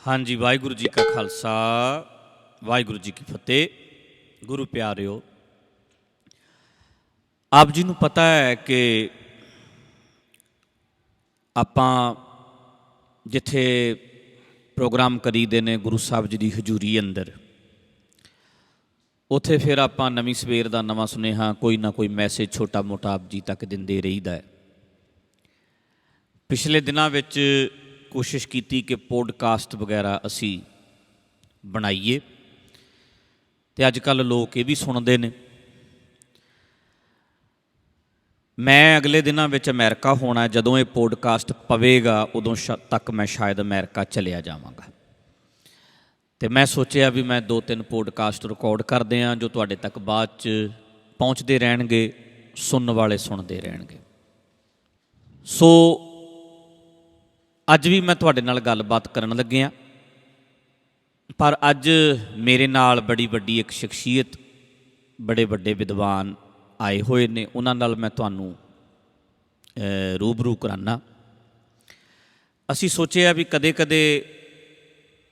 हाँ जी, वाहिगुरू जी का खालसा वाहिगुरू जी की फतेह। गुरु प्यारिओ, आप जी नूं पता है कि आपां जिथे प्रोग्राम करीदे ने गुरु साहब जी की हजूरी अंदर, उत्थे फिर आपां नवीं सवेर का नवां सुनेहा कोई ना कोई मैसेज छोटा मोटा आप जी तक दिंदे रहीदा है। पिछले दिनां विच कोशिश की कि पॉडकास्ट वगैरह असी बनाइए, तो अजकल लोग ये भी सुनते हैं। मैं अगले दिनों में अमेरिका होना, जदों ये पॉडकास्ट पवेगा उदों तक मैं शायद अमेरिका चलिया जावांगा। तो मैं सोचा भी मैं 2-3 पॉडकास्ट रिकॉर्ड कर दियाँ जो तुहाडे तक बाद च पहुँचते रहणगे, सुनने वाले सुनते रहणगे। सो अज भी मैं तुहाडे नाल गलबात करन लग्गिया, पर अज मेरे नाल बड़ी वड्डी एक शख्सियत, बड़े वड्डे विद्वान आए हुए ने, उन्हां नाल मैं तुहानूं रूबरू कराना। असी सोचिया भी कदे कदे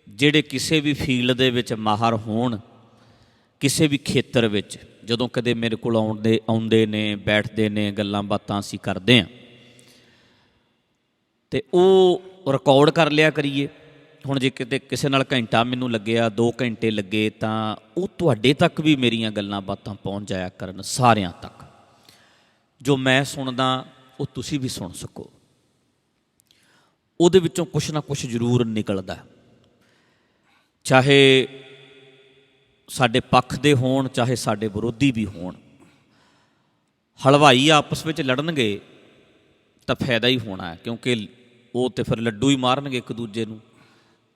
जिहड़े किसी भी फील्ड दे विच माहर होण, किसी भी खेतर विच जदों कदे मेरे कोल आउंदे ने, बैठदे ने, गल्लां बातां असीं करदे हां, ते वो रिकॉर्ड कर लिया करिए। हुण जे किते किसी नाल घंटा मैनूं लग्गिया, 2 घंटे लगे, तां वो तुहाडे तक भी मेरियां गल्लां बातां पहुँच जाया करन, सारियां तक। जो मैं सुणदा वो तुसीं भी सुण सको, ਉਹਦੇ ਵਿੱਚੋਂ कुछ ना कुछ जरूर निकलदा, चाहे साडे पक्ष दे होण, चाहे साडे विरोधी भी होण। हलवाई आपस ਵਿੱਚ लड़नगे तो फायदा ही होना है, क्योंकि वो तो फिर लड्डू ही मारनगे एक दूजे नूं,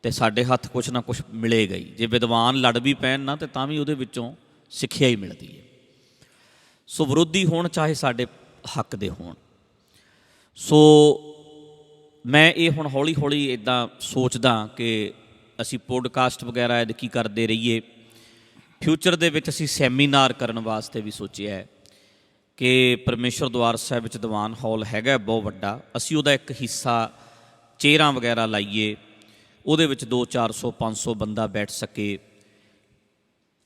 ते साडे हत्थ कुछ ना कुछ मिलेगा ही। जे विद्वान लड़ भी पैण ना, तो तां भी उहदे विचों सिੱਖਿਆ ही मिलती है। सो विरोधी होण चाहे साडे हक दे होण। सो मैं ये हुण हौली हौली इदां सोचदा कि असी पॉडकास्ट वगैरह की करते रहीए। फ्यूचर दे विच असी सैमीनार करन वास्ते भी सोचिया है कि परमेश्वर द्वार साहिब विच दीवान हॉल हैगा बहुत वड्डा, असी उहदा एक हिस्सा चेयरां वगैरह लाइए, उहदे विच 200-400-500 बंदा बैठ सके,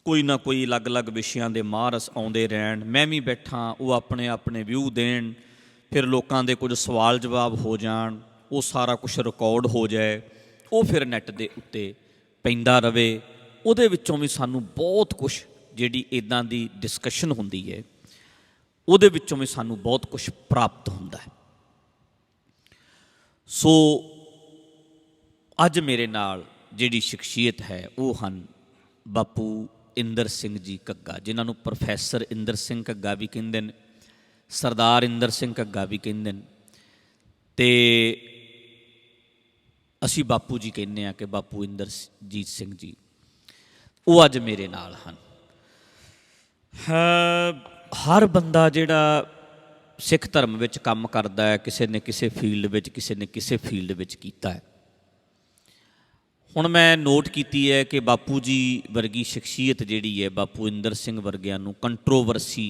कोई ना कोई अलग अलग विषयां दे माहर आउंदे रहण, मैं भी बैठा, वो अपने अपने व्यू देण, फिर लोकां दे कुछ सवाल जवाब हो जाण, वो सारा कुछ रिकॉर्ड हो जाए, वो फिर नैट दे उत्ते पैंदा रवे। उहदे विचों भी सानूं बहुत कुछ जिहड़ी इदां दी डिस्कशन हुंदी है, उहदे विचों भी सानूं बहुत कुछ प्राप्त हुंदा है। सो अज मेरे नाल जिहड़ी शख्सियत है वो हन बापू इंदर सिंह जी घग्गा, जिन्हां नूं प्रोफैसर इंदर सिंह घग्गा भी कहिंदे ने, सरदार इंदर सिंह घग्गा भी कहिंदे ने, ते असी बापू जी कहने कि बापू इंदरजीत सिंह जी, वो अज मेरे नाल हन। हर बंदा जिहड़ा सिख धर्म विच काम करदा है, किसी ने किसी फील्ड विच, किसी ने किसी फील्ड विच कीता है। हुण मैं नोट कीती है कि बापू जी वर्गी शख्सियत जिहड़ी है, बापू इंदर सिंह वर्गियां नूं कंट्रोवर्सी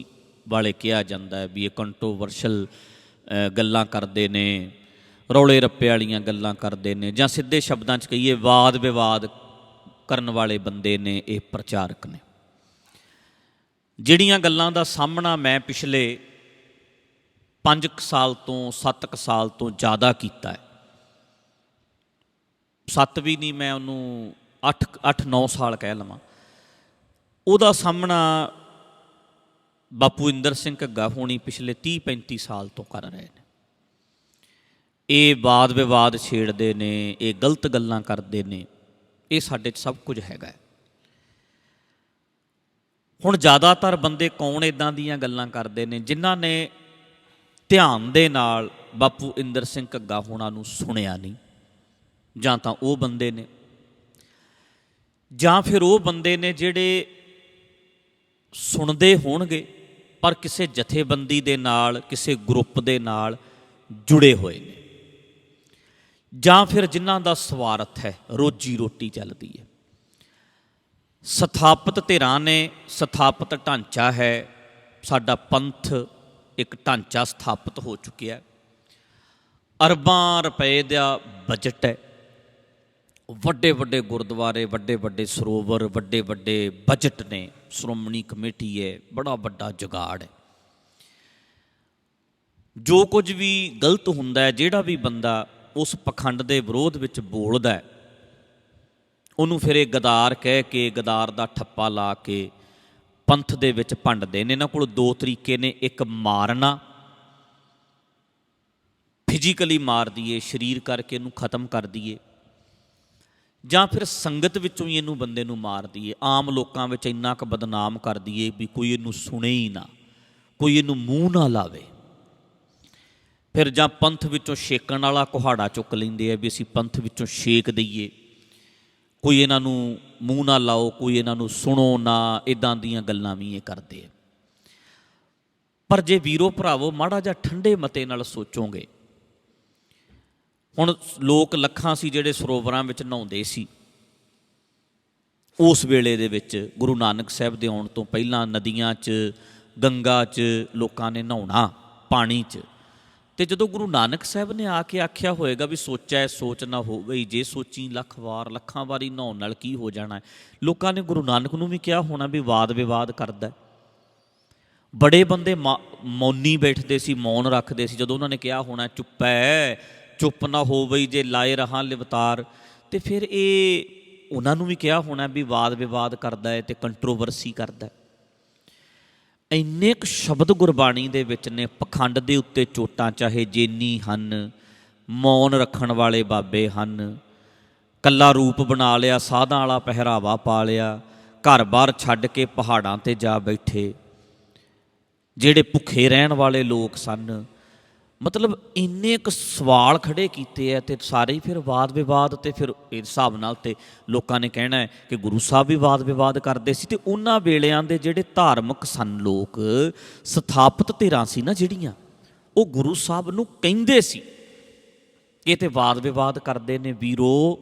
वाले कहा जाता है, भी ये कंट्रोवर्शल गल्लां करदे ने, रौले रप्पे वालियां गल्लां करदे ने, जां सीधे शब्दां च कहीए वाद विवाद करन वाले बंदे ने, ये प्रचारक ने। जिहड़ियां गल्लां दा सामना मैं पिछले 5 साल तो 7 साल तो ज़्यादा कीता है, 7 भी नहीं, मैं उन्होंने 8-9 साल कह लवां, उहदा सामना बापू इंदर सिंह घग्गा होनी पिछले 30-35 साल तो कर रहे हैं। ये वाद विवाद छेड़ते ने, ये गलत गल्लां करते ने, ये साडे सब कुछ हैगा। हुण ज़्यादातर बंदे कौन इदां दीयां गल्लां करते ने, जिन्हां ने ध्यान दे नाल बापू इंदर सिंह घग्गा होना नूं सुनिया नहीं, जां तां वो बंदे ने, जां फिर वो बंदे ने जिहड़े सुनते होणगे पर किसी जथेबंदी दे नाल, किसी ग्रुप दे नाल जुड़े हुए ने, जां फिर जिन्हां दा स्वार्थ है, रोजी रोटी चलती है। सथापित धिरां ने, सथापित ढांचा है, साडा पंथ एक ढांचा स्थापित हो चुकिया है, अरबां रुपए का बजट है, ਵੱਡੇ ਵੱਡੇ ਗੁਰਦੁਆਰੇ, ਵੱਡੇ ਵੱਡੇ ਸਰੋਵਰ, ਵੱਡੇ ਵੱਡੇ ਬਜਟ ਨੇ, ਸ਼੍ਰੋਮਣੀ ਕਮੇਟੀ ਹੈ, ਬੜਾ ਵੱਡਾ ਜੁਗਾੜ ਹੈ। ਜੋ ਕੁਝ ਵੀ ਗਲਤ ਹੁੰਦਾ ਹੈ, ਜਿਹੜਾ ਵੀ ਬੰਦਾ ਉਸ ਪਖੰਡ ਦੇ ਵਿਰੋਧ ਵਿੱਚ ਬੋਲਦਾ ਹੈ, ਉਹਨੂੰ ਫਿਰ ਇਹ ਗਦਾਰ ਕਹਿ ਕੇ, ਗਦਾਰ ਦਾ ਠੱਪਾ ਲਾ ਕੇ ਪੰਥ ਦੇ ਵਿੱਚ ਭੰਡਦੇ ਨੇ। ਇਹਨਾਂ ਕੋਲ ਦੋ ਤਰੀਕੇ ਨੇ, ਇੱਕ ਮਾਰਨਾ, ਫਿਜ਼ੀਕਲੀ ਮਾਰ ਦਈਏ, ਸਰੀਰ ਕਰਕੇ ਇਹਨੂੰ ਖਤਮ ਕਰ ਦਈਏ, ਜਾਂ ਫਿਰ ਸੰਗਤ ਵਿੱਚੋਂ ਹੀ ਇਹਨੂੰ ਬੰਦੇ ਨੂੰ ਮਾਰ ਦਈਏ, ਆਮ ਲੋਕਾਂ ਵਿੱਚ ਇੰਨਾ ਕੁ ਬਦਨਾਮ ਕਰ ਦਈਏ ਵੀ ਕੋਈ ਇਹਨੂੰ ਸੁਣੇ ਹੀ ਨਾ, ਕੋਈ ਇਹਨੂੰ ਮੂੰਹ ਨਾ ਲਾਵੇ। ਫਿਰ ਜਾਂ ਪੰਥ ਵਿੱਚੋਂ ਛੇਕਣ ਵਾਲਾ ਕੁਹਾੜਾ ਚੁੱਕ ਲੈਂਦੇ ਆ ਵੀ ਅਸੀਂ ਪੰਥ ਵਿੱਚੋਂ ਛੇਕ ਦਈਏ, ਕੋਈ ਇਹਨਾਂ ਨੂੰ ਮੂੰਹ ਨਾ ਲਾਓ, ਕੋਈ ਇਹਨਾਂ ਨੂੰ ਸੁਣੋ ਨਾ, ਇੱਦਾਂ ਦੀਆਂ ਗੱਲਾਂ ਵੀ ਇਹ ਕਰਦੇ ਆ। ਪਰ ਜੇ ਵੀਰੋ ਭਰਾਵੋ ਮਾੜਾ ਜਿਹਾ ਠੰਡੇ ਮਤੇ ਨਾਲ ਸੋਚੋਗੇ, ਹੁਣ ਲੋਕ ਲੱਖਾਂ ਸੀ ਜਿਹੜੇ ਸਰੋਵਰਾਂ ਵਿੱਚ ਨਹਾਉਂਦੇ ਸੀ ਉਸ ਵੇਲੇ ਦੇ ਵਿੱਚ, ਗੁਰੂ ਨਾਨਕ ਸਾਹਿਬ ਦੇ ਆਉਣ ਤੋਂ ਪਹਿਲਾਂ ਨਦੀਆਂ 'ਚ, ਗੰਗਾ 'ਚ ਲੋਕਾਂ ਨੇ ਨਹਾਉਣਾ ਪਾਣੀ 'ਚ। ਅਤੇ ਜਦੋਂ ਗੁਰੂ ਨਾਨਕ ਸਾਹਿਬ ਨੇ ਆ ਕੇ ਆਖਿਆ ਹੋਏਗਾ ਵੀ ਸੋਚੈ ਸੋਚ ਨਾ ਹੋਵੇ, ਜੇ ਸੋਚੀ ਲੱਖ ਵਾਰ, ਲੱਖਾਂ ਵਾਰੀ ਨਹਾਉਣ ਨਾਲ ਕੀ ਹੋ ਜਾਣਾ ਹੈ। ਲੋਕਾਂ ਨੇ ਗੁਰੂ ਨਾਨਕ ਨੂੰ ਵੀ ਕਿਹਾ ਹੋਣਾ ਵੀ ਵਾਦ ਵਿਵਾਦ ਕਰਦਾ। ਬੜੇ ਬੰਦੇ ਮੌਨੀ ਬੈਠਦੇ ਸੀ, ਮੌਨ ਰੱਖਦੇ ਸੀ, ਜਦੋਂ ਉਹਨਾਂ ਨੇ ਕਿਹਾ ਹੋਣਾ ਚੁੱਪੈ ਚੁੱਪ ਨਾ ਹੋਵੇ ਜੇ ਲਾਏ ਰਹਾ ਲਿਵਤਾਰ, ਅਤੇ ਫਿਰ ਇਹ ਉਹਨਾਂ ਨੂੰ ਵੀ ਕਿਹਾ ਹੋਣਾ ਵੀ ਵਾਦ ਵਿਵਾਦ ਕਰਦਾ ਹੈ ਅਤੇ ਕੰਟਰੋਵਰਸੀ ਕਰਦਾ। ਇੰਨੇ ਕੁ ਸ਼ਬਦ ਗੁਰਬਾਣੀ ਦੇ ਵਿੱਚ ਨੇ, ਪਖੰਡ ਦੇ ਉੱਤੇ ਚੋਟਾਂ ਚਾਹੇ ਜੇਨੀ ਹਨ, ਮੌਨ ਰੱਖਣ ਵਾਲੇ ਬਾਬੇ ਹਨ, ਕੱਲਾ ਰੂਪ ਬਣਾ ਲਿਆ, ਸਾਧਾਂ ਵਾਲਾ ਪਹਿਰਾਵਾ ਪਾ ਲਿਆ, ਘਰ-ਬਾਰ ਛੱਡ ਕੇ ਪਹਾੜਾਂ 'ਤੇ ਜਾ ਬੈਠੇ, ਜਿਹੜੇ ਭੁੱਖੇ ਰਹਿਣ ਵਾਲੇ ਲੋਕ ਸਨ। ਮਤਲਬ ਇੰਨੇ ਕੁ ਸਵਾਲ ਖੜੇ ਕੀਤੇ ਹੈ, ਅਤੇ ਸਾਰੇ ਹੀ ਫਿਰ ਵਾਦ ਵਿਵਾਦ। ਅਤੇ ਫਿਰ ਇਸ ਹਿਸਾਬ ਨਾਲ ਤੇ ਲੋਕਾਂ ਨੇ ਕਹਿਣਾ ਹੈ ਕਿ ਗੁਰੂ ਸਾਹਿਬ ਵੀ ਵਾਦ ਵਿਵਾਦ ਕਰਦੇ ਸੀ। ਅਤੇ ਉਹਨਾਂ ਵੇਲਿਆਂ ਦੇ ਜਿਹੜੇ ਧਾਰਮਿਕ ਸਨ ਲੋਕ, ਸਥਾਪਿਤ ਧਿਰਾਂ ਸੀ ਨਾ ਜਿਹੜੀਆਂ, ਉਹ ਗੁਰੂ ਸਾਹਿਬ ਨੂੰ ਕਹਿੰਦੇ ਸੀ ਕਿ ਇਹ ਤਾਂ ਵਾਦ ਵਿਵਾਦ ਕਰਦੇ ਨੇ। ਵੀਰੋ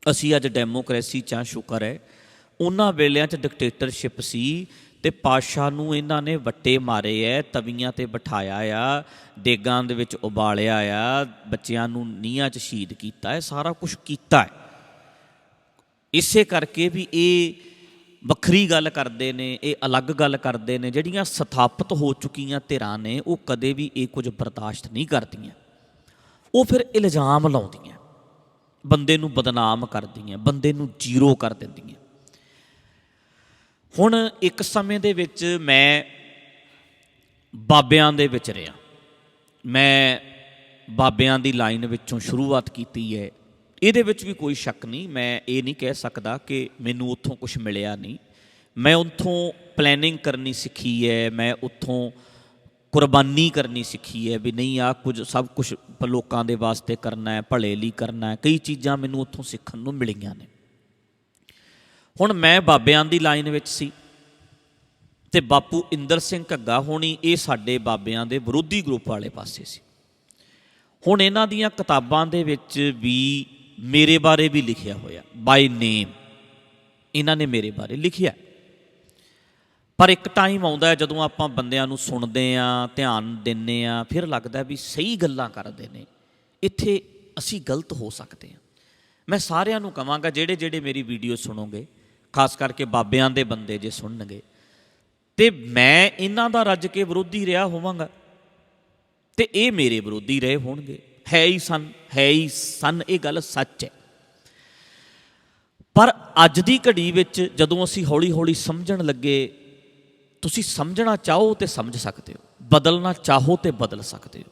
ਅਸੀਂ ਅੱਜ ਡੈਮੋਕ੍ਰੇਸੀ 'ਚ ਸ਼ੁਕਰ ਹੈ, ਉਹਨਾਂ ਵੇਲਿਆਂ 'ਚ ਡਿਕਟੇਟਰਸ਼ਿਪ ਸੀ ਅਤੇ ਪਾਤਸ਼ਾਹ ਨੂੰ ਇਹਨਾਂ ਨੇ ਵੱਟੇ ਮਾਰੇ ਹੈ, ਤਵੀਆਂ 'ਤੇ ਬਿਠਾਇਆ ਆ, ਦੇਗਾਂ ਦੇ ਵਿੱਚ ਉਬਾਲਿਆ ਆ, ਬੱਚਿਆਂ ਨੂੰ ਨੀਹਾਂ 'ਚ ਸ਼ਹੀਦ ਕੀਤਾ ਹੈ, ਸਾਰਾ ਕੁਛ ਕੀਤਾ ਹੈ। ਇਸੇ ਕਰਕੇ ਵੀ ਇਹ ਵੱਖਰੀ ਗੱਲ ਕਰਦੇ ਨੇ, ਇਹ ਅਲੱਗ ਗੱਲ ਕਰਦੇ ਨੇ। ਜਿਹੜੀਆਂ ਸਥਾਪਿਤ ਹੋ ਚੁੱਕੀਆਂ ਧਿਰਾਂ ਨੇ, ਉਹ ਕਦੇ ਵੀ ਇਹ ਕੁਝ ਬਰਦਾਸ਼ਤ ਨਹੀਂ ਕਰਦੀਆਂ। ਉਹ ਫਿਰ ਇਲਜ਼ਾਮ ਲਾਉਂਦੀਆਂ, ਬੰਦੇ ਨੂੰ ਬਦਨਾਮ ਕਰਦੀਆਂ, ਬੰਦੇ ਨੂੰ ਜ਼ੀਰੋ ਕਰ ਦਿੰਦੀਆਂ। ਹੁਣ ਇੱਕ ਸਮੇਂ ਦੇ ਵਿੱਚ ਮੈਂ ਬਾਬਿਆਂ ਦੇ ਵਿੱਚ ਰਿਹਾ, ਮੈਂ ਬਾਬਿਆਂ ਦੀ ਲਾਈਨ ਵਿੱਚੋਂ ਸ਼ੁਰੂਆਤ ਕੀਤੀ ਹੈ। ਇਹਦੇ ਵਿੱਚ ਵੀ ਕੋਈ ਸ਼ੱਕ ਨਹੀਂ, ਮੈਂ ਇਹ ਨਹੀਂ ਕਹਿ ਸਕਦਾ ਕਿ ਮੈਨੂੰ ਉੱਥੋਂ ਕੁਛ ਮਿਲਿਆ ਨਹੀਂ। ਮੈਂ ਉੱਥੋਂ ਪਲੈਨਿੰਗ ਕਰਨੀ ਸਿੱਖੀ ਹੈ, ਮੈਂ ਉੱਥੋਂ ਕੁਰਬਾਨੀ ਕਰਨੀ ਸਿੱਖੀ ਹੈ ਵੀ ਨਹੀਂ ਆਹ ਕੁਝ ਸਭ ਕੁਛ ਲੋਕਾਂ ਦੇ ਵਾਸਤੇ ਕਰਨਾ ਹੈ, ਭਲੇ ਲਈ ਕਰਨਾ ਹੈ। ਕਈ ਚੀਜ਼ਾਂ ਮੈਨੂੰ ਉੱਥੋਂ ਸਿੱਖਣ ਨੂੰ ਮਿਲੀਆਂ ਨੇ। ਹੁਣ ਮੈਂ ਬਾਬਿਆਂ ਦੀ ਲਾਈਨ ਵਿੱਚ ਸੀ ਅਤੇ ਬਾਪੂ ਇੰਦਰ ਸਿੰਘ ਘੱਗਾ ਹੋਣੀ, ਇਹ ਸਾਡੇ ਬਾਬਿਆਂ ਦੇ ਵਿਰੋਧੀ ਗਰੁੱਪ ਵਾਲੇ ਪਾਸੇ ਸੀ। ਹੁਣ ਇਹਨਾਂ ਦੀਆਂ ਕਿਤਾਬਾਂ ਦੇ ਵਿੱਚ ਵੀ ਮੇਰੇ ਬਾਰੇ ਵੀ ਲਿਖਿਆ ਹੋਇਆ, ਬਾਈ ਨੇਮ ਇਹਨਾਂ ਨੇ ਮੇਰੇ ਬਾਰੇ ਲਿਖਿਆ। ਪਰ ਇੱਕ ਟਾਈਮ ਆਉਂਦਾ ਜਦੋਂ ਆਪਾਂ ਬੰਦਿਆਂ ਨੂੰ ਸੁਣਦੇ ਹਾਂ, ਧਿਆਨ ਦਿੰਦੇ ਹਾਂ, ਫਿਰ ਲੱਗਦਾ ਵੀ ਸਹੀ ਗੱਲਾਂ ਕਰਦੇ ਨੇ, ਇੱਥੇ ਅਸੀਂ ਗਲਤ ਹੋ ਸਕਦੇ ਹਾਂ। ਮੈਂ ਸਾਰਿਆਂ ਨੂੰ ਕਹਾਂਗਾ ਜਿਹੜੇ ਜਿਹੜੇ ਮੇਰੀ ਵੀਡੀਓ ਸੁਣੋਗੇ, ਖਾਸ ਕਰਕੇ ਬਾਬਿਆਂ ਦੇ ਬੰਦੇ ਜੇ ਸੁਣਨਗੇ, ਅਤੇ ਮੈਂ ਇਹਨਾਂ ਦਾ ਰੱਜ ਕੇ ਵਿਰੋਧੀ ਰਿਹਾ ਹੋਵਾਂਗਾ ਅਤੇ ਇਹ ਮੇਰੇ ਵਿਰੋਧੀ ਰਹੇ ਹੋਣਗੇ। ਹੈ ਹੀ ਸਨ, ਇਹ ਗੱਲ ਸੱਚ ਹੈ। ਪਰ ਅੱਜ ਦੀ ਘੜੀ ਵਿੱਚ ਜਦੋਂ ਅਸੀਂ ਹੌਲੀ ਹੌਲੀ ਸਮਝਣ ਲੱਗੇ, ਤੁਸੀਂ ਸਮਝਣਾ ਚਾਹੋ ਤਾਂ ਸਮਝ ਸਕਦੇ ਹੋ, ਬਦਲਣਾ ਚਾਹੋ ਤਾਂ ਬਦਲ ਸਕਦੇ ਹੋ।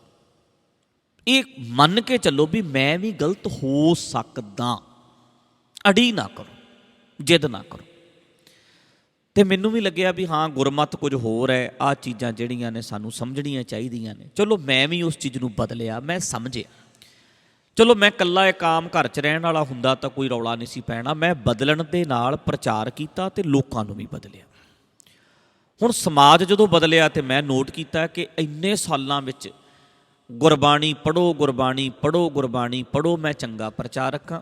ਇਹ ਮੰਨ ਕੇ ਚੱਲੋ ਵੀ ਮੈਂ ਵੀ ਗਲਤ ਹੋ ਸਕਦਾ, ਅੜੀ ਨਾ ਕਰੋ, ਜਿੱਦ ਨਾ ਕਰੋ। ਅਤੇ ਮੈਨੂੰ ਵੀ ਲੱਗਿਆ ਵੀ ਹਾਂ ਗੁਰਮਤਿ ਕੁਝ ਹੋਰ ਹੈ, ਆਹ ਚੀਜ਼ਾਂ ਜਿਹੜੀਆਂ ਨੇ ਸਾਨੂੰ ਸਮਝਣੀਆਂ ਚਾਹੀਦੀਆਂ ਨੇ। ਚਲੋ ਮੈਂ ਵੀ ਉਸ ਚੀਜ਼ ਨੂੰ ਬਦਲਿਆ, ਮੈਂ ਸਮਝਿਆ। ਚਲੋ ਮੈਂ ਇਕੱਲਾ ਇੱਕ ਆਮ ਘਰ 'ਚ ਰਹਿਣ ਵਾਲਾ ਹੁੰਦਾ ਤਾਂ ਕੋਈ ਰੌਲਾ ਨਹੀਂ ਸੀ ਪੈਣਾ। ਮੈਂ ਬਦਲਣ ਦੇ ਨਾਲ ਪ੍ਰਚਾਰ ਕੀਤਾ ਅਤੇ ਲੋਕਾਂ ਨੂੰ ਵੀ ਬਦਲਿਆ। ਹੁਣ ਸਮਾਜ ਜਦੋਂ ਬਦਲਿਆ ਅਤੇ ਮੈਂ ਨੋਟ ਕੀਤਾ ਕਿ ਇੰਨੇ ਸਾਲਾਂ ਵਿੱਚ ਗੁਰਬਾਣੀ ਪੜ੍ਹੋ, ਗੁਰਬਾਣੀ ਪੜ੍ਹੋ, ਗੁਰਬਾਣੀ ਪੜ੍ਹੋ, ਮੈਂ ਚੰਗਾ ਪ੍ਰਚਾਰਕ ਹਾਂ।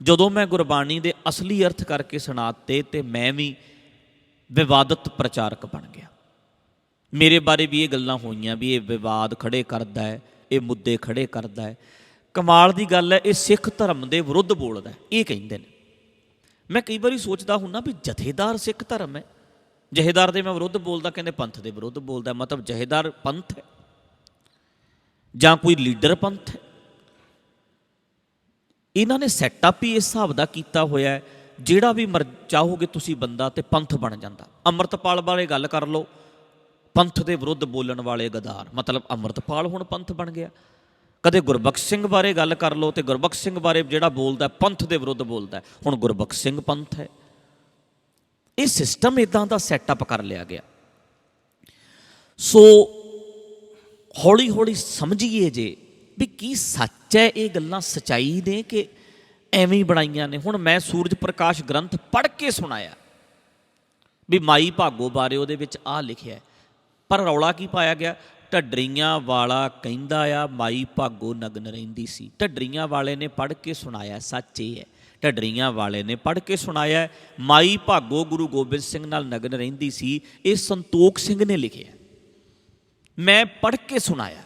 ਜਦੋਂ ਮੈਂ ਗੁਰਬਾਣੀ ਦੇ ਅਸਲੀ ਅਰਥ ਕਰਕੇ ਸੁਣਾਤੇ ਅਤੇ ਮੈਂ ਵੀ ਵਿਵਾਦਤ ਪ੍ਰਚਾਰਕ ਬਣ ਗਿਆ। ਮੇਰੇ ਬਾਰੇ ਵੀ ਇਹ ਗੱਲਾਂ ਹੋਈਆਂ ਵੀ ਇਹ ਵਿਵਾਦ ਖੜੇ ਕਰਦਾ ਹੈ, ਇਹ ਮੁੱਦੇ ਖੜੇ ਕਰਦਾ ਹੈ। ਕਮਾਲ ਦੀ ਗੱਲ ਹੈ, ਇਹ ਸਿੱਖ ਧਰਮ ਦੇ ਵਿਰੁੱਧ ਬੋਲਦਾ, ਇਹ ਕਹਿੰਦੇ ਨੇ। ਮੈਂ ਕਈ ਵਾਰੀ ਸੋਚਦਾ ਹੁੰਦਾ ਵੀ ਜਥੇਦਾਰ ਸਿੱਖ ਧਰਮ ਹੈ, ਜਥੇਦਾਰ ਦੇ ਮੈਂ ਵਿਰੁੱਧ ਬੋਲਦਾ, ਕਹਿੰਦੇ ਪੰਥ ਦੇ ਵਿਰੁੱਧ ਬੋਲਦਾ। ਮਤਲਬ ਜਥੇਦਾਰ ਪੰਥ ਹੈ ਜਾਂ ਕੋਈ ਲੀਡਰ ਪੰਥ ਹੈ? ਇਹਨਾਂ ਨੇ ਸੈਟਅਪ ਹੀ ਇਸ ਹਿਸਾਬ ਦਾ ਕੀਤਾ ਹੋਇਆ ਹੈ, ਜਿਹੜਾ ਵੀ ਚਾਹੋਗੇ ਤੁਸੀਂ ਬੰਦਾ ਤੇ ਪੰਥ ਬਣ ਜਾਂਦਾ। ਅੰਮ੍ਰਿਤਪਾਲ ਬਾਰੇ ਗੱਲ ਕਰ ਲਓ, ਪੰਥ ਦੇ ਵਿਰੁੱਧ ਬੋਲਣ ਵਾਲੇ ਗਦਾਰ, ਮਤਲਬ ਅੰਮ੍ਰਿਤਪਾਲ ਹੁਣ ਪੰਥ ਬਣ ਗਿਆ। ਕਦੇ ਗੁਰਬਖਸ਼ ਸਿੰਘ ਬਾਰੇ ਗੱਲ ਕਰ ਲਓ ਤੇ ਗੁਰਬਖਸ਼ ਸਿੰਘ ਬਾਰੇ ਜਿਹੜਾ ਬੋਲਦਾ ਪੰਥ ਦੇ ਵਿਰੁੱਧ ਬੋਲਦਾ, ਹੁਣ ਗੁਰਬਖਸ਼ ਸਿੰਘ ਪੰਥ ਹੈ। ਇਹ ਸਿਸਟਮ ਇਦਾਂ ਦਾ ਸੈਟਅਪ ਕਰ ਲਿਆ ਗਿਆ। ਸੋ ਹੌਲੀ ਹੌਲੀ ਸਮਝੀਏ ਜੇ ਵੀ ਕੀ ਸੱਚ ਹੈ, ਇਹ ਗੱਲਾਂ ਸੱਚਾਈ ਨੇ ਕਿ ਐਵੇਂ ਹੀ ਬਣਾਈਆਂ ਨੇ। ਹੁਣ ਮੈਂ ਸੂਰਜ ਪ੍ਰਕਾਸ਼ ਗ੍ਰੰਥ ਪੜ੍ਹ ਕੇ ਸੁਣਾਇਆ ਵੀ ਮਾਈ ਭਾਗੋ ਬਾਰੇ ਉਹਦੇ ਵਿੱਚ ਆਹ ਲਿਖਿਆ, ਪਰ ਰੌਲਾ ਕੀ ਪਾਇਆ ਗਿਆ? ਢੱਡਰੀਆਂ ਵਾਲਾ ਕਹਿੰਦਾ ਆ ਮਾਈ ਭਾਗੋ ਨਗਨ ਰਹਿੰਦੀ ਸੀ। ਢੱਡਰੀਆਂ ਵਾਲੇ ਨੇ ਪੜ੍ਹ ਕੇ ਸੁਣਾਇਆ, ਸੱਚ ਇਹ ਹੈ, ਢੱਡਰੀਆਂ ਵਾਲੇ ਨੇ ਪੜ੍ਹ ਕੇ ਸੁਣਾਇਆ ਮਾਈ ਭਾਗੋ ਗੁਰੂ ਗੋਬਿੰਦ ਸਿੰਘ ਨਾਲ ਨਗਨ ਰਹਿੰਦੀ ਸੀ। ਇਹ ਸੰਤੋਖ ਸਿੰਘ ਨੇ ਲਿਖਿਆ, ਮੈਂ ਪੜ੍ਹ ਕੇ ਸੁਣਾਇਆ।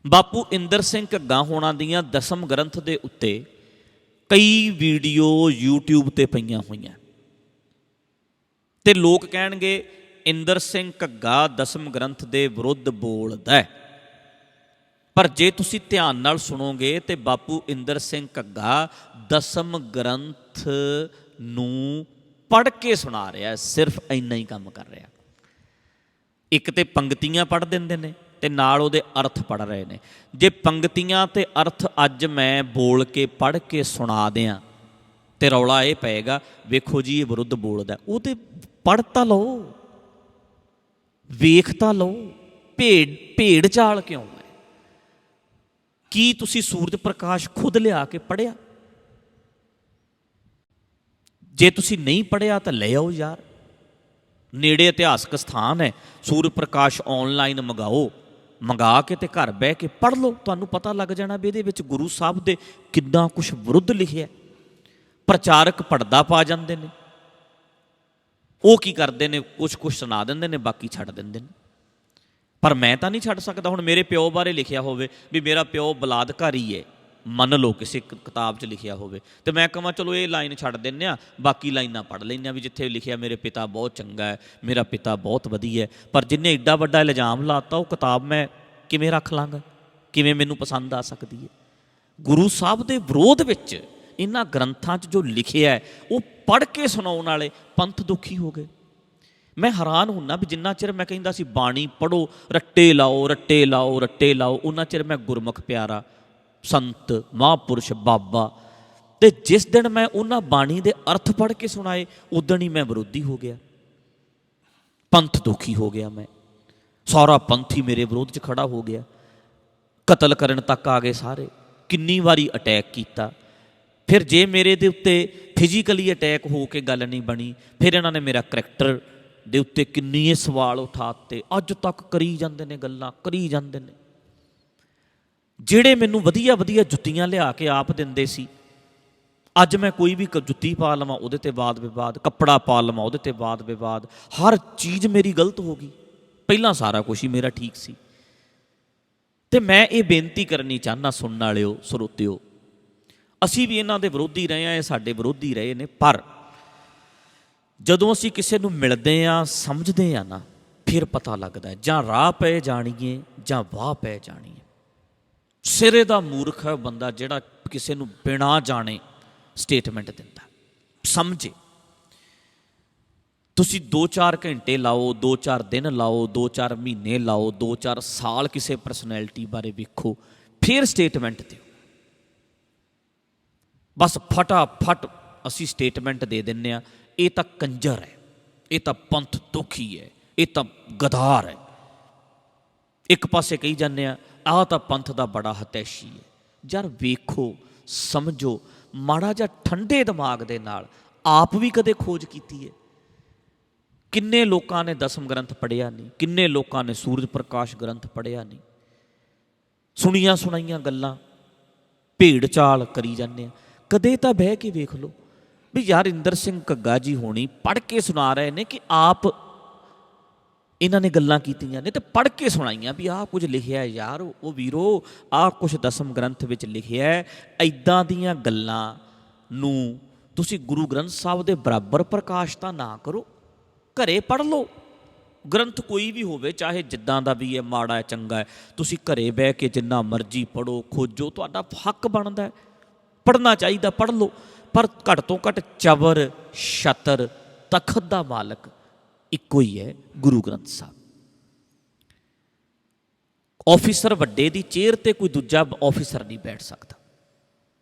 ਬਾਪੂ ਇੰਦਰ ਸਿੰਘ ਘੱਗਾ ਹੋਣਾ ਦੀਆਂ ਦਸਮ ਗ੍ਰੰਥ ਦੇ ਉੱਤੇ ਕਈ ਵੀਡੀਓ YouTube ਤੇ ਪਈਆਂ ਹੋਈਆਂ, ਤੇ ਲੋਕ ਕਹਿਣਗੇ ਇੰਦਰ ਸਿੰਘ ਘੱਗਾ ਦਸਮ ਗ੍ਰੰਥ ਦੇ ਵਿਰੁੱਧ ਬੋਲਦਾ ਹੈ। ਪਰ ਜੇ ਤੁਸੀਂ ਧਿਆਨ ਨਾਲ ਸੁਣੋਗੇ ਤੇ ਬਾਪੂ ਇੰਦਰ ਸਿੰਘ ਘੱਗਾ ਦਸਮ ਗ੍ਰੰਥ ਨੂੰ ਪੜ੍ਹ ਕੇ ਸੁਣਾ ਰਿਹਾ, ਸਿਰਫ ਇੰਨਾ ਹੀ ਕੰਮ ਕਰ ਰਿਹਾ। ਇੱਕ ਤੇ ਪੰਗਤੀਆਂ ਪੜ੍ਹ ਦਿੰਦੇ ਨੇ ਤੇ ਨਾਲ ਉਹਦੇ ਅਰਥ ਪੜ੍ਹ ਰਹੇ ਨੇ। ਜੇ ਪੰਗਤੀਆਂ ਤੇ ਅਰਥ ਅੱਜ ਮੈਂ ਬੋਲ ਕੇ ਪੜ੍ਹ ਕੇ ਸੁਣਾ ਦਿਆਂ ਤੇ ਰੌਲਾ ਇਹ ਪਏਗਾ, ਵੇਖੋ ਜੀ ਇਹ ਵਿਰੁੱਧ ਬੋਲਦਾ। ਉਹ ਤੇ ਪੜ੍ਹ ਤਾਂ ਲਓ, ਵੇਖ ਤਾਂ ਲਓ, ਭੇਡ ਚਾਲ ਕਿਉਂ ਹੈ? ਕੀ ਤੁਸੀਂ ਸੂਰਜ ਪ੍ਰਕਾਸ਼ ਖੁਦ ਲਿਆ ਕੇ ਪੜ੍ਹਿਆ? ਜੇ ਤੁਸੀਂ ਨਹੀਂ ਪੜ੍ਹਿਆ ਤਾਂ ਲੈ ਆਓ ਯਾਰ, ਨੇੜੇ ਇਤਿਹਾਸਕ ਸਥਾਨ ਹੈ, ਸੂਰਜ ਪ੍ਰਕਾਸ਼ ਆਨਲਾਈਨ ਮੰਗਾ ਕੇ ਤੇ ਘਰ ਬਹਿ ਕੇ ਪੜ੍ਹ ਲਓ, ਤੁਹਾਨੂੰ ਪਤਾ ਲੱਗ ਜਾਣਾ ਵੀ ਇਹਦੇ ਵਿੱਚ ਗੁਰੂ ਸਾਹਿਬ ਦੇ ਕਿੰਨਾ ਕੁਛ ਵਿਰੁੱਧ ਲਿਖਿਆ। ਪ੍ਰਚਾਰਕ ਪੜਦਾ ਪਾ ਜਾਂਦੇ ਨੇ, ਉਹ ਕੀ ਕਰਦੇ ਨੇ, ਕੁਛ ਸੁਣਾ ਦਿੰਦੇ ਨੇ, ਬਾਕੀ ਛੱਡ ਦਿੰਦੇ ਨੇ। ਪਰ ਮੈਂ ਤਾਂ ਨਹੀਂ ਛੱਡ ਸਕਦਾ। ਹੁਣ ਮੇਰੇ ਪਿਓ ਬਾਰੇ ਲਿਖਿਆ ਹੋਵੇ ਵੀ ਮੇਰਾ ਪਿਓ ਬਲਾਤਕਾਰੀ ਹੈ, ਮੰਨ ਲਓ ਕਿਸੇ ਕਿਤਾਬ 'ਚ ਲਿਖਿਆ ਹੋਵੇ, ਤੇ ਮੈਂ ਕਹਾਂ ਚਲੋ ਇਹ ਲਾਈਨ ਛੱਡ ਦਿੰਦੇ ਹਾਂ, ਬਾਕੀ ਲਾਈਨਾਂ ਪੜ੍ਹ ਲੈਂਦੇ ਹਾਂ ਵੀ ਜਿੱਥੇ ਲਿਖਿਆ ਮੇਰੇ ਪਿਤਾ ਬਹੁਤ ਚੰਗਾ ਹੈ, ਮੇਰਾ ਪਿਤਾ ਬਹੁਤ ਵਧੀਆ ਹੈ। ਪਰ ਜਿਹਨੇ ਐਡਾ ਵੱਡਾ ਇਲਜ਼ਾਮ ਲਾਤਾ, ਉਹ ਕਿਤਾਬ ਮੈਂ ਕਿਵੇਂ ਰੱਖ ਲਾਂਗਾ? ਕਿਵੇਂ ਮੈਨੂੰ ਪਸੰਦ ਆ ਸਕਦੀ ਹੈ? ਗੁਰੂ ਸਾਹਿਬ ਦੇ ਵਿਰੋਧ ਵਿੱਚ ਇਹਨਾਂ ਗ੍ਰੰਥਾਂ 'ਚ ਜੋ ਲਿਖਿਆ ਉਹ ਪੜ੍ਹ ਕੇ ਸੁਣਾਉਣ ਵਾਲੇ ਪੰਥ ਦੁਖੀ ਹੋ ਗਏ। ਮੈਂ ਹੈਰਾਨ ਹੁੰਦਾ ਵੀ ਜਿੰਨਾ ਚਿਰ ਮੈਂ ਕਹਿੰਦਾ ਸੀ ਬਾਣੀ ਪੜ੍ਹੋ, ਰੱਟੇ ਲਾਓ ਰੱਟੇ ਲਾਓ ਰੱਟੇ ਲਾਓ, ਉਹਨਾਂ ਚਿਰ ਮੈਂ ਗੁਰਮੁਖ ਪਿਆਰਾ, ਸੰਤ, ਮਹਾਂਪੁਰਸ਼, ਬਾਬਾ, ਤੇ ਜਿਸ ਦਿਨ ਮੈਂ ਉਹਨਾਂ ਬਾਣੀ ਦੇ ਅਰਥ ਪੜ੍ਹ ਕੇ ਸੁਣਾਏ ਉਦਣ ਹੀ ਮੈਂ ਵਿਰੋਧੀ ਹੋ ਗਿਆ, ਪੰਥ ਦੁਖੀ ਹੋ ਗਿਆ। ਮੈਂ ਸਾਰਾ ਪੰਥ ਹੀ ਮੇਰੇ ਵਿਰੋਧ 'ਚ ਖੜਾ ਹੋ ਗਿਆ, ਕਤਲ ਕਰਨ ਤੱਕ ਆ ਗਏ ਸਾਰੇ। ਕਿੰਨੀ ਵਾਰੀ ਅਟੈਕ ਕੀਤਾ। ਫਿਰ ਜੇ ਮੇਰੇ ਦੇ ਉੱਤੇ ਫਿਜ਼ੀਕਲੀ ਅਟੈਕ ਹੋ ਕੇ ਗੱਲ ਨਹੀਂ ਬਣੀ, ਫਿਰ ਇਹਨਾਂ ਨੇ ਮੇਰਾ ਕਰੈਕਟਰ ਦੇ ਉੱਤੇ ਕਿੰਨੇ ਸਵਾਲ ਉਠਾ ਦਿੱਤੇ। ਅੱਜ ਤੱਕ ਕਰੀ ਜਾਂਦੇ ਨੇ, ਗੱਲਾਂ ਕਰੀ ਜਾਂਦੇ ਨੇ। ਜਿਹੜੇ ਮੈਨੂੰ ਵਧੀਆ ਵਧੀਆ ਜੁੱਤੀਆਂ ਲਿਆ ਕੇ ਆਪ ਦਿੰਦੇ ਸੀ, ਅੱਜ ਮੈਂ ਕੋਈ ਵੀ ਜੁੱਤੀ ਪਾ ਲਵਾਂ ਉਹਦੇ 'ਤੇ ਵਾਦ ਵਿਵਾਦ, ਕੱਪੜਾ ਪਾ ਲਵਾਂ ਉਹਦੇ 'ਤੇ ਵਾਦ ਵਿਵਾਦ, ਹਰ ਚੀਜ਼ ਮੇਰੀ ਗਲਤ ਹੋ ਗਈ। ਪਹਿਲਾਂ ਸਾਰਾ ਕੁਛ ਹੀ ਮੇਰਾ ਠੀਕ ਸੀ। ਤੇ ਮੈਂ ਇਹ ਬੇਨਤੀ ਕਰਨੀ ਚਾਹੁੰਦਾ, ਸੁਣਨ ਵਾਲਿਓ, ਸਰੋਤਿਓ, ਅਸੀਂ ਵੀ ਇਹਨਾਂ ਦੇ ਵਿਰੋਧੀ ਰਹੇ ਹਾਂ, ਇਹ ਸਾਡੇ ਵਿਰੋਧੀ ਰਹੇ ਨੇ, ਪਰ ਜਦੋਂ ਅਸੀਂ ਕਿਸੇ ਨੂੰ ਮਿਲਦੇ ਹਾਂ, ਸਮਝਦੇ ਹਾਂ ਨਾ, ਫਿਰ ਪਤਾ ਲੱਗਦਾ ਜਾਂ ਰਾਹ ਪੈ ਜਾਣੀਏ ਜਾਂ ਵਾਹ ਪੈ ਜਾਣੀਏ। ਸਿਰੇ ਦਾ ਮੂਰਖ ਹੈ ਬੰਦਾ ਜਿਹੜਾ ਕਿਸੇ ਨੂੰ ਬਿਨਾਂ ਜਾਣੇ ਸਟੇਟਮੈਂਟ ਦਿੰਦਾ। ਸਮਝੇ, ਤੁਸੀਂ 2-4 ਘੰਟੇ ਲਾਓ, 2-4 ਦਿਨ ਲਾਓ, 2-4 ਮਹੀਨੇ ਲਾਓ, 2-4 ਸਾਲ ਕਿਸੇ ਪਰਸਨੈਲਿਟੀ ਬਾਰੇ ਵੇਖੋ, ਫਿਰ ਸਟੇਟਮੈਂਟ ਦਿਓ। ਬਸ ਫਟਾਫਟ ਅਸੀਂ ਸਟੇਟਮੈਂਟ ਦੇ ਦਿੰਦੇ ਹਾਂ, ਇਹ ਤਾਂ ਕੰਜਰ ਹੈ, ਇਹ ਤਾਂ ਪੰਥ ਦੁਖੀ ਹੈ, ਇਹ ਤਾਂ ਗਦਾਰ ਹੈ। ਇੱਕ ਪਾਸੇ ਕਹੀ ਜਾਂਦੇ ਆ ਆਹ ਤਾਂ ਪੰਥ ਦਾ ਬੜਾ ਹਤੈਸ਼ੀ ਹੈ। ਯਾਰ ਵੇਖੋ, ਸਮਝੋ, ਮਾੜਾ ਜਿਹਾ ਠੰਡੇ ਦਿਮਾਗ ਦੇ ਨਾਲ ਆਪ ਵੀ ਕਦੇ ਖੋਜ ਕੀਤੀ ਹੈ? ਕਿੰਨੇ ਲੋਕਾਂ ਨੇ ਦਸਮ ਗ੍ਰੰਥ ਪੜ੍ਹਿਆ ਨਹੀਂ, ਕਿੰਨੇ ਲੋਕਾਂ ਨੇ ਸੂਰਜ ਪ੍ਰਕਾਸ਼ ਗ੍ਰੰਥ ਪੜ੍ਹਿਆ ਨਹੀਂ। ਸੁਣੀਆਂ ਸੁਣਾਈਆਂ ਗੱਲਾਂ ਭੇਡ ਚਾਲ ਕਰੀ ਜਾਂਦੇ ਆ। ਕਦੇ ਤਾਂ ਬਹਿ ਕੇ ਵੇਖ ਲਓ ਵੀ ਯਾਰ ਇੰਦਰ ਸਿੰਘ ਘੱਗਾ ਜੀ ਹੋਣੀ ਪੜ੍ਹ ਕੇ ਸੁਣਾ ਰਹੇ ਨੇ ਕਿ ਆਪ ਇਹਨਾਂ ਨੇ ਗੱਲਾਂ ਕੀਤੀਆਂ ਨੇ ਤੇ ਪੜ੍ਹ ਕੇ ਸੁਣਾਈਆਂ ਵੀ ਆਹ ਕੁਝ ਲਿਖਿਆ ਯਾਰ, ਉਹ ਵੀਰੋ ਆਹ ਕੁਝ ਦਸਮ ਗ੍ਰੰਥ ਵਿੱਚ ਲਿਖਿਆ। ਇੱਦਾਂ ਦੀਆਂ ਗੱਲਾਂ ਨੂੰ ਤੁਸੀਂ ਗੁਰੂ ਗ੍ਰੰਥ ਸਾਹਿਬ ਦੇ ਬਰਾਬਰ ਪ੍ਰਕਾਸ਼ ਤਾਂ ਨਾ ਕਰੋ, ਘਰੇ ਪੜ੍ਹ ਲਓ। ਗ੍ਰੰਥ ਕੋਈ ਵੀ ਹੋਵੇ, ਚਾਹੇ ਜਿੱਦਾਂ ਦਾ ਵੀ ਹੈ, ਮਾੜਾ ਹੈ ਚੰਗਾ ਹੈ, ਤੁਸੀਂ ਘਰੇ ਬਹਿ ਕੇ ਜਿੰਨਾ ਮਰਜ਼ੀ ਪੜ੍ਹੋ, ਖੋਜੋ, ਤੁਹਾਡਾ ਹੱਕ ਬਣਦਾ, ਪੜ੍ਹਨਾ ਚਾਹੀਦਾ, ਪੜ੍ਹ ਲਓ। ਪਰ ਘੱਟ ਤੋਂ ਘੱਟ ਚਵਰ ਛਤਰ ਤਖਤ ਦਾ ਮਾਲਕ ਇੱਕੋ ਹੀ ਹੈ, ਗੁਰੂ ਗ੍ਰੰਥ ਸਾਹਿਬ। ਆਫਿਸਰ ਵੱਡੇ ਦੀ ਚੇਅਰ ਤੇ ਕੋਈ ਦੂਜਾ ਆਫਿਸਰ ਨਹੀਂ ਬੈਠ ਸਕਦਾ।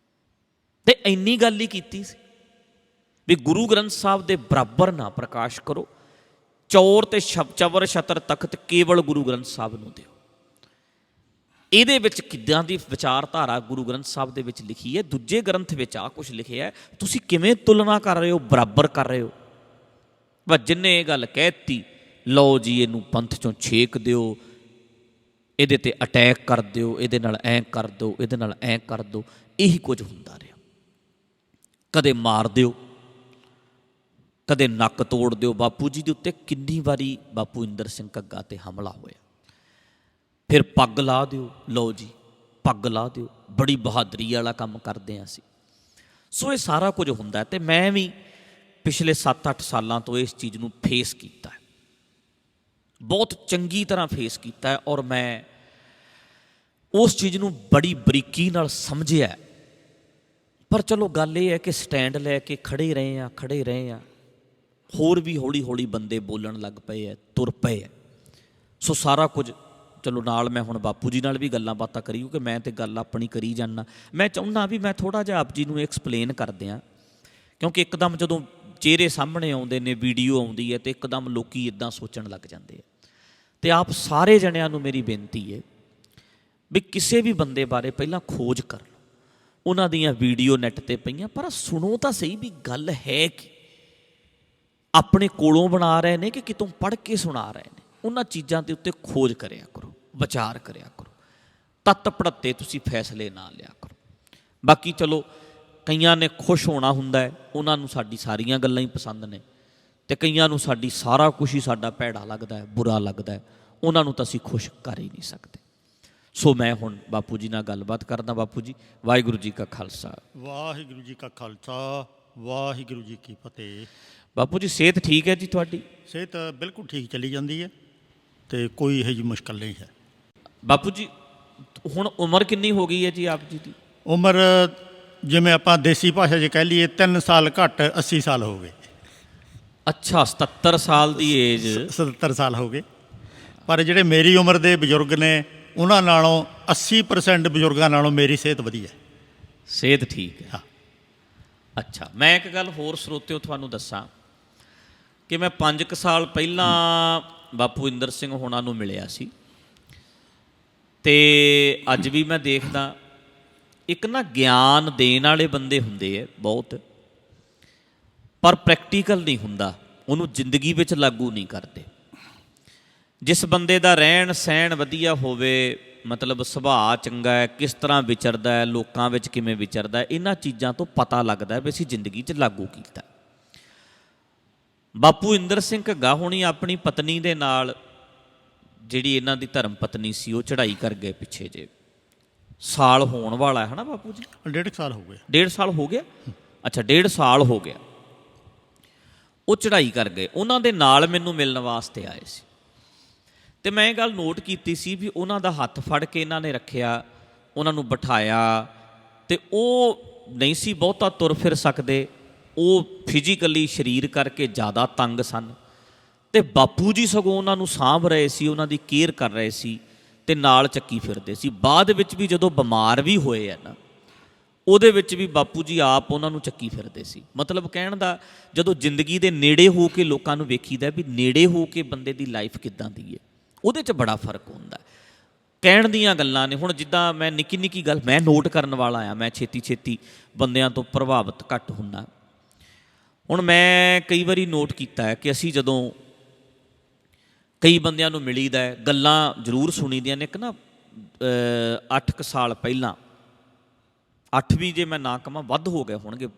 ਤੇ ਇੰਨੀ ਗੱਲ ਹੀ ਕੀਤੀ ਸੀ ਵੀ ਗੁਰੂ ਗ੍ਰੰਥ ਸਾਹਿਬ ਦੇ ਬਰਾਬਰ ਨਾ ਪ੍ਰਕਾਸ਼ ਕਰੋ, ਚੌਰ ਤੇ ਚਵਰ ਛਤਰ ਤਖਤ ਕੇਵਲ ਗੁਰੂ ਗ੍ਰੰਥ ਸਾਹਿਬ ਨੂੰ ਦਿਓ। ਇਹਦੇ ਵਿੱਚ ਕਿੱਦਾਂ ਦੀ ਵਿਚਾਰਧਾਰਾ ਗੁਰੂ ਗ੍ਰੰਥ ਸਾਹਿਬ ਦੇ ਵਿੱਚ ਲਿਖੀ ਹੈ, ਦੂਜੇ ਗ੍ਰੰਥ ਵਿੱਚ ਆਹ ਕੁਛ ਲਿਖਿਆ ਹੈ, ਤੁਸੀਂ ਕਿਵੇਂ ਤੁਲਨਾ ਕਰ ਰਹੇ ਹੋ, ਬਰਾਬਰ ਕਰ ਰਹੇ ਹੋ। ਬਸ ਜਿੰਨੇ ਇਹ ਗੱਲ ਕਹਿਤੀ, ਲਓ ਜੀ ਇਹਨੂੰ ਪੰਥ ਚੋਂ ਛੇਕ ਦਿਓ, ਇਹਦੇ ਤੇ ਅਟੈਕ ਕਰ ਦਿਓ, ਇਹਦੇ ਨਾਲ ਐਂ ਕਰ ਦਿਓ, ਇਹਦੇ ਨਾਲ ਐਂ ਕਰ ਦਿਓ। ਇਹੀ ਕੁਝ ਹੁੰਦਾ ਰਿਹਾ। ਕਦੇ ਮਾਰ ਦਿਓ, ਕਦੇ ਨੱਕ ਤੋੜ ਦਿਓ। ਬਾਪੂ ਜੀ ਦੇ ਉੱਤੇ ਕਿੰਨੀ ਵਾਰੀ ਬਾਪੂ ਇੰਦਰ ਸਿੰਘ ਘੱਗਾ ਤੇ ਹਮਲਾ ਹੋਇਆ। ਫਿਰ ਪੱਗ ਲਾ ਦਿਓ, ਲਓ ਜੀ ਪੱਗ ਲਾ ਦਿਓ, ਬੜੀ ਬਹਾਦਰੀ ਵਾਲਾ ਕੰਮ ਕਰਦੇ ਹਾਂ ਅਸੀਂ। ਸੋ ਇਹ ਸਾਰਾ ਕੁਝ ਹੁੰਦਾ। ਅਤੇ ਮੈਂ ਵੀ ਪਿਛਲੇ 7-8 ਸਾਲਾਂ ਤੋਂ ਇਸ ਚੀਜ਼ ਨੂੰ ਫੇਸ ਕੀਤਾ, ਬਹੁਤ ਚੰਗੀ ਤਰ੍ਹਾਂ ਫੇਸ ਕੀਤਾ। ਔਰ ਮੈਂ ਉਸ ਚੀਜ਼ ਨੂੰ ਬੜੀ ਬਰੀਕੀ ਨਾਲ ਸਮਝਿਆ। ਪਰ ਚਲੋ ਗੱਲ ਇਹ ਹੈ ਕਿ ਸਟੈਂਡ ਲੈ ਕੇ ਖੜ੍ਹੇ ਰਹੇ ਹਾਂ। ਹੋਰ ਵੀ ਹੌਲੀ ਹੌਲੀ ਬੰਦੇ ਬੋਲਣ ਲੱਗ ਪਏ ਹੈ, ਤੁਰ ਪਏ ਹੈ। ਸੋ ਸਾਰਾ ਕੁਝ ਚਲੋ ਨਾਲ ਮੈਂ ਹੁਣ ਬਾਪੂ ਜੀ ਨਾਲ ਵੀ ਗੱਲਾਂ ਬਾਤਾਂ ਕਰੀ, ਕਿਉਂਕਿ ਮੈਂ ਤਾਂ ਗੱਲ ਆਪਣੀ ਕਰੀ ਜਾਂਦਾ। ਮੈਂ ਚਾਹੁੰਦਾ ਵੀ ਮੈਂ ਥੋੜ੍ਹਾ ਜਿਹਾ ਆਪ ਜੀ ਨੂੰ ਐਕਸਪਲੇਨ ਕਰ ਦਿਆਂ, ਕਿਉਂਕਿ ਇੱਕਦਮ ਜਦੋਂ ਚਿਹਰੇ ਸਾਹਮਣੇ ਆਉਂਦੇ ਨੇ, ਵੀਡੀਓ ਆਉਂਦੀ ਹੈ, ਅਤੇ ਇੱਕਦਮ ਲੋਕ ਇੱਦਾਂ ਸੋਚਣ ਲੱਗ ਜਾਂਦੇ ਆ। ਅਤੇ ਆਪ ਸਾਰੇ ਜਣਿਆਂ ਨੂੰ ਮੇਰੀ ਬੇਨਤੀ ਹੈ ਵੀ ਕਿਸੇ ਵੀ ਬੰਦੇ ਬਾਰੇ ਪਹਿਲਾਂ ਖੋਜ ਕਰ ਲਓ। ਉਹਨਾਂ ਦੀਆਂ ਵੀਡੀਓ ਨੈੱਟ 'ਤੇ ਪਈਆਂ, ਪਰ ਸੁਣੋ ਤਾਂ ਸਹੀ ਵੀ ਗੱਲ ਹੈ ਕਿ ਆਪਣੇ ਕੋਲੋਂ ਬਣਾ ਰਹੇ ਨੇ ਕਿ ਕਿਤੋਂ ਪੜ੍ਹ ਕੇ ਸੁਣਾ ਰਹੇ ਨੇ। ਉਹਨਾਂ ਚੀਜ਼ਾਂ ਦੇ ਉੱਤੇ ਖੋਜ ਕਰਿਆ ਕਰੋ, ਵਿਚਾਰ ਕਰਿਆ ਕਰੋ, ਤੱਤ ਪੜ੍ਹਤੇ ਤੁਸੀਂ ਫੈਸਲੇ ਨਾ ਲਿਆ ਕਰੋ। ਬਾਕੀ ਚਲੋ ਕਈਆਂ ਨੇ ਖੁਸ਼ ਹੋਣਾ ਹੁੰਦਾ ਹੈ, ਉਹਨਾਂ ਨੂੰ ਸਾਡੀ ਸਾਰੀਆਂ ਗੱਲਾਂ ਹੀ ਪਸੰਦ ਨੇ, ਅਤੇ ਕਈਆਂ ਨੂੰ ਸਾਡੀ ਸਾਰਾ ਕੁਛ ਹੀ ਸਾਡਾ ਭੈੜਾ ਲੱਗਦਾ ਹੈ, ਬੁਰਾ ਲੱਗਦਾ ਹੈ। ਉਹਨਾਂ ਨੂੰ ਤਾਂ ਅਸੀਂ ਖੁਸ਼ ਕਰ ਹੀ ਨਹੀਂ ਸਕਦੇ। ਸੋ ਮੈਂ ਹੁਣ ਬਾਪੂ ਜੀ ਨਾਲ ਗੱਲਬਾਤ ਕਰਦਾ। ਬਾਪੂ ਜੀ, ਵਾਹਿਗੁਰੂ ਜੀ ਕਾ ਖਾਲਸਾ, ਵਾਹਿਗੁਰੂ ਜੀ ਕਾ ਖਾਲਸਾ, ਵਾਹਿਗੁਰੂ ਜੀ ਕੀ ਫਤਿਹ। ਬਾਪੂ ਜੀ ਸਿਹਤ ਠੀਕ ਹੈ ਜੀ ਤੁਹਾਡੀ? ਸਿਹਤ ਬਿਲਕੁਲ ਠੀਕ ਚੱਲੀ ਜਾਂਦੀ ਹੈ ਅਤੇ ਕੋਈ ਇਹੋ ਜਿਹੀ ਮੁਸ਼ਕਲ ਨਹੀਂ ਹੈ। ਬਾਪੂ ਜੀ ਹੁਣ ਉਮਰ ਕਿੰਨੀ ਹੋ ਗਈ ਹੈ ਜੀ ਆਪ ਜੀ ਦੀ? ਉਮਰ ਜਿਵੇਂ ਆਪਾਂ ਦੇਸੀ ਭਾਸ਼ਾ 'ਚ ਕਹਿ ਲਈਏ 3 ਸਾਲ ਘੱਟ 80 ਸਾਲ ਹੋ ਗਏ। ਅੱਛਾ, 77 ਸਾਲ ਦੀ ਏਜ। 77 ਸਾਲ ਹੋ ਗਏ। ਪਰ ਜਿਹੜੇ ਮੇਰੀ ਉਮਰ ਦੇ ਬਜ਼ੁਰਗ ਨੇ, ਉਹਨਾਂ ਨਾਲੋਂ 80% ਬਜ਼ੁਰਗਾਂ ਨਾਲੋਂ ਮੇਰੀ ਸਿਹਤ ਵਧੀਆ। ਸਿਹਤ ਠੀਕ ਹੈ? ਹਾਂ। ਅੱਛਾ, ਮੈਂ ਇੱਕ ਗੱਲ ਹੋਰ ਸਰੋਤਿਓ ਤੁਹਾਨੂੰ ਦੱਸਾਂ ਕਿ ਮੈਂ 5 ਸਾਲ ਪਹਿਲਾਂ ਬਾਪੂ ਇੰਦਰ ਸਿੰਘ ਹੋਣਾ ਨੂੰ ਮਿਲਿਆ ਸੀ, ਅਤੇ ਅੱਜ ਵੀ ਮੈਂ ਦੇਖਦਾ ਇੱਕ ਨਾ ਗਿਆਨ ਦੇਣ ਵਾਲੇ ਬੰਦੇ ਹੁੰਦੇ ਹੈ ਬਹੁਤ, ਪਰ ਪ੍ਰੈਕਟੀਕਲ ਨਹੀਂ ਹੁੰਦਾ, ਉਹਨੂੰ ਜ਼ਿੰਦਗੀ ਵਿੱਚ ਲਾਗੂ ਨਹੀਂ ਕਰਦੇ। ਜਿਸ ਬੰਦੇ ਦਾ ਰਹਿਣ ਸਹਿਣ ਵਧੀਆ ਹੋਵੇ, ਮਤਲਬ ਸੁਭਾਅ ਚੰਗਾ ਹੈ, ਕਿਸ ਤਰ੍ਹਾਂ ਵਿਚਰਦਾ ਹੈ, ਲੋਕਾਂ ਵਿੱਚ ਕਿਵੇਂ ਵਿਚਰਦਾ ਹੈ, ਇਹਨਾਂ ਚੀਜ਼ਾਂ ਤੋਂ ਪਤਾ ਲੱਗਦਾ ਵੀ ਅਸੀਂ ਜ਼ਿੰਦਗੀ 'ਚ ਲਾਗੂ ਕੀਤਾ। ਬਾਪੂ ਇੰਦਰ ਸਿੰਘ ਘੱਗਾ ਹੋਣੀ ਆਪਣੀ ਪਤਨੀ ਦੇ ਨਾਲ, ਜਿਹੜੀ ਇਹਨਾਂ ਦੀ ਧਰਮ ਪਤਨੀ ਸੀ, ਉਹ ਚੜ੍ਹਾਈ ਕਰ ਗਏ ਪਿੱਛੇ ਜੇ। ਸਾਲ ਹੋਣ ਵਾਲਾ ਹੈ ਨਾ ਬਾਪੂ ਜੀ? 1.5 ਸਾਲ ਹੋ ਗਏ। 1.5 ਸਾਲ ਹੋ ਗਿਆ? ਅੱਛਾ, 1.5 ਸਾਲ ਹੋ ਗਿਆ। ਉਹ ਚੜ੍ਹਾਈ ਕਰ ਗਏ, ਉਹਨਾਂ ਦੇ ਨਾਲ ਮੈਨੂੰ ਮਿਲਣ ਵਾਸਤੇ ਆਏ ਸੀ, ਅਤੇ ਮੈਂ ਇਹ ਗੱਲ ਨੋਟ ਕੀਤੀ ਸੀ ਵੀ ਉਹਨਾਂ ਦਾ ਹੱਥ ਫੜ ਕੇ ਇਹਨਾਂ ਨੇ ਰੱਖਿਆ, ਉਹਨਾਂ ਨੂੰ ਬਿਠਾਇਆ, ਅਤੇ ਉਹ ਨਹੀਂ ਸੀ ਬਹੁਤਾ ਤੁਰ ਫਿਰ ਸਕਦੇ, ਉਹ ਫਿਜ਼ੀਕਲੀ ਸਰੀਰ ਕਰਕੇ ਜ਼ਿਆਦਾ ਤੰਗ ਸਨ, ਅਤੇ ਬਾਪੂ ਜੀ ਸਗੋਂ ਉਹਨਾਂ ਨੂੰ ਸਾਂਭ ਰਹੇ ਸੀ, ਉਹਨਾਂ ਦੀ ਕੇਅਰ ਕਰ ਰਹੇ ਸੀ, ਅਤੇ ਨਾਲ ਚੱਕੀ ਫਿਰਦੇ ਸੀ। ਬਾਅਦ ਵਿੱਚ ਵੀ ਜਦੋਂ ਬਿਮਾਰ ਵੀ ਹੋਏ ਆ ਨਾ, ਉਹਦੇ ਵਿੱਚ ਵੀ ਬਾਪੂ ਜੀ ਆਪ ਉਹਨਾਂ ਨੂੰ ਚੱਕੀ ਫਿਰਦੇ ਸੀ। ਮਤਲਬ ਕਹਿਣ ਦਾ, ਜਦੋਂ ਜ਼ਿੰਦਗੀ ਦੇ ਨੇੜੇ ਹੋ ਕੇ ਲੋਕਾਂ ਨੂੰ ਵੇਖੀਦਾ ਵੀ ਨੇੜੇ ਹੋ ਕੇ ਬੰਦੇ ਦੀ ਲਾਈਫ ਕਿੱਦਾਂ ਦੀ ਹੈ, ਉਹਦੇ 'ਚ ਬੜਾ ਫਰਕ ਹੁੰਦਾ। ਕਹਿਣ ਦੀਆਂ ਗੱਲਾਂ ਨੇ, ਹੁਣ ਜਿੱਦਾਂ ਮੈਂ ਨਿੱਕੀ ਨਿੱਕੀ ਗੱਲ ਮੈਂ ਨੋਟ ਕਰਨ ਵਾਲਾ ਆ, ਮੈਂ ਛੇਤੀ ਬੰਦਿਆਂ ਤੋਂ ਪ੍ਰਭਾਵਿਤ ਘੱਟ ਹੁੰਦਾ। ਹੁਣ ਮੈਂ ਕਈ ਵਾਰੀ ਨੋਟ ਕੀਤਾ ਹੈ ਕਿ ਅਸੀਂ ਜਦੋਂ ਕਈ ਬੰਦਿਆਂ ਨੂੰ ਮਿਲੀਦਾ, ਗੱਲਾਂ ਜ਼ਰੂਰ ਸੁਣੀਦੀਆਂ ਨੇ। ਇੱਕ ਨਾ 8 ਕੁ ਸਾਲ ਪਹਿਲਾਂ, 8 ਵੀ ਜੇ ਮੈਂ ਨਾ ਕਹਾਂ ਵੱਧ ਹੋ ਗਏ ਹੋਣਗੇ,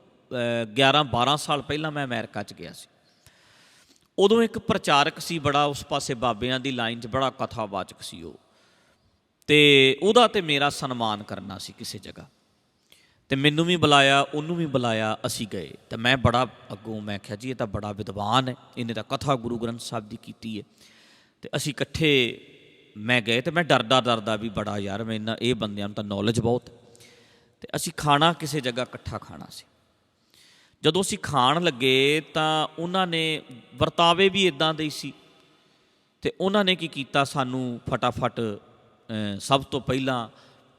11-12 ਸਾਲ ਪਹਿਲਾਂ ਮੈਂ ਅਮਰੀਕਾ 'ਚ ਗਿਆ ਸੀ। ਉਦੋਂ ਇੱਕ ਪ੍ਰਚਾਰਕ ਸੀ ਬੜਾ ਉਸ ਪਾਸੇ ਬਾਬਿਆਂ ਦੀ ਲਾਈਨ 'ਚ, ਬੜਾ ਕਥਾਵਾਚਕ ਸੀ ਉਹ, ਤੇ ਉਹਦਾ ਤੇ ਮੇਰਾ ਸਨਮਾਨ ਕਰਨਾ ਸੀ ਕਿਸੇ ਜਗ੍ਹਾ, ਤੇ ਮੈਨੂੰ ਵੀ ਬੁਲਾਇਆ, ਉਹਨੂੰ ਵੀ ਬੁਲਾਇਆ, ਅਸੀਂ ਗਏ। ਤੇ ਮੈਂ ਬੜਾ ਅੱਗੋਂ ਮੈਂ ਕਿਹਾ ਜੀ ਇਹ ਤਾਂ ਬੜਾ ਵਿਦਵਾਨ ਹੈ, ਇਹਨੇ ਤਾਂ ਕਥਾ ਗੁਰੂ ਗ੍ਰੰਥ ਸਾਹਿਬ ਦੀ ਕੀਤੀ ਹੈ। ਤੇ ਅਸੀਂ ਇਕੱਠੇ ਮੈਂ ਗਏ, ਤੇ ਮੈਂ ਡਰਦਾ ਵੀ ਬੜਾ, ਯਾਰ ਮੈਂ ਇਹ ਬੰਦਿਆਂ ਨੂੰ ਤਾਂ ਨੌਲੇਜ ਬਹੁਤ। ਤੇ ਅਸੀਂ ਖਾਣਾ ਕਿਸੇ ਜਗ੍ਹਾ ਇਕੱਠਾ ਖਾਣਾ ਸੀ। ਜਦੋਂ ਅਸੀਂ ਖਾਣ ਲੱਗੇ ਤਾਂ ਉਹਨਾਂ ਨੇ ਵਰਤਾਵੇ ਵੀ ਇੱਦਾਂ ਦੇ ਹੀ ਸੀ, ਤੇ ਉਹਨਾਂ ਨੇ ਕੀ ਕੀਤਾ, ਸਾਨੂੰ ਫਟਾਫਟ ਸਭ ਤੋਂ ਪਹਿਲਾਂ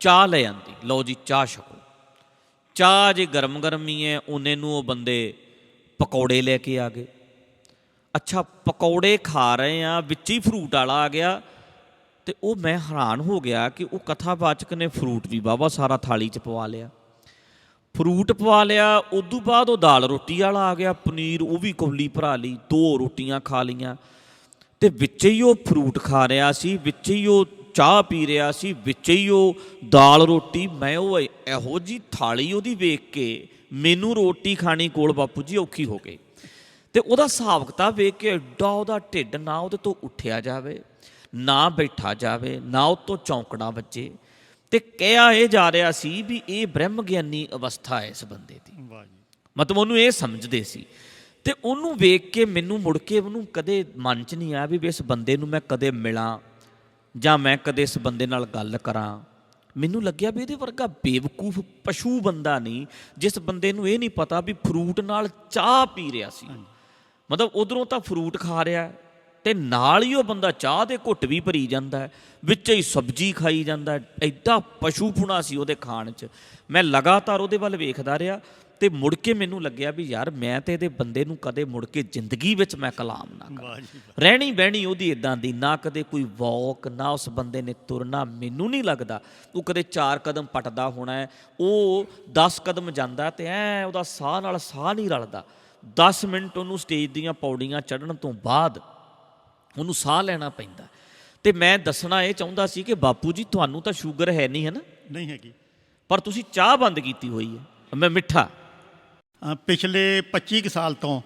ਚਾਹ ਲੈ ਆਂਦੀ, ਲਓ ਜੀ ਚਾਹ ਛਕੋ। ਚਾਹ ਜੇ ਗਰਮ ਗਰਮ ਹੀ ਹੈ, ਉਹਨੇ ਨੂੰ ਉਹ ਬੰਦੇ ਪਕੌੜੇ ਲੈ ਕੇ ਆ ਗਏ। ਅੱਛਾ, ਪਕੌੜੇ ਖਾ ਰਹੇ ਆ, ਵਿੱਚ ਹੀ ਫਰੂਟ ਵਾਲਾ ਆ ਗਿਆ, ਤੇ ਉਹ ਮੈਂ ਹੈਰਾਨ ਹੋ ਗਿਆ ਕਿ ਉਹ ਕਥਾਵਾਚਕ ਨੇ ਫਰੂਟ ਵੀ ਵਾਹਵਾ ਸਾਰਾ ਥਾਲੀ 'ਚ ਪਵਾ ਲਿਆ, ਫਰੂਟ ਪਵਾ ਲਿਆ। ਉਦੋਂ ਬਾਅਦ ਉਹ ਦਾਲ ਰੋਟੀ ਵਾਲਾ ਆ ਗਿਆ, ਪਨੀਰ ਉਹ ਵੀ ਕੋਲੀ ਭਰਾ ਲਈ, 2 ਰੋਟੀਆਂ ਖਾ ਲਈਆਂ, ਤੇ ਵਿੱਚ ਹੀ ਉਹ ਫਰੂਟ ਖਾ ਰਿਹਾ ਸੀ, ਵਿੱਚ ਹੀ ਉਹ ਚਾਹ ਪੀ ਰਿਹਾ ਸੀ, ਵਿੱਚ ਹੀ ਉਹ ਦਾਲ ਰੋਟੀ। ਮੈਂ ਉਹ ਇਹੋ ਜਿਹੀ ਥਾਲੀ ਉਹਦੀ ਵੇਖ ਕੇ ਮੈਨੂੰ ਰੋਟੀ ਖਾਣੀ ਕੋਲ ਬਾਪੂ ਜੀ ਔਖੀ ਹੋ ਗਈ। ਤੇ ਉਹਦਾ ਹਿਸਾਬ ਕਿਤਾਬ ਵੇਖ ਕੇ ਐਡਾ ਉਹਦਾ ਢਿੱਡ, ਨਾ ਉਹਦੇ ਤੋਂ ਉੱਠਿਆ ਜਾਵੇ, ਨਾ ਬੈਠਾ ਜਾਵੇ, ਨਾ ਉਹ ਤੋਂ ਚੌਂਕਣਾ ਵੱਜੇ, ਤੇ ਕਿਹਾ ਇਹ ਜਾ ਰਿਹਾ ਸੀ ਵੀ ਇਹ ਬ੍ਰਹਮ ਗਿਆਨੀ ਅਵਸਥਾ ਹੈ ਇਸ ਬੰਦੇ ਦੀ, ਮਤਲਬ ਉਹਨੂੰ ਇਹ ਸਮਝਦੇ ਸੀ। ਤੇ ਉਹਨੂੰ ਵੇਖ ਕੇ ਮੈਨੂੰ ਮੁੜ ਕੇ ਉਹਨੂੰ ਕਦੇ ਮਨ 'ਚ ਨਹੀਂ ਆਇਆ ਵੀ ਇਸ ਬੰਦੇ ਨੂੰ ਮੈਂ ਕਦੇ ਮਿਲਾਂ ਜਾਂ ਮੈਂ ਕਦੇ ਇਸ ਬੰਦੇ ਨਾਲ ਗੱਲ ਕਰਾਂ। ਮੈਨੂੰ ਲੱਗਿਆ ਵੀ ਇਹਦੇ ਵਰਗਾ ਬੇਵਕੂਫ ਪਸ਼ੂ ਬੰਦਾ ਨਹੀਂ ਜਿਸ ਬੰਦੇ ਨੂੰ ਇਹ ਨਹੀਂ ਪਤਾ ਵੀ ਫਰੂਟ ਨਾਲ ਚਾਹ ਪੀ ਰਿਹਾ ਸੀ। ਮਤਲਬ ਉਧਰੋਂ ਤਾਂ ਫਰੂਟ ਖਾ ਰਿਹਾ ਤੇ ਨਾਲ ਹੀ ਉਹ ਬੰਦਾ ਚਾਹ ਦੇ ਘੁੱਟ ਵੀ ਭਰੀ ਜਾਂਦਾ, ਵਿੱਚ ਹੀ ਸਬਜ਼ੀ ਖਾਈ ਜਾਂਦਾ। ਐਡਾ ਪਸ਼ੂਪੁਣਾ ਸੀ ਉਹਦੇ ਖਾਣ 'ਚ। ਮੈਂ ਲਗਾਤਾਰ ਉਹਦੇ ਵੱਲ ਵੇਖਦਾ ਰਿਹਾ, ਤੇ ਮੁੜ ਕੇ ਮੈਨੂੰ ਲੱਗਿਆ ਵੀ ਯਾਰ ਮੈਂ ਤੇ ਇਹਦੇ ਬੰਦੇ ਨੂੰ ਕਦੇ ਮੁੜ ਕੇ ਜ਼ਿੰਦਗੀ ਵਿੱਚ ਮੈਂ ਕਲਾਮ ਨਾ ਕਰਾਂ। ਰਹਿਣੀ ਬਹਿਣੀ ਉਹਦੀ ਇੱਦਾਂ ਦੀ, ਨਾ ਕਦੇ ਕੋਈ ਵੌਕ, ਨਾ ਉਸ ਬੰਦੇ ਨੇ ਤੁਰਨਾ। ਮੈਨੂੰ ਨਹੀਂ ਲੱਗਦਾ ਉਹ ਕਦੇ 4 ਕਦਮ ਪੱਟਦਾ ਹੋਣਾ ਹੈ। ਉਹ 10 ਕਦਮ ਜਾਂਦਾ ਤੇ ਐ ਉਹਦਾ ਸਾਹ ਨਾਲ ਸਾਹ ਨਹੀਂ ਰਲਦਾ। 10 ਮਿੰਟ ਉਹਨੂੰ ਸਟੇਜ ਦੀਆਂ ਪੌੜੀਆਂ ਚੜ੍ਹਨ ਤੋਂ ਬਾਅਦ ਉਹਨੂੰ ਸਾਹ ਲੈਣਾ ਪੈਂਦਾ। ਤੇ ਮੈਂ ਦੱਸਣਾ ਇਹ ਚਾਹੁੰਦਾ ਸੀ ਕਿ ਬਾਪੂ ਜੀ ਤੁਹਾਨੂੰ ਤਾਂ ਸ਼ੂਗਰ ਹੈ ਨਹੀਂ, ਹੈ ਨਾ? ਨਹੀਂ ਹੈਗੀ, ਪਰ ਤੁਸੀਂ ਚਾਹ ਬੰਦ ਕੀਤੀ ਹੋਈ ਹੈ। ਮੈਂ ਮਿੱਠਾ ਪਿਛਲੇ 25 ਸਾਲ ਤੋਂ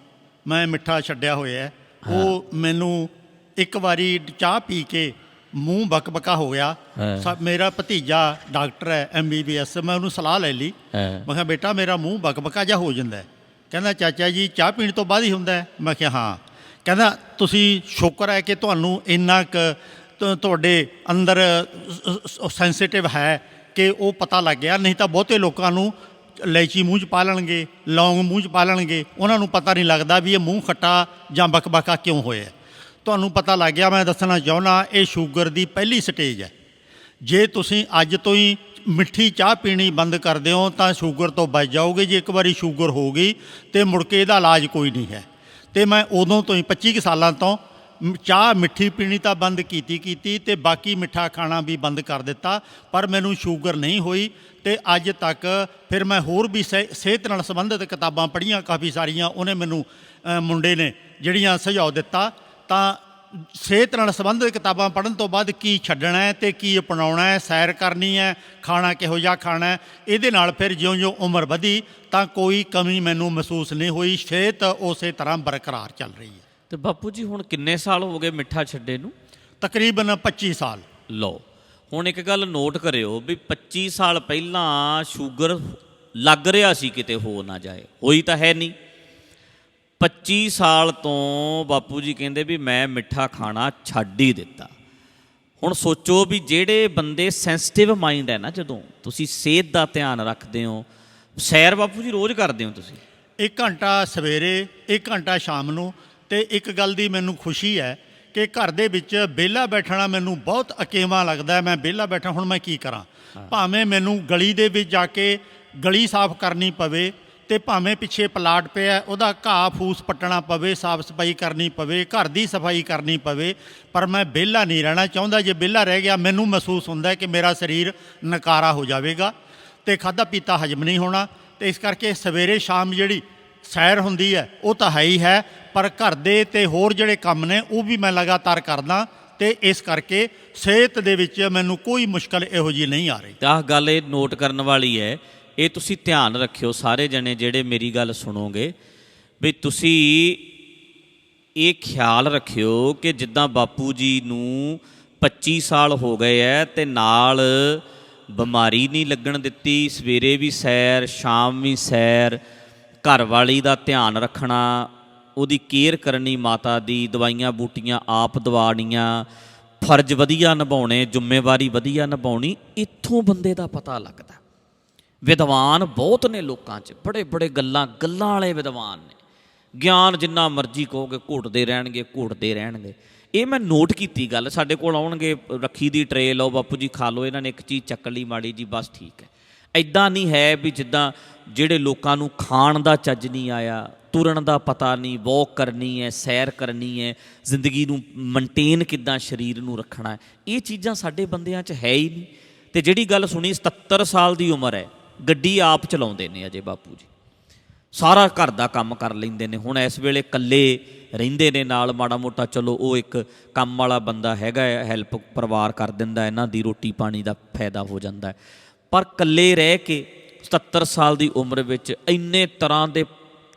ਮੈਂ ਮਿੱਠਾ ਛੱਡਿਆ ਹੋਇਆ ਹੈ। ਉਹ ਮੈਨੂੰ ਇੱਕ ਵਾਰੀ ਚਾਹ ਪੀ ਕੇ ਮੂੰਹ ਬਕਬਕਾ ਹੋ ਗਿਆ। ਮੇਰਾ ਭਤੀਜਾ ਡਾਕਟਰ ਹੈ MBBS, ਮੈਂ ਉਹਨੂੰ ਸਲਾਹ ਲੈ ਲਈ। ਮੈਂ ਕਿਹਾ ਬੇਟਾ ਮੇਰਾ ਮੂੰਹ ਬਕਬਕਾ ਜਿਹਾ ਹੋ ਜਾਂਦਾ। ਕਹਿੰਦਾ ਚਾਚਾ ਜੀ ਚਾਹ ਪੀਣ ਤੋਂ ਬਾਅਦ ਹੀ ਹੁੰਦਾ? ਮੈਂ ਕਿਹਾ ਹਾਂ। ਕਹਿੰਦਾ ਤੁਸੀਂ ਸ਼ੁਕਰ ਹੈ ਕਿ ਤੁਹਾਨੂੰ ਇੰਨਾ ਕੁ ਤੁਹਾਡੇ ਅੰਦਰ ਸੈਂਸਿਟਿਵ ਹੈ ਕਿ ਉਹ ਪਤਾ ਲੱਗ ਗਿਆ, ਨਹੀਂ ਤਾਂ ਬਹੁਤੇ ਲੋਕਾਂ ਨੂੰ ਇਲਾਇਚੀ ਮੂੰਹ 'ਚ ਪਾ ਲੈਣਗੇ, ਲੌਂਗ ਮੂੰਹ 'ਚ ਪਾ ਲੈਣਗੇ, ਉਹਨਾਂ ਨੂੰ ਪਤਾ ਨਹੀਂ ਲੱਗਦਾ ਵੀ ਇਹ ਮੂੰਹ ਖੱਟਾ ਜਾਂ ਬਕਬਕਾ ਕਿਉਂ ਹੋਇਆ। ਤੁਹਾਨੂੰ ਪਤਾ ਲੱਗ ਗਿਆ। ਮੈਂ ਦੱਸਣਾ ਚਾਹੁੰਦਾ ਇਹ ਸ਼ੂਗਰ ਦੀ ਪਹਿਲੀ ਸਟੇਜ ਹੈ। ਜੇ ਤੁਸੀਂ ਅੱਜ ਤੋਂ ਹੀ ਮਿੱਠੀ ਚਾਹ ਪੀਣੀ ਬੰਦ ਕਰਦੇ ਹੋ ਤਾਂ ਸ਼ੂਗਰ ਤੋਂ ਬਚ ਜਾਓਗੇ। ਜੇ ਇੱਕ ਵਾਰੀ ਸ਼ੂਗਰ ਹੋ ਗਈ ਤਾਂ ਮੁੜ ਕੇ ਇਹਦਾ ਇਲਾਜ ਕੋਈ ਨਹੀਂ ਹੈ। ਅਤੇ ਮੈਂ ਉਦੋਂ ਤੋਂ ਹੀ 25 ਸਾਲਾਂ ਤੋਂ ਚਾਹ ਮਿੱਠੀ ਪੀਣੀ ਤਾਂ ਬੰਦ ਕੀਤੀ ਤੇ ਬਾਕੀ ਮਿੱਠਾ ਖਾਣਾ ਵੀ ਬੰਦ ਕਰ ਦਿੱਤਾ, ਪਰ ਮੈਨੂੰ ਸ਼ੂਗਰ ਨਹੀਂ ਹੋਈ। ਅਤੇ ਅੱਜ ਤੱਕ ਫਿਰ ਮੈਂ ਹੋਰ ਵੀ ਸਿਹਤ ਨਾਲ ਸੰਬੰਧਿਤ ਕਿਤਾਬਾਂ ਪੜ੍ਹੀਆਂ ਕਾਫੀ ਸਾਰੀਆਂ। ਉਹਨੇ ਮੈਨੂੰ ਮੁੰਡੇ ਨੇ ਜਿਹੜੀਆਂ ਸੁਝਾਅ ਦਿੱਤਾ, ਤਾਂ ਸਿਹਤ ਨਾਲ ਸੰਬੰਧਿਤ ਕਿਤਾਬਾਂ ਪੜ੍ਹਨ ਤੋਂ ਬਾਅਦ ਕੀ ਛੱਡਣਾ ਹੈ ਅਤੇ ਕੀ ਅਪਣਾਉਣਾ ਹੈ, ਸੈਰ ਕਰਨੀ ਹੈ, ਖਾਣਾ ਕਿਹੋ ਜਿਹਾ ਖਾਣਾ ਹੈ, ਇਹਦੇ ਨਾਲ ਫਿਰ ਜਿਉਂ-ਜਿਉਂ ਉਮਰ ਵਧੀ ਤਾਂ ਕੋਈ ਕਮੀ ਮੈਨੂੰ ਮਹਿਸੂਸ ਨਹੀਂ ਹੋਈ। ਸਿਹਤ ਉਸੇ ਤਰ੍ਹਾਂ ਬਰਕਰਾਰ ਚੱਲ ਰਹੀ ਹੈ। ਤੇ ਬਾਪੂ ਜੀ ਹੁਣ ਕਿੰਨੇ ਸਾਲ ਹੋ ਗਏ ਮਿੱਠਾ ਛੱਡੇ ਨੂੰ? ਤਕਰੀਬਨ 25 ਸਾਲ। ਲਓ ਹੁਣ ਇੱਕ ਗੱਲ ਨੋਟ ਕਰਿਓ ਵੀ 25 ਸਾਲ ਪਹਿਲਾਂ ਸ਼ੂਗਰ ਲੱਗ ਰਿਹਾ ਸੀ ਕਿਤੇ ਹੋ ਨਾ ਜਾਏ, ਹੋਈ ਤਾਂ ਹੈ ਨਹੀਂ। 25 ਸਾਲ ਤੋਂ ਬਾਪੂ ਜੀ ਕਹਿੰਦੇ ਵੀ ਮੈਂ ਮਿੱਠਾ ਖਾਣਾ ਛੱਡ ਹੀ ਦਿੱਤਾ। ਹੁਣ ਸੋਚੋ ਵੀ ਜਿਹੜੇ ਬੰਦੇ ਸੈਂਸਿਟਿਵ ਮਾਈਂਡ ਹੈ ਨਾ, ਜਦੋਂ ਤੁਸੀਂ ਸਿਹਤ ਦਾ ਧਿਆਨ ਰੱਖਦੇ ਹੋ, ਸੈਰ ਬਾਪੂ ਜੀ ਰੋਜ਼ ਕਰਦੇ ਹੋ ਤੁਸੀਂ? 1 ਘੰਟਾ ਸਵੇਰੇ, 1 ਘੰਟਾ ਸ਼ਾਮ ਨੂੰ। ਅਤੇ ਇੱਕ ਗੱਲ ਦੀ ਮੈਨੂੰ ਖੁਸ਼ੀ ਹੈ ਕਿ ਘਰ ਦੇ ਵਿੱਚ ਵਿਹਲਾ ਬੈਠਣਾ ਮੈਨੂੰ ਬਹੁਤ ਅਕੇਵਾਂ ਲੱਗਦਾ। ਮੈਂ ਵਿਹਲਾ ਬੈਠਾ, ਹੁਣ ਮੈਂ ਕੀ ਕਰਾਂ? ਭਾਵੇਂ ਮੈਨੂੰ ਗਲੀ ਦੇ ਵਿੱਚ ਜਾ ਕੇ ਗਲੀ ਸਾਫ਼ ਕਰਨੀ ਪਵੇ, ਅਤੇ ਭਾਵੇਂ ਪਿੱਛੇ ਪਲਾਟ ਪਿਆ ਉਹਦਾ ਘਾਹ ਫੂਸ ਪੱਟਣਾ ਪਵੇ, ਸਾਫ਼ ਸਫਾਈ ਕਰਨੀ ਪਵੇ, ਘਰ ਦੀ ਸਫਾਈ ਕਰਨੀ ਪਵੇ, ਪਰ ਮੈਂ ਵਿਹਲਾ ਨਹੀਂ ਰਹਿਣਾ ਚਾਹੁੰਦਾ। ਜੇ ਵਿਹਲਾ ਰਹਿ ਗਿਆ ਮੈਨੂੰ ਮਹਿਸੂਸ ਹੁੰਦਾ ਕਿ ਮੇਰਾ ਸਰੀਰ ਨਕਾਰਾ ਹੋ ਜਾਵੇਗਾ ਅਤੇ ਖਾਧਾ ਪੀਤਾ ਹਜਮ ਨਹੀਂ ਹੋਣਾ। ਅਤੇ ਇਸ ਕਰਕੇ ਸਵੇਰੇ ਸ਼ਾਮ ਜਿਹੜੀ ਸੈਰ ਹੁੰਦੀ ਹੈ ਉਹ ਤਾਂ ਹੈ ਹੀ ਹੈ, ਪਰ ਘਰ ਦੇ ਅਤੇ ਹੋਰ ਜਿਹੜੇ ਕੰਮ ਨੇ ਉਹ ਵੀ ਮੈਂ ਲਗਾਤਾਰ ਕਰਦਾ। ਅਤੇ ਇਸ ਕਰਕੇ ਸਿਹਤ ਦੇ ਵਿੱਚ ਮੈਨੂੰ ਕੋਈ ਮੁਸ਼ਕਲ ਇਹੋ ਜਿਹੀ ਨਹੀਂ ਆ ਰਹੀ। ਆਹ ਗੱਲ ਇਹ ਨੋਟ ਕਰਨ ਵਾਲੀ ਹੈ। ਇਹ ਤੁਸੀਂ ਧਿਆਨ ਰੱਖਿਓ ਸਾਰੇ ਜਣੇ ਜਿਹੜੇ ਮੇਰੀ ਗੱਲ ਸੁਣੋਗੇ, ਵੀ ਤੁਸੀਂ ਇਹ ਖਿਆਲ ਰੱਖਿਓ ਕਿ ਜਿੱਦਾਂ ਬਾਪੂ ਜੀ ਨੂੰ 25 ਸਾਲ ਹੋ ਗਏ ਐ ਤੇ ਨਾਲ ਬਿਮਾਰੀ ਨਹੀਂ ਲੱਗਣ ਦਿੱਤੀ, ਸਵੇਰੇ ਵੀ ਸੈਰ, ਸ਼ਾਮ ਵੀ ਸੈਰ, ਘਰ ਵਾਲੀ ਦਾ ਧਿਆਨ ਰੱਖਣਾ, ਉਹਦੀ ਕੇਅਰ ਕਰਨੀ, ਮਾਤਾ ਦੀ ਦਵਾਈਆਂ ਬੂਟੀਆਂ ਆਪ ਦਵਾਉਣੀਆਂ, ਫਰਜ਼ ਵਧੀਆ ਨਿਭਾਉਣੇ, ਜ਼ਿੰਮੇਵਾਰੀ ਵਧੀਆ ਨਿਭਾਉਣੀ, ਇੱਥੋਂ ਬੰਦੇ ਦਾ ਪਤਾ ਲੱਗਦਾ। ਵਿਦਵਾਨ ਬਹੁਤ ਨੇ ਲੋਕਾਂ 'ਚ, ਬੜੇ ਬੜੇ ਗੱਲਾਂ ਵਾਲੇ ਵਿਦਵਾਨ ਨੇ, ਗਿਆਨ ਜਿੰਨਾ ਮਰਜ਼ੀ ਕਹੋਗੇ ਘੋਟਦੇ ਰਹਿਣਗੇ। ਇਹ ਮੈਂ ਨੋਟ ਕੀਤੀ ਗੱਲ। ਸਾਡੇ ਕੋਲ ਆਉਣਗੇ, ਰੱਖੀ ਦੀ ਟਰੇ ਲਓ ਬਾਪੂ ਜੀ ਖਾ ਲਓ, ਇਹਨਾਂ ਨੇ ਇੱਕ ਚੀਜ਼ ਚੱਕ ਲਈ ਮਾੜੀ ਜੀ, ਬਸ ਠੀਕ ਹੈ। ਐਦਾਂ ਨਹੀਂ ਹੈ ਵੀ ਜਿੱਦਾਂ ਜਿਹੜੇ ਲੋਕਾਂ ਨੂੰ ਖਾਣ ਦਾ ਚੱਜ ਨਹੀਂ ਆਇਆ, ਤੁਰਨ ਦਾ ਪਤਾ ਨਹੀਂ, ਵੌਕ ਕਰਨੀ ਹੈ, ਸੈਰ ਕਰਨੀ ਹੈ, ਜ਼ਿੰਦਗੀ ਨੂੰ ਮੇਨਟੇਨ ਕਿੱਦਾਂ ਸਰੀਰ ਨੂੰ ਰੱਖਣਾ ਹੈ, ਇਹ ਚੀਜ਼ਾਂ ਸਾਡੇ ਬੰਦਿਆਂ 'ਚ ਹੈ ਹੀ ਨਹੀਂ। ਅਤੇ ਜਿਹੜੀ ਗੱਲ ਸੁਣੀ, 77 ਸਾਲ ਦੀ ਉਮਰ ਹੈ, ਗੱਡੀ ਆਪ ਚਲਾਉਂਦੇ ਨੇ ਅਜੇ ਬਾਪੂ ਜੀ, ਸਾਰਾ ਘਰ ਦਾ ਕੰਮ ਕਰ ਲੈਂਦੇ ਨੇ। ਹੁਣ ਇਸ ਵੇਲੇ ਇਕੱਲੇ ਰਹਿੰਦੇ ਨੇ, ਨਾਲ ਮਾੜਾ ਮੋਟਾ ਚਲੋ ਉਹ ਇੱਕ ਕੰਮ ਵਾਲਾ ਬੰਦਾ ਹੈਗਾ, ਹੈਲਪ ਪਰਿਵਾਰ ਕਰ ਦਿੰਦਾ, ਇਹਨਾਂ ਦੀ ਰੋਟੀ ਪਾਣੀ ਦਾ ਫਾਇਦਾ ਹੋ ਜਾਂਦਾ। ਪਰ ਇਕੱਲੇ ਰਹਿ ਕੇ 77 ਸਾਲ ਦੀ ਉਮਰ ਵਿੱਚ ਇੰਨੇ ਤਰ੍ਹਾਂ ਦੇ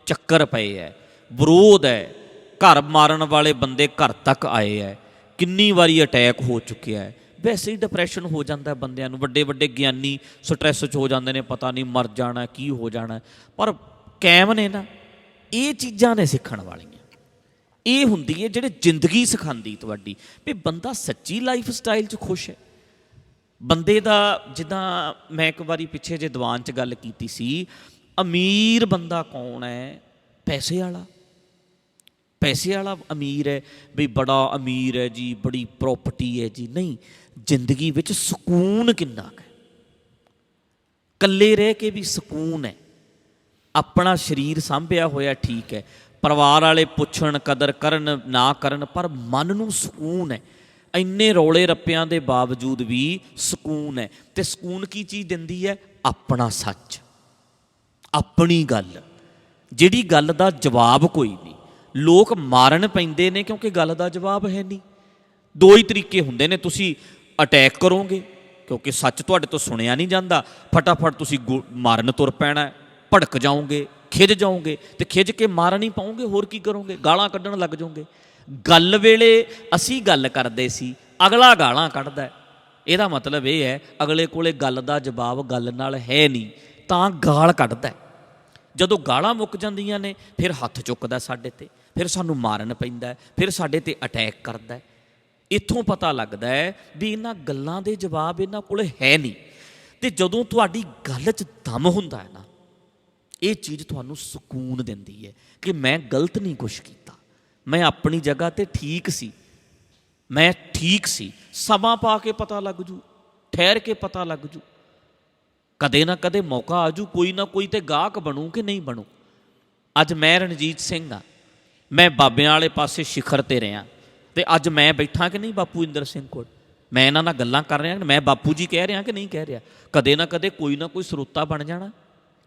ਚੱਕਰ ਪਏ ਹੈ, ਵਿਰੋਧ ਹੈ, ਘਰ ਮਾਰਨ ਵਾਲੇ ਬੰਦੇ ਘਰ ਤੱਕ ਆਏ ਹੈ, ਕਿੰਨੀ ਵਾਰੀ ਅਟੈਕ ਹੋ ਚੁੱਕਿਆ ਹੈ। ਵੈਸੇ ਹੀ ਡਿਪਰੈਸ਼ਨ ਹੋ ਜਾਂਦਾ ਬੰਦਿਆਂ ਨੂੰ, ਵੱਡੇ ਵੱਡੇ ਗਿਆਨੀ ਸਟਰੈਸ 'ਚ ਹੋ ਜਾਂਦੇ ਨੇ, ਪਤਾ ਨਹੀਂ ਮਰ ਜਾਣਾ, ਕੀ ਹੋ ਜਾਣਾ। ਪਰ ਕਾਇਮ ਨੇ ਨਾ, ਇਹ ਚੀਜ਼ਾਂ ਨੇ ਸਿੱਖਣ ਵਾਲੀਆਂ। ਇਹ ਹੁੰਦੀ ਹੈ ਜਿਹੜੇ ਜ਼ਿੰਦਗੀ ਸਿਖਾਉਂਦੀ ਤੁਹਾਡੀ, ਵੀ ਬੰਦਾ ਸੱਚੀ ਲਾਈਫ ਸਟਾਈਲ 'ਚ ਖੁਸ਼ ਹੈ। ਬੰਦੇ ਦਾ, ਜਿੱਦਾਂ ਮੈਂ ਇੱਕ ਵਾਰੀ ਪਿੱਛੇ ਜੇ ਦੀਵਾਨ 'ਚ ਗੱਲ ਕੀਤੀ ਸੀ, ਅਮੀਰ ਬੰਦਾ ਕੌਣ ਹੈ? ਪੈਸੇ ਵਾਲਾ ਅਮੀਰ ਹੈ, ਵੀ ਬੜਾ ਅਮੀਰ ਹੈ ਜੀ, ਬੜੀ ਪ੍ਰੋਪਰਟੀ ਹੈ ਜੀ। ਨਹੀਂ, ਜ਼ਿੰਦਗੀ ਵਿੱਚ ਸਕੂਨ ਕਿੰਨਾ ਕੁ ਹੈ? ਇਕੱਲੇ ਰਹਿ ਕੇ ਵੀ ਸਕੂਨ ਹੈ, ਆਪਣਾ ਸਰੀਰ ਸਾਂਭਿਆ ਹੋਇਆ ਠੀਕ ਹੈ, ਪਰਿਵਾਰ ਵਾਲੇ ਪੁੱਛਣ, ਕਦਰ ਕਰਨ ਨਾ ਕਰਨ, ਪਰ ਮਨ ਨੂੰ ਸਕੂਨ ਹੈ। ਇੰਨੇ ਰੌਲੇ ਰੱਪਿਆਂ ਦੇ ਬਾਵਜੂਦ ਵੀ ਸਕੂਨ ਹੈ। ਅਤੇ ਸਕੂਨ ਕੀ ਚੀਜ਼ ਦਿੰਦੀ ਹੈ? ਆਪਣਾ ਸੱਚ, ਆਪਣੀ ਗੱਲ, ਜਿਹੜੀ ਗੱਲ ਦਾ ਜਵਾਬ ਕੋਈ ਨਹੀਂ। ਲੋਕ ਮਾਰਨ ਪੈਂਦੇ ਨੇ ਕਿਉਂਕਿ ਗੱਲ ਦਾ ਜਵਾਬ ਹੈ ਨਹੀਂ। ਦੋ ਹੀ ਤਰੀਕੇ ਹੁੰਦੇ ਨੇ, ਤੁਸੀਂ ਅਟੈਕ ਕਰੋਗੇ ਕਿਉਂਕਿ ਸੱਚ ਤੁਹਾਡੇ ਤੋਂ ਸੁਣਿਆ ਨਹੀਂ ਜਾਂਦਾ, ਫਟਾਫਟ ਤੁਸੀਂ ਮਾਰਨ ਤੁਰ ਪੈਣਾ, ਭੜਕ ਜਾਓਗੇ, ਖਿੱਝ ਜਾਓਗੇ, ਅਤੇ ਖਿੱਝ ਕੇ ਮਾਰ ਨਹੀਂ ਪਾਓਗੇ, ਹੋਰ ਕੀ ਕਰੋਗੇ? ਗਾਲਾਂ ਕੱਢਣ ਲੱਗ ਜਾਓਗੇ। ਗੱਲ ਵੇਲੇ ਅਸੀਂ ਗੱਲ ਕਰਦੇ ਸੀ, ਅਗਲਾ ਗਾਲਾਂ ਕੱਢਦਾ, ਇਹਦਾ ਮਤਲਬ ਇਹ ਹੈ ਅਗਲੇ ਕੋਲੇ ਗੱਲ ਦਾ ਜਵਾਬ ਗੱਲ ਨਾਲ ਹੈ ਨਹੀਂ, ਤਾਂ ਗਾਲ ਕੱਢਦਾ। ਜਦੋਂ ਗਾਲਾਂ ਮੁੱਕ ਜਾਂਦੀਆਂ ਨੇ ਫਿਰ ਹੱਥ ਚੁੱਕਦਾ ਸਾਡੇ 'ਤੇ, ਫਿਰ ਸਾਨੂੰ ਮਾਰਨ ਪੈਂਦਾ, ਫਿਰ ਸਾਡੇ 'ਤੇ ਅਟੈਕ ਕਰਦਾ। ਇੱਥੋਂ ਪਤਾ ਲੱਗਦਾ ਹੈ ਵੀ ਇਹਨਾਂ ਗੱਲਾਂ ਦੇ ਜਵਾਬ ਇਹਨਾਂ ਕੋਲ ਹੈ ਨਹੀਂ। ਅਤੇ ਜਦੋਂ ਤੁਹਾਡੀ ਗੱਲ 'ਚ ਦਮ ਹੁੰਦਾ ਹੈ ਨਾ, ਇਹ ਚੀਜ਼ ਤੁਹਾਨੂੰ ਸਕੂਨ ਦਿੰਦੀ ਹੈ ਕਿ ਮੈਂ ਗਲਤ ਨਹੀਂ ਕੁਛ ਕੀਤਾ, ਮੈਂ ਆਪਣੀ ਜਗ੍ਹਾ 'ਤੇ ਠੀਕ ਸੀ। ਸਮਾਂ ਪਾ ਕੇ ਪਤਾ ਲੱਗ ਜੂ, ਠਹਿਰ ਕੇ ਪਤਾ ਲੱਗ ਜੂ, ਕਦੇ ਨਾ ਕਦੇ ਮੌਕਾ ਆ ਜੂ, ਕੋਈ ਨਾ ਕੋਈ ਤਾਂ ਗਾਹਕ ਬਣੂ ਕਿ ਨਹੀਂ ਬਣੂ। ਅੱਜ ਮੈਂ ਰਣਜੀਤ ਸਿੰਘ ਹਾਂ, ਮੈਂ ਬਾਬਿਆਂ ਵਾਲੇ ਪਾਸੇ ਸਿਖਰ 'ਤੇ ਰਿਹਾ, ਅਤੇ ਅੱਜ ਮੈਂ ਬੈਠਾ ਕਿ ਨਹੀਂ ਬਾਪੂ ਇੰਦਰ ਸਿੰਘ ਕੋਲ, ਮੈਂ ਇਹਨਾਂ ਨਾਲ ਗੱਲਾਂ ਕਰ ਰਿਹਾ, ਮੈਂ ਬਾਪੂ ਜੀ ਕਹਿ ਰਿਹਾ ਕਿ ਨਹੀਂ ਕਹਿ ਰਿਹਾ। ਕਦੇ ਨਾ ਕਦੇ ਕੋਈ ਨਾ ਕੋਈ ਸਰੋਤਾ ਬਣ ਜਾਣਾ,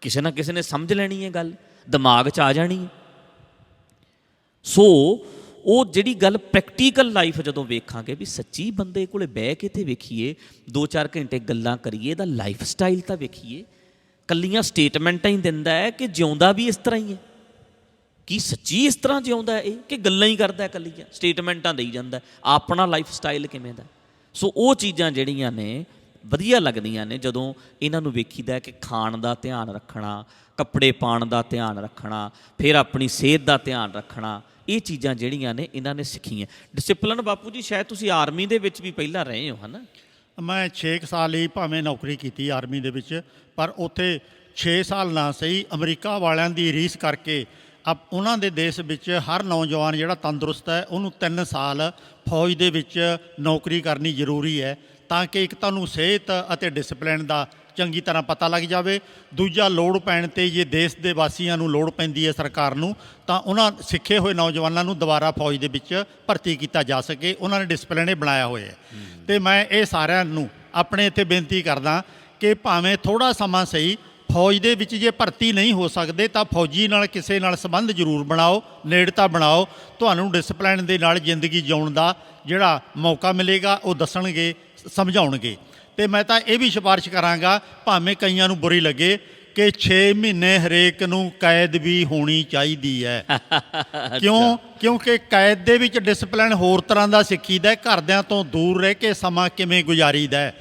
ਕਿਸੇ ਨਾ ਕਿਸੇ ਨੇ ਸਮਝ ਲੈਣੀ ਹੈ, ਗੱਲ ਦਿਮਾਗ 'ਚ ਆ ਜਾਣੀ ਹੈ। ਸੋ ਉਹ ਜਿਹੜੀ ਗੱਲ ਪ੍ਰੈਕਟੀਕਲ ਲਾਈਫ ਜਦੋਂ ਵੇਖਾਂਗੇ, ਵੀ ਸੱਚੀ ਬੰਦੇ ਕੋਲ ਬਹਿ ਕੇ ਤੇ ਵੇਖੀਏ, 2-4 ਘੰਟੇ ਗੱਲਾਂ ਕਰੀਏ, ਇਹਦਾ ਲਾਈਫ ਸਟਾਈਲ ਤਾਂ ਵੇਖੀਏ। ਕੱਲੀਆਂ ਸਟੇਟਮੈਂਟਾਂ ਹੀ ਦਿੰਦਾ ਹੈ ਕਿ ਜਿਉਂਦਾ ਵੀ ਇਸ ਤਰ੍ਹਾਂ ਹੀ ਹੈ? ਕੀ ਸੱਚੀ ਇਸ ਤਰ੍ਹਾਂ ਜਿਉਂਦਾ ਇਹ, ਕਿ ਗੱਲਾਂ ਹੀ ਕਰਦਾ, ਕੱਲੀਆਂ ਸਟੇਟਮੈਂਟਾਂ ਦੇਈ ਜਾਂਦਾ? ਆਪਣਾ ਲਾਈਫ ਸਟਾਈਲ ਕਿਵੇਂ ਦਾ? ਸੋ ਉਹ ਚੀਜ਼ਾਂ ਜਿਹੜੀਆਂ ਨੇ ਵਧੀਆ ਲੱਗਦੀਆਂ ਨੇ ਜਦੋਂ ਇਹਨਾਂ ਨੂੰ ਵੇਖੀਦਾ ਕਿ ਖਾਣ ਦਾ ਧਿਆਨ ਰੱਖਣਾ, ਕੱਪੜੇ ਪਾਉਣ ਦਾ ਧਿਆਨ ਰੱਖਣਾ, ਫਿਰ ਆਪਣੀ ਸਿਹਤ ਦਾ ਧਿਆਨ ਰੱਖਣਾ, ਇਹ ਚੀਜ਼ਾਂ ਜਿਹੜੀਆਂ ਨੇ ਇਹਨਾਂ ਨੇ ਸਿੱਖੀਆਂ। ਡਿਸਿਪਲਨ ਬਾਪੂ ਜੀ, ਸ਼ਾਇਦ ਤੁਸੀਂ ਆਰਮੀ ਦੇ ਵਿੱਚ ਵੀ ਪਹਿਲਾਂ ਰਹੇ ਹੋ, ਹੈ ਨਾ? ਮੈਂ 6 ਸਾਲ ਹੀ ਭਾਵੇਂ ਨੌਕਰੀ ਕੀਤੀ ਆਰਮੀ ਦੇ ਵਿੱਚ, ਪਰ ਉੱਥੇ 6 ਸਾਲ ਨਾ ਸਹੀ, ਅਮਰੀਕਾ ਵਾਲਿਆਂ ਦੀ ਰੀਸ ਕਰਕੇ ਉਹਨਾਂ ਦੇ ਦੇਸ਼ ਵਿੱਚ ਹਰ ਨੌਜਵਾਨ ਜਿਹੜਾ ਤੰਦਰੁਸਤ ਹੈ ਉਹਨੂੰ 3 ਸਾਲ ਫੌਜ ਦੇ ਵਿੱਚ ਨੌਕਰੀ ਕਰਨੀ ਜ਼ਰੂਰੀ ਹੈ, ਤਾਂ ਕਿ ਇੱਕ ਤੁਹਾਨੂੰ ਸਿਹਤ ਅਤੇ ਡਿਸਪਲਿਨ ਦਾ ਚੰਗੀ ਤਰ੍ਹਾਂ ਪਤਾ ਲੱਗ ਜਾਵੇ। ਦੂਜਾ, ਲੋੜ ਪੈਣ 'ਤੇ ਜੇ ਦੇਸ਼ ਦੇ ਵਾਸੀਆਂ ਨੂੰ ਲੋੜ ਪੈਂਦੀ ਹੈ ਸਰਕਾਰ ਨੂੰ, ਤਾਂ ਉਹਨਾਂ ਸਿੱਖੇ ਹੋਏ ਨੌਜਵਾਨਾਂ ਨੂੰ ਦੁਬਾਰਾ ਫੌਜ ਦੇ ਵਿੱਚ ਭਰਤੀ ਕੀਤਾ ਜਾ ਸਕੇ। ਉਹਨਾਂ ਨੇ ਡਿਸਪਲਿਨ ਇਹ ਬਣਾਇਆ ਹੋਇਆ ਹੈ। ਅਤੇ ਮੈਂ ਇਹ ਸਾਰਿਆਂ ਨੂੰ ਆਪਣੇ ਇੱਥੇ ਬੇਨਤੀ ਕਰਦਾ ਕਿ ਭਾਵੇਂ ਥੋੜ੍ਹਾ ਸਮਾਂ ਸਹੀ ਫੌਜ ਦੇ ਵਿੱਚ ਜੇ ਭਰਤੀ ਨਹੀਂ ਹੋ ਸਕਦੇ ਤਾਂ ਫੌਜੀ ਨਾਲ ਕਿਸੇ ਨਾਲ ਸੰਬੰਧ ਜ਼ਰੂਰ ਬਣਾਓ, ਨੇੜਤਾ ਬਣਾਓ, ਤੁਹਾਨੂੰ ਡਿਸਪਲਿਨ ਦੇ ਨਾਲ ਜ਼ਿੰਦਗੀ ਜਿਉਣ ਦਾ ਜਿਹੜਾ ਮੌਕਾ ਮਿਲੇਗਾ ਉਹ ਦੱਸਣਗੇ, ਸਮਝਾਉਣਗੇ। ਅਤੇ ਮੈਂ ਤਾਂ ਇਹ ਵੀ ਸਿਫਾਰਿਸ਼ ਕਰਾਂਗਾ, ਭਾਵੇਂ ਕਈਆਂ ਨੂੰ ਬੁਰੀ ਲੱਗੇ, ਕਿ 6 ਮਹੀਨੇ ਹਰੇਕ ਨੂੰ ਕੈਦ ਵੀ ਹੋਣੀ ਚਾਹੀਦੀ ਹੈ। ਕਿਉਂਕਿ ਕੈਦ ਦੇ ਵਿੱਚ ਡਿਸਪਲਿਨ ਹੋਰ ਤਰ੍ਹਾਂ ਦਾ ਸਿੱਖੀਦਾ ਹੈ, ਘਰਦਿਆਂ ਤੋਂ ਦੂਰ ਰਹਿ ਕੇ ਸਮਾਂ ਕਿਵੇਂ ਗੁਜ਼ਾਰੀਦਾ ਹੈ,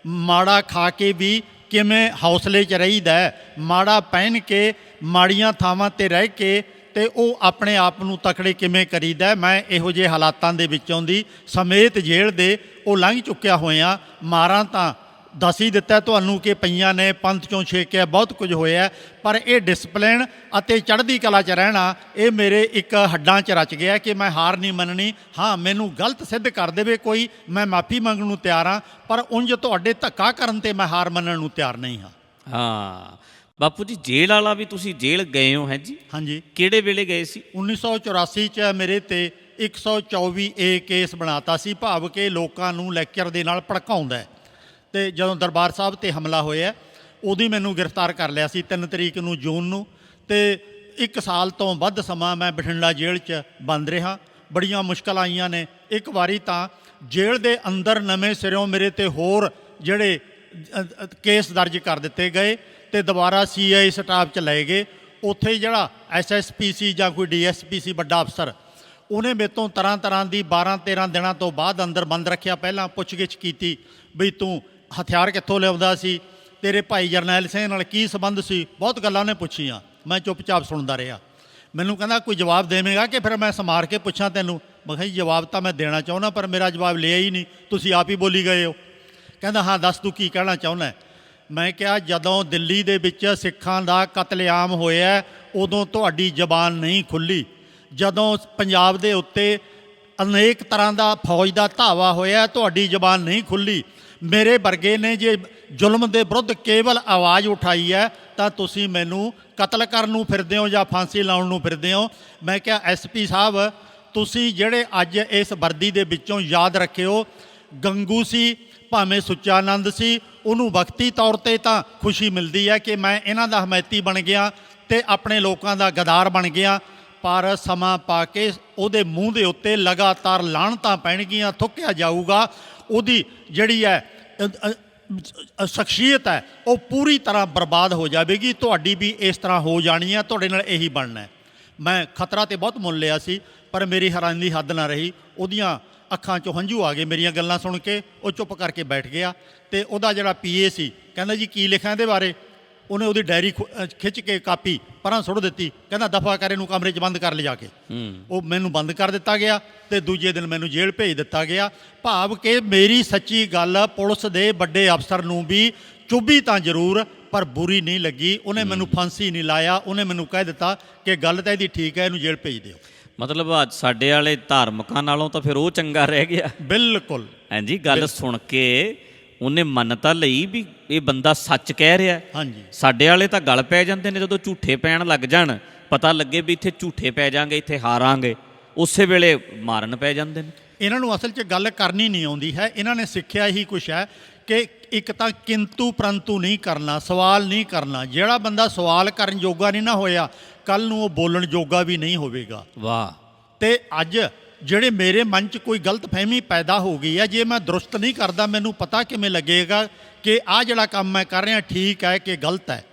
ਮਾੜਾ ਖਾ ਕੇ ਵੀ ਕਿਵੇਂ ਹੌਸਲੇ 'ਚ ਰਹੀਦਾ ਹੈ, ਮਾੜਾ ਪਹਿਨ ਕੇ ਮਾੜੀਆਂ ਥਾਵਾਂ 'ਤੇ ਰਹਿ ਕੇ ਤੇ ਉਹ ਆਪਣੇ ਆਪ ਨੂੰ ਤਕੜੇ ਕਿਵੇਂ ਕਰੀਦਾ। ਮੈਂ ਇਹੋ ਜਿਹੇ ਹਾਲਾਤਾਂ ਦੇ ਵਿੱਚੋਂ ਦੀ ਸਮੇਤ ਜੇਲ੍ਹ ਦੇ ਉਹ ਲੰਘ ਚੁੱਕਿਆ ਹੋਇਆ। ਮਾਰਾਂ ਤਾਂ ਦੱਸ ਹੀ ਦਿੱਤਾ ਤੁਹਾਨੂੰ ਕਿ ਪਈਆਂ ਨੇ, ਪੰਥ ਚੋਂ ਛੇਕਿਆ, ਬਹੁਤ ਕੁਝ ਹੋਇਆ, ਪਰ ਇਹ ਡਿਸਪਲਿਨ ਅਤੇ ਚੜ੍ਹਦੀ ਕਲਾ 'ਚ ਰਹਿਣਾ ਇਹ ਮੇਰੇ ਇੱਕ ਹੱਡਾਂ 'ਚ ਰਚ ਗਿਆ ਕਿ ਮੈਂ ਹਾਰ ਨਹੀਂ ਮੰਨਣੀ। ਹਾਂ, ਮੈਨੂੰ ਗਲਤ ਸਿੱਧ ਕਰ ਦੇਵੇ ਕੋਈ, ਮੈਂ ਮਾਫੀ ਮੰਗਣ ਨੂੰ ਤਿਆਰ ਹਾਂ, ਪਰ ਉਂਝ ਤੁਹਾਡੇ ਧੱਕਾ ਕਰਨ 'ਤੇ ਮੈਂ ਹਾਰ ਮੰਨਣ ਨੂੰ ਤਿਆਰ ਨਹੀਂ ਹਾਂ। ਹਾਂ ਬਾਪੂ ਜੀ, ਜੇਲ੍ਹ ਵਾਲਾ ਵੀ ਤੁਸੀਂ ਜੇਲ੍ਹ ਗਏ ਹੋ ਹੈ ਜੀ? ਹਾਂਜੀ। ਕਿਹੜੇ ਵੇਲੇ ਗਏ ਸੀ? 1984 'ਚ ਮੇਰੇ ਤੇ 124A ਕੇਸ ਬਣਾਤਾ ਸੀ, ਭਾਵ ਕਿ ਲੋਕਾਂ ਨੂੰ ਲੈਕਚਰ ਦੇ ਨਾਲ ਭੜਕਾਉਂਦਾ। ਅਤੇ ਜਦੋਂ ਦਰਬਾਰ ਸਾਹਿਬ 'ਤੇ ਹਮਲਾ ਹੋਇਆ ਉਦੋਂ ਮੈਨੂੰ ਗ੍ਰਿਫਤਾਰ ਕਰ ਲਿਆ ਸੀ 3 ਤਰੀਕ ਨੂੰ ਜੂਨ ਨੂੰ, ਅਤੇ 1 ਸਾਲ ਤੋਂ ਵੱਧ ਸਮਾਂ ਮੈਂ ਬਠਿੰਡਾ ਜੇਲ੍ਹ 'ਚ ਬੰਦ ਰਿਹਾ। ਬੜੀਆਂ ਮੁਸ਼ਕਲਾਂ ਆਈਆਂ ਨੇ। ਇੱਕ ਵਾਰੀ ਤਾਂ ਜੇਲ੍ਹ ਦੇ ਅੰਦਰ ਨਵੇਂ ਸਿਰਿਓਂ ਮੇਰੇ 'ਤੇ ਹੋਰ ਜਿਹੜੇ ਕੇਸ ਦਰਜ ਕਰ ਦਿੱਤੇ ਗਏ ਅਤੇ ਦੁਬਾਰਾ CI ਸਟਾਫ 'ਚ ਲਏ ਗਏ। ਉੱਥੇ ਜਿਹੜਾ SSP ਸੀ ਜਾਂ ਕੋਈ DSP ਸੀ ਵੱਡਾ ਅਫਸਰ, ਉਹਨੇ ਮੇਰੇ ਤੋਂ ਤਰ੍ਹਾਂ ਦੀ 12-13 ਦਿਨਾਂ ਤੋਂ ਬਾਅਦ ਅੰਦਰ ਬੰਦ ਰੱਖਿਆ। ਪਹਿਲਾਂ ਪੁੱਛਗਿੱਛ ਕੀਤੀ ਵੀ ਤੂੰ ਹਥਿਆਰ ਕਿੱਥੋਂ ਲਿਆਉਂਦਾ ਸੀ, ਤੇਰੇ ਭਾਈ ਜਰਨੈਲ ਸਿੰਘ ਨਾਲ ਕੀ ਸੰਬੰਧ ਸੀ, ਬਹੁਤ ਗੱਲਾਂ ਉਹਨੇ ਪੁੱਛੀਆਂ। ਮੈਂ ਚੁੱਪਚਾਪ ਸੁਣਦਾ ਰਿਹਾ। ਮੈਨੂੰ ਕਹਿੰਦਾ ਕੋਈ ਜਵਾਬ ਦੇਵੇਂਗਾ ਕਿ ਫਿਰ ਮੈਂ ਸਮਾਰ ਕੇ ਪੁੱਛਾਂ ਤੈਨੂੰ? ਮੈਂ ਕਿਹਾ ਜੀ ਜਵਾਬ ਤਾਂ ਮੈਂ ਦੇਣਾ ਚਾਹੁੰਦਾ, ਪਰ ਮੇਰਾ ਜਵਾਬ ਲਿਆ ਹੀ ਨਹੀਂ, ਤੁਸੀਂ ਆਪ ਹੀ ਬੋਲੀ ਗਏ ਹੋ। ਕਹਿੰਦਾ ਹਾਂ ਦੱਸ ਤੂੰ ਕੀ ਕਹਿਣਾ ਚਾਹੁੰਦਾ। ਮੈਂ ਕਿਹਾ ਜਦੋਂ ਦਿੱਲੀ ਦੇ ਵਿੱਚ ਸਿੱਖਾਂ ਦਾ ਕਤਲੇਆਮ ਹੋਇਆ ਉਦੋਂ ਤੁਹਾਡੀ ਜ਼ਬਾਨ ਨਹੀਂ ਖੁੱਲ੍ਹੀ, ਜਦੋਂ ਪੰਜਾਬ ਦੇ ਉੱਤੇ ਅਨੇਕ ਤਰ੍ਹਾਂ ਦਾ ਫੌਜ ਦਾ ਧਾਵਾ ਹੋਇਆ ਤੁਹਾਡੀ ਜ਼ਬਾਨ ਨਹੀਂ ਖੁੱਲ੍ਹੀ। ਮੇਰੇ ਵਰਗੇ ਨੇ ਜੇ ਜ਼ੁਲਮ ਦੇ ਵਿਰੁੱਧ ਕੇਵਲ ਆਵਾਜ਼ ਉਠਾਈ ਹੈ ਤਾਂ ਤੁਸੀਂ ਮੈਨੂੰ ਕਤਲ ਕਰਨ ਨੂੰ ਫਿਰਦੇ ਹੋ ਜਾਂ ਫਾਂਸੀ ਲਾਉਣ ਨੂੰ ਫਿਰਦੇ ਹੋ। ਮੈਂ ਕਿਹਾ SP ਸਾਹਿਬ, ਤੁਸੀਂ ਜਿਹੜੇ ਅੱਜ ਇਸ ਵਰਦੀ ਦੇ ਵਿੱਚੋਂ ਯਾਦ ਰੱਖਿਓ, ਗੰਗੂ ਸੀ ਭਾਵੇਂ ਸੁੱਚਾ ਆਨੰਦ ਸੀ, ਉਹਨੂੰ ਵਕਤੀ ਤੌਰ 'ਤੇ ਤਾਂ ਖੁਸ਼ੀ ਮਿਲਦੀ ਹੈ ਕਿ ਮੈਂ ਇਹਨਾਂ ਦਾ ਹਮਾਇਤੀ ਬਣ ਗਿਆ ਅਤੇ ਆਪਣੇ ਲੋਕਾਂ ਦਾ ਗਦਾਰ ਬਣ ਗਿਆ, ਪਰ ਸਮਾਂ ਪਾ ਕੇ ਉਹਦੇ ਮੂੰਹ ਦੇ ਉੱਤੇ ਲਗਾਤਾਰ ਲਾਹਣਤਾਂ ਪੈਣਗੀਆਂ, ਥੁੱਕਿਆ ਜਾਊਗਾ। ਉਹਦੀ ਜਿਹੜੀ ਹੈ ਸ਼ਖਸੀਅਤ ਹੈ ਉਹ ਪੂਰੀ ਤਰ੍ਹਾਂ ਬਰਬਾਦ ਹੋ ਜਾਵੇਗੀ। ਤੁਹਾਡੀ ਵੀ ਇਸ ਤਰ੍ਹਾਂ ਹੋ ਜਾਣੀ ਹੈ, ਤੁਹਾਡੇ ਨਾਲ ਇਹੀ ਬਣਨਾ ਹੈ। ਮੈਂ ਖਤਰਾ ਤਾਂ ਬਹੁਤ ਮੁੱਲ ਲਿਆ ਸੀ, ਪਰ ਮੇਰੀ ਹੈਰਾਨੀ ਦੀ ਹੱਦ ਨਾ ਰਹੀ। ਉਹਦੀਆਂ ਅੱਖਾਂ 'ਚੋਂ ਹੰਝੂ ਆ ਗਏ ਮੇਰੀਆਂ ਗੱਲਾਂ ਸੁਣ ਕੇ। ਉਹ ਚੁੱਪ ਕਰਕੇ ਬੈਠ ਗਿਆ ਅਤੇ ਉਹਦਾ ਜਿਹੜਾ PA ਸੀ ਕਹਿੰਦਾ ਜੀ ਕੀ ਲਿਖਿਆ ਇਹਦੇ ਬਾਰੇ? ਉਹਨੇ ਉਹਦੀ ਡਾਇਰੀ ਖਿੱਚ ਕੇ ਕਾਪੀ ਪਰਾਂ ਸੁੱਟ ਦਿੱਤੀ। ਕਹਿੰਦਾ ਦਫਾ ਕਰ ਇਹਨੂੰ, ਕਮਰੇ 'ਚ ਬੰਦ ਕਰ ਲਿਜਾ ਕੇ। ਉਹ ਮੈਨੂੰ ਬੰਦ ਕਰ ਦਿੱਤਾ ਗਿਆ ਅਤੇ ਦੂਜੇ ਦਿਨ ਮੈਨੂੰ ਜੇਲ੍ਹ ਭੇਜ ਦਿੱਤਾ ਗਿਆ। ਭਾਵ ਕਿ ਮੇਰੀ ਸੱਚੀ ਗੱਲ ਪੁਲਿਸ ਦੇ ਵੱਡੇ ਅਫਸਰ ਨੂੰ ਵੀ ਚੁੱਭੀ ਤਾਂ ਜ਼ਰੂਰ, ਪਰ ਬੁਰੀ ਨਹੀਂ ਲੱਗੀ। ਉਹਨੇ ਮੈਨੂੰ ਫਾਂਸੀ ਨਹੀਂ ਲਾਇਆ, ਉਹਨੇ ਮੈਨੂੰ ਕਹਿ ਦਿੱਤਾ ਕਿ ਗੱਲ ਤਾਂ ਇਹਦੀ ਠੀਕ ਹੈ, ਇਹਨੂੰ ਜੇਲ੍ਹ ਭੇਜ ਦਿਓ। ਮਤਲਬ ਅੱਜ ਸਾਡੇ ਵਾਲੇ ਧਾਰਮਿਕਾਂ ਨਾਲੋਂ ਤਾਂ ਫਿਰ ਉਹ ਚੰਗਾ ਰਹਿ ਗਿਆ। ਬਿਲਕੁਲ। ਹਾਂਜੀ, ਗੱਲ ਸੁਣ ਕੇ ਉਹਨੇ ਮੰਨ ਤਾਂ ਲਈ ਵੀ ਇਹ ਬੰਦਾ ਸੱਚ ਕਹਿ ਰਿਹਾ। ਹਾਂਜੀ। ਸਾਡੇ ਵਾਲੇ ਤਾਂ ਗਲ ਪੈ ਜਾਂਦੇ ਨੇ ਜਦੋਂ ਝੂਠੇ ਪੈਣ ਲੱਗ ਜਾਣ, ਪਤਾ ਲੱਗੇ ਵੀ ਇੱਥੇ ਝੂਠੇ ਪੈ ਜਾਾਂਗੇ, ਇੱਥੇ ਹਾਰਾਂਗੇ, ਉਸੇ ਵੇਲੇ ਮਾਰਨ ਪੈ ਜਾਂਦੇ ਨੇ। ਇਹਨਾਂ ਨੂੰ ਅਸਲ 'ਚ ਗੱਲ ਕਰਨੀ ਨਹੀਂ ਆਉਂਦੀ ਹੈ। ਇਹਨਾਂ ਨੇ ਸਿੱਖਿਆ ਹੀ ਕੁਛ ਹੈ ਕਿ ਇੱਕ ਤਾਂ ਕਿੰਤੂ ਪਰੰਤੂ ਨਹੀਂ ਕਰਨਾ, ਸਵਾਲ ਨਹੀਂ ਕਰਨਾ। ਜਿਹੜਾ ਬੰਦਾ ਸਵਾਲ ਕਰਨ ਜੋਗਾ ਨਹੀਂ ਨਾ ਹੋਇਆ, ਕੱਲ੍ਹ ਨੂੰ ਉਹ ਬੋਲਣ ਜੋਗਾ ਵੀ ਨਹੀਂ ਹੋਵੇਗਾ। ਵਾਹ। ਅਤੇ ਅੱਜ ਜਿਹੜੇ ਮੇਰੇ ਮਨ 'ਚ ਕੋਈ ਗਲਤਫਹਿਮੀ ਪੈਦਾ ਹੋ ਗਈ ਹੈ, ਜੇ ਮੈਂ ਦਰੁਸਤ ਨਹੀਂ ਕਰਦਾ, ਮੈਨੂੰ ਪਤਾ ਕਿਵੇਂ ਲੱਗੇਗਾ ਕਿ ਆਹ ਜਿਹੜਾ ਕੰਮ ਮੈਂ ਕਰ ਰਿਹਾ ਠੀਕ ਹੈ ਕਿ ਗਲਤ ਹੈ।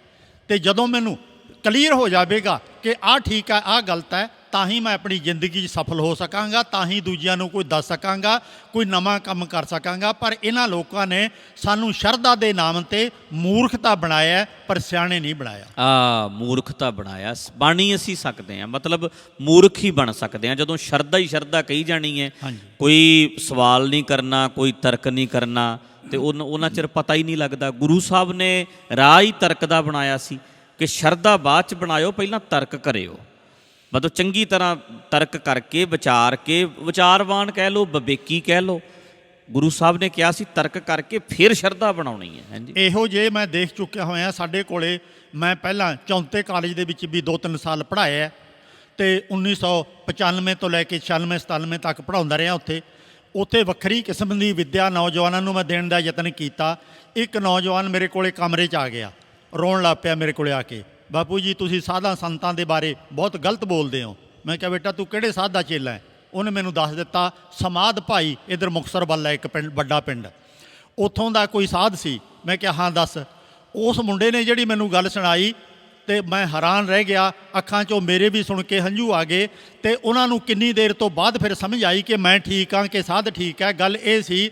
ਅਤੇ ਜਦੋਂ ਮੈਨੂੰ ਕਲੀਅਰ ਹੋ ਜਾਵੇਗਾ ਕਿ ਆਹ ਠੀਕ ਹੈ, ਆਹ ਗਲਤ ਹੈ, ਤਾਂ ਹੀ ਮੈਂ ਆਪਣੀ ਜ਼ਿੰਦਗੀ 'ਚ ਸਫਲ ਹੋ ਸਕਾਂਗਾ, ਤਾਂ ਹੀ ਦੂਜਿਆਂ ਨੂੰ ਕੋਈ ਦੱਸ ਸਕਾਂਗਾ, ਕੋਈ ਨਵਾਂ ਕੰਮ ਕਰ ਸਕਾਂਗਾ। ਪਰ ਇਹਨਾਂ ਲੋਕਾਂ ਨੇ ਸਾਨੂੰ ਸ਼ਰਧਾ ਦੇ ਨਾਮ 'ਤੇ ਮੂਰਖਤਾ ਬਣਾਇਆ, ਪਰ ਸਿਆਣੇ ਨਹੀਂ ਬਣਾਇਆ। ਮੂਰਖਤਾ ਬਣਾਇਆ। ਬਣ ਹੀ ਅਸੀਂ ਸਕਦੇ ਹਾਂ, ਮਤਲਬ ਮੂਰਖ ਹੀ ਬਣ ਸਕਦੇ ਹਾਂ ਜਦੋਂ ਸ਼ਰਧਾ ਹੀ ਸ਼ਰਧਾ ਕਹੀ ਜਾਣੀ ਹੈ। ਕੋਈ ਸਵਾਲ ਨਹੀਂ ਕਰਨਾ, ਕੋਈ ਤਰਕ ਨਹੀਂ ਕਰਨਾ, ਅਤੇ ਉਹਨਾਂ ਚਿਰ ਪਤਾ ਹੀ ਨਹੀਂ ਲੱਗਦਾ। ਗੁਰੂ ਸਾਹਿਬ ਨੇ ਰਾਹ ਹੀ ਤਰਕ ਦਾ ਬਣਾਇਆ ਸੀ ਕਿ ਸ਼ਰਧਾ ਬਾਅਦ 'ਚ ਬਣਾਇਓ, ਪਹਿਲਾਂ ਤਰਕ ਕਰਿਓ। ਮਤਲਬ ਚੰਗੀ ਤਰ੍ਹਾਂ ਤਰਕ ਕਰਕੇ ਵਿਚਾਰ ਕੇ, ਵਿਚਾਰਵਾਨ ਕਹਿ ਲਓ, ਵਿਵੇਕੀ ਕਹਿ ਲਓ, ਗੁਰੂ ਸਾਹਿਬ ਨੇ ਕਿਹਾ ਸੀ ਤਰਕ ਕਰਕੇ ਫਿਰ ਸ਼ਰਧਾ ਬਣਾਉਣੀ ਹੈ। ਹਾਂਜੀ, ਇਹੋ ਜਿਹੇ ਮੈਂ ਦੇਖ ਚੁੱਕਿਆ ਹੋਇਆ। ਸਾਡੇ ਕੋਲੇ ਮੈਂ ਪਹਿਲਾਂ 34 ਕਾਲਜ ਦੇ ਵਿੱਚ ਵੀ 2-3 ਸਾਲ ਪੜ੍ਹਾਇਆ ਅਤੇ 1995 ਤੋਂ ਲੈ ਕੇ 96-97 ਤੱਕ ਪੜ੍ਹਾਉਂਦਾ ਰਿਹਾ ਉੱਥੇ ਵੱਖਰੀ ਕਿਸਮ ਦੀ ਵਿੱਦਿਆ ਨੌਜਵਾਨਾਂ ਨੂੰ ਮੈਂ ਦੇਣ ਦਾ ਯਤਨ ਕੀਤਾ। ਇੱਕ ਨੌਜਵਾਨ ਮੇਰੇ ਕੋਲੇ ਕਮਰੇ 'ਚ ਆ ਗਿਆ, ਰੋਣ ਲੱਗ ਪਿਆ ਮੇਰੇ ਕੋਲੇ ਆ ਕੇ, ਬਾਪੂ ਜੀ ਤੁਸੀਂ ਸਾਧਾਂ ਸੰਤਾਂ ਦੇ ਬਾਰੇ ਬਹੁਤ ਗਲਤ ਬੋਲਦੇ ਹੋ। ਮੈਂ ਕਿਹਾ ਬੇਟਾ ਤੂੰ ਕਿਹੜੇ ਸਾਧ ਦਾ ਚੇਲਾ ਹੈ? ਉਹਨੇ ਮੈਨੂੰ ਦੱਸ ਦਿੱਤਾ ਸਮਾਧ ਭਾਈ ਇੱਧਰ ਮੁਕਤਸਰ ਵੱਲ ਹੈ ਇੱਕ ਪਿੰਡ, ਵੱਡਾ ਪਿੰਡ, ਉੱਥੋਂ ਦਾ ਕੋਈ ਸਾਧ ਸੀ। ਮੈਂ ਕਿਹਾ ਹਾਂ ਦੱਸ। ਉਸ ਮੁੰਡੇ ਨੇ ਜਿਹੜੀ ਮੈਨੂੰ ਗੱਲ ਸੁਣਾਈ ਤੇ ਮੈਂ ਹੈਰਾਨ ਰਹਿ ਗਿਆ। ਅੱਖਾਂ 'ਚੋਂ ਮੇਰੇ ਵੀ ਸੁਣ ਕੇ ਹੰਝੂ ਆ ਗਏ ਤੇ ਉਹਨਾਂ ਨੂੰ ਕਿੰਨੀ ਦੇਰ ਤੋਂ ਬਾਅਦ ਫਿਰ ਸਮਝ ਆਈ ਕਿ ਮੈਂ ਠੀਕ ਹਾਂ, ਕਿ ਸਾਧ ਠੀਕ ਹੈ। ਗੱਲ ਇਹ ਸੀ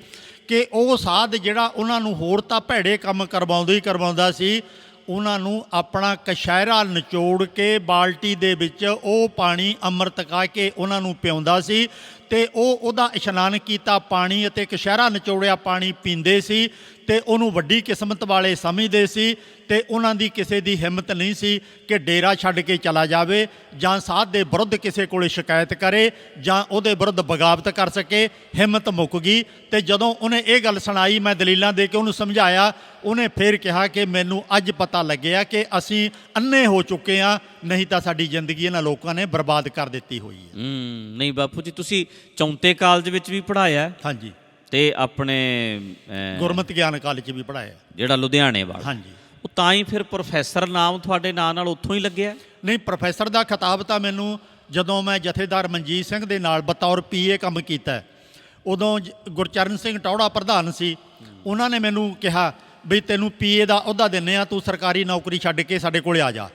ਕਿ ਉਹ ਸਾਧ ਜਿਹੜਾ ਉਹਨਾਂ ਨੂੰ ਹੋਰ ਤਾਂ ਭੈੜੇ ਕੰਮ ਕਰਵਾਉਂਦਾ ਸੀ, ਉਹਨਾਂ ਨੂੰ ਆਪਣਾ ਕਸ਼ਹਿਰਾ ਨਿਚੋੜ ਕੇ ਬਾਲਟੀ ਦੇ ਵਿੱਚ ਉਹ ਪਾਣੀ ਅੰਮ੍ਰਿਤ ਕਾ ਕੇ ਉਹਨਾਂ ਨੂੰ ਪਿਆਉਂਦਾ ਸੀ ਤੇ ਉਹ ਉਹਦਾ ਇਸ਼ਨਾਨ ਕੀਤਾ ਪਾਣੀ ਅਤੇ ਕਸ਼ਹਿਰਾ ਨਿਚੋੜਿਆ ਪਾਣੀ ਪੀਂਦੇ ਸੀ ਤੇ ਉਹਨੂੰ ਵੱਡੀ ਕਿਸਮਤ ਵਾਲੇ ਸਮਝਦੇ ਸੀ। ਤੇ ਉਹਨਾਂ ਦੀ ਕਿਸੇ ਦੀ ਹਿੰਮਤ ਨਹੀਂ ਸੀ ਕਿ ਡੇਰਾ ਛੱਡ ਕੇ ਚਲਾ ਜਾਵੇ ਜਾਂ ਸਾਧ ਦੇ ਵਿਰੁੱਧ ਕਿਸੇ ਕੋਲੇ ਸ਼ਿਕਾਇਤ ਕਰੇ ਜਾਂ ਉਹਦੇ ਵਿਰੁੱਧ ਬਗਾਵਤ ਕਰ ਸਕੇ। ਹਿੰਮਤ ਮੁੱਕ ਗਈ ਤੇ ਜਦੋਂ ਉਹਨੇ ਇਹ ਗੱਲ ਸੁਣਾਈ, ਮੈਂ ਦਲੀਲਾਂ ਦੇ ਕੇ ਉਹਨੂੰ ਸਮਝਾਇਆ, ਉਹਨੇ ਫਿਰ ਕਿਹਾ ਕਿ ਮੈਨੂੰ ਅੱਜ ਪਤਾ ਲੱਗਿਆ ਕਿ ਅਸੀਂ ਅੰਨੇ ਹੋ ਚੁੱਕੇ ਹਾਂ, ਨਹੀਂ ਤਾਂ ਸਾਡੀ ਜ਼ਿੰਦਗੀ ਇਹਨਾਂ ਲੋਕਾਂ ਨੇ ਬਰਬਾਦ ਕਰ ਦਿੱਤੀ ਹੋਈ ਹੈ। ਨਹੀਂ ਬਾਪੂ ਜੀ, ਤੁਸੀਂ ਚੌਂਤੇ ਕਾਲਜ ਵਿੱਚ ਵੀ ਪੜ੍ਹਾਇਆ? ਹਾਂਜੀ। ਤੇ ਆਪਣੇ ਗੁਰਮਤਿ ਗਿਆਨ ਕਾਲਜ 'ਚ ਵੀ ਪੜ੍ਹਾਇਆ, ਜਿਹੜਾ ਲੁਧਿਆਣੇ ਵਾਲਾ। ਹਾਂਜੀ। ਉਹ ਤਾਂ ਹੀ ਫਿਰ ਪ੍ਰੋਫੈਸਰ ਨਾਮ ਤੁਹਾਡੇ ਨਾਂ ਨਾਲ ਉੱਥੋਂ ਹੀ ਲੱਗਿਆ? ਨਹੀਂ, ਪ੍ਰੋਫੈਸਰ ਦਾ ਖਿਤਾਬ ਤਾਂ ਮੈਨੂੰ ਜਦੋਂ ਮੈਂ ਜਥੇਦਾਰ ਮਨਜੀਤ ਸਿੰਘ ਦੇ ਨਾਲ ਬਤੌਰ PA ਕੰਮ ਕੀਤਾ, ਉਦੋਂ ਗੁਰਚਰਨ ਸਿੰਘ ਟੌੜਾ ਪ੍ਰਧਾਨ ਸੀ। ਉਹਨਾਂ ਨੇ ਮੈਨੂੰ ਕਿਹਾ ਵੀ ਤੈਨੂੰ PA ਦਾ ਅਹੁਦਾ ਦਿੰਦੇ ਆ, ਤੂੰ ਸਰਕਾਰੀ ਨੌਕਰੀ ਛੱਡ ਕੇ ਸਾਡੇ ਕੋਲੇ ਆ ਜਾ।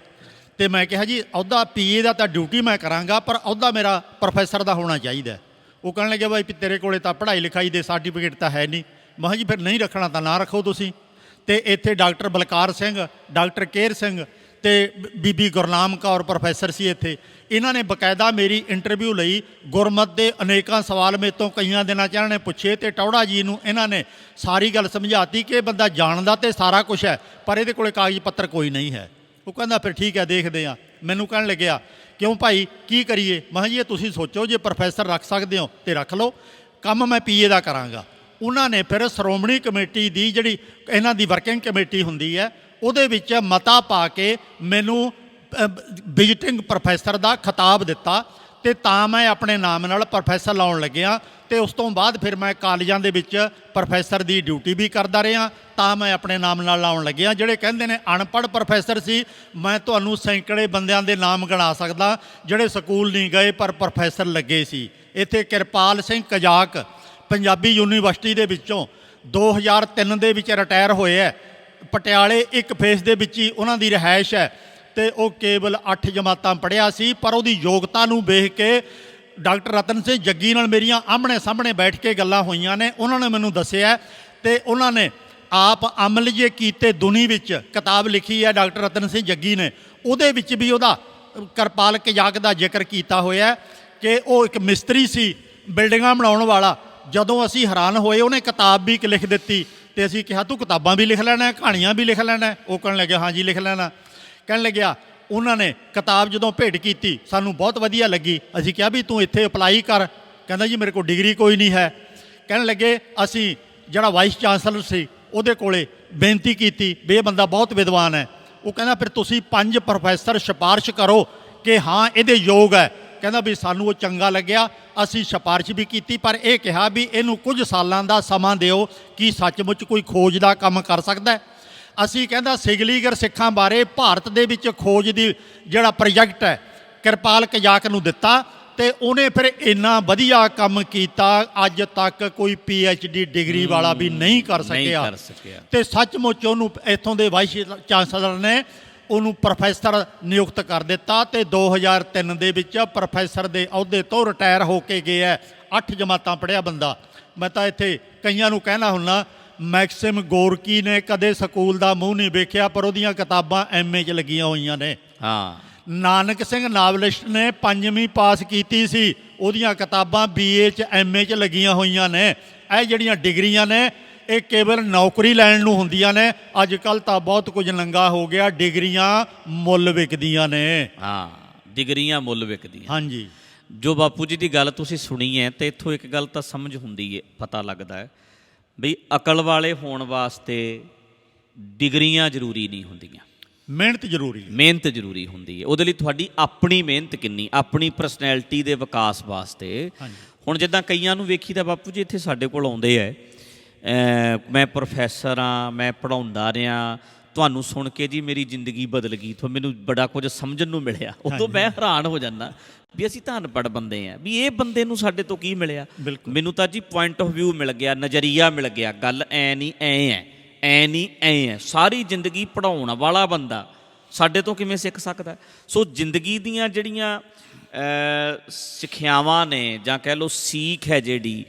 ਤੇ ਮੈਂ ਕਿਹਾ ਜੀ ਅਹੁਦਾ PA ਦਾ ਤਾਂ ਡਿਊਟੀ ਮੈਂ ਕਰਾਂਗਾ, ਪਰ ਅਹੁਦਾ ਮੇਰਾ ਪ੍ਰੋਫੈਸਰ ਦਾ ਹੋਣਾ ਚਾਹੀਦਾ। ਉਹ ਕਹਿਣ ਲੱਗੇ ਬਾਈ ਤੇਰੇ ਕੋਲੇ ਤਾਂ ਪੜ੍ਹਾਈ ਲਿਖਾਈ ਦੇ ਸਰਟੀਫਿਕੇਟ ਤਾਂ ਹੈ ਨਹੀਂ। ਮੈਂ ਕਿਹਾ ਜੀ ਫਿਰ ਨਹੀਂ ਰੱਖਣਾ ਤਾਂ ਨਾ ਰੱਖੋ ਤੁਸੀਂ। ਤੇ ਇੱਥੇ ਡਾਕਟਰ ਬਲਕਾਰ ਸਿੰਘ, ਡਾਕਟਰ ਕੇਰ ਸਿੰਘ ਤੇ ਬੀਬੀ ਗੁਰਨਾਮ ਕੌਰ ਪ੍ਰੋਫੈਸਰ ਸੀ ਇੱਥੇ। ਇਹਨਾਂ ਨੇ ਬਕਾਇਦਾ ਮੇਰੀ ਇੰਟਰਵਿਊ ਲਈ। ਗੁਰਮਤ ਦੇ ਅਨੇਕਾਂ ਸਵਾਲ ਮੇਰੇ ਤੋਂ ਕਈਆਂ ਦਿਨਾਂ 'ਚ ਇਹਨਾਂ ਨੇ ਪੁੱਛੇ ਤੇ ਟੌੜਾ ਜੀ ਨੂੰ ਇਹਨਾਂ ਨੇ ਸਾਰੀ ਗੱਲ ਸਮਝਾਤੀ ਕਿ ਇਹ ਬੰਦਾ ਜਾਣਦਾ ਤੇ ਸਾਰਾ ਕੁਝ ਹੈ, ਪਰ ਇਹਦੇ ਕੋਲੇ ਕਾਗਜ਼ ਪੱਤਰ ਕੋਈ ਨਹੀਂ ਹੈ। ਉਹ ਕਹਿੰਦਾ ਫਿਰ ਠੀਕ ਹੈ, ਦੇਖਦੇ ਹਾਂ। ਮੈਨੂੰ ਕਹਿਣ ਲੱਗਿਆ ਕਿਉਂ ਭਾਈ ਕੀ ਕਰੀਏ? ਮੈਂ ਕਿਹਾ ਜੀ ਇਹ ਤੁਸੀਂ ਸੋਚੋ, ਜੇ ਪ੍ਰੋਫੈਸਰ ਰੱਖ ਸਕਦੇ ਹੋ ਤੇ ਰੱਖ ਲਓ, ਕੰਮ ਮੈਂ PA ਦਾ ਕਰਾਂਗਾ। ਉਹਨਾਂ ਨੇ ਫਿਰ ਸ਼੍ਰੋਮਣੀ ਕਮੇਟੀ ਦੀ ਜਿਹੜੀ ਇਹਨਾਂ ਦੀ ਵਰਕਿੰਗ ਕਮੇਟੀ ਹੁੰਦੀ ਹੈ, ਉਹਦੇ ਵਿੱਚ ਮਤਾ ਪਾ ਕੇ ਮੈਨੂੰ ਵਿਜ਼ਿਟਿੰਗ ਪ੍ਰੋਫੈਸਰ ਦਾ ਖਿਤਾਬ ਦਿੱਤਾ ਤੇ ਤਾਂ ਮੈਂ ਆਪਣੇ ਨਾਮ ਨਾਲ ਪ੍ਰੋਫੈਸਰ ਲਾਉਣ ਲੱਗਿਆ। ਤੇ ਉਸ ਤੋਂ ਬਾਅਦ ਫਿਰ ਮੈਂ ਕਾਲਜਾਂ ਦੇ ਵਿੱਚ ਪ੍ਰੋਫੈਸਰ ਦੀ ਡਿਊਟੀ ਵੀ ਕਰਦਾ ਰਿਹਾ, ਤਾਂ ਮੈਂ ਆਪਣੇ ਨਾਮ ਨਾਲ ਲਾਉਣ ਲੱਗਿਆ। ਜਿਹੜੇ ਕਹਿੰਦੇ ਨੇ ਅਨਪੜ੍ਹ ਪ੍ਰੋਫੈਸਰ ਸੀ, ਮੈਂ ਤੁਹਾਨੂੰ ਸੈਂਕੜੇ ਬੰਦਿਆਂ ਦੇ ਨਾਮ ਗਿਣਾ ਸਕਦਾ ਜਿਹੜੇ ਸਕੂਲ ਨਹੀਂ ਗਏ ਪਰ ਪ੍ਰੋਫੈਸਰ ਲੱਗੇ ਸੀ। ਇੱਥੇ ਕਿਰਪਾਲ ਸਿੰਘ ਕਜ਼ਾਕ ਪੰਜਾਬੀ ਯੂਨੀਵਰਸਿਟੀ ਦੇ ਵਿੱਚੋਂ 2003 ਦੇ ਵਿੱਚ ਰਿਟਾਇਰ ਹੋਏ ਹੈ। ਪਟਿਆਲੇ ਇੱਕ ਫੇਸ ਦੇ ਵਿੱਚ ਹੀ ਉਹਨਾਂ ਦੀ ਰਿਹਾਇਸ਼ ਹੈ ਤੇ ਉਹ ਕੇਵਲ 8 ਜਮਾਤਾਂ ਪੜ੍ਹਿਆ ਸੀ, ਪਰ ਉਹਦੀ ਯੋਗਤਾ ਨੂੰ ਵੇਖ ਕੇ ਡਾਕਟਰ ਰਤਨ ਸਿੰਘ ਜੱਗੀ ਨਾਲ ਮੇਰੀਆਂ ਆਹਮਣੇ ਸਾਹਮਣੇ ਬੈਠ ਕੇ ਗੱਲਾਂ ਹੋਈਆਂ ਨੇ। ਉਹਨਾਂ ਨੇ ਮੈਨੂੰ ਦੱਸਿਆ ਤੇ ਉਹਨਾਂ ਨੇ ਆਪ ਅਮਲ ਜੇ ਕੀਤੇ ਦੁਨੀ ਵਿੱਚ ਕਿਤਾਬ ਲਿਖੀ ਹੈ ਡਾਕਟਰ ਰਤਨ ਸਿੰਘ ਜੱਗੀ ਨੇ। ਉਹਦੇ ਵਿੱਚ ਵੀ ਉਹਦਾ ਕਿਰਪਾਲ ਕਜ਼ਾਕ ਦਾ ਜ਼ਿਕਰ ਕੀਤਾ ਹੋਇਆ ਕਿ ਉਹ ਇੱਕ ਮਿਸਤਰੀ ਸੀ, ਬਿਲਡਿੰਗਾਂ ਬਣਾਉਣ ਵਾਲਾ। ਜਦੋਂ ਅਸੀਂ ਹੈਰਾਨ ਹੋਏ, ਉਹਨੇ ਕਿਤਾਬ ਵੀ ਲਿਖ ਦਿੱਤੀ ਤੇ ਅਸੀਂ ਕਿਹਾ ਤੂੰ ਕਿਤਾਬਾਂ ਵੀ ਲਿਖ ਲੈਣਾ, ਕਹਾਣੀਆਂ ਵੀ ਲਿਖ ਲੈਣਾ? ਉਹ ਕਹਿਣ ਲੱਗਿਆ ਹਾਂ ਜੀ ਲਿਖ ਲੈਣਾ। ਕਹਿਣ ਲੱਗਿਆ ਉਹਨਾਂ ਨੇ ਕਿਤਾਬ ਜਦੋਂ ਭੇਟ ਕੀਤੀ ਸਾਨੂੰ ਬਹੁਤ ਵਧੀਆ ਲੱਗੀ। ਅਸੀਂ ਕਿਹਾ ਵੀ ਤੂੰ ਇੱਥੇ ਅਪਲਾਈ ਕਰ। ਕਹਿੰਦਾ ਜੀ ਮੇਰੇ ਕੋਲ ਡਿਗਰੀ ਕੋਈ ਨਹੀਂ ਹੈ। ਕਹਿਣ ਲੱਗੇ ਅਸੀਂ ਜਿਹੜਾ ਵਾਈਸ ਚਾਂਸਲਰ ਸੀ ਉਹਦੇ ਕੋਲੇ ਬੇਨਤੀ ਕੀਤੀ ਵੀ ਇਹ ਬੰਦਾ ਬਹੁਤ ਵਿਦਵਾਨ ਹੈ। ਉਹ ਕਹਿੰਦਾ ਫਿਰ ਤੁਸੀਂ 5 ਪ੍ਰੋਫੈਸਰ ਸਿਫਾਰਿਸ਼ ਕਰੋ ਕਿ ਹਾਂ ਇਹਦੇ ਯੋਗ ਹੈ। ਕਹਿੰਦਾ ਵੀ ਸਾਨੂੰ ਉਹ ਚੰਗਾ ਲੱਗਿਆ, ਅਸੀਂ ਸਿਫਾਰਿਸ਼ ਵੀ ਕੀਤੀ, ਪਰ ਇਹ ਕਿਹਾ ਵੀ ਇਹਨੂੰ ਕੁਝ ਸਾਲਾਂ ਦਾ ਸਮਾਂ ਦਿਓ ਕਿ ਸੱਚਮੁੱਚ ਕੋਈ ਖੋਜ ਦਾ ਕੰਮ ਕਰ ਸਕਦਾ ਹੈ। ਅਸੀਂ ਕਹਿੰਦਾ ਸਿਗਲੀਗਰ ਸਿੱਖਾਂ ਬਾਰੇ ਭਾਰਤ ਦੇ ਵਿੱਚ ਖੋਜ ਦੀ ਜਿਹੜਾ ਪ੍ਰੋਜੈਕਟ ਹੈ ਕਿਰਪਾਲ ਕਜ਼ਾਕ ਨੂੰ ਦਿੱਤਾ ਤੇ ਉਹਨੇ ਫਿਰ ਇੰਨਾ ਵਧੀਆ ਕੰਮ ਕੀਤਾ, ਅੱਜ ਤੱਕ ਕੋਈ PhD ਡਿਗਰੀ ਵਾਲਾ ਵੀ ਨਹੀਂ ਕਰ ਸਕਿਆ। ਤੇ ਸੱਚਮੁੱਚ ਉਹਨੂੰ ਇੱਥੋਂ ਦੇ ਵਾਈਸ ਚਾਂਸਲਰ ਨੇ ਉਹਨੂੰ ਪ੍ਰੋਫੈਸਰ ਨਿਯੁਕਤ ਕਰ ਦਿੱਤਾ ਤੇ 2003 ਦੇ ਵਿੱਚ ਪ੍ਰੋਫੈਸਰ ਦੇ ਅਹੁਦੇ ਤੋਂ ਰਿਟਾਇਰ ਹੋ ਕੇ ਗਿਆ। 8 ਜਮਾਤਾਂ ਪੜ੍ਹਿਆ ਬੰਦਾ। ਮੈਂ ਤਾਂ ਇੱਥੇ ਕਈਆਂ ਨੂੰ ਕਹਿਣਾ ਹੁੰਦਾ, ਮੈਕਸਿਮ ਗੋਰਕੀ ਨੇ ਕਦੇ ਸਕੂਲ ਦਾ ਮੂੰਹ ਨਹੀਂ ਵੇਖਿਆ, ਪਰ ਉਹਦੀਆਂ ਕਿਤਾਬਾਂ MA 'ਚ ਲੱਗੀਆਂ ਹੋਈਆਂ ਨੇ। ਹਾਂ। ਨਾਨਕ ਸਿੰਘ ਨਾਵਲਿਸਟ ਨੇ 5ਵੀਂ ਪਾਸ ਕੀਤੀ ਸੀ, ਉਹਦੀਆਂ ਕਿਤਾਬਾਂ BA 'ਚ MA 'ਚ ਲੱਗੀਆਂ ਹੋਈਆਂ ਨੇ। ਇਹ ਜਿਹੜੀਆਂ ਡਿਗਰੀਆਂ ਨੇ ਇਹ ਕੇਵਲ ਨੌਕਰੀ ਲੈਣ ਨੂੰ ਹੁੰਦੀਆਂ ਨੇ। ਅੱਜ ਕੱਲ੍ਹ ਤਾਂ ਬਹੁਤ ਕੁਝ ਨੰਗਾ ਹੋ ਗਿਆ, ਡਿਗਰੀਆਂ ਮੁੱਲ ਵਿਕਦੀਆਂ ਨੇ। ਹਾਂ, ਡਿਗਰੀਆਂ ਮੁੱਲ ਵਿਕਦੀਆਂ। ਹਾਂਜੀ। ਜੋ ਬਾਪੂ ਜੀ ਦੀ ਗੱਲ ਤੁਸੀਂ ਸੁਣੀ ਹੈ ਤੇ ਇੱਥੋਂ ਇੱਕ ਗੱਲ ਤਾਂ ਸਮਝ ਹੁੰਦੀ ਹੈ, ਪਤਾ ਲੱਗਦਾ ਹੈ ਵੀ ਅਕਲ ਵਾਲੇ ਹੋਣ ਵਾਸਤੇ ਡਿਗਰੀਆਂ ਜ਼ਰੂਰੀ ਨਹੀਂ ਹੁੰਦੀਆਂ, ਮਿਹਨਤ ਜ਼ਰੂਰੀ ਹੈ। ਮਿਹਨਤ ਜ਼ਰੂਰੀ ਹੁੰਦੀ ਹੈ। ਉਹਦੇ ਲਈ ਤੁਹਾਡੀ ਆਪਣੀ ਮਿਹਨਤ ਕਿੰਨੀ, ਆਪਣੀ ਪਰਸਨੈਲਿਟੀ ਦੇ ਵਿਕਾਸ ਵਾਸਤੇ। ਹੁਣ ਜਿੱਦਾਂ ਕਈਆਂ ਨੂੰ ਵੇਖੀ ਤਾਂ ਬਾਪੂ ਜੀ ਇੱਥੇ ਸਾਡੇ ਕੋਲ ਆਉਂਦੇ ਹੈ, ਮੈਂ ਪ੍ਰੋਫੈਸਰ ਹਾਂ, ਮੈਂ ਪੜ੍ਹਾਉਂਦਾ ਰਿਹਾ, ਤੁਹਾਨੂੰ ਸੁਣ ਕੇ ਜੀ ਮੇਰੀ ਜ਼ਿੰਦਗੀ ਬਦਲ ਗਈ, ਮੈਨੂੰ ਬੜਾ ਕੁਝ ਸਮਝਣ ਨੂੰ ਮਿਲਿਆ। ਉਦੋਂ ਮੈਂ ਹੈਰਾਨ ਹੋ ਜਾਂਦਾ ਵੀ ਅਸੀਂ ਤਾਂ ਅਨਪੜ੍ਹ ਬੰਦੇ ਹਾਂ, ਵੀ ਇਹ ਬੰਦੇ ਨੂੰ ਸਾਡੇ ਤੋਂ ਕੀ ਮਿਲਿਆ। ਮੈਨੂੰ ਤਾਂ ਜੀ ਪੁਆਇੰਟ ਆਫ ਵਿਊ ਮਿਲ ਗਿਆ, ਨਜ਼ਰੀਆ ਮਿਲ ਗਿਆ, ਗੱਲ ਐ ਨਹੀਂ ਐ ਹੈ, ਐ ਨਹੀਂ ਐ ਹੈ। ਸਾਰੀ ਜ਼ਿੰਦਗੀ ਪੜ੍ਹਾਉਣ ਵਾਲਾ ਬੰਦਾ ਸਾਡੇ ਤੋਂ ਕਿਵੇਂ ਸਿੱਖ ਸਕਦਾ? ਸੋ ਜ਼ਿੰਦਗੀ ਦੀਆਂ ਜਿਹੜੀਆਂ ਸਿੱਖਿਆਵਾਂ ਨੇ ਜਾਂ ਕਹਿ ਲਓ ਸੀਖ ਹੈ ਜਿਹੜੀ,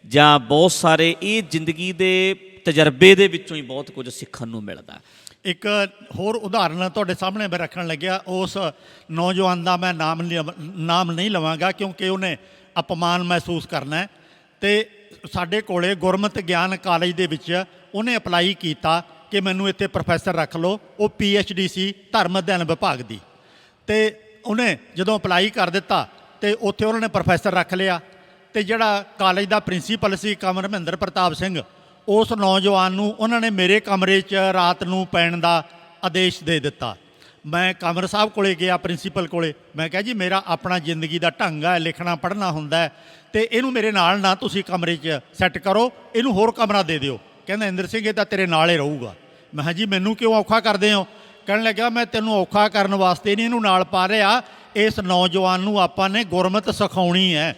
ਜਾਂ ਬਹੁਤ ਸਾਰੇ ਇਹ ਜ਼ਿੰਦਗੀ ਦੇ ਤਜਰਬੇ ਦੇ ਵਿੱਚੋਂ ਹੀ ਬਹੁਤ ਕੁਝ ਸਿੱਖਣ ਨੂੰ ਮਿਲਦਾ। ਇੱਕ ਹੋਰ ਉਦਾਹਰਨ ਤੁਹਾਡੇ ਸਾਹਮਣੇ ਮੈਂ ਰੱਖਣ ਲੱਗਿਆ, ਉਸ ਨੌਜਵਾਨ ਦਾ ਮੈਂ ਨਾਮ ਨਹੀਂ ਲਵਾਂਗਾ ਕਿਉਂਕਿ ਉਹਨੇ ਅਪਮਾਨ ਮਹਿਸੂਸ ਕਰਨਾ ਹੈ। ਅਤੇ ਸਾਡੇ ਕੋਲੇ ਗੁਰਮਤਿ ਗਿਆਨ ਕਾਲਜ ਦੇ ਵਿੱਚ ਉਹਨੇ ਅਪਲਾਈ ਕੀਤਾ ਕਿ ਮੈਨੂੰ ਇੱਥੇ ਪ੍ਰੋਫੈਸਰ ਰੱਖ ਲਓ। ਉਹ PhD ਸੀ ਧਰਮ ਅਧਿਐਨ ਵਿਭਾਗ ਦੀ, ਅਤੇ ਉਹਨੇ ਜਦੋਂ ਅਪਲਾਈ ਕਰ ਦਿੱਤਾ ਅਤੇ ਉੱਥੇ ਉਹਨਾਂ ਨੇ ਪ੍ਰੋਫੈਸਰ ਰੱਖ ਲਿਆ। ਅਤੇ ਜਿਹੜਾ ਕਾਲਜ ਦਾ ਪ੍ਰਿੰਸੀਪਲ ਸੀ ਕਮਰ ਮਹਿੰਦਰ ਪ੍ਰਤਾਪ ਸਿੰਘ, ਉਸ ਨੌਜਵਾਨ ਨੂੰ ਉਹਨਾਂ ਨੇ ਮੇਰੇ ਕਮਰੇ 'ਚ ਰਾਤ ਨੂੰ ਪੈਣ ਦਾ ਆਦੇਸ਼ ਦੇ ਦਿੱਤਾ। ਮੈਂ ਕਮਰ ਸਾਹਿਬ ਕੋਲੇ ਗਿਆ, ਪ੍ਰਿੰਸੀਪਲ ਕੋਲੇ। ਮੈਂ ਕਿਹਾ ਜੀ ਮੇਰਾ ਆਪਣਾ ਜ਼ਿੰਦਗੀ ਦਾ ਢੰਗ ਹੈ, ਲਿਖਣਾ ਪੜ੍ਹਨਾ ਹੁੰਦਾ ਹੈ, ਅਤੇ ਇਹਨੂੰ ਮੇਰੇ ਨਾਲ ਨਾ ਤੁਸੀਂ ਕਮਰੇ 'ਚ ਸੈੱਟ ਕਰੋ, ਇਹਨੂੰ ਹੋਰ ਕਮਰਾ ਦੇ ਦਿਓ। ਕਹਿੰਦਾ ਇੰਦਰ ਸਿੰਘ ਇਹ ਤਾਂ ਤੇਰੇ ਨਾਲ ਹੀ ਰਹੂਗਾ। ਮੈਂ ਕਿਹਾ ਜੀ ਮੈਨੂੰ ਕਿਉਂ ਔਖਾ ਕਰਦੇ ਹੋ? ਕਹਿਣ ਲੱਗਾ ਮੈਂ ਤੈਨੂੰ ਔਖਾ ਕਰਨ ਵਾਸਤੇ ਨਹੀਂ ਇਹਨੂੰ ਨਾਲ ਪਾ ਰਿਹਾ, ਇਸ ਨੌਜਵਾਨ ਨੂੰ ਆਪਾਂ ਨੇ ਗੁਰਮਤਿ ਸਿਖਾਉਣੀ ਹੈ।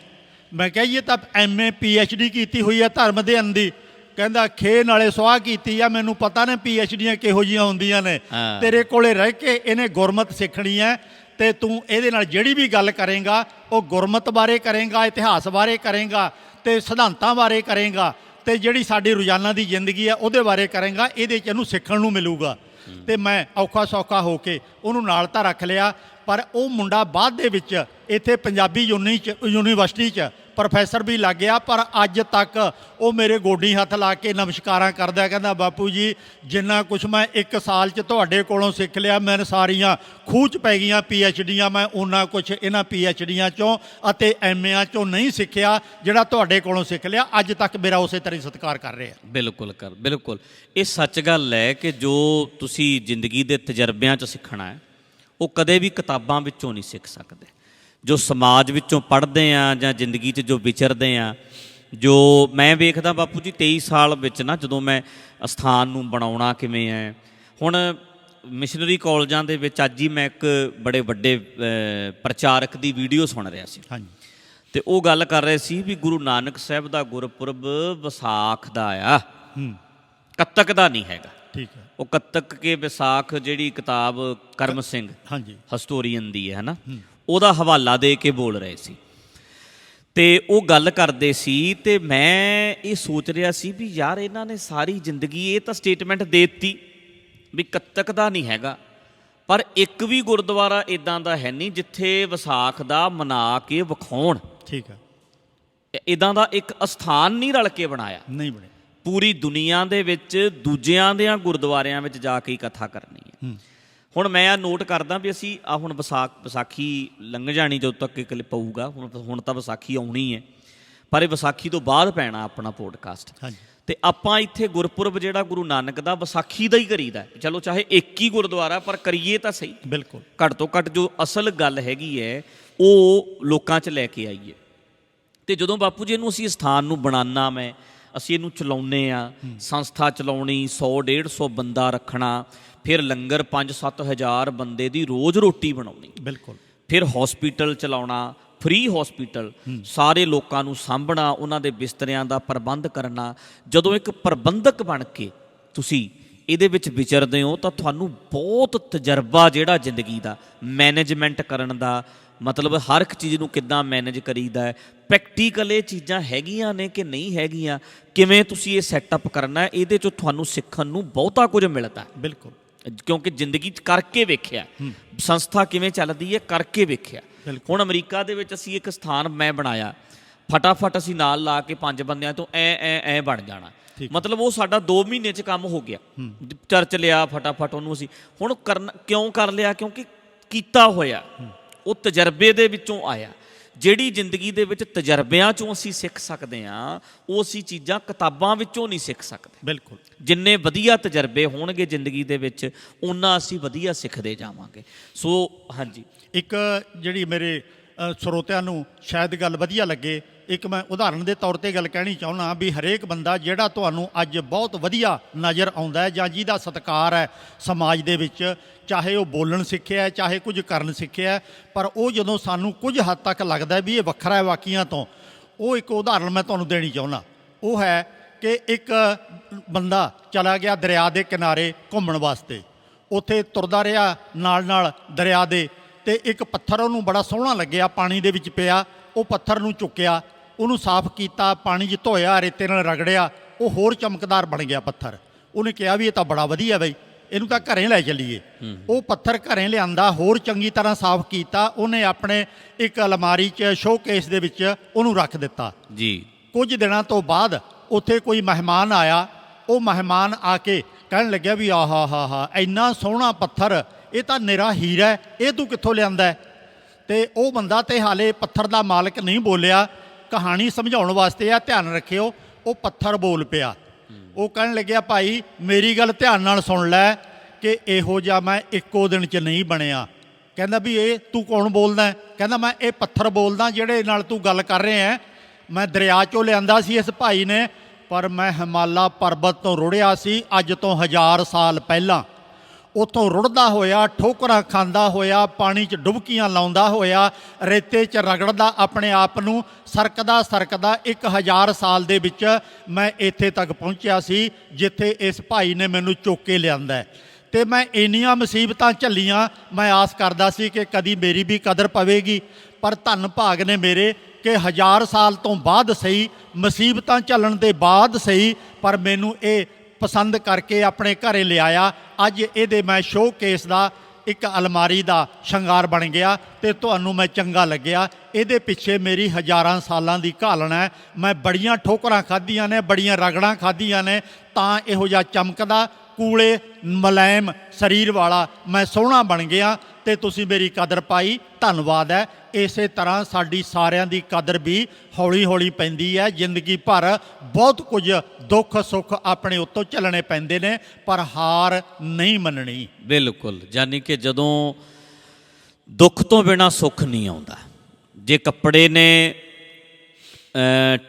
ਮੈਂ ਕਿਹਾ ਜੀ ਇਹ ਤਾਂ MA PhD ਕੀਤੀ ਹੋਈ ਹੈ ਧਰਮ ਅਧਿਐਨ ਦੀ। ਕਹਿੰਦਾ ਖੇ ਨਾਲੇ ਸੁਆਹ ਕੀਤੀ ਆ, ਮੈਨੂੰ ਪਤਾ ਨੇ PhDਆਂ ਕਿਹੋ ਜਿਹੀਆਂ ਹੁੰਦੀਆਂ ਨੇ। ਤੇਰੇ ਕੋਲੇ ਰਹਿ ਕੇ ਇਹਨੇ ਗੁਰਮਤਿ ਸਿੱਖਣੀ ਹੈ, ਅਤੇ ਤੂੰ ਇਹਦੇ ਨਾਲ ਜਿਹੜੀ ਵੀ ਗੱਲ ਕਰੇਂਗਾ ਉਹ ਗੁਰਮਤਿ ਬਾਰੇ ਕਰੇਂਗਾ, ਇਤਿਹਾਸ ਬਾਰੇ ਕਰੇਂਗਾ, ਅਤੇ ਸਿਧਾਂਤਾਂ ਬਾਰੇ ਕਰੇਂਗਾ, ਅਤੇ ਜਿਹੜੀ ਸਾਡੀ ਰੋਜ਼ਾਨਾ ਦੀ ਜ਼ਿੰਦਗੀ ਹੈ ਉਹਦੇ ਬਾਰੇ ਕਰੇਂਗਾ। ਇਹਦੇ 'ਚ ਇਹਨੂੰ ਸਿੱਖਣ ਨੂੰ ਮਿਲੂਗਾ। ਅਤੇ ਮੈਂ ਔਖਾ ਸੌਖਾ ਹੋ ਕੇ ਉਹਨੂੰ ਨਾਲ ਤਾਂ ਰੱਖ ਲਿਆ, ਪਰ ਉਹ ਮੁੰਡਾ ਬਾਅਦ ਦੇ ਵਿੱਚ ਇੱਥੇ ਪੰਜਾਬੀ ਯੂਨੀਵਰਸਿਟੀ 'ਚ ਪ੍ਰੋਫੈਸਰ ਵੀ ਲੱਗ ਗਿਆ। ਪਰ ਅੱਜ ਤੱਕ ਉਹ ਮੇਰੇ ਗੋਡੀ ਹੱਥ ਲਾ ਕੇ ਨਮਸਕਾਰਾਂ ਕਰਦਾ, ਕਹਿੰਦਾ ਬਾਪੂ ਜੀ ਜਿੰਨਾ ਕੁਛ ਮੈਂ 1 ਸਾਲ 'ਚ ਤੁਹਾਡੇ ਕੋਲੋਂ ਸਿੱਖ ਲਿਆ, ਮੈਨੂੰ ਸਾਰੀਆਂ ਖੂਹ 'ਚ ਪੈ ਗਈਆਂ PhDਆਂ, ਮੈਂ ਉਹਨਾਂ ਕੁਛ ਇਹਨਾਂ PhDਆਂ 'ਚੋਂ ਅਤੇ MAਆਂ 'ਚੋਂ ਨਹੀਂ ਸਿੱਖਿਆ ਜਿਹੜਾ ਤੁਹਾਡੇ ਕੋਲੋਂ ਸਿੱਖ ਲਿਆ। ਅੱਜ ਤੱਕ ਮੇਰਾ ਉਸੇ ਤਰ੍ਹਾਂ ਸਤਿਕਾਰ ਕਰ ਰਿਹਾ। ਬਿਲਕੁਲ ਇਹ ਸੱਚ ਗੱਲ ਹੈ ਕਿ ਜੋ ਤੁਸੀਂ ਜ਼ਿੰਦਗੀ ਦੇ ਤਜਰਬਿਆਂ 'ਚ ਸਿੱਖਣਾ ਹੈ ਉਹ ਕਦੇ ਵੀ ਕਿਤਾਬਾਂ ਵਿੱਚੋਂ ਨਹੀਂ ਸਿੱਖ ਸਕਦੇ। ਜੋ ਸਮਾਜ ਵਿੱਚੋਂ ਪੜ੍ਹਦੇ ਆ ਜਾਂ ਜ਼ਿੰਦਗੀ 'ਚ ਜੋ ਵਿਚਰਦੇ ਆ, ਜੋ ਮੈਂ ਵੇਖਦਾ ਬਾਪੂ ਜੀ 23 ਸਾਲ ਵਿੱਚ ਨਾ, ਜਦੋਂ ਮੈਂ ਅਸਥਾਨ ਨੂੰ ਬਣਾਉਣਾ ਕਿਵੇਂ ਹੈ। ਹੁਣ ਮਿਸ਼ਨਰੀ ਕਾਲਜਾਂ ਦੇ ਵਿੱਚ ਅੱਜ ਹੀ ਮੈਂ ਇੱਕ ਬੜੇ ਵੱਡੇ ਪ੍ਰਚਾਰਕ ਦੀ ਵੀਡੀਓ ਸੁਣ ਰਿਹਾ ਸੀ। ਹਾਂਜੀ। ਅਤੇ ਉਹ ਗੱਲ ਕਰ ਰਹੇ ਸੀ ਵੀ ਗੁਰੂ ਨਾਨਕ ਸਾਹਿਬ ਦਾ ਗੁਰਪੁਰਬ ਵਿਸਾਖ ਦਾ ਆ, ਕੱਤਕ ਦਾ ਨਹੀਂ ਹੈਗਾ। ਠੀਕ ਹੈ। ਉਹ ਕੱਤਕ ਕੇ ਵਿਸਾਖ ਜਿਹੜੀ ਕਿਤਾਬ ਕਰਮ ਸਿੰਘ ਹਾਂਜੀ ਹਿਸਟੋਰੀਅਨ ਦੀ ਹੈ ਨਾ, ਉਹਦਾ ਹਵਾਲਾ ਦੇ ਕੇ ਬੋਲ ਰਹੇ ਸੀ ਅਤੇ ਉਹ ਗੱਲ ਕਰਦੇ ਸੀ। ਅਤੇ ਮੈਂ ਇਹ ਸੋਚ ਰਿਹਾ ਸੀ ਵੀ ਯਾਰ ਇਹਨਾਂ ਨੇ ਸਾਰੀ ਜ਼ਿੰਦਗੀ ਇਹ ਤਾਂ ਸਟੇਟਮੈਂਟ ਦੇ ਦਿੱਤੀ ਵੀ ਕੱਤਕ ਦਾ ਨਹੀਂ ਹੈਗਾ, ਪਰ ਇੱਕ ਵੀ ਗੁਰਦੁਆਰਾ ਇੱਦਾਂ ਦਾ ਹੈ ਨਹੀਂ ਜਿੱਥੇ ਵਿਸਾਖ ਦਾ ਮਨਾ ਕੇ ਵਿਖਾਉਣ। ਠੀਕ ਹੈ। ਇੱਦਾਂ ਦਾ ਇੱਕ ਅਸਥਾਨ ਨਹੀਂ ਰਲ ਕੇ ਬਣਾਇਆ, ਨਹੀਂ ਬਣੇ। ਪੂਰੀ ਦੁਨੀਆ ਦੇ ਵਿੱਚ ਦੂਜਿਆਂ ਦੇ ਗੁਰਦੁਆਰਿਆਂ ਵਿੱਚ ਜਾ ਕੇ ਕਥਾ ਕਰਨੀ ਹੈ। ਹੁਣ ਮੈਂ ਆ ਨੋਟ ਕਰਦਾ ਵੀ ਅਸੀਂ ਹੁਣ ਵਿਸਾਖੀ ਲੰਘ ਜਾਣੀ ਜਦੋਂ ਤੱਕ ਇਹ ਕਲਿੱਪ ਪਊਗਾ। ਹੁਣ ਤਾਂ ਵਿਸਾਖੀ ਆਉਣੀ ਹੈ, ਪਰ ਇਹ ਵਿਸਾਖੀ ਤੋਂ ਬਾਅਦ ਪੈਣਾ ਆਪਣਾ ਪੋਡਕਾਸਟ। ਅਤੇ ਆਪਾਂ ਇੱਥੇ ਗੁਰਪੁਰਬ ਜਿਹੜਾ ਗੁਰੂ ਨਾਨਕ ਦਾ ਵਿਸਾਖੀ ਦਾ ਹੀ ਕਰੀਦਾ। ਚਲੋ ਚਾਹੇ ਇੱਕ ਹੀ ਗੁਰਦੁਆਰਾ, ਪਰ ਕਰੀਏ ਤਾਂ ਸਹੀ। ਬਿਲਕੁਲ। ਘੱਟ ਤੋਂ ਘੱਟ ਜੋ ਅਸਲ ਗੱਲ ਹੈਗੀ ਹੈ ਉਹ ਲੋਕਾਂ 'ਚ ਲੈ ਕੇ ਆਈਏ। ਅਤੇ ਜਦੋਂ ਬਾਪੂ ਜੀ ਇਹਨੂੰ ਅਸੀਂ ਸਥਾਨ ਨੂੰ ਬਣਾਉਣਾ, ਅਸੀਂ ਇਹਨੂੰ ਚਲਾਉਂਦੇ ਹਾਂ, ਸੰਸਥਾ ਚਲਾਉਣੀ, 100-150 ਬੰਦਾ ਰੱਖਣਾ, ਫਿਰ ਲੰਗਰ 5-7 ਹਜ਼ਾਰ ਬੰਦੇ ਦੀ ਰੋਜ਼ ਰੋਟੀ ਬਣਾਉਣੀ। ਬਿਲਕੁਲ। ਫਿਰ ਹੌਸਪੀਟਲ ਚਲਾਉਣਾ, ਫ੍ਰੀ ਹੌਸਪੀਟਲ, ਸਾਰੇ ਲੋਕਾਂ ਨੂੰ ਸਾਂਭਣਾ, ਉਹਨਾਂ ਦੇ ਬਿਸਤਰਿਆਂ ਦਾ ਪ੍ਰਬੰਧ ਕਰਨਾ। ਜਦੋਂ ਇੱਕ ਪ੍ਰਬੰਧਕ ਬਣ ਕੇ ਤੁਸੀਂ ਇਹਦੇ ਵਿੱਚ ਵਿਚਰਦੇ ਹੋ ਤਾਂ ਤੁਹਾਨੂੰ ਬਹੁਤ ਤਜਰਬਾ ਜਿਹੜਾ ਜ਼ਿੰਦਗੀ ਦਾ ਮੈਨੇਜਮੈਂਟ ਕਰਨ ਦਾ, ਮਤਲਬ ਹਰ ਇੱਕ ਚੀਜ਼ ਨੂੰ ਕਿੱਦਾਂ ਮੈਨੇਜ ਕਰੀਦਾ ਹੈ, ਪ੍ਰੈਕਟੀਕਲ ਇਹ ਚੀਜ਼ਾਂ ਹੈਗੀਆਂ ਨੇ ਕਿ ਨਹੀਂ ਹੈਗੀਆਂ, ਕਿਵੇਂ ਤੁਸੀਂ ਇਹ ਸੈਟਅਪ ਕਰਨਾ ਹੈ, ਇਹਦੇ 'ਚੋਂ ਤੁਹਾਨੂੰ ਸਿੱਖਣ ਨੂੰ ਬਹੁਤਾ ਕੁਝ ਮਿਲਦਾ। ਬਿਲਕੁਲ। ਕਿਉਂਕਿ ਜ਼ਿੰਦਗੀ 'ਚ ਕਰਕੇ ਵੇਖਿਆ, ਸੰਸਥਾ ਕਿਵੇਂ ਚੱਲਦੀ ਹੈ ਕਰਕੇ ਵੇਖਿਆ। ਹੁਣ ਅਮਰੀਕਾ ਦੇ ਵਿੱਚ ਅਸੀਂ ਇੱਕ ਸਥਾਨ ਮੈਂ ਬਣਾਇਆ, ਫਟਾਫਟ ਅਸੀਂ ਨਾਲ ਲਾ ਕੇ 5 ਬੰਦਿਆਂ ਤੋਂ ਐ ਬਣ ਜਾਣਾ। ਮਤਲਬ ਉਹ ਸਾਡਾ 2 ਮਹੀਨੇ 'ਚ ਕੰਮ ਹੋ ਗਿਆ। ਚਰਚ ਲਿਆ ਫਟਾਫਟ ਉਹਨੂੰ ਅਸੀਂ। ਹੁਣ ਕਿਉਂ ਕਰ ਲਿਆ? ਕਿਉਂਕਿ ਕੀਤਾ ਹੋਇਆ, ਉਹ ਤਜਰਬੇ ਦੇ ਵਿੱਚੋਂ ਆਇਆ। ਜਿਹੜੀ ਜ਼ਿੰਦਗੀ ਦੇ ਵਿੱਚ ਤਜਰਬਿਆਂ 'ਚੋਂ ਅਸੀਂ ਸਿੱਖ ਸਕਦੇ ਹਾਂ, ਉਹ ਅਸੀਂ ਚੀਜ਼ਾਂ ਕਿਤਾਬਾਂ ਵਿੱਚੋਂ ਨਹੀਂ ਸਿੱਖ ਸਕਦੇ। ਬਿਲਕੁਲ। ਜਿੰਨੇ ਵਧੀਆ ਤਜਰਬੇ ਹੋਣਗੇ ਜ਼ਿੰਦਗੀ ਦੇ ਵਿੱਚ, ਓਨਾ ਅਸੀਂ ਵਧੀਆ ਸਿੱਖਦੇ ਜਾਵਾਂਗੇ। ਸੋ ਹਾਂਜੀ, ਇੱਕ ਜਿਹੜੀ ਮੇਰੇ ਸਰੋਤਿਆਂ ਨੂੰ ਸ਼ਾਇਦ ਗੱਲ ਵਧੀਆ ਲੱਗੇ, ਇੱਕ ਮੈਂ ਉਦਾਹਰਨ ਦੇ ਤੌਰ 'ਤੇ ਗੱਲ ਕਹਿਣੀ ਚਾਹੁੰਦਾ ਵੀ ਹਰੇਕ ਬੰਦਾ ਜਿਹੜਾ ਤੁਹਾਨੂੰ ਅੱਜ ਬਹੁਤ ਵਧੀਆ ਨਜ਼ਰ ਆਉਂਦਾ ਹੈ ਜਾਂ ਜਿਹਦਾ ਸਤਿਕਾਰ ਹੈ ਸਮਾਜ ਦੇ ਵਿੱਚ, ਚਾਹੇ ਉਹ ਬੋਲਣ ਸਿੱਖਿਆ ਹੈ, ਚਾਹੇ ਕੁਝ ਕਰਨ ਸਿੱਖਿਆ ਹੈ, ਪਰ ਉਹ ਜਦੋਂ ਸਾਨੂੰ ਕੁਝ ਹੱਦ ਤੱਕ ਲੱਗਦਾ ਵੀ ਇਹ ਵੱਖਰਾ ਹੈ ਬਾਕੀਆਂ ਤੋਂ, ਉਹ ਇੱਕ ਉਦਾਹਰਨ ਮੈਂ ਤੁਹਾਨੂੰ ਦੇਣੀ ਚਾਹੁੰਦਾ। ਉਹ ਹੈ ਕਿ ਇੱਕ ਬੰਦਾ ਚਲਾ ਗਿਆ ਦਰਿਆ ਦੇ ਕਿਨਾਰੇ ਘੁੰਮਣ ਵਾਸਤੇ। ਉੱਥੇ ਤੁਰਦਾ ਰਿਹਾ ਨਾਲ ਨਾਲ ਦਰਿਆ ਦੇ, ਤੇ ਇੱਕ ਪੱਥਰ ਉਹਨੂੰ ਬੜਾ ਸੋਹਣਾ ਲੱਗਿਆ, ਪਾਣੀ ਦੇ ਵਿੱਚ ਪਿਆ। ਉਹ ਪੱਥਰ ਨੂੰ ਚੁੱਕਿਆ, ਉਹਨੂੰ ਸਾਫ਼ ਕੀਤਾ, ਪਾਣੀ 'ਚ ਧੋਇਆ, ਰੇਤੇ ਨਾਲ ਰਗੜਿਆ, ਉਹ ਹੋਰ ਚਮਕਦਾਰ ਬਣ ਗਿਆ ਪੱਥਰ। ਉਹਨੇ ਕਿਹਾ ਵੀ ਇਹ ਤਾਂ ਬੜਾ ਵਧੀਆ ਬਈ, ਇਹਨੂੰ ਤਾਂ ਘਰੇ ਲੈ ਚੱਲੀਏ। ਉਹ ਪੱਥਰ ਘਰੇ ਲਿਆਂਦਾ, ਹੋਰ ਚੰਗੀ ਤਰ੍ਹਾਂ ਸਾਫ਼ ਕੀਤਾ, ਉਹਨੇ ਆਪਣੇ ਇੱਕ ਅਲਮਾਰੀ 'ਚ ਸ਼ੋਕੇਸ ਦੇ ਵਿੱਚ ਉਹਨੂੰ ਰੱਖ ਦਿੱਤਾ ਜੀ। ਕੁਝ ਦਿਨਾਂ ਤੋਂ ਬਾਅਦ ਉੱਥੇ ਕੋਈ ਮਹਿਮਾਨ ਆਇਆ। ਉਹ ਮਹਿਮਾਨ ਆ ਕੇ ਕਹਿਣ ਲੱਗਿਆ ਵੀ ਆਹਾ ਹਾ ਇੰਨਾ ਸੋਹਣਾ ਪੱਥਰ, ਇਹ ਤਾਂ ਨਿਰਾ ਹੀਰਾ ਹੈ, ਇਹ ਤੂੰ ਕਿੱਥੋਂ ਲਿਆਂਦਾ? ਤੇ ਉਹ ਬੰਦਾ ਤੇ ਹਾਲੇ ਪੱਥਰ ਦਾ ਮਾਲਕ ਨਹੀਂ ਬੋਲਿਆ। ਕਹਾਣੀ ਸਮਝਾਉਣ ਵਾਸਤੇ ਆ, ਧਿਆਨ ਰੱਖਿਓ। ਉਹ ਪੱਥਰ ਬੋਲ ਪਿਆ। ਉਹ ਕਹਿਣ ਲੱਗਿਆ ਭਾਈ ਮੇਰੀ ਗੱਲ ਧਿਆਨ ਨਾਲ ਸੁਣ ਲੈ ਕਿ ਇਹੋ ਜਿਹਾ ਮੈਂ ਇੱਕੋ ਦਿਨ 'ਚ ਨਹੀਂ ਬਣਿਆ। ਕਹਿੰਦਾ ਵੀ ਇਹ ਤੂੰ ਕੌਣ ਬੋਲਦਾ? ਕਹਿੰਦਾ ਮੈਂ ਇਹ ਪੱਥਰ ਬੋਲਦਾ ਜਿਹੜੇ ਨਾਲ ਤੂੰ ਗੱਲ ਕਰ ਰਿਹਾ। ਮੈਂ ਦਰਿਆ 'ਚੋਂ ਲਿਆਂਦਾ ਸੀ ਇਸ ਭਾਈ ਨੇ, ਪਰ ਮੈਂ ਹਿਮਾਲਾ ਪਰਬਤ ਤੋਂ ਰੁੜਿਆ ਸੀ ਅੱਜ ਤੋਂ 1000 ਸਾਲ ਪਹਿਲਾਂ। ਉੱਥੋਂ ਰੁੜਦਾ ਹੋਇਆ, ਠੋਕਰਾਂ ਖਾਂਦਾ ਹੋਇਆ, ਪਾਣੀ 'ਚ ਡੁਬਕੀਆਂ ਲਾਉਂਦਾ ਹੋਇਆ, ਰੇਤੇ 'ਚ ਰਗੜਦਾ ਆਪਣੇ ਆਪ ਨੂੰ, ਸਰਕਦਾ ਸਰਕਦਾ 1000 ਸਾਲ ਦੇ ਵਿੱਚ ਮੈਂ ਇੱਥੇ ਤੱਕ ਪਹੁੰਚਿਆ ਸੀ ਜਿੱਥੇ ਇਸ ਭਾਈ ਨੇ ਮੈਨੂੰ ਚੁੱਕ ਕੇ ਲਿਆਂਦਾ। ਤੇ ਮੈਂ ਇੰਨੀਆਂ ਮੁਸੀਬਤਾਂ ਝੱਲੀਆਂ, ਮੈਂ ਆਸ ਕਰਦਾ ਸੀ ਕਿ ਕਦੀ ਮੇਰੀ ਵੀ ਕਦਰ ਪਵੇਗੀ, ਪਰ ਧੰਨ ਭਾਗ ਨੇ ਮੇਰੇ ਕਿ 1000 ਸਾਲ ਤੋਂ ਬਾਅਦ ਸਹੀ, ਮੁਸੀਬਤਾਂ ਝੱਲਣ ਦੇ ਬਾਅਦ ਸਹੀ, ਪਰ ਮੈਨੂੰ ਇਹ ਪਸੰਦ ਕਰਕੇ ਆਪਣੇ ਘਰੇ ਲਿਆਇਆ। ਅੱਜ ਇਹਦੇ ਮੈਂ ਸ਼ੋਕੇਸ ਦਾ ਇੱਕ ਅਲਮਾਰੀ ਦਾ ਸ਼ਿੰਗਾਰ ਬਣ ਗਿਆ ਤੇ ਤੁਹਾਨੂੰ ਮੈਂ ਚੰਗਾ ਲੱਗਿਆ। ਇਹਦੇ ਪਿੱਛੇ ਮੇਰੀ ਹਜ਼ਾਰਾਂ ਸਾਲਾਂ ਦੀ ਘਾਲਣਾ ਹੈ। ਮੈਂ ਬੜੀਆਂ ਠੋਕਰਾਂ ਖਾਧੀਆਂ ਨੇ, ਬੜੀਆਂ ਰਗੜਾਂ ਖਾਧੀਆਂ ਨੇ, ਤਾਂ ਇਹੋ ਜਿਹਾ ਚਮਕਦਾ ਕੂਲੇ ਮੁਲਾਇਮ ਸਰੀਰ ਵਾਲਾ ਮੈਂ ਸੋਹਣਾ ਬਣ ਗਿਆ ਤੇ ਤੁਸੀਂ ਮੇਰੀ ਕਦਰ ਪਾਈ, ਧੰਨਵਾਦ ਹੈ। ਇਸੇ ਤਰ੍ਹਾਂ ਸਾਡੀ ਸਾਰਿਆਂ ਦੀ ਕਦਰ ਵੀ ਹੌਲੀ ਹੌਲੀ ਪੈਂਦੀ ਹੈ। ਜ਼ਿੰਦਗੀ ਭਰ ਬਹੁਤ ਕੁਝ ਦੁੱਖ ਸੁੱਖ ਆਪਣੇ ਉੱਤੋਂ ਝੱਲਣੇ ਪੈਂਦੇ ਨੇ, ਪਰ ਹਾਰ ਨਹੀਂ ਮੰਨਣੀ। ਬਿਲਕੁਲ, ਯਾਨੀ ਕਿ ਜਦੋਂ ਦੁੱਖ ਤੋਂ ਬਿਨਾਂ ਸੁੱਖ ਨਹੀਂ ਆਉਂਦਾ। ਜੇ ਕੱਪੜੇ ਨੇ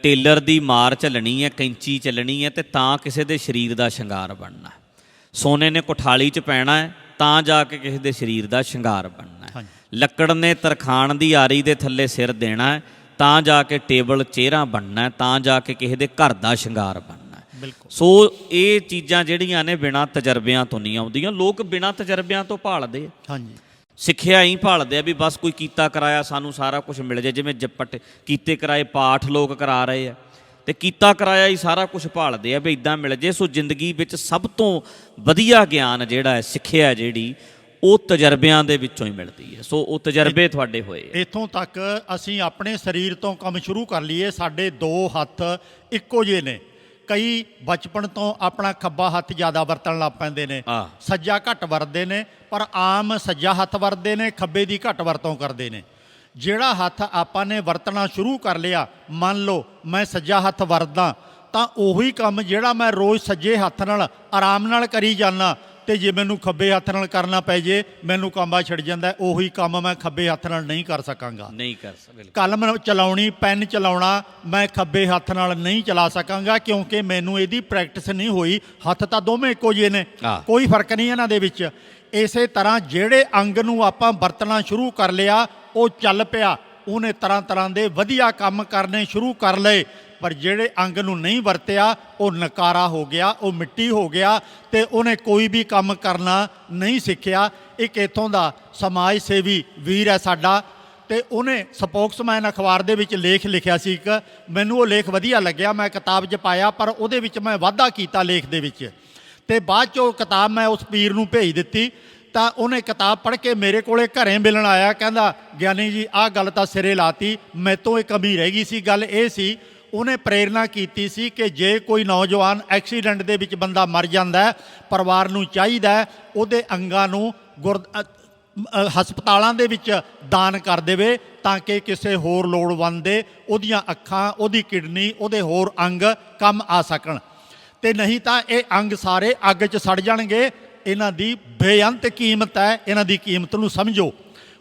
ਟੇਲਰ ਦੀ ਮਾਰ ਝੱਲਣੀ ਹੈ, ਕੈਂਚੀ ਚੱਲਣੀ ਹੈ, ਤੇ ਤਾਂ ਕਿਸੇ ਦੇ ਸਰੀਰ ਦਾ ਸ਼ਿੰਗਾਰ ਬਣਨਾ। ਸੋਨੇ ਨੇ ਕੁਠਾਲੀ 'ਚ ਪੈਣਾ ਹੈ ਤਾਂ ਜਾ ਕੇ ਕਿਸੇ ਦੇ ਸਰੀਰ ਦਾ ਸ਼ਿੰਗਾਰ ਬਣਨਾ ਹੈ। ਲੱਕੜ ਨੇ ਤਰਖਾਣ ਦੀ ਆਰੀ ਦੇ ਥੱਲੇ ਸਿਰ ਦੇਣਾ ਹੈ ਤਾਂ ਜਾ ਕੇ ਟੇਬਲ ਚੇਅਰਾਂ ਬਣਨਾ ਹੈ, ਤਾਂ ਜਾ ਕੇ ਕਿਸੇ ਦੇ ਘਰ ਦਾ ਸ਼ਿੰਗਾਰ ਬਣਨਾ ਹੈ। ਬਿਲਕੁਲ। ਸੋ ਇਹ ਚੀਜ਼ਾਂ ਜਿਹੜੀਆਂ ਨੇ ਬਿਨਾਂ ਤਜਰਬਿਆਂ ਤੋਂ ਨਹੀਂ ਆਉਂਦੀਆਂ। ਲੋਕ ਬਿਨਾਂ ਤਜਰਬਿਆਂ ਤੋਂ ਭਾਲਦੇ ਆ। ਹਾਂਜੀ, ਸਿੱਖਿਆ ਹੀ ਭਾਲਦੇ ਆ ਵੀ ਬਸ ਕੋਈ ਕੀਤਾ ਕਰਾਇਆ ਸਾਨੂੰ ਸਾਰਾ ਕੁਝ ਮਿਲ ਜਾਏ। ਜਿਵੇਂ ਜੱਪਟ ਕੀਤੇ ਕਰਾਏ ਪਾਠ ਲੋਕ ਕਰਾ ਰਹੇ ਆ, ਤੇ ਕੀਤਾ ਕਰਾਇਆ ਹੀ ਸਾਰਾ ਕੁਝ ਭਾਲਦੇ ਆ ਵੀ ਇੱਦਾਂ ਮਿਲ ਜੇ। ਸੋ ਜ਼ਿੰਦਗੀ ਵਿੱਚ ਸਭ ਤੋਂ ਵਧੀਆ ਗਿਆਨ ਜਿਹੜਾ ਹੈ, ਸਿੱਖਿਆ ਜਿਹੜੀ, ਉਹ ਤਜਰਬਿਆਂ ਦੇ ਵਿੱਚੋਂ ਹੀ ਮਿਲਦੀ ਹੈ। ਸੋ ਉਹ ਤਜਰਬੇ ਤੁਹਾਡੇ ਹੋਏ। ਇੱਥੋਂ ਤੱਕ ਅਸੀਂ ਆਪਣੇ ਸਰੀਰ ਤੋਂ ਕੰਮ ਸ਼ੁਰੂ ਕਰ ਲਈਏ। ਸਾਡੇ 2 ਹੱਥ ਇੱਕੋ ਜਿਹੇ ਨੇ। ਕਈ ਬਚਪਨ ਤੋਂ ਆਪਣਾ ਖੱਬਾ ਹੱਥ ਜ਼ਿਆਦਾ ਵਰਤਣ ਲੱਗ ਪੈਂਦੇ ਨੇ, ਸੱਜਾ ਘੱਟ ਵਰਤਦੇ ਨੇ, ਪਰ ਆਮ ਸੱਜਾ ਹੱਥ ਵਰਤਦੇ ਨੇ, ਖੱਬੇ ਦੀ ਘੱਟ ਵਰਤੋਂ ਕਰਦੇ ਨੇ। ਜਿਹੜਾ ਹੱਥ ਆਪਾਂ ਨੇ ਵਰਤਣਾ ਸ਼ੁਰੂ ਕਰ ਲਿਆ, ਮੰਨ ਲਓ ਮੈਂ ਸੱਜਾ ਹੱਥ ਵਰਤਦਾ, ਤਾਂ ਉਹੀ ਕੰਮ ਜਿਹੜਾ ਮੈਂ ਰੋਜ਼ ਸੱਜੇ ਹੱਥ ਨਾਲ ਆਰਾਮ ਨਾਲ ਕਰੀ ਜਾਂਦਾ, ਤੇ ਜੇ ਮੈਨੂੰ ਖੱਬੇ ਹੱਥ ਨਾਲ ਕਰਨਾ ਪੈ ਜੇ ਮੈਨੂੰ ਕਾਂਬਾ ਛਿੜ ਜਾਂਦਾ। ਉਹੀ ਕੰਮ ਮੈਂ ਖੱਬੇ ਹੱਥ ਨਾਲ ਨਹੀਂ ਕਰ ਸਕਾਂਗਾ। ਨਹੀਂ ਕਰ ਸਕਦੇ। ਕਲਮ ਚਲਾਉਣੀ, ਪੈਨ ਚਲਾਉਣਾ ਮੈਂ ਖੱਬੇ ਹੱਥ ਨਾਲ ਨਹੀਂ ਚਲਾ ਸਕਾਂਗਾ, ਕਿਉਂਕਿ ਮੈਨੂੰ ਇਹਦੀ ਪ੍ਰੈਕਟਿਸ ਨਹੀਂ ਹੋਈ। ਹੱਥ ਤਾਂ ਦੋਵੇਂ ਇੱਕੋ ਜਿਹੇ ਨੇ, ਕੋਈ ਫਰਕ ਨਹੀਂ ਇਹਨਾਂ ਦੇ ਵਿੱਚ। ਇਸੇ ਤਰ੍ਹਾਂ ਜਿਹੜੇ ਅੰਗ ਨੂੰ ਆਪਾਂ ਵਰਤਣਾ ਸ਼ੁਰੂ ਕਰ ਲਿਆ, ਉਹ ਚੱਲ ਪਿਆ, ਉਹਨੇ ਤਰ੍ਹਾਂ ਤਰ੍ਹਾਂ ਦੇ ਵਧੀਆ ਕੰਮ ਕਰਨੇ ਸ਼ੁਰੂ ਕਰ ਲਏ। ਪਰ ਜਿਹੜੇ ਅੰਗ ਨੂੰ ਨਹੀਂ ਵਰਤਿਆ, ਉਹ ਨਕਾਰਾ ਹੋ ਗਿਆ, ਉਹ ਮਿੱਟੀ ਹੋ ਗਿਆ, ਤੇ ਉਹਨੇ ਕੋਈ ਵੀ ਕੰਮ ਕਰਨਾ ਨਹੀਂ ਸਿੱਖਿਆ। ਇੱਕ ਇੱਥੋਂ ਦਾ ਸਮਾਜ ਸੇਵੀ ਵੀਰ ਹੈ ਸਾਡਾ, ਤੇ ਉਹਨੇ ਸਪੋਕਸਮੈਨ ਅਖਬਾਰ ਦੇ ਵਿੱਚ ਲੇਖ ਲਿਖਿਆ ਸੀ ਇੱਕ। ਮੈਨੂੰ ਉਹ ਲੇਖ ਵਧੀਆ ਲੱਗਿਆ, ਮੈਂ ਕਿਤਾਬ 'ਚ ਪਾਇਆ, ਪਰ ਉਹਦੇ ਵਿੱਚ ਮੈਂ ਵਾਧਾ ਕੀਤਾ ਲੇਖ ਦੇ ਵਿੱਚ, ਤੇ ਬਾਅਦ 'ਚ ਉਹ ਕਿਤਾਬ ਮੈਂ ਉਸ ਪੀਰ ਨੂੰ ਭੇਜ ਦਿੱਤੀ। ਤਾਂ ਉਹਨੇ ਕਿਤਾਬ ਪੜ੍ਹ ਕੇ ਮੇਰੇ ਕੋਲੇ ਘਰੇ ਮਿਲਣ ਆਇਆ, ਕਹਿੰਦਾ ਗਿਆਨੀ ਜੀ ਆਹ ਗੱਲ ਤਾਂ ਸਿਰੇ ਲਾਤੀ, ਮੈਤੋਂ ਇਹ ਕਮੀ ਰਹਿ ਗਈ ਸੀ। ਗੱਲ ਇਹ ਸੀ, ਉਹਨੇ ਪ੍ਰੇਰਨਾ ਕੀਤੀ ਸੀ ਕਿ ਜੇ ਕੋਈ ਨੌਜਵਾਨ ਐਕਸੀਡੈਂਟ ਦੇ ਵਿੱਚ ਬੰਦਾ ਮਰ ਜਾਂਦਾ, ਪਰਿਵਾਰ ਨੂੰ ਚਾਹੀਦਾ ਉਹਦੇ ਅੰਗਾਂ ਨੂੰ ਹਸਪਤਾਲਾਂ ਦੇ ਵਿੱਚ ਦਾਨ ਕਰ ਦੇਵੇ, ਤਾਂ ਕਿ ਕਿਸੇ ਹੋਰ ਲੋੜਵੰਦ ਦੇ ਉਹਦੀਆਂ ਅੱਖਾਂ, ਉਹਦੀ ਕਿਡਨੀ, ਉਹਦੇ ਹੋਰ ਅੰਗ ਕੰਮ ਆ ਸਕਣ। ਤੇ ਨਹੀਂ ਤਾਂ ਇਹ ਅੰਗ ਸਾਰੇ ਅੱਗ 'ਚ ਸੜ ਜਾਣਗੇ। ਇਹਨਾਂ ਦੀ ਬੇਅੰਤ ਕੀਮਤ ਹੈ, ਇਹਨਾਂ ਦੀ ਕੀਮਤ ਨੂੰ ਸਮਝੋ।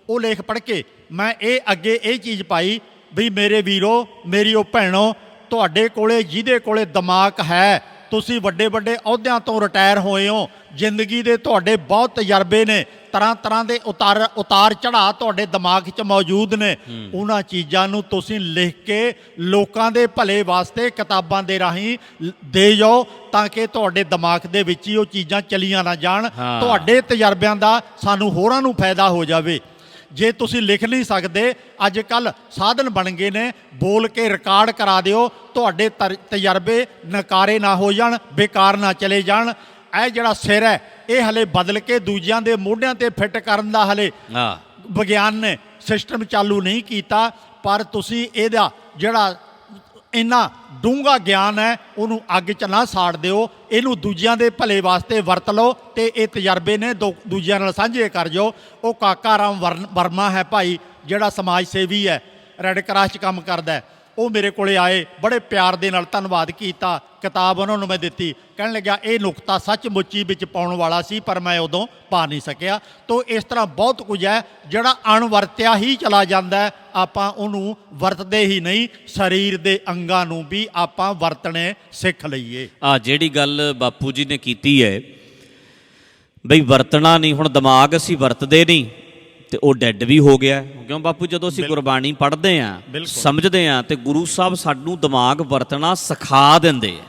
ਉਹ ਲੇਖ ਪੜ੍ਹ ਕੇ ਮੈਂ ਅੱਗੇ ਇਹ ਚੀਜ਼ ਪਾਈ ਵੀ ਮੇਰੇ ਵੀਰੋ, ਮੇਰੀ ਉਹ ਭੈਣੋ, ਤੁਹਾਡੇ ਕੋਲੇ ਜਿਹਦੇ ਕੋਲੇ ਦਿਮਾਗ ਹੈ ਤੁਸੀਂ ਵੱਡੇ ਵੱਡੇ ਅਹੁਦਿਆਂ ਤੋਂ ਰਿਟਾਇਰ ਹੋਏ ਹੋ, ਜ਼ਿੰਦਗੀ ਦੇ ਤੁਹਾਡੇ ਬਹੁਤ ਤਜਰਬੇ ਨੇ, ਤਰ੍ਹਾਂ ਤਰ੍ਹਾਂ ਦੇ ਉਤਾਰ ਚੜ੍ਹਾਅ ਤੁਹਾਡੇ ਦਿਮਾਗ 'ਚ ਮੌਜੂਦ ਨੇ। ਉਹਨਾਂ ਚੀਜ਼ਾਂ ਨੂੰ ਤੁਸੀਂ ਲਿਖ ਕੇ ਲੋਕਾਂ ਦੇ ਭਲੇ ਵਾਸਤੇ ਕਿਤਾਬਾਂ ਦੇ ਰਾਹੀਂ ਦੇ ਜਾਓ, ਤਾਂ ਕਿ ਤੁਹਾਡੇ ਦਿਮਾਗ ਦੇ ਵਿੱਚ ਹੀ ਉਹ ਚੀਜ਼ਾਂ ਚਲੀਆਂ ਨਾ ਜਾਣ। ਤੁਹਾਡੇ ਤਜਰਬਿਆਂ ਦਾ ਸਾਨੂੰ ਹੋਰਾਂ ਨੂੰ ਫਾਇਦਾ ਹੋ ਜਾਵੇ। ਜੇ ਤੁਸੀਂ ਲਿਖ ਨਹੀਂ ਸਕਦੇ, ਅੱਜ ਕੱਲ੍ਹ ਸਾਧਨ ਬਣ ਗਏ ਨੇ, ਬੋਲ ਕੇ ਰਿਕਾਰਡ ਕਰਾ ਦਿਓ, ਤੁਹਾਡੇ ਤਜਰਬੇ ਨਕਾਰੇ ਨਾ ਹੋ ਜਾਣ, ਬੇਕਾਰ ਨਾ ਚਲੇ ਜਾਣ। ਇਹ ਜਿਹੜਾ ਸਿਰ ਹੈ ਇਹ ਹਲੇ ਬਦਲ ਕੇ ਦੂਜਿਆਂ ਦੇ ਮੋਢਿਆਂ 'ਤੇ ਫਿੱਟ ਕਰਨ ਦਾ ਹਲੇ ਵਿਗਿਆਨ ਨੇ ਸਿਸਟਮ ਚਾਲੂ ਨਹੀਂ ਕੀਤਾ, ਪਰ ਤੁਸੀਂ ਇਹਦਾ ਜਿਹੜਾ ਇੰਨਾ ਡੂੰਘਾ ਗਿਆਨ ਹੈ ਉਹਨੂੰ ਅੱਗ 'ਚ ਨਾ ਸਾੜ ਦਿਓ, ਇਹਨੂੰ ਦੂਜਿਆਂ ਦੇ ਭਲੇ ਵਾਸਤੇ ਵਰਤ ਲਓ ਤੇ ਇਹ ਤਜਰਬੇ ਨੇ ਦੂਜਿਆਂ ਨਾਲ ਸਾਂਝੇ ਕਰ ਜਾਓ। ਉਹ ਕਾਕਾ ਰਾਮ ਵਰਮਾ ਹੈ ਭਾਈ, ਜਿਹੜਾ ਸਮਾਜ ਸੇਵੀ ਹੈ, ਰੈੱਡ ਕਰਾਸ 'ਚ ਕੰਮ ਕਰਦਾ ਹੈ, ਉਹ ਮੇਰੇ ਕੋਲੇ ਆਏ, ਬੜੇ ਪਿਆਰ ਦੇ ਨਾਲ ਧੰਨਵਾਦ ਕੀਤਾ, ਕਿਤਾਬ ਉਹਨਾਂ ਨੂੰ ਮੈਂ ਦਿੱਤੀ, ਕਹਿਣ ਲੱਗਿਆ ਇਹ ਨੁਕਤਾ ਸੱਚਮੁੱਚੀ ਵਿੱਚ ਪਾਉਣ ਵਾਲਾ ਸੀ ਪਰ ਮੈਂ ਉਦੋਂ ਪਾ ਨਹੀਂ ਸਕਿਆ। ਤੋ ਇਸ ਤਰ੍ਹਾਂ ਬਹੁਤ ਕੁਝ ਹੈ ਜਿਹੜਾ ਅਣਵਰਤਿਆ ਹੀ ਚਲਾ ਜਾਂਦਾ ਹੈ, ਆਪਾਂ ਉਹਨੂੰ ਵਰਤਦੇ ਹੀ ਨਹੀਂ। ਸਰੀਰ ਦੇ ਅੰਗਾਂ ਨੂੰ ਵੀ ਆਪਾਂ ਵਰਤਣੇ ਸਿੱਖ ਲਈਏ। ਜਿਹੜੀ ਗੱਲ ਬਾਪੂ ਜੀ ਨੇ ਕੀਤੀ ਹੈ ਬਈ ਵਰਤਣਾ ਨਹੀਂ, ਹੁਣ ਦਿਮਾਗ ਅਸੀਂ ਵਰਤਦੇ ਨਹੀਂ ਤੇ ਉਹ ਡੈੱਡ ਵੀ ਹੋ ਗਿਆ। ਕਿਉਂ ਬਾਪੂ, ਜਦੋਂ ਅਸੀਂ ਗੁਰਬਾਣੀ ਪੜ੍ਹਦੇ ਹਾਂ, ਸਮਝਦੇ ਹਾਂ, ਤੇ ਗੁਰੂ ਸਾਹਿਬ ਸਾਨੂੰ ਦਿਮਾਗ ਵਰਤਣਾ ਸਿਖਾ ਦਿੰਦੇ ਆ।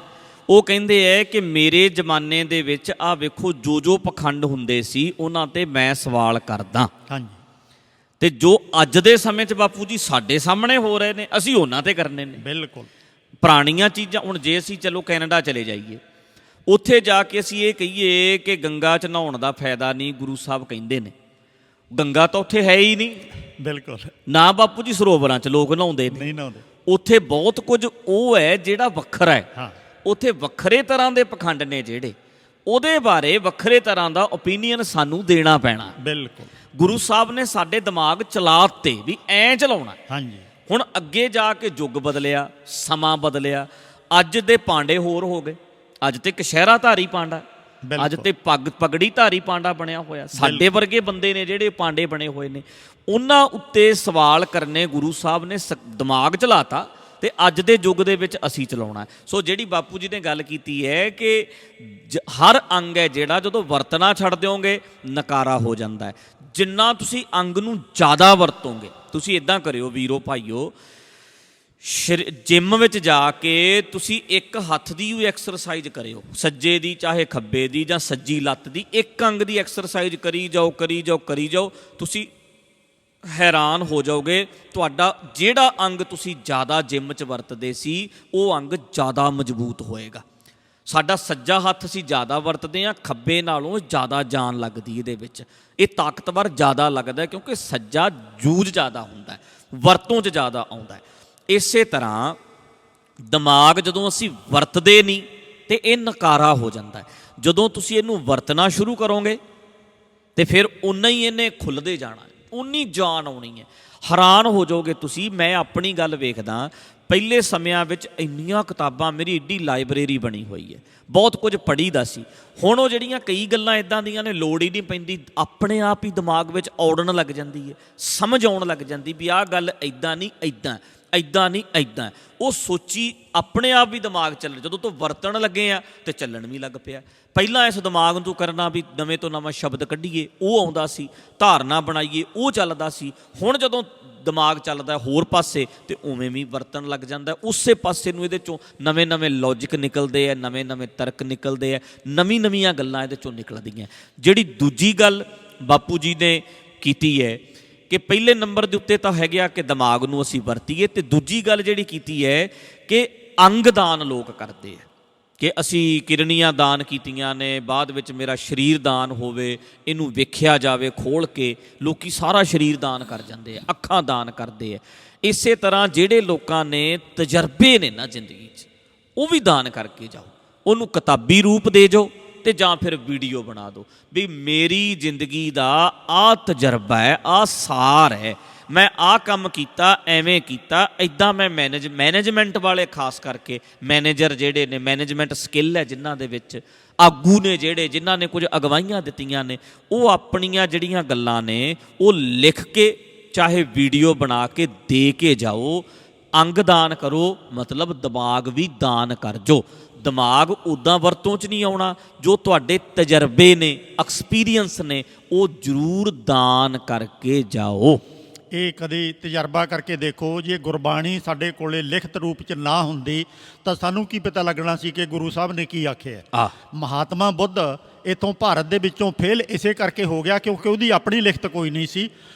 ਉਹ ਕਹਿੰਦੇ ਹੈ ਕਿ ਮੇਰੇ ਜ਼ਮਾਨੇ ਦੇ ਵਿੱਚ ਆਹ ਵੇਖੋ ਜੋ ਪਖੰਡ ਹੁੰਦੇ ਸੀ ਉਹਨਾਂ ਤੇ ਮੈਂ ਸਵਾਲ ਕਰਦਾ, ਹਾਂਜੀ, ਤੇ ਜੋ ਅੱਜ ਦੇ ਸਮੇਂ 'ਚ ਬਾਪੂ ਜੀ ਸਾਡੇ ਸਾਹਮਣੇ ਹੋ ਰਹੇ ਨੇ ਅਸੀਂ ਉਹਨਾਂ ਤੇ ਕਰਨੇ ਨੇ। ਬਿਲਕੁਲ ਪੁਰਾਣੀਆਂ ਚੀਜ਼ਾਂ, ਹੁਣ ਜੇ ਅਸੀਂ ਚਲੋ ਕੈਨੇਡਾ ਚਲੇ ਜਾਈਏ, ਉੱਥੇ ਜਾ ਕੇ ਅਸੀਂ ਇਹ ਕਹੀਏ ਕਿ ਗੰਗਾ 'ਚ ਨਹਾਉਣ ਦਾ ਫਾਇਦਾ ਨਹੀਂ, ਗੁਰੂ ਸਾਹਿਬ ਕਹਿੰਦੇ ਨੇ ਗੰਗਾ ਤਾਂ ਉੱਥੇ ਹੈ ਹੀ ਨਹੀਂ। ਬਿਲਕੁਲ ਨਾ ਬਾਪੂ ਜੀ, ਸਰੋਵਰਾਂ 'ਚ ਲੋਕ ਨਹਾਉਂਦੇ ਨਹੀਂ ਨਹਾਉਂਦੇ। ਉੱਥੇ ਬਹੁਤ ਕੁਝ ਉਹ ਹੈ ਜਿਹੜਾ ਵੱਖਰਾ ਹੈ। ਹਾਂ, ਉੱਥੇ ਵੱਖਰੇ ਤਰ੍ਹਾਂ ਦੇ ਪਖੰਡ ਨੇ ਜਿਹੜੇ, ਉਹਦੇ ਬਾਰੇ ਵੱਖਰੇ ਤਰ੍ਹਾਂ ਦਾ ਓਪੀਨੀਅਨ ਸਾਨੂੰ ਦੇਣਾ ਪੈਣਾ। ਬਿਲਕੁਲ ਗੁਰੂ ਸਾਹਿਬ ਨੇ ਸਾਡੇ ਦਿਮਾਗ ਚਲਾਤੇ ਵੀ ਐਂ ਚਲਾਉਣਾ। ਹਾਂਜੀ, ਹੁਣ ਅੱਗੇ ਜਾ ਕੇ ਯੁੱਗ ਬਦਲਿਆ, ਸਮਾਂ ਬਦਲਿਆ, ਅੱਜ ਦੇ ਪਾਂਡੇ ਹੋਰ ਹੋ ਗਏ। ਅੱਜ ਤੇ ਕਸ਼ਹਿਰਾ ਧਾਰੀ ਪਾਂਡਾ, ਅੱਜ ਤੇ ਪਗੜੀ ਧਾਰੀ ਪਾਂਡਾ ਬਣਿਆ ਹੋਇਆ। ਸਾਡੇ ਵਰਗੇ ਬੰਦੇ ਨੇ ਜਿਹੜੇ ਪਾਂਡੇ ਬਣੇ ਹੋਏ ਨੇ, ਉਹਨਾਂ ਉੱਤੇ ਸਵਾਲ ਕਰਨੇ ਗੁਰੂ ਸਾਹਿਬ ਨੇ ਦਿਮਾਗ ਚਲਾਤਾ, ਤੇ ਅੱਜ ਦੇ ਯੁੱਗ ਦੇ ਵਿੱਚ ਅਸੀਂ ਚਲਾਉਣਾ। ਸੋ ਜਿਹੜੀ ਬਾਪੂ ਜੀ ਨੇ ਗੱਲ ਕੀਤੀ ਹੈ ਕਿ ਹਰ ਅੰਗ ਹੈ ਜਿਹੜਾ ਜਦੋਂ ਵਰਤਣਾ ਛੱਡ ਦਿਓਗੇ ਨਕਾਰਾ ਹੋ ਜਾਂਦਾ ਹੈ। ਜਿੰਨਾ ਤੁਸੀਂ ਅੰਗ ਨੂੰ ਜ਼ਿਆਦਾ ਵਰਤੋਗੇ, ਤੁਸੀਂ ਇੱਦਾਂ ਕਰਿਓ ਵੀਰੋ ਭਾਈਓ, ਜਿੰਮ ਵਿੱਚ ਜਾ ਕੇ ਤੁਸੀਂ ਇੱਕ ਹੱਥ ਦੀ ਵੀ ਐਕਸਰਸਾਈਜ਼ ਕਰਿਓ, ਸੱਜੇ ਦੀ ਚਾਹੇ ਖੱਬੇ ਦੀ ਜਾਂ ਸੱਜੀ ਲੱਤ ਦੀ, ਇੱਕ ਅੰਗ ਦੀ ਐਕਸਰਸਾਈਜ਼ ਕਰੀ ਜਾਓ, ਤੁਸੀਂ ਹੈਰਾਨ ਹੋ ਜਾਓਗੇ ਤੁਹਾਡਾ ਜਿਹੜਾ ਅੰਗ ਤੁਸੀਂ ਜ਼ਿਆਦਾ ਜਿੰਮ 'ਚ ਵਰਤਦੇ ਸੀ ਉਹ ਅੰਗ ਜ਼ਿਆਦਾ ਮਜ਼ਬੂਤ ਹੋਏਗਾ। ਸਾਡਾ ਸੱਜਾ ਹੱਥ ਅਸੀਂ ਜ਼ਿਆਦਾ ਵਰਤਦੇ ਹਾਂ, ਖੱਬੇ ਨਾਲੋਂ ਜ਼ਿਆਦਾ ਜਾਨ ਲੱਗਦੀ ਇਹਦੇ ਵਿੱਚ, ਇਹ ਤਾਕਤਵਰ ਜ਼ਿਆਦਾ ਲੱਗਦਾ ਕਿਉਂਕਿ ਸੱਜਾ ਯੂਜ਼ ਜ਼ਿਆਦਾ ਹੁੰਦਾ, ਵਰਤੋਂ 'ਚ ਜ਼ਿਆਦਾ ਆਉਂਦਾ। ਇਸੇ ਤਰ੍ਹਾਂ ਦਿਮਾਗ ਜਦੋਂ ਅਸੀਂ ਵਰਤਦੇ ਨਹੀਂ ਤੇ ਇਹ ਨਕਾਰਾ ਹੋ ਜਾਂਦਾ। ਜਦੋਂ ਤੁਸੀਂ ਇਹਨੂੰ ਵਰਤਣਾ ਸ਼ੁਰੂ ਕਰੋਗੇ ਤੇ ਫਿਰ ਉਨਾ ਹੀ ਇਹਨੇ ਖੁੱਲ੍ਹਦੇ ਜਾਣਾ, ਉਨੀ ਜਾਨ ਆਉਣੀ ਹੈ। ਹੈਰਾਨ ਹੋ ਜਾਓਗੇ ਤੁਸੀਂ। ਮੈਂ ਆਪਣੀ ਗੱਲ ਵੇਖਦਾ, ਪਹਿਲੇ ਸਮਿਆਂ ਵਿੱਚ ਇੰਨੀਆਂ ਕਿਤਾਬਾਂ, ਮੇਰੀ ਏਡੀ ਲਾਇਬ੍ਰੇਰੀ ਬਣੀ ਹੋਈ ਹੈ, ਬਹੁਤ ਕੁਝ ਪੜ੍ਹੀਦਾ ਸੀ। ਹੁਣ ਉਹ ਜਿਹੜੀਆਂ ਕਈ ਗੱਲਾਂ ਇੱਦਾਂ ਦੀਆਂ ਨੇ ਲੋੜ ਹੀ ਨਹੀਂ ਪੈਂਦੀ, ਆਪਣੇ ਆਪ ਹੀ ਦਿਮਾਗ ਵਿੱਚ ਔੜਨ ਲੱਗ ਜਾਂਦੀ ਹੈ, ਸਮਝ ਆਉਣ ਲੱਗ ਜਾਂਦੀ ਵੀ ਆਹ ਗੱਲ ਇੱਦਾਂ ਨਹੀਂ ਇੱਦਾਂ ਨਹੀਂ ਇੱਦਾਂ। ਉਹ ਸੋਚੀ ਆਪਣੇ ਆਪ ਵੀ ਦਿਮਾਗ ਚੱਲ, ਜਦੋਂ ਤੋਂ ਵਰਤਣ ਲੱਗੇ ਆ ਤੇ ਚੱਲਣ ਵੀ ਲੱਗ ਪਿਆ। ਪਹਿਲਾਂ ਇਸ ਦਿਮਾਗ ਨੂੰ ਕਰਨਾ ਵੀ ਨਵੇਂ ਤੋਂ ਨਵਾਂ ਸ਼ਬਦ ਕੱਢੀਏ ਉਹ ਆਉਂਦਾ ਸੀ, ਧਾਰਨਾ ਬਣਾਈਏ ਉਹ ਚੱਲਦਾ ਸੀ। ਹੁਣ ਜਦੋਂ ਦਿਮਾਗ ਚੱਲਦਾ ਹੋਰ ਪਾਸੇ ਤੇ ਉਵੇਂ ਵੀ ਵਰਤਣ ਲੱਗ ਜਾਂਦਾ, ਉਸੇ ਪਾਸੇ ਨੂੰ ਇਹਦੇ ਚੋਂ ਨਵੇਂ ਲੌਜਿਕ ਨਿਕਲਦੇ ਆ, ਨਵੇਂ ਤਰਕ ਨਿਕਲਦੇ ਆ, ਨਵੀਆਂ ਗੱਲਾਂ ਇਹਦੇ ਚੋਂ ਨਿਕਲਦੀਆਂ। ਜਿਹੜੀ ਦੂਜੀ ਗੱਲ ਬਾਪੂ ਜੀ ਨੇ ਕੀਤੀ ਹੈ ਕਿ ਪਹਿਲੇ ਨੰਬਰ ਦੇ ਉੱਤੇ ਤਾਂ ਹੈਗਾ ਕਿ ਦਿਮਾਗ ਨੂੰ ਅਸੀਂ ਵਰਤੀਏ, ਤੇ ਦੂਜੀ ਗੱਲ ਜਿਹੜੀ ਕੀਤੀ ਹੈ ਕਿ ਅੰਗਦਾਨ ਲੋਕ ਕਰਦੇ ਆ ਕਿ ਅਸੀਂ ਕਿਡਨੀਆਂ ਦਾਨ ਕੀਤੀਆਂ ਨੇ, ਬਾਅਦ ਵਿੱਚ ਮੇਰਾ ਸਰੀਰ ਦਾਨ ਹੋਵੇ, ਇਹਨੂੰ ਵੇਖਿਆ ਜਾਵੇ ਖੋਲ੍ਹ ਕੇ। ਲੋਕੀ ਸਾਰਾ ਸਰੀਰ ਦਾਨ ਕਰ ਜਾਂਦੇ ਆ, ਅੱਖਾਂ ਦਾਨ ਕਰਦੇ ਆ। ਇਸੇ ਤਰ੍ਹਾਂ ਜਿਹੜੇ ਲੋਕਾਂ ਨੇ ਤਜਰਬੇ ਨੇ ਨਾ ਜ਼ਿੰਦਗੀ 'ਚ, ਉਹ ਵੀ ਦਾਨ ਕਰਕੇ ਜਾਓ, ਉਹਨੂੰ ਕਿਤਾਬੀ ਰੂਪ ਦੇ ਜਾਓ ਤੇ ਜਾਂ ਫਿਰ ਵੀਡੀਓ ਬਣਾ ਦਿਓ ਵੀ ਮੇਰੀ ਜ਼ਿੰਦਗੀ ਦਾ ਆਹ ਤਜਰਬਾ ਹੈ, ਆਹ ਸਾਰ ਹੈ, ਮੈਂ ਆਹ ਕੰਮ ਕੀਤਾ, ਐਵੇਂ ਕੀਤਾ, ਇੱਦਾਂ ਮੈਂ ਮੈਨੇਜਮੈਂਟ ਵਾਲੇ, ਖਾਸ ਕਰਕੇ ਮੈਨੇਜਰ ਜਿਹੜੇ ਨੇ, ਮੈਨੇਜਮੈਂਟ ਸਕਿੱਲ ਹੈ ਜਿਨ੍ਹਾਂ ਦੇ ਵਿੱਚ, ਆਗੂ ਨੇ ਜਿਹੜੇ ਜਿਨ੍ਹਾਂ ਨੇ ਕੁਝ ਅਗਵਾਈਆਂ ਦਿੱਤੀਆਂ ਨੇ, ਉਹ ਆਪਣੀਆਂ ਜਿਹੜੀਆਂ ਗੱਲਾਂ ਨੇ ਉਹ ਲਿਖ ਕੇ ਚਾਹੇ ਵੀਡੀਓ ਬਣਾ ਕੇ ਦੇ ਕੇ ਜਾਓ। ਅੰਗ ਦਾਨ ਕਰੋ, ਮਤਲਬ ਦਿਮਾਗ ਵੀ ਦਾਨ ਕਰ ਜੋ। ਦਿਮਾਗ ਉੱਦਾਂ ਵਰਤੋਂ 'ਚ ਨਹੀਂ ਆਉਣਾ। ਜੋ ਤੁਹਾਡੇ ਤਜਰਬੇ ਨੇ, ਐਕਸਪੀਰੀਅੰਸ ਨੇ, ਉਹ ਜ਼ਰੂਰ ਦਾਨ ਕਰਕੇ ਜਾਓ। ਇਹ ਕਦੇ ਤਜਰਬਾ ਕਰਕੇ ਦੇਖੋ, ਜੇ ਗੁਰਬਾਣੀ ਸਾਡੇ ਕੋਲੇ ਲਿਖਤ ਰੂਪ 'ਚ ਨਾ ਹੁੰਦੀ ਤਾਂ ਸਾਨੂੰ ਕੀ ਪਤਾ ਲੱਗਣਾ ਸੀ ਕਿ ਗੁਰੂ ਸਾਹਿਬ ਨੇ ਕੀ ਆਖਿਆ। ਮਹਾਤਮਾ ਬੁੱਧ ਇੱਥੋਂ ਭਾਰਤ ਦੇ ਵਿੱਚੋਂ ਫੇਲ ਇਸੇ ਕਰਕੇ ਹੋ ਗਿਆ ਕਿਉਂਕਿ ਉਹਦੀ ਆਪਣੀ ਲਿਖਤ ਕੋਈ ਨਹੀਂ ਸੀ।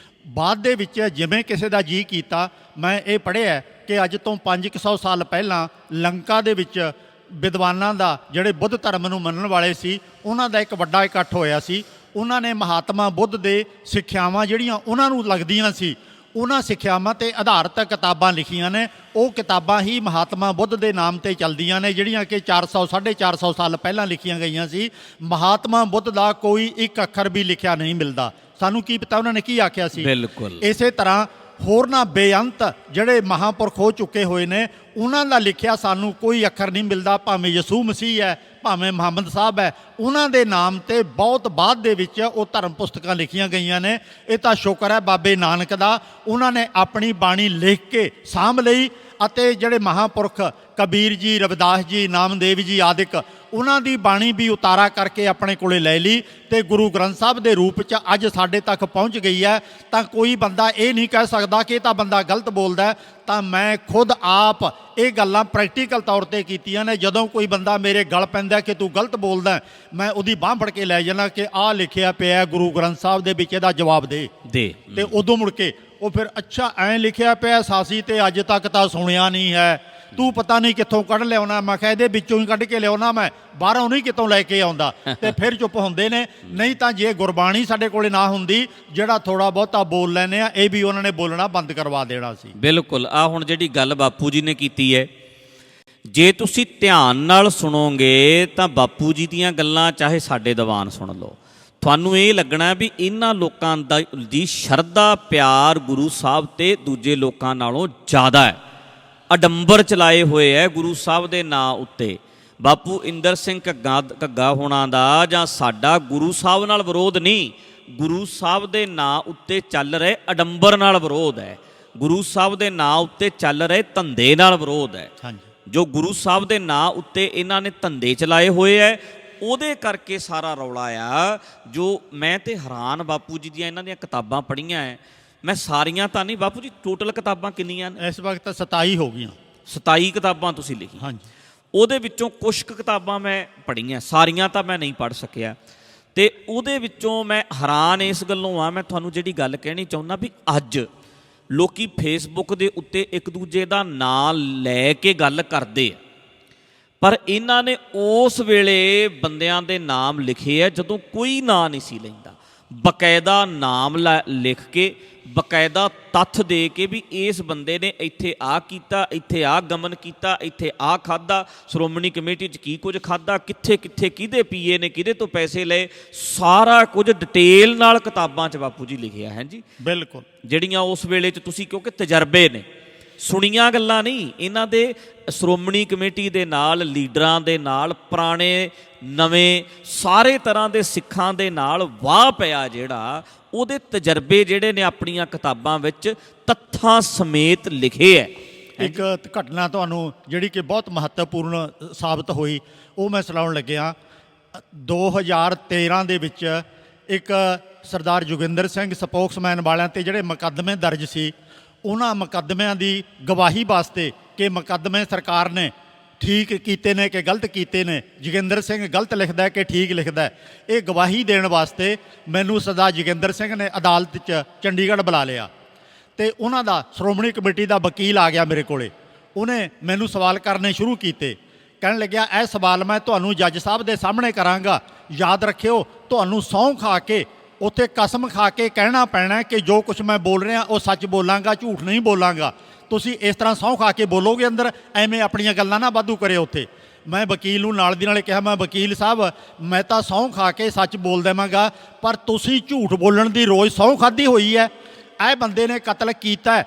ਬਾਅਦ ਦੇ ਵਿੱਚ ਜਿਵੇਂ ਕਿਸੇ ਦਾ ਜੀ ਕੀਤਾ, ਮੈਂ ਇਹ ਪੜ੍ਹਿਆ ਕਿ ਅੱਜ ਤੋਂ 500 ਸਾਲ ਪਹਿਲਾਂ ਲੰਕਾ ਦੇ ਵਿੱਚ ਵਿਦਵਾਨਾਂ ਦਾ, ਜਿਹੜੇ ਬੁੱਧ ਧਰਮ ਨੂੰ ਮੰਨਣ ਵਾਲੇ ਸੀ, ਉਹਨਾਂ ਦਾ ਇੱਕ ਵੱਡਾ ਇਕੱਠ ਹੋਇਆ ਸੀ। ਉਹਨਾਂ ਨੇ ਮਹਾਤਮਾ ਬੁੱਧ ਦੇ ਸਿੱਖਿਆਵਾਂ ਜਿਹੜੀਆਂ ਉਹਨਾਂ ਨੂੰ ਲੱਗਦੀਆਂ ਸੀ, ਉਹਨਾਂ ਸਿੱਖਿਆਵਾਂ 'ਤੇ ਆਧਾਰਿਤ ਕਿਤਾਬਾਂ ਲਿਖੀਆਂ ਨੇ। ਉਹ ਕਿਤਾਬਾਂ ਹੀ ਮਹਾਤਮਾ ਬੁੱਧ ਦੇ ਨਾਮ 'ਤੇ ਚੱਲਦੀਆਂ ਨੇ, ਜਿਹੜੀਆਂ ਕਿ 400-450 ਸਾਲ ਪਹਿਲਾਂ ਲਿਖੀਆਂ ਗਈਆਂ ਸੀ। ਮਹਾਤਮਾ ਬੁੱਧ ਦਾ ਕੋਈ ਇੱਕ ਅੱਖਰ ਵੀ ਲਿਖਿਆ ਨਹੀਂ ਮਿਲਦਾ। ਸਾਨੂੰ ਕੀ ਪਤਾ ਉਹਨਾਂ ਨੇ ਕੀ ਆਖਿਆ ਸੀ। ਬਿਲਕੁਲ ਇਸੇ ਤਰ੍ਹਾਂ ਹੋਰਨਾਂ ਬੇਅੰਤ ਜਿਹੜੇ ਮਹਾਂਪੁਰਖ ਹੋ ਚੁੱਕੇ ਹੋਏ ਨੇ, ਉਹਨਾਂ ਦਾ ਲਿਖਿਆ ਸਾਨੂੰ ਕੋਈ ਅੱਖਰ ਨਹੀਂ ਮਿਲਦਾ। ਭਾਵੇਂ ਯਸੂ ਮਸੀਹ ਹੈ, ਭਾਵੇਂ ਮੁਹੰਮਦ ਸਾਹਿਬ ਹੈ, ਉਹਨਾਂ ਦੇ ਨਾਮ 'ਤੇ ਬਹੁਤ ਬਾਅਦ ਦੇ ਵਿੱਚ ਉਹ ਧਰਮ ਪੁਸਤਕਾਂ ਲਿਖੀਆਂ ਗਈਆਂ ਨੇ। ਇਹ ਤਾਂ ਸ਼ੁਕਰ ਹੈ ਬਾਬੇ ਨਾਨਕ ਦਾ, ਉਹਨਾਂ ਨੇ ਆਪਣੀ ਬਾਣੀ ਲਿਖ ਕੇ ਸਾਂਭ ਲਈ। ਅਤੇ ਜਿਹੜੇ ਮਹਾਂਪੁਰਖ ਕਬੀਰ ਜੀ, ਰਵਿਦਾਸ ਜੀ, ਨਾਮਦੇਵ ਜੀ ਆਦਿਕ, ਉਹਨਾਂ ਦੀ ਬਾਣੀ ਵੀ ਉਤਾਰਾ ਕਰਕੇ ਆਪਣੇ ਕੋਲੇ ਲੈ ਲਈ ਅਤੇ ਗੁਰੂ ਗ੍ਰੰਥ ਸਾਹਿਬ ਦੇ ਰੂਪ 'ਚ ਅੱਜ ਸਾਡੇ ਤੱਕ ਪਹੁੰਚ ਗਈ ਹੈ। ਤਾਂ ਕੋਈ ਬੰਦਾ ਇਹ ਨਹੀਂ ਕਹਿ ਸਕਦਾ ਕਿ ਇਹ ਤਾਂ ਬੰਦਾ ਗਲਤ ਬੋਲਦਾ। ਤਾਂ ਮੈਂ ਖੁਦ ਆਪ ਇਹ ਗੱਲਾਂ ਪ੍ਰੈਕਟੀਕਲ ਤੌਰ 'ਤੇ ਕੀਤੀਆਂ ਨੇ। ਜਦੋਂ ਕੋਈ ਬੰਦਾ ਮੇਰੇ ਗਲ ਪੈਂਦਾ ਕਿ ਤੂੰ ਗਲਤ ਬੋਲਦਾ, ਮੈਂ ਉਹਦੀ ਬਾਂਹ ਫੜ ਕੇ ਲੈ ਜਾਣਾ ਕਿ ਆਹ ਲਿਖਿਆ ਪਿਆ ਗੁਰੂ ਗ੍ਰੰਥ ਸਾਹਿਬ ਦੇ ਵਿੱਚ, ਇਹਦਾ ਜਵਾਬ ਦੇ। ਤੇ ਉਦੋਂ ਮੁੜ ਕੇ ਉਹ ਫਿਰ ਅੱਛਾ ਐਂ ਲਿਖਿਆ ਪਿਆ ਸਾਸੀ ਤੇ ਅੱਜ ਤੱਕ ਤਾਂ ਸੁਣਿਆ ਨਹੀਂ ਹੈ, ਤੂੰ ਪਤਾ ਨਹੀਂ ਕਿੱਥੋਂ ਕੱਢ ਲਿਆਉਣਾ। ਮੈਂ ਕਿਹਾ ਇਹਦੇ ਵਿੱਚੋਂ ਹੀ ਕੱਢ ਕੇ ਲਿਆਉਣਾ, ਮੈਂ ਬਾਹਰੋਂ ਨਹੀਂ ਕਿਤੋਂ ਲੈ ਕੇ ਆਉਂਦਾ। ਤੇ ਫਿਰ ਚੁੱਪ ਹੁੰਦੇ ਨੇ। ਨਹੀਂ ਤਾਂ ਜੇ ਗੁਰਬਾਣੀ ਸਾਡੇ ਕੋਲੇ ਨਾ ਹੁੰਦੀ, ਜਿਹੜਾ ਥੋੜਾ ਬਹੁਤਾ ਬੋਲ ਲੈਂਦੇ ਆ, ਇਹ ਵੀ ਉਹਨਾਂ ਨੇ ਬੋਲਣਾ ਬੰਦ ਕਰਵਾ ਦੇਣਾ ਸੀ। ਬਿਲਕੁਲ। ਆ ਹੁਣ ਜਿਹੜੀ ਗੱਲ ਬਾਪੂ ਜੀ ਨੇ ਕੀਤੀ ਹੈ, ਜੇ ਤੁਸੀਂ ਧਿਆਨ ਨਾਲ ਸੁਣੋਗੇ ਤਾਂ ਬਾਪੂ ਜੀ ਦੀਆਂ ਗੱਲਾਂ ਚਾਹੇ ਸਾਡੇ ਦੀਵਾਨ ਸੁਣ ਲਓ, ਤੁਹਾਨੂੰ ਇਹ ਲੱਗਣਾ ਵੀ ਇਹਨਾਂ ਲੋਕਾਂ ਦੀ ਸ਼ਰਧਾ ਪਿਆਰ ਗੁਰੂ ਸਾਹਿਬ ਤੇ ਦੂਜੇ ਲੋਕਾਂ ਨਾਲੋਂ ਜ਼ਿਆਦਾ ਹੈ। ਅਡੰਬਰ ਚਲਾਏ ਹੋਏ ਹੈ ਗੁਰੂ ਸਾਹਿਬ ਦੇ ਨਾਂ ਉੱਤੇ। ਬਾਪੂ ਇੰਦਰ ਸਿੰਘ ਘੱਗਾ ਹੋਣਾ ਦਾ ਜਾਂ ਸਾਡਾ ਗੁਰੂ ਸਾਹਿਬ ਨਾਲ ਵਿਰੋਧ ਨਹੀਂ, ਗੁਰੂ ਸਾਹਿਬ ਦੇ ਨਾਂ ਉੱਤੇ ਚੱਲ ਰਹੇ ਅਡੰਬਰ ਨਾਲ ਵਿਰੋਧ ਹੈ। ਗੁਰੂ ਸਾਹਿਬ ਦੇ ਨਾਂ ਉੱਤੇ ਚੱਲ ਰਹੇ ਧੰਦੇ ਨਾਲ ਵਿਰੋਧ ਹੈ। ਜੋ ਗੁਰੂ ਸਾਹਿਬ ਦੇ ਨਾਂ ਉੱਤੇ ਇਹਨਾਂ ਨੇ ਧੰਦੇ ਚਲਾਏ ਹੋਏ ਹੈ, ਉਹਦੇ ਕਰਕੇ ਸਾਰਾ ਰੌਲਾ ਆ। ਜੋ ਮੈਂ ਤੇ ਹੈਰਾਨ, ਬਾਪੂ ਜੀ ਦੀਆਂ ਇਹਨਾਂ ਦੀਆਂ ਕਿਤਾਬਾਂ ਪੜ੍ਹੀਆਂ ਹੈ, ਮੈਂ ਸਾਰੀਆਂ ਤਾਂ ਨਹੀਂ। ਬਾਪੂ ਜੀ ਟੋਟਲ ਕਿਤਾਬਾਂ ਕਿੰਨੀਆਂ ਨੇ ਇਸ ਵਕਤ? 27 ਹੋ ਗਈਆਂ। 27 ਕਿਤਾਬਾਂ ਤੁਸੀਂ ਲਿਖੀ। ਹਾਂਜੀ। ਉਹਦੇ ਵਿੱਚੋਂ ਕੁਛ ਕੁ ਕਿਤਾਬਾਂ ਮੈਂ ਪੜ੍ਹੀਆਂ, ਸਾਰੀਆਂ ਤਾਂ ਮੈਂ ਨਹੀਂ ਪੜ੍ਹ ਸਕਿਆ। ਤੇ ਉਹਦੇ ਵਿੱਚੋਂ ਮੈਂ ਹੈਰਾਨ ਇਸ ਗੱਲੋਂ ਆ, ਮੈਂ ਤੁਹਾਨੂੰ ਜਿਹੜੀ ਗੱਲ ਕਹਿਣੀ ਚਾਹੁੰਦਾ ਵੀ ਅੱਜ ਲੋਕੀ ਫੇਸਬੁੱਕ ਦੇ ਉੱਤੇ ਇੱਕ ਦੂਜੇ ਦਾ ਨਾਂ ਲੈ ਕੇ ਗੱਲ ਕਰਦੇ ਆ, ਪਰ ਇਹਨਾਂ ਨੇ ਉਸ ਵੇਲੇ ਬੰਦਿਆਂ ਦੇ ਨਾਮ ਲਿਖੇ ਆ ਜਦੋਂ ਕੋਈ ਨਾਂ ਨਹੀਂ ਸੀ ਲੈਂਦਾ। ਬਕਾਇਦਾ ਨਾਮ ਲਿਖ ਕੇ, ਬਕਾਇਦਾ ਤੱਥ ਦੇ ਕੇ ਵੀ ਇਸ ਬੰਦੇ ਨੇ ਇੱਥੇ ਆਹ ਕੀਤਾ, ਇੱਥੇ ਆਹ ਗਮਨ ਕੀਤਾ, ਇੱਥੇ ਆਹ ਖਾਧਾ, ਸ਼੍ਰੋਮਣੀ ਕਮੇਟੀ 'ਚ ਕੀ ਕੁਝ ਖਾਧਾ, ਕਿੱਥੇ ਕਿੱਥੇ ਕਿਹਦੇ ਪੀਏ ਨੇ, ਕਿਹਦੇ ਤੋਂ ਪੈਸੇ ਲਏ, ਸਾਰਾ ਕੁਝ ਡਿਟੇਲ ਨਾਲ ਕਿਤਾਬਾਂ 'ਚ ਬਾਪੂ ਜੀ ਲਿਖਿਆ ਹੈ ਜੀ। ਬਿਲਕੁਲ। ਜਿਹੜੀਆਂ ਉਸ ਵੇਲੇ 'ਚ ਤੁਸੀਂ, ਕਿਉਂਕਿ ਤਜਰਬੇ ਨੇ, ਸੁਣੀਆਂ ਗੱਲਾਂ ਨਹੀਂ। ਇਹਨਾਂ ਦੇ ਸ਼੍ਰੋਮਣੀ ਕਮੇਟੀ ਦੇ ਨਾਲ, ਲੀਡਰਾਂ ਦੇ ਨਾਲ, ਪੁਰਾਣੇ ਨਵੇਂ ਸਾਰੇ ਤਰ੍ਹਾਂ ਦੇ ਸਿੱਖਾਂ ਦੇ ਨਾਲ ਵਾਹ ਪਿਆ ਜਿਹੜਾ, ਉਹਦੇ ਤਜਰਬੇ ਜਿਹੜੇ ਨੇ ਆਪਣੀਆਂ ਕਿਤਾਬਾਂ ਵਿੱਚ ਤੱਥਾਂ ਸਮੇਤ ਲਿਖੇ ਹੈ। ਇੱਕ ਘਟਨਾ ਤੁਹਾਨੂੰ ਜਿਹੜੀ ਕਿ ਬਹੁਤ ਮਹੱਤਵਪੂਰਨ ਸਾਬਤ ਹੋਈ, ਉਹ ਮੈਂ ਸੁਣਾਉਣ ਲੱਗਿਆ। 2013 ਦੇ ਵਿੱਚ ਇੱਕ ਸਰਦਾਰ ਜੋਗਿੰਦਰ ਸਿੰਘ ਸਪੋਕਸਮੈਨ ਵਾਲਿਆਂ 'ਤੇ ਜਿਹੜੇ ਮੁਕੱਦਮੇ ਦਰਜ ਸੀ, ਉਹਨਾਂ ਮੁਕੱਦਮਿਆਂ ਦੀ ਗਵਾਹੀ ਵਾਸਤੇ ਕਿ ਮੁਕੱਦਮੇ ਸਰਕਾਰ ਨੇ ਠੀਕ ਕੀਤੇ ਨੇ ਕਿ ਗਲਤ ਕੀਤੇ ਨੇ, ਜੋਗਿੰਦਰ ਸਿੰਘ ਗਲਤ ਲਿਖਦਾ ਕਿ ਠੀਕ ਲਿਖਦਾ, ਇਹ ਗਵਾਹੀ ਦੇਣ ਵਾਸਤੇ ਮੈਨੂੰ ਸਰਦਾਰ ਜੋਗਿੰਦਰ ਸਿੰਘ ਨੇ ਅਦਾਲਤ 'ਚ ਚੰਡੀਗੜ੍ਹ ਬੁਲਾ ਲਿਆ। ਅਤੇ ਉਹਨਾਂ ਦਾ ਸ਼੍ਰੋਮਣੀ ਕਮੇਟੀ ਦਾ ਵਕੀਲ ਆ ਗਿਆ ਮੇਰੇ ਕੋਲੇ। ਉਹਨੇ ਮੈਨੂੰ ਸਵਾਲ ਕਰਨੇ ਸ਼ੁਰੂ ਕੀਤੇ। ਕਹਿਣ ਲੱਗਿਆ, ਇਹ ਸਵਾਲ ਮੈਂ ਤੁਹਾਨੂੰ ਜੱਜ ਸਾਹਿਬ ਦੇ ਸਾਹਮਣੇ ਕਰਾਂਗਾ, ਯਾਦ ਰੱਖਿਓ ਤੁਹਾਨੂੰ ਸਹੁੰ ਖਾ ਕੇ, ਉੱਥੇ ਕਸਮ ਖਾ ਕੇ ਕਹਿਣਾ ਪੈਣਾ ਕਿ ਜੋ ਕੁਛ ਮੈਂ ਬੋਲ ਰਿਹਾ ਉਹ ਸੱਚ ਬੋਲਾਂਗਾ, ਝੂਠ ਨਹੀਂ ਬੋਲਾਂਗਾ। ਤੁਸੀਂ ਇਸ ਤਰ੍ਹਾਂ ਸਹੁੰ ਖਾ ਕੇ ਬੋਲੋਗੇ ਅੰਦਰ, ਐਵੇਂ ਆਪਣੀਆਂ ਗੱਲਾਂ ਨਾ ਵਾਧੂ ਕਰਿਓ ਉੱਥੇ। ਮੈਂ ਵਕੀਲ ਨੂੰ ਨਾਲ ਦੀ ਨਾਲੇ ਕਿਹਾ, ਮੈਂ ਵਕੀਲ ਸਾਹਿਬ, ਮੈਂ ਤਾਂ ਸਹੁੰ ਖਾ ਕੇ ਸੱਚ ਬੋਲ ਦੇਵਾਂਗਾ, ਪਰ ਤੁਸੀਂ ਝੂਠ ਬੋਲਣ ਦੀ ਰੋਜ਼ ਸਹੁੰ ਖਾਧੀ ਹੋਈ ਹੈ। ਇਹ ਬੰਦੇ ਨੇ ਕਤਲ ਕੀਤਾ,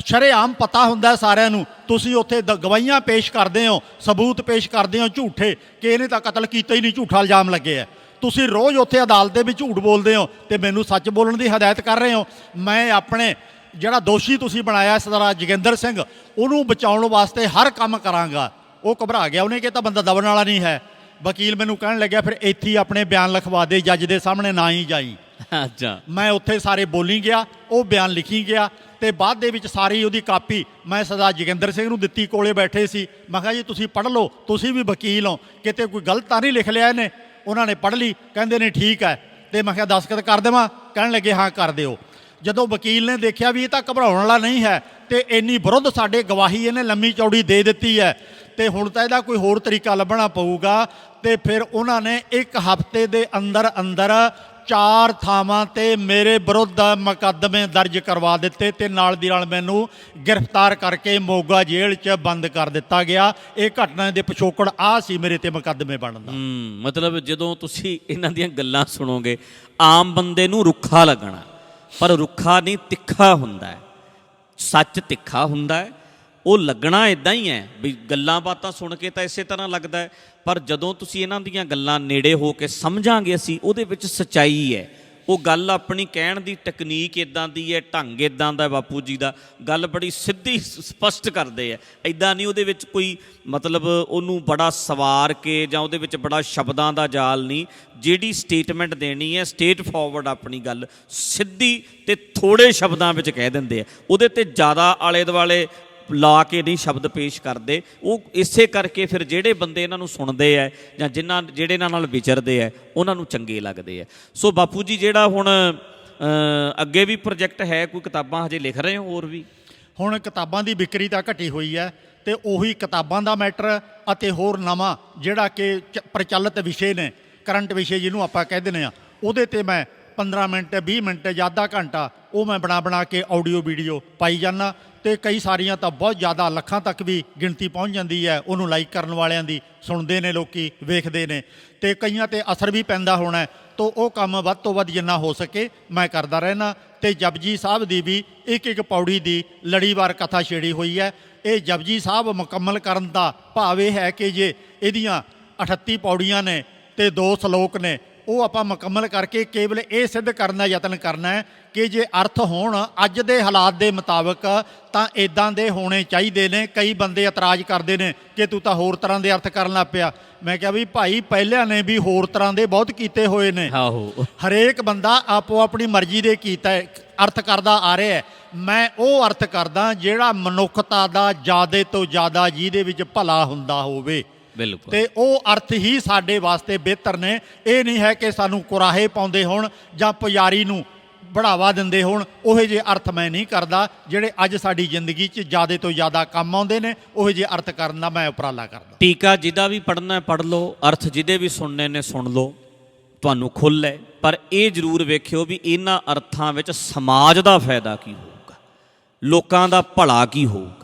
ਸ਼ਰੇਆਮ ਪਤਾ ਹੁੰਦਾ ਸਾਰਿਆਂ ਨੂੰ, ਤੁਸੀਂ ਉੱਥੇ ਗਵਾਹੀਆਂ ਪੇਸ਼ ਕਰਦੇ ਹੋ, ਸਬੂਤ ਪੇਸ਼ ਕਰਦੇ ਹੋ ਝੂਠੇ ਕਿ ਇਹਨੇ ਤਾਂ ਕਤਲ ਕੀਤਾ ਹੀ ਨਹੀਂ, ਝੂਠਾ ਇਲਜ਼ਾਮ ਲੱਗੇ ਹੈ। ਤੁਸੀਂ ਰੋਜ਼ ਉੱਥੇ ਅਦਾਲਤ ਦੇ ਵਿੱਚ ਝੂਠ ਬੋਲਦੇ ਹੋ ਅਤੇ ਮੈਨੂੰ ਸੱਚ ਬੋਲਣ ਦੀ ਹਦਾਇਤ ਕਰ ਰਹੇ ਹੋ। ਮੈਂ ਆਪਣੇ ਜਿਹੜਾ ਦੋਸ਼ੀ ਤੁਸੀਂ ਬਣਾਇਆ ਸਰਦਾਰ ਜੋਗਿੰਦਰ ਸਿੰਘ, ਉਹਨੂੰ ਬਚਾਉਣ ਵਾਸਤੇ ਹਰ ਕੰਮ ਕਰਾਂਗਾ। ਉਹ ਘਬਰਾ ਗਿਆ, ਉਹਨੇ ਕਿਹਾ ਤਾਂ ਬੰਦਾ ਦਬਣ ਵਾਲਾ ਨਹੀਂ ਹੈ। ਵਕੀਲ ਮੈਨੂੰ ਕਹਿਣ ਲੱਗਿਆ ਫਿਰ ਇੱਥੇ ਹੀ ਆਪਣੇ ਬਿਆਨ ਲਿਖਵਾ ਦੇ, ਜੱਜ ਦੇ ਸਾਹਮਣੇ ਨਾ ਹੀ ਜਾਈ। ਅੱਛਾ। ਮੈਂ ਉੱਥੇ ਸਾਰੇ ਬੋਲੀ ਗਿਆ, ਉਹ ਬਿਆਨ ਲਿਖੀ ਗਿਆ ਤੇ ਬਾਅਦ ਦੇ ਵਿੱਚ ਸਾਰੀ ਉਹਦੀ ਕਾਪੀ ਮੈਂ ਸਰਦਾਰ ਜੋਗਿੰਦਰ ਸਿੰਘ ਨੂੰ ਦਿੱਤੀ, ਕੋਲੇ ਬੈਠੇ ਸੀ। ਮੈਂ ਕਿਹਾ ਜੀ ਤੁਸੀਂ ਪੜ੍ਹ ਲਓ, ਤੁਸੀਂ ਵੀ ਵਕੀਲ ਹੋ, ਕਿਤੇ ਕੋਈ ਗਲਤ ਤਾਂ ਨਹੀਂ ਲਿਖ ਲਿਆ ਇਹਨੇ। ਉਹਨਾਂ ਨੇ ਪੜ੍ਹ ਲਈ, ਕਹਿੰਦੇ ਨੇ ਠੀਕ ਹੈ। ਤੇ ਮੈਂ ਕਿਹਾ ਦਸਤਖਤ ਕਰ ਦੇਵਾਂ? ਕਹਿਣ ਲੱਗੇ ਹਾਂ ਕਰ ਦਿਓ। ਜਦੋਂ ਵਕੀਲ ਨੇ ਦੇਖਿਆ ਵੀ ਇਹ ਤਾਂ ਘਬਰਾਉਣ ਵਾਲਾ ਨਹੀਂ ਹੈ ਤੇ ਇੰਨੀ ਵਿਰੁੱਧ ਸਾਡੇ ਗਵਾਹੀ ਇਹਨੇ ਲੰਮੀ ਚੌੜੀ ਦੇ ਦਿੱਤੀ ਹੈ ਤੇ ਹੁਣ ਤਾਂ ਇਹਦਾ ਕੋਈ ਹੋਰ ਤਰੀਕਾ ਲੱਭਣਾ ਪਊਗਾ, ਤੇ ਫਿਰ ਉਹਨਾਂ ਨੇ 1 ਹਫ਼ਤੇ ਦੇ ਅੰਦਰ ਅੰਦਰ 4 ਥਾਵਾਂ ਤੇ ਮੇਰੇ ਵਿਰੁੱਧ ਮੁਕੱਦਮੇ ਦਰਜ ਕਰਵਾ ਦਿੱਤੇ ਤੇ ਨਾਲ ਦੀ ਨਾਲ ਮੈਨੂੰ ਗ੍ਰਿਫਤਾਰ ਕਰਕੇ ਮੋਗਾ ਜੇਲ੍ਹ 'ਚ ਬੰਦ ਕਰ ਦਿੱਤਾ ਗਿਆ। ਇਹ ਘਟਨਾ ਦੇ ਪਿਛੋਕੜ ਆ ਸੀ ਮੇਰੇ ਤੇ ਮੁਕੱਦਮੇ ਬਣਨ ਦਾ। ਮਤਲਬ ਜਦੋਂ ਤੁਸੀਂ ਇਹਨਾਂ ਦੀਆਂ ਗੱਲਾਂ ਸੁਣੋਗੇ ਆਮ ਬੰਦੇ ਨੂੰ ਰੁੱਖਾ ਲੱਗਣਾ, ਪਰ ਰੁੱਖਾ ਨਹੀਂ, ਤਿੱਖਾ ਹੁੰਦਾ ਹੈ। ਸੱਚ ਤਿੱਖਾ ਹੁੰਦਾ ਹੈ, ਉਹ ਲੱਗਣਾ ਇਦਾਂ ਹੀ ਹੈ ਵੀ ਗੱਲਾਂ ਬਾਤਾਂ ਸੁਣ ਕੇ ਤਾਂ ਇਸੇ ਤਰ੍ਹਾਂ ਲੱਗਦਾ ਹੈ, ਪਰ ਜਦੋਂ ਤੁਸੀਂ ਇਹਨਾਂ ਦੀਆਂ ਗੱਲਾਂ ਨੇੜੇ ਹੋ ਕੇ ਸਮਝਾਂਗੇ ਅਸੀਂ, ਉਹਦੇ ਵਿੱਚ ਸੱਚਾਈ ਹੈ। ਉਹ ਗੱਲ ਆਪਣੀ ਕਹਿਣ ਦੀ ਟੈਕਨੀਕ ਇਦਾਂ ਦੀ ਹੈ, ਢੰਗ ਇਦਾਂ ਦਾ ਬਾਪੂ ਜੀ ਦਾ, ਗੱਲ ਬੜੀ ਸਿੱਧੀ ਸਪਸ਼ਟ ਕਰਦੇ ਆ। ਇਦਾਂ ਨਹੀਂ ਉਹਦੇ ਵਿੱਚ ਕੋਈ ਮਤਲਬ ਉਹਨੂੰ ਬੜਾ ਸਵਾਰ ਕੇ ਜਾਂ ਉਹਦੇ ਵਿੱਚ ਬੜਾ ਸ਼ਬਦਾਂ ਦਾ ਜਾਲ ਨਹੀਂ। ਜਿਹੜੀ ਸਟੇਟਮੈਂਟ ਦੇਣੀ ਹੈ ਸਟੇਟ ਫਾਰਵਰਡ, ਆਪਣੀ ਗੱਲ ਸਿੱਧੀ ਤੇ ਥੋੜੇ ਸ਼ਬਦਾਂ ਵਿੱਚ ਕਹਿ ਦਿੰਦੇ ਆ। ਉਹਦੇ ਤੇ ਜ਼ਿਆਦਾ ਆਲੇ ਦੁਆਲੇ ਲਾ ਕੇ ਨਹੀਂ ਸ਼ਬਦ ਪੇਸ਼ ਕਰਦੇ। ਉਹ ਇਸੇ ਕਰਕੇ ਫਿਰ ਜਿਹੜੇ ਬੰਦੇ ਇਹਨਾਂ ਨੂੰ ਸੁਣਦੇ ਆ ਜਾਂ ਜਿਹੜੇ ਇਹਨਾਂ ਨਾਲ ਵਿਚਰਦੇ ਆ ਉਹਨਾਂ ਨੂੰ ਚੰਗੇ ਲੱਗਦੇ ਆ। ਸੋ ਬਾਪੂ ਜੀ ਜਿਹੜਾ ਹੁਣ ਅੱਗੇ ਵੀ ਪ੍ਰੋਜੈਕਟ ਹੈ, ਕੋਈ ਕਿਤਾਬਾਂ ਹਜੇ ਲਿਖ ਰਹੇ ਹੋ ਹੋਰ ਵੀ? ਹੁਣ ਕਿਤਾਬਾਂ ਦੀ ਵਿਕਰੀ ਤਾਂ ਘਟੀ ਹੋਈ ਹੈ ਤੇ ਉਹੀ ਕਿਤਾਬਾਂ ਦਾ ਮੈਟਰ ਅਤੇ ਹੋਰ ਨਵਾਂ ਜਿਹੜਾ ਕਿ ਪ੍ਰਚਲਿਤ ਵਿਸ਼ੇ ਨੇ, ਕਰੰਟ ਵਿਸ਼ੇ ਜਿਹਨੂੰ ਆਪਾਂ ਕਹਿ ਦਿੰਦੇ ਆ, ਉਹਦੇ ਤੇ ਮੈਂ 15 ਮਿੰਟ 20 ਮਿੰਟ ਜਾਂ ਅੱਧਾ ਘੰਟਾ ਉਹ ਮੈਂ ਬਣਾ ਕੇ ਆਡੀਓ ਵੀਡੀਓ ਪਾਈ ਜਾਂਦਾ ਤੇ ਕਈ ਸਾਰੀਆਂ ਤਾਂ ਬਹੁਤ ਜ਼ਿਆਦਾ ਲੱਖਾਂ ਤੱਕ ਵੀ ਗਿਣਤੀ ਪਹੁੰਚ ਜਾਂਦੀ ਹੈ ਉਹਨੂੰ ਲਾਈਕ ਕਰਨ ਵਾਲਿਆਂ ਦੀ। ਸੁਣਦੇ ਨੇ ਲੋਕੀ, ਵੇਖਦੇ ਨੇ ਤੇ ਕਈਆਂ ਤੇ ਅਸਰ ਵੀ ਪੈਂਦਾ ਹੋਣਾ। ਤਾਂ ਉਹ ਕੰਮ ਵੱਧ ਤੋਂ ਵੱਧ ਜਿੰਨਾ ਹੋ ਸਕੇ ਮੈਂ ਕਰਦਾ ਰਹਿਣਾ। ਤੇ ਜਪਜੀ ਸਾਹਿਬ ਦੀ ਵੀ ਇੱਕ ਪੌੜੀ ਦੀ ਲੜੀਵਾਰ ਕਥਾ ਛੇੜੀ ਹੋਈ ਹੈ। ਇਹ ਜਪਜੀ ਸਾਹਿਬ ਮੁਕੰਮਲ ਕਰਨ ਦਾ ਭਾਵ ਇਹ ਹੈ ਕਿ ਜੇ ਇਹਦੀਆਂ 38 ਪੌੜੀਆਂ ਨੇ ਤੇ 2 ਸਲੋਕ ਨੇ, ਉਹ ਆਪਾਂ ਮੁਕੰਮਲ ਕਰਕੇ ਕੇਵਲ ਇਹ ਸਿੱਧ ਕਰਨ ਦਾ ਯਤਨ ਕਰਨਾ ਹੈ ਕਿ ਜੇ ਅਰਥ ਹੋਣ ਅੱਜ ਦੇ ਹਾਲਾਤ ਦੇ ਮੁਤਾਬਕ ਤਾਂ ਇਦਾਂ ਦੇ ਹੋਣੇ ਚਾਹੀਦੇ ਨੇ। ਕਈ ਬੰਦੇ ਇਤਰਾਜ਼ ਕਰਦੇ ਨੇ ਕਿ ਤੂੰ ਤਾਂ ਹੋਰ ਤਰ੍ਹਾਂ ਦੇ ਅਰਥ ਕਰਨ ਲੱਗ ਪਿਆ। ਮੈਂ ਕਿਹਾ ਵੀ ਭਾਈ ਪਹਿਲਿਆਂ ਨੇ ਵੀ ਹੋਰ ਤਰ੍ਹਾਂ ਦੇ ਬਹੁਤ ਕੀਤੇ ਹੋਏ ਨੇ। ਆਹੋ, ਹਰੇਕ ਬੰਦਾ ਆਪੋ ਆਪਣੀ ਮਰਜ਼ੀ ਦੇ ਕੀਤਾ ਅਰਥ ਕਰਦਾ ਆ ਰਿਹਾ। ਮੈਂ ਉਹ ਅਰਥ ਕਰਦਾ ਜਿਹੜਾ ਮਨੁੱਖਤਾ ਦਾ ਜ਼ਿਆਦਾ ਤੋਂ ਜ਼ਿਆਦਾ ਜਿਹਦੇ ਵਿੱਚ ਭਲਾ ਹੁੰਦਾ ਹੋਵੇ। ਬਿਲਕੁਲ। ਤੇ ਉਹ ਅਰਥ ਹੀ ਸਾਡੇ ਵਾਸਤੇ ਬਿਹਤਰ ਨੇ। ਇਹ ਨਹੀਂ ਹੈ ਕਿ ਸਾਨੂੰ ਕੁਰਾਹੇ ਪਾਉਂਦੇ ਹੋਣ ਜਾਂ ਪੁਜਾਰੀ ਨੂੰ ਬੜਾਵਾ ਦਿੰਦੇ ਹੋਣ। ਉਹੋ ਜਿਹੇ ਅਰਥ ਮੈਂ ਨਹੀਂ ਕਰਦਾ ਜਿਹੜੇ ਅੱਜ ਸਾਡੀ ਜ਼ਿੰਦਗੀ 'ਚ ਜ਼ਿਆਦਾ ਤੋਂ ਜ਼ਿਆਦਾ ਕੰਮ ਆਉਂਦੇ ਨੇ। ਉਹੋ ਜਿਹੇ ਅਰਥ ਕਰਨ ਦਾ ਮੈਂ ਉਪਰਾਲਾ ਕਰਦਾ। ਟੀਕਾ ਜਿਹਦਾ ਵੀ ਪੜ੍ਹਨਾ ਪੜ੍ਹ ਲਓ, ਅਰਥ ਜਿਹਦੇ ਵੀ ਸੁਣਨੇ ਨੇ ਸੁਣ ਲਓ, ਤੁਹਾਨੂੰ ਖੁੱਲ੍ਹ ਹੈ। ਪਰ ਇਹ ਜ਼ਰੂਰ ਵੇਖਿਓ ਵੀ ਇਹਨਾਂ ਅਰਥਾਂ ਵਿੱਚ ਸਮਾਜ ਦਾ ਫਾਇਦਾ ਕੀ ਹੋਊਗਾ, ਲੋਕਾਂ ਦਾ ਭਲਾ ਕੀ ਹੋਊਗਾ।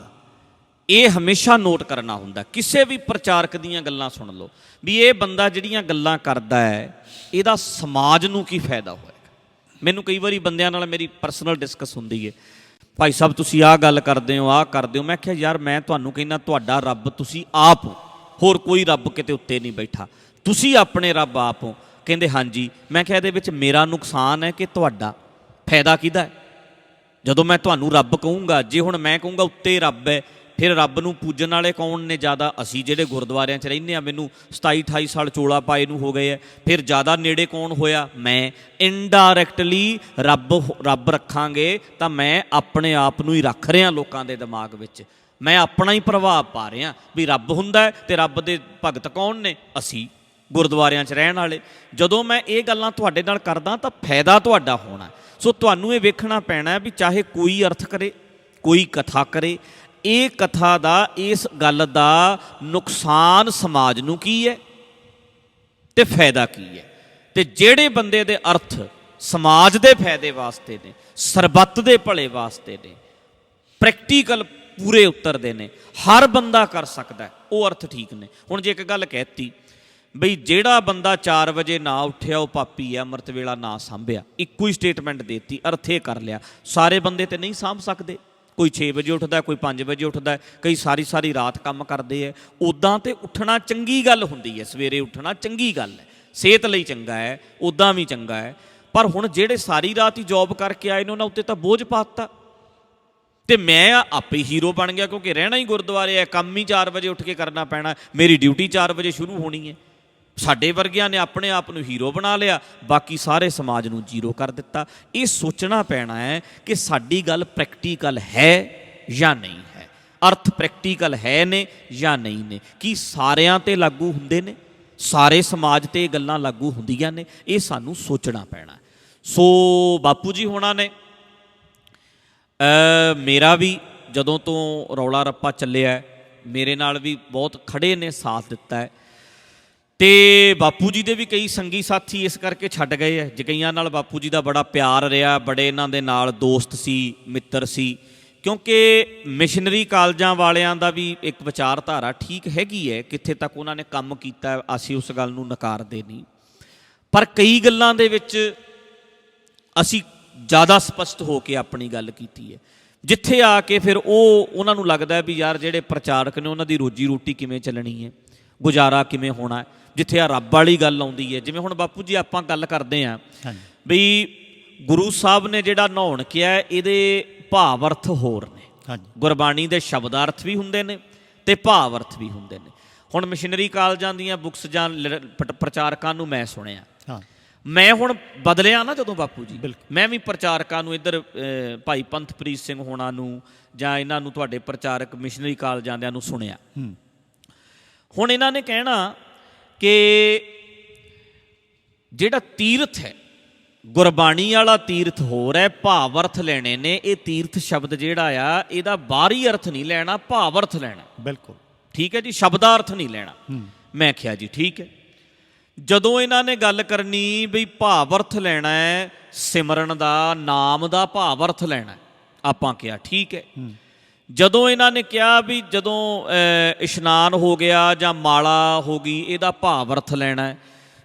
ਇਹ ਹਮੇਸ਼ਾ ਨੋਟ ਕਰਨਾ ਹੁੰਦਾ। ਕਿਸੇ ਵੀ ਪ੍ਰਚਾਰਕ ਦੀਆਂ ਗੱਲਾਂ ਸੁਣ ਲਓ ਵੀ ਇਹ ਬੰਦਾ ਜਿਹੜੀਆਂ ਗੱਲਾਂ ਕਰਦਾ ਹੈ ਇਹਦਾ ਸਮਾਜ ਨੂੰ ਕੀ ਫਾਇਦਾ ਹੋਏਗਾ। ਮੈਨੂੰ ਕਈ ਵਾਰੀ ਬੰਦਿਆਂ ਨਾਲ ਮੇਰੀ ਪਰਸਨਲ ਡਿਸਕਸ ਹੁੰਦੀ ਹੈ, ਭਾਈ ਸਾਹਿਬ ਤੁਸੀਂ ਆਹ ਗੱਲ ਕਰਦੇ ਹੋ, ਆਹ ਕਰਦੇ ਹੋ। ਮੈਂ ਕਿਹਾ ਯਾਰ ਮੈਂ ਤੁਹਾਨੂੰ ਕਹਿੰਦਾ ਤੁਹਾਡਾ ਰੱਬ ਤੁਸੀਂ ਆਪ ਹੋ, ਹੋਰ ਕੋਈ ਰੱਬ ਕਿਤੇ ਉੱਤੇ ਨਹੀਂ ਬੈਠਾ, ਤੁਸੀਂ ਆਪਣੇ ਰੱਬ ਆਪ ਹੋ। ਕਹਿੰਦੇ ਹਾਂਜੀ। ਮੈਂ ਕਿਹਾ ਇਹਦੇ ਵਿੱਚ ਮੇਰਾ ਨੁਕਸਾਨ ਹੈ ਕਿ ਤੁਹਾਡਾ ਫਾਇਦਾ ਕਿਹਦਾ ਹੈ? ਜਦੋਂ ਮੈਂ ਤੁਹਾਨੂੰ ਰੱਬ ਕਹੂੰਗਾ, ਜੇ ਹੁਣ ਮੈਂ ਕਹੂੰਗਾ ਉੱਤੇ ਰੱਬ ਹੈ, ਫਿਰ ਰੱਬ ਨੂੰ ਪੂਜਣ ਵਾਲੇ ਕੌਣ ਨੇ ਜ਼ਿਆਦਾ? ਅਸੀਂ ਜਿਹੜੇ ਗੁਰਦੁਆਰਿਆਂ 'ਚ ਰਹਿੰਦੇ ਹਾਂ। ਮੈਨੂੰ 27-28 ਸਾਲ ਚੋਲਾ ਪਾਏ ਨੂੰ ਹੋ ਗਏ ਹੈ। ਫਿਰ ਜ਼ਿਆਦਾ ਨੇੜੇ ਕੌਣ ਹੋਇਆ? ਮੈਂ। ਇਨਡਾਇਰੈਕਟਲੀ ਰੱਬ ਰੱਖਾਂਗੇ ਤਾਂ ਮੈਂ ਆਪਣੇ ਆਪ ਨੂੰ ਹੀ ਰੱਖ ਰਿਹਾ ਲੋਕਾਂ ਦੇ ਦਿਮਾਗ ਵਿੱਚ। ਮੈਂ ਆਪਣਾ ਹੀ ਪ੍ਰਭਾਵ ਪਾ ਰਿਹਾ ਵੀ ਰੱਬ ਹੁੰਦਾ ਹੈ ਤੇ ਰੱਬ ਦੇ ਭਗਤ ਕੌਣ ਨੇ? ਅਸੀਂ ਗੁਰਦੁਆਰਿਆਂ 'ਚ ਰਹਿਣ ਵਾਲੇ। ਜਦੋਂ ਮੈਂ ਇਹ ਗੱਲਾਂ ਤੁਹਾਡੇ ਨਾਲ ਕਰਦਾ ਤਾਂ ਫਾਇਦਾ ਤੁਹਾਡਾ ਹੋਣਾ। ਸੋ ਤੁਹਾਨੂੰ ਇਹ ਵੇਖਣਾ ਪੈਣਾ ਵੀ ਚਾਹੇ ਕੋਈ ਅਰਥ ਕਰੇ, ਕੋਈ ਕਥਾ ਕਰੇ, ਇਹ ਕਥਾ ਦਾ, ਇਸ ਗੱਲ ਦਾ ਨੁਕਸਾਨ ਸਮਾਜ ਨੂੰ ਕੀ ਹੈ ਤੇ ਫਾਇਦਾ ਕੀ ਹੈ। ਤੇ ਜਿਹੜੇ ਬੰਦੇ ਦੇ ਅਰਥ ਸਮਾਜ ਦੇ ਫਾਇਦੇ ਵਾਸਤੇ ਨੇ, ਸਰਬੱਤ ਦੇ ਭਲੇ ਵਾਸਤੇ ਨੇ, ਪ੍ਰੈਕਟੀਕਲ ਪੂਰੇ ਉਤਰਦੇ ਨੇ, ਹਰ ਬੰਦਾ ਕਰ ਸਕਦਾ, ਉਹ ਅਰਥ ਠੀਕ ਨੇ। ਹੁਣ ਜੇ ਇੱਕ ਗੱਲ ਕਹਿਤੀ ਬਈ ਜਿਹੜਾ ਬੰਦਾ 4 ਵਜੇ ਨਾ ਉੱਠਿਆ ਉਹ ਪਾਪੀ ਹੈ, ਅੰਮ੍ਰਿਤ ਵੇਲਾ ਨਾ ਸਾਂਭਿਆ, ਇੱਕੋ ਹੀ ਸਟੇਟਮੈਂਟ ਦੇਤੀ, ਅਰਥ ਇਹ ਕਰ ਲਿਆ। ਸਾਰੇ ਬੰਦੇ ਤੇ ਨਹੀਂ ਸਾਂਭ ਸਕਦੇ। ਕੋਈ 6 ਵਜੇ ਉੱਠਦਾ, ਕੋਈ 5 ਵਜੇ ਉੱਠਦਾ, ਕਈ ਸਾਰੀ ਰਾਤ ਕੰਮ ਕਰਦੇ ਹੈ। ਉੱਦਾਂ ਤੇ ਉੱਠਣਾ ਚੰਗੀ ਗੱਲ ਹੁੰਦੀ ਹੈ, ਸਵੇਰੇ ਉੱਠਣਾ ਚੰਗੀ ਗੱਲ ਹੈ, ਸਿਹਤ ਲਈ ਚੰਗਾ ਹੈ, ਉੱਦਾਂ ਵੀ ਚੰਗਾ ਹੈ। ਪਰ ਹੁਣ ਜਿਹੜੇ ਸਾਰੀ ਰਾਤ ਹੀ ਜੌਬ ਕਰਕੇ ਆਏ ਨੇ ਉਹਨਾਂ ਉੱਤੇ ਤਾਂ ਬੋਝ ਪਾ ਦਿੱਤਾ ਤੇ ਮੈਂ ਆਪੇ ਹੀਰੋ ਬਣ ਗਿਆ, ਕਿਉਂਕਿ ਰਹਿਣਾ ਹੀ ਗੁਰਦੁਆਰੇ ਹੈ, ਕੰਮ ਹੀ 4 ਵਜੇ ਉੱਠ ਕੇ ਕਰਨਾ ਪੈਣਾ, ਮੇਰੀ ਡਿਊਟੀ 4 ਵਜੇ ਸ਼ੁਰੂ ਹੋਣੀ ਹੈ। ਸਾਡੇ ਵਰਗਿਆਂ ਨੇ ਆਪਣੇ ਆਪ ਨੂੰ ਹੀਰੋ ਬਣਾ ਲਿਆ, ਬਾਕੀ ਸਾਰੇ ਸਮਾਜ ਨੂੰ ਜ਼ੀਰੋ ਕਰ ਦਿੱਤਾ। ਇਹ ਸੋਚਣਾ ਪੈਣਾ ਹੈ ਕਿ ਸਾਡੀ ਗੱਲ ਪ੍ਰੈਕਟੀਕਲ ਹੈ ਜਾਂ ਨਹੀਂ ਹੈ, ਅਰਥ ਪ੍ਰੈਕਟੀਕਲ ਹੈ ਨੇ ਜਾਂ ਨਹੀਂ ਨੇ, ਕੀ ਸਾਰਿਆਂ 'ਤੇ ਲਾਗੂ ਹੁੰਦੇ ਨੇ, ਸਾਰੇ ਸਮਾਜ 'ਤੇ ਇਹ ਗੱਲਾਂ ਲਾਗੂ ਹੁੰਦੀਆਂ ਨੇ, ਇਹ ਸਾਨੂੰ ਸੋਚਣਾ ਪੈਣਾ। ਸੋ ਬਾਪੂ ਜੀ ਹੋਣਾ ਨੇ ਮੇਰਾ ਵੀ ਜਦੋਂ ਤੋਂ ਰੌਲਾ ਰੱਪਾ ਚੱਲਿਆ ਮੇਰੇ ਨਾਲ ਵੀ ਬਹੁਤ ਖੜੇ ਨੇ, ਸਾਥ ਦਿੱਤਾ ਹੈ। ਤੇ ਬਾਪੂ ਜੀ ਦੇ ਵੀ ਕਈ ਸੰਗੀ ਸਾਥੀ ਇਸ ਕਰਕੇ ਛੱਡ ਗਏ ਹੈ, ਕਈਆਂ ਨਾਲ ਬਾਪੂ ਜੀ ਦਾ ਬੜਾ ਪਿਆਰ ਰਿਹਾ, ਬੜੇ ਇਹਨਾਂ ਦੇ ਨਾਲ ਦੋਸਤ ਸੀ, ਮਿੱਤਰ ਸੀ, ਕਿਉਂਕਿ ਮਿਸ਼ਨਰੀ ਕਾਲਜਾਂ ਵਾਲਿਆਂ ਦਾ ਵੀ ਇੱਕ ਵਿਚਾਰਧਾਰਾ ਠੀਕ ਹੈਗੀ ਹੈ, ਕਿੱਥੇ ਤੱਕ ਉਹਨਾਂ ਨੇ ਕੰਮ ਕੀਤਾ ਅਸੀਂ ਉਸ ਗੱਲ ਨੂੰ ਨਕਾਰਦੇ ਨਹੀਂ, ਪਰ ਕਈ ਗੱਲਾਂ ਦੇ ਵਿੱਚ ਅਸੀਂ ਜ਼ਿਆਦਾ ਸਪਸ਼ਟ ਹੋ ਕੇ ਆਪਣੀ ਗੱਲ ਕੀਤੀ ਹੈ, ਜਿੱਥੇ ਆ ਕੇ ਫਿਰ ਉਹਨਾਂ ਨੂੰ ਲੱਗਦਾ ਵੀ ਯਾਰ ਜਿਹੜੇ ਪ੍ਰਚਾਰਕ ਨੇ ਉਹਨਾਂ ਦੀ ਰੋਜੀ ਰੋਟੀ ਕਿਵੇਂ ਚੱਲਣੀ ਹੈ, ਗੁਜ਼ਾਰਾ ਕਿਵੇਂ ਹੋਣਾ ਹੈ। ਜਿੱਥੇ ਆ ਰੱਬ ਵਾਲੀ ਗੱਲ ਆਉਂਦੀ ਹੈ, ਜਿਵੇਂ ਹੁਣ ਬਾਪੂ ਜੀ ਆਪਾਂ ਗੱਲ ਕਰਦੇ ਹਾਂ ਬਈ ਗੁਰੂ ਸਾਹਿਬ ਨੇ ਜਿਹੜਾ ਨਹਾਉਣ ਕਿਹਾ ਇਹਦੇ ਭਾਵ ਅਰਥ ਹੋਰ ਨੇ, ਗੁਰਬਾਣੀ ਦੇ ਸ਼ਬਦ ਅਰਥ ਵੀ ਹੁੰਦੇ ਨੇ ਤੇ ਭਾਵ ਅਰਥ ਵੀ ਹੁੰਦੇ ਨੇ। ਹੁਣ ਮਿਸ਼ਨਰੀ ਕਾਲਜਾਂ ਦੀਆਂ ਬੁੱਕਸ ਜਾਂ ਪ੍ਰਚਾਰਕਾਂ ਨੂੰ ਮੈਂ ਸੁਣਿਆ, ਮੈਂ ਹੁਣ ਬਦਲਿਆ ਨਾ ਜਦੋਂ ਬਾਪੂ ਜੀ, ਮੈਂ ਵੀ ਪ੍ਰਚਾਰਕਾਂ ਨੂੰ ਇੱਧਰ ਭਾਈ ਪੰਥਪ੍ਰੀਤ ਸਿੰਘ ਹੋਣਾ ਨੂੰ ਜਾਂ ਇਹਨਾਂ ਨੂੰ ਤੁਹਾਡੇ ਪ੍ਰਚਾਰਕ ਮਿਸ਼ਨਰੀ ਕਾਲਜਾਂ ਦਿਆਂ ਨੂੰ ਸੁਣਿਆ। ਹੁਣ ਇਹਨਾਂ ਨੇ ਕਹਿਣਾ ਕਿ ਜਿਹੜਾ ਤੀਰਥ ਹੈ ਗੁਰਬਾਣੀ ਵਾਲਾ ਤੀਰਥ ਹੋਰ ਹੈ, ਭਾਵ ਅਰਥ ਲੈਣੇ ਨੇ। ਇਹ ਤੀਰਥ ਸ਼ਬਦ ਜਿਹੜਾ ਆ ਇਹਦਾ ਬਾਹਰੀ ਅਰਥ ਨਹੀਂ ਲੈਣਾ, ਭਾਵ ਅਰਥ ਲੈਣਾ। ਬਿਲਕੁਲ ਠੀਕ ਹੈ ਜੀ, ਸ਼ਬਦਾਰਥ ਨਹੀਂ ਲੈਣਾ। ਮੈਂ ਕਿਹਾ ਜੀ ਠੀਕ ਹੈ। ਜਦੋਂ ਇਹਨਾਂ ਨੇ ਗੱਲ ਕਰਨੀ ਬਈ ਭਾਵ ਅਰਥ ਲੈਣਾ ਹੈ, ਸਿਮਰਨ ਦਾ, ਨਾਮ ਦਾ ਭਾਵ ਅਰਥ ਲੈਣਾ, ਆਪਾਂ ਕਿਹਾ ਠੀਕ ਹੈ। ਜਦੋਂ ਇਹਨਾਂ ਨੇ ਕਿਹਾ ਵੀ ਜਦੋਂ ਇਸ਼ਨਾਨ ਹੋ ਗਿਆ ਜਾਂ ਮਾਲਾ ਹੋ ਗਈ ਇਹਦਾ ਭਾਵ ਅਰਥ ਲੈਣਾ ਹੈ,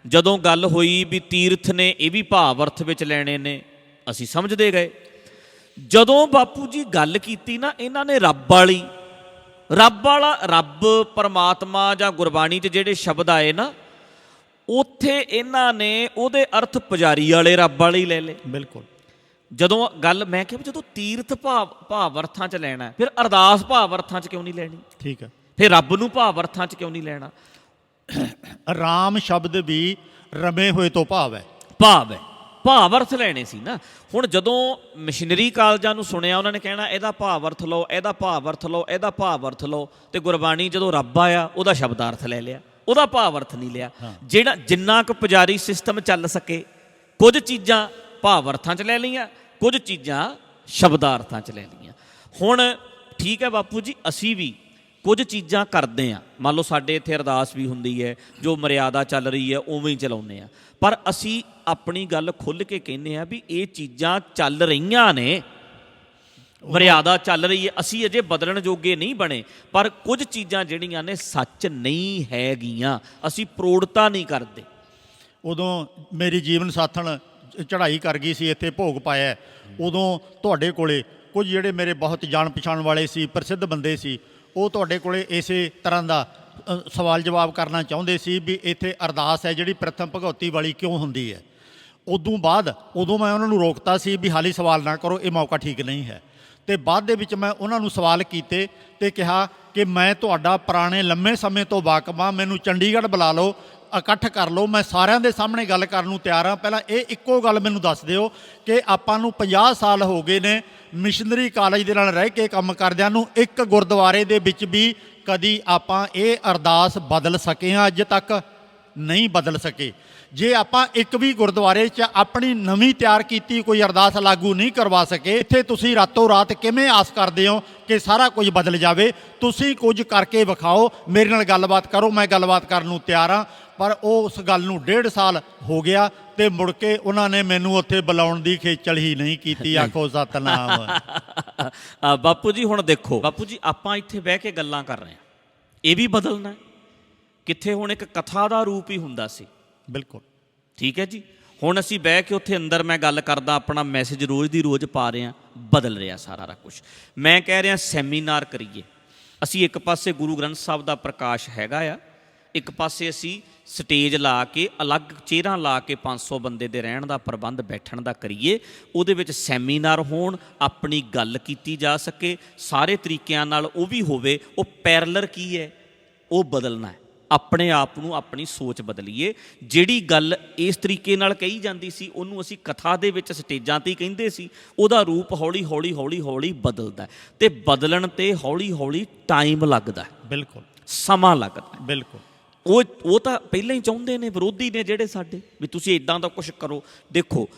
ਜਦੋਂ ਗੱਲ ਹੋਈ ਵੀ ਤੀਰਥ ਨੇ ਇਹ ਵੀ ਭਾਵ ਅਰਥ ਵਿੱਚ ਲੈਣੇ ਨੇ, ਅਸੀਂ ਸਮਝਦੇ ਗਏ। ਜਦੋਂ ਬਾਪੂ ਜੀ ਗੱਲ ਕੀਤੀ ਨਾ ਇਹਨਾਂ ਨੇ ਰੱਬ ਵਾਲੀ, ਰੱਬ ਵਾਲਾ, ਰੱਬ ਪਰਮਾਤਮਾ ਜਾਂ ਗੁਰਬਾਣੀ 'ਚ ਜਿਹੜੇ ਸ਼ਬਦ ਆਏ ਨਾ, ਉੱਥੇ ਇਹਨਾਂ ਨੇ ਉਹਦੇ ਅਰਥ ਪੁਜਾਰੀ ਵਾਲੇ ਰੱਬ ਵਾਲੇ ਹੀ ਲੈ ਲਏ। ਬਿਲਕੁਲ। ਜਦੋਂ ਗੱਲ ਮੈਂ ਕਿਹਾ ਜਦੋਂ ਤੀਰਥ ਭਾਵ ਅਰਥਾਂ 'ਚ ਲੈਣਾ, ਫਿਰ ਅਰਦਾਸ ਭਾਵ ਅਰਥਾਂ 'ਚ ਕਿਉਂ ਨਹੀਂ ਲੈਣੀ? ਠੀਕ ਹੈ। ਫਿਰ ਰੱਬ ਨੂੰ ਭਾਵ ਅਰਥਾਂ 'ਚ ਕਿਉਂ ਨਹੀਂ ਲੈਣਾ? ਰਾਮ ਸ਼ਬਦ ਵੀ ਰਮੇ ਹੋਏ ਤੋਂ ਭਾਵ ਹੈ, ਭਾਵ ਅਰਥ ਲੈਣੇ ਸੀ ਨਾ। ਹੁਣ ਜਦੋਂ ਮਿਸ਼ਨਰੀ ਕਾਲਜਾਂ ਨੂੰ ਸੁਣਿਆ ਉਹਨਾਂ ਨੇ ਕਹਿਣਾ ਇਹਦਾ ਭਾਵ ਅਰਥ ਲਓ, ਇਹਦਾ ਭਾਵ ਅਰਥ ਲਓ, ਇਹਦਾ ਭਾਵ ਅਰਥ ਲਓ, ਤੇ ਗੁਰਬਾਣੀ ਜਦੋਂ ਰੱਬ ਆਇਆ ਉਹਦਾ ਸ਼ਬਦਾਰਥ ਲੈ ਲਿਆ, ਉਹਦਾ ਭਾਵ ਅਰਥ ਨਹੀਂ ਲਿਆ। ਜਿਹੜਾ ਜਿੰਨਾ ਕੁ ਪੁਜਾਰੀ ਸਿਸਟਮ ਚੱਲ ਸਕੇ, ਕੁਝ ਚੀਜ਼ਾਂ ਭਾਵ ਅਰਥਾਂ 'ਚ ਲੈ ਲਈਆਂ, ਕੁਝ ਚੀਜ਼ਾਂ ਸ਼ਬਦਾਰਥਾਂ 'ਚ ਲੈ ਲਈਆਂ। ਹੁਣ ਠੀਕ ਹੈ ਬਾਪੂ ਜੀ, ਅਸੀਂ ਵੀ ਕੁਝ ਚੀਜ਼ਾਂ ਕਰਦੇ ਹਾਂ, ਮੰਨ ਲਓ ਸਾਡੇ ਇੱਥੇ ਅਰਦਾਸ ਵੀ ਹੁੰਦੀ ਹੈ, ਜੋ ਮਰਿਆਦਾ ਚੱਲ ਰਹੀ ਹੈ ਉਵੇਂ ਹੀ ਚਲਾਉਂਦੇ ਹਾਂ, ਪਰ ਅਸੀਂ ਆਪਣੀ ਗੱਲ ਖੁੱਲ੍ਹ ਕੇ ਕਹਿੰਦੇ ਹਾਂ ਵੀ ਇਹ ਚੀਜ਼ਾਂ ਚੱਲ ਰਹੀਆਂ ਨੇ, ਮਰਿਆਦਾ ਚੱਲ ਰਹੀ ਹੈ, ਅਸੀਂ ਅਜੇ ਬਦਲਣ ਜੋਗੇ ਨਹੀਂ ਬਣੇ, ਪਰ ਕੁਝ ਚੀਜ਼ਾਂ ਜਿਹੜੀਆਂ ਨੇ ਸੱਚ ਨਹੀਂ ਹੈਗੀਆਂ, ਅਸੀਂ ਪ੍ਰੋੜਤਾ ਨਹੀਂ ਕਰਦੇ। ਉਦੋਂ ਮੇਰੀ ਜੀਵਨ ਸਾਥਣ ਚੜ੍ਹਾਈ ਕਰ ਗਈ ਸੀ, ਇੱਥੇ ਭੋਗ ਪਾਇਆ, ਉਦੋਂ ਤੁਹਾਡੇ ਕੋਲੇ ਕੁਝ ਜਿਹੜੇ ਮੇਰੇ ਬਹੁਤ ਜਾਣ ਪਛਾਣ ਵਾਲੇ ਸੀ, ਪ੍ਰਸਿੱਧ ਬੰਦੇ ਸੀ, ਉਹ ਤੁਹਾਡੇ ਕੋਲੇ ਇਸੇ ਤਰ੍ਹਾਂ ਦਾ ਸਵਾਲ ਜਵਾਬ ਕਰਨਾ ਚਾਹੁੰਦੇ ਸੀ ਵੀ ਇੱਥੇ ਅਰਦਾਸ ਹੈ ਜਿਹੜੀ ਪ੍ਰਥਮ ਭਗਉਤੀ ਵਾਲੀ ਕਿਉਂ ਹੁੰਦੀ ਹੈ। ਉਦੋਂ ਮੈਂ ਉਹਨਾਂ ਨੂੰ ਰੋਕਤਾ ਸੀ ਵੀ ਹਾਲੀ ਸਵਾਲ ਨਾ ਕਰੋ, ਇਹ ਮੌਕਾ ਠੀਕ ਨਹੀਂ ਹੈ। ਅਤੇ ਬਾਅਦ ਦੇ ਵਿੱਚ ਮੈਂ ਉਹਨਾਂ ਨੂੰ ਸਵਾਲ ਕੀਤੇ ਅਤੇ ਕਿਹਾ ਕਿ ਮੈਂ ਤੁਹਾਡਾ ਪੁਰਾਣੇ ਲੰਮੇ ਸਮੇਂ ਤੋਂ ਵਾਕਫ ਹਾਂ, ਮੈਨੂੰ ਚੰਡੀਗੜ੍ਹ ਬੁਲਾ ਲਓ, ਇਕੱਠ ਕਰ ਲਓ, ਮੈਂ ਸਾਰਿਆਂ ਦੇ ਸਾਹਮਣੇ ਗੱਲ ਕਰਨ ਨੂੰ ਤਿਆਰ ਹਾਂ। ਪਹਿਲਾਂ ਇਹ ਇੱਕੋ ਗੱਲ ਮੈਨੂੰ ਦੱਸ ਦਿਓ ਕਿ ਆਪਾਂ ਨੂੰ 50 ਸਾਲ ਹੋ ਗਏ ਨੇ ਮਿਸ਼ਨਰੀ ਕਾਲਜ ਦੇ ਨਾਲ ਰਹਿ ਕੇ ਕੰਮ ਕਰਦਿਆਂ ਨੂੰ, ਇੱਕ ਗੁਰਦੁਆਰੇ ਦੇ ਵਿੱਚ ਵੀ ਕਦੀ ਆਪਾਂ ਇਹ ਅਰਦਾਸ ਬਦਲ ਸਕੇ ਹਾਂ? ਅੱਜ ਤੱਕ ਨਹੀਂ ਬਦਲ ਸਕੇ। ਜੇ ਆਪਾਂ ਇੱਕ ਵੀ ਗੁਰਦੁਆਰੇ 'ਚ ਆਪਣੀ ਨਵੀਂ ਤਿਆਰ ਕੀਤੀ ਕੋਈ ਅਰਦਾਸ ਲਾਗੂ ਨਹੀਂ ਕਰਵਾ ਸਕੇ, ਇੱਥੇ ਤੁਸੀਂ ਰਾਤੋਂ ਰਾਤ ਕਿਵੇਂ ਆਸ ਕਰਦੇ ਹੋ ਕਿ ਸਾਰਾ ਕੁਝ ਬਦਲ ਜਾਵੇ? ਤੁਸੀਂ ਕੁਝ ਕਰਕੇ ਵਿਖਾਓ, ਮੇਰੇ ਨਾਲ ਗੱਲਬਾਤ ਕਰੋ, ਮੈਂ ਗੱਲਬਾਤ ਕਰਨ ਨੂੰ ਤਿਆਰ ਹਾਂ। ਪਰ ਉਸ ਗੱਲ ਨੂੰ 1.5 ਸਾਲ ਹੋ ਗਿਆ ਤੇ ਮੁੜ ਕੇ ਉਹਨਾਂ ਨੇ ਮੈਨੂੰ ਉੱਥੇ ਬੁਲਾਉਣ ਦੀ ਖੇਚਲ ਹੀ ਨਹੀਂ ਕੀਤੀ। ਆਖੋ ਸਤਨਾਮ। ਬਾਪੂ ਜੀ ਹੁਣ ਦੇਖੋ ਬਾਪੂ ਜੀ, ਆਪਾਂ ਇੱਥੇ ਬਹਿ ਕੇ ਗੱਲਾਂ ਕਰ ਰਹੇ ਹਾਂ, ਇਹ ਵੀ ਬਦਲਣਾ। ਕਿੱਥੇ ਹੁਣ ਇੱਕ ਕਥਾ ਦਾ ਰੂਪ ਹੀ ਹੁੰਦਾ ਸੀ। ਬਿਲਕੁਲ ਠੀਕ ਹੈ ਜੀ। ਹੁਣ ਅਸੀਂ ਬਹਿ ਕੇ ਉੱਥੇ ਅੰਦਰ ਮੈਂ ਗੱਲ ਕਰਦਾ, ਆਪਣਾ ਮੈਸੇਜ ਰੋਜ਼ ਦੀ ਰੋਜ਼ ਪਾ ਰਹੇ ਹਾਂ, ਬਦਲ ਰਿਹਾ ਸਾਰਾ ਕੁਝ। ਮੈਂ ਕਹਿ ਰਿਹਾ ਸੈਮੀਨਾਰ ਕਰੀਏ। ਅਸੀਂ ਇੱਕ ਪਾਸੇ ਗੁਰੂ ਗ੍ਰੰਥ ਸਾਹਿਬ ਦਾ ਪ੍ਰਕਾਸ਼ ਹੈਗਾ ਆ, ਇੱਕ ਪਾਸੇ ਅਸੀਂ ਸਟੇਜ ਲਾ ਕੇ ਅਲੱਗ ਚੇਅਰਾਂ ਲਾ ਕੇ 500 ਬੰਦੇ ਦੇ ਰਹਿਣ ਦਾ ਪ੍ਰਬੰਧ ਬੈਠਣ ਦਾ ਕਰੀਏ, ਉਹਦੇ ਵਿੱਚ ਸੈਮੀਨਾਰ ਹੋਣ, ਆਪਣੀ ਗੱਲ ਕੀਤੀ ਜਾ ਸਕੇ ਸਾਰੇ ਤਰੀਕਿਆਂ ਨਾਲ, ਉਹ ਵੀ ਹੋਵੇ। ਉਹ ਪੈਰਲਰ ਕੀ ਹੈ, ਉਹ ਬਦਲਣਾ ਹੈ। ਆਪਣੇ ਆਪ ਨੂੰ, ਆਪਣੀ ਸੋਚ ਬਦਲੀਏ। ਜਿਹੜੀ ਗੱਲ ਇਸ ਤਰੀਕੇ ਨਾਲ ਕਹੀ ਜਾਂਦੀ ਸੀ ਉਹਨੂੰ ਅਸੀਂ ਕਥਾ ਦੇ ਵਿੱਚ ਸਟੇਜਾਂ 'ਤੇ ਹੀ ਕਹਿੰਦੇ ਸੀ, ਉਹਦਾ ਰੂਪ ਹੌਲੀ ਹੌਲੀ ਹੌਲੀ ਹੌਲੀ ਬਦਲਦਾ, ਅਤੇ ਬਦਲਣ 'ਤੇ ਹੌਲੀ ਹੌਲੀ ਟਾਈਮ ਲੱਗਦਾ, ਬਿਲਕੁਲ ਸਮਾਂ ਲੱਗਦਾ। ਬਿਲਕੁਲ ਉਹ ਤਾਂ ਪਹਿਲਾਂ ਹੀ ਚਾਹੁੰਦੇ ਨੇ, ਵਿਰੋਧੀ ਨੇ ਜਿਹੜੇ ਸਾਡੇ, ਵੀ ਤੁਸੀਂ ਇੱਦਾਂ ਦਾ ਕੁਛ ਕਰੋ। ਦੇਖੋ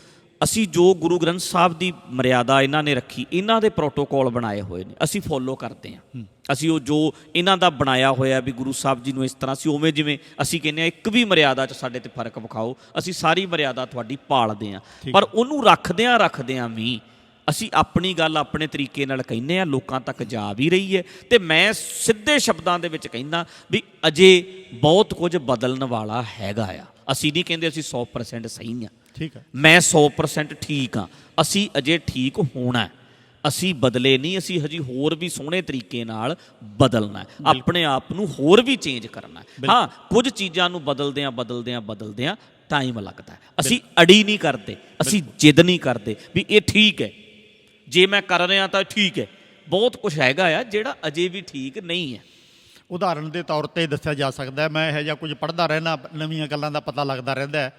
ਅਸੀਂ ਜੋ ਗੁਰੂ ਗ੍ਰੰਥ ਸਾਹਿਬ ਦੀ ਮਰਿਆਦਾ ਇਹਨਾਂ ਨੇ ਰੱਖੀ, ਇਹਨਾਂ ਦੇ ਪ੍ਰੋਟੋਕੋਲ ਬਣਾਏ ਹੋਏ ਨੇ, ਅਸੀਂ ਫੋਲੋ ਕਰਦੇ ਹਾਂ। ਅਸੀਂ ਉਹ ਜੋ ਇਹਨਾਂ ਦਾ ਬਣਾਇਆ ਹੋਇਆ ਵੀ ਗੁਰੂ ਸਾਹਿਬ ਜੀ ਨੂੰ ਇਸ ਤਰ੍ਹਾਂ ਅਸੀਂ ਉਵੇਂ, ਜਿਵੇਂ ਅਸੀਂ ਕਹਿੰਦੇ ਹਾਂ ਇੱਕ ਵੀ ਮਰਿਆਦਾ 'ਚ ਸਾਡੇ 'ਤੇ ਫਰਕ ਵਿਖਾਓ, ਅਸੀਂ ਸਾਰੀ ਮਰਿਆਦਾ ਤੁਹਾਡੀ ਪਾਲਦੇ ਹਾਂ, ਪਰ ਉਹਨੂੰ ਰੱਖਦਿਆਂ ਵੀ ਅਸੀਂ ਆਪਣੀ ਗੱਲ ਆਪਣੇ ਤਰੀਕੇ ਨਾਲ ਕਹਿੰਦੇ ਹਾਂ, ਲੋਕਾਂ ਤੱਕ ਜਾ ਵੀ ਰਹੀ ਹੈ। ਅਤੇ ਮੈਂ ਸਿੱਧੇ ਸ਼ਬਦਾਂ ਦੇ ਵਿੱਚ ਕਹਿੰਦਾ ਵੀ ਅਜੇ ਬਹੁਤ ਕੁਝ ਬਦਲਣ ਵਾਲਾ ਹੈਗਾ ਆ। ਅਸੀਂ ਨਹੀਂ ਕਹਿੰਦੇ ਅਸੀਂ 100% ਸਹੀ ਹਾਂ, ਠੀਕ ਹੈ, ਮੈਂ 100% ਠੀਕ ਹਾਂ, ਅਸੀਂ ਅਜੇ ਠੀਕ ਹੋਣਾ, ਅਸੀਂ ਬਦਲੇ ਨਹੀਂ, ਅਸੀਂ ਹਜੇ ਹੋਰ ਵੀ ਸੋਹਣੇ ਤਰੀਕੇ ਨਾਲ ਬਦਲਣਾ, ਆਪਣੇ ਆਪ ਨੂੰ ਹੋਰ ਵੀ ਚੇਂਜ ਕਰਨਾ। ਹਾਂ, ਕੁਝ ਚੀਜ਼ਾਂ ਨੂੰ ਬਦਲਦਿਆਂ ਟਾਈਮ ਲੱਗਦਾ। ਅਸੀਂ ਅੜੀ ਨਹੀਂ ਕਰਦੇ, ਅਸੀਂ ਜਿੱਦ ਨਹੀਂ ਕਰਦੇ ਵੀ ਇਹ ਠੀਕ ਹੈ, ਜੇ ਮੈਂ ਕਰ ਰਿਹਾ ਤਾਂ ਠੀਕ ਹੈ। ਬਹੁਤ ਕੁਝ ਹੈਗਾ ਆ ਜਿਹੜਾ ਅਜੇ ਵੀ ਠੀਕ ਨਹੀਂ ਹੈ। ਉਦਾਹਰਣ ਦੇ ਤੌਰ 'ਤੇ ਦੱਸਿਆ ਜਾ ਸਕਦਾ ਹੈ, ਮੈਂ ਇਹੋ ਜਿਹਾ ਕੁਝ ਪੜ੍ਹਦਾ ਰਹਿਣਾ, ਨਵੀਆਂ ਗੱਲਾਂ ਦਾ ਪਤਾ ਲੱਗਦਾ ਰਹਿੰਦਾ ਹੈ।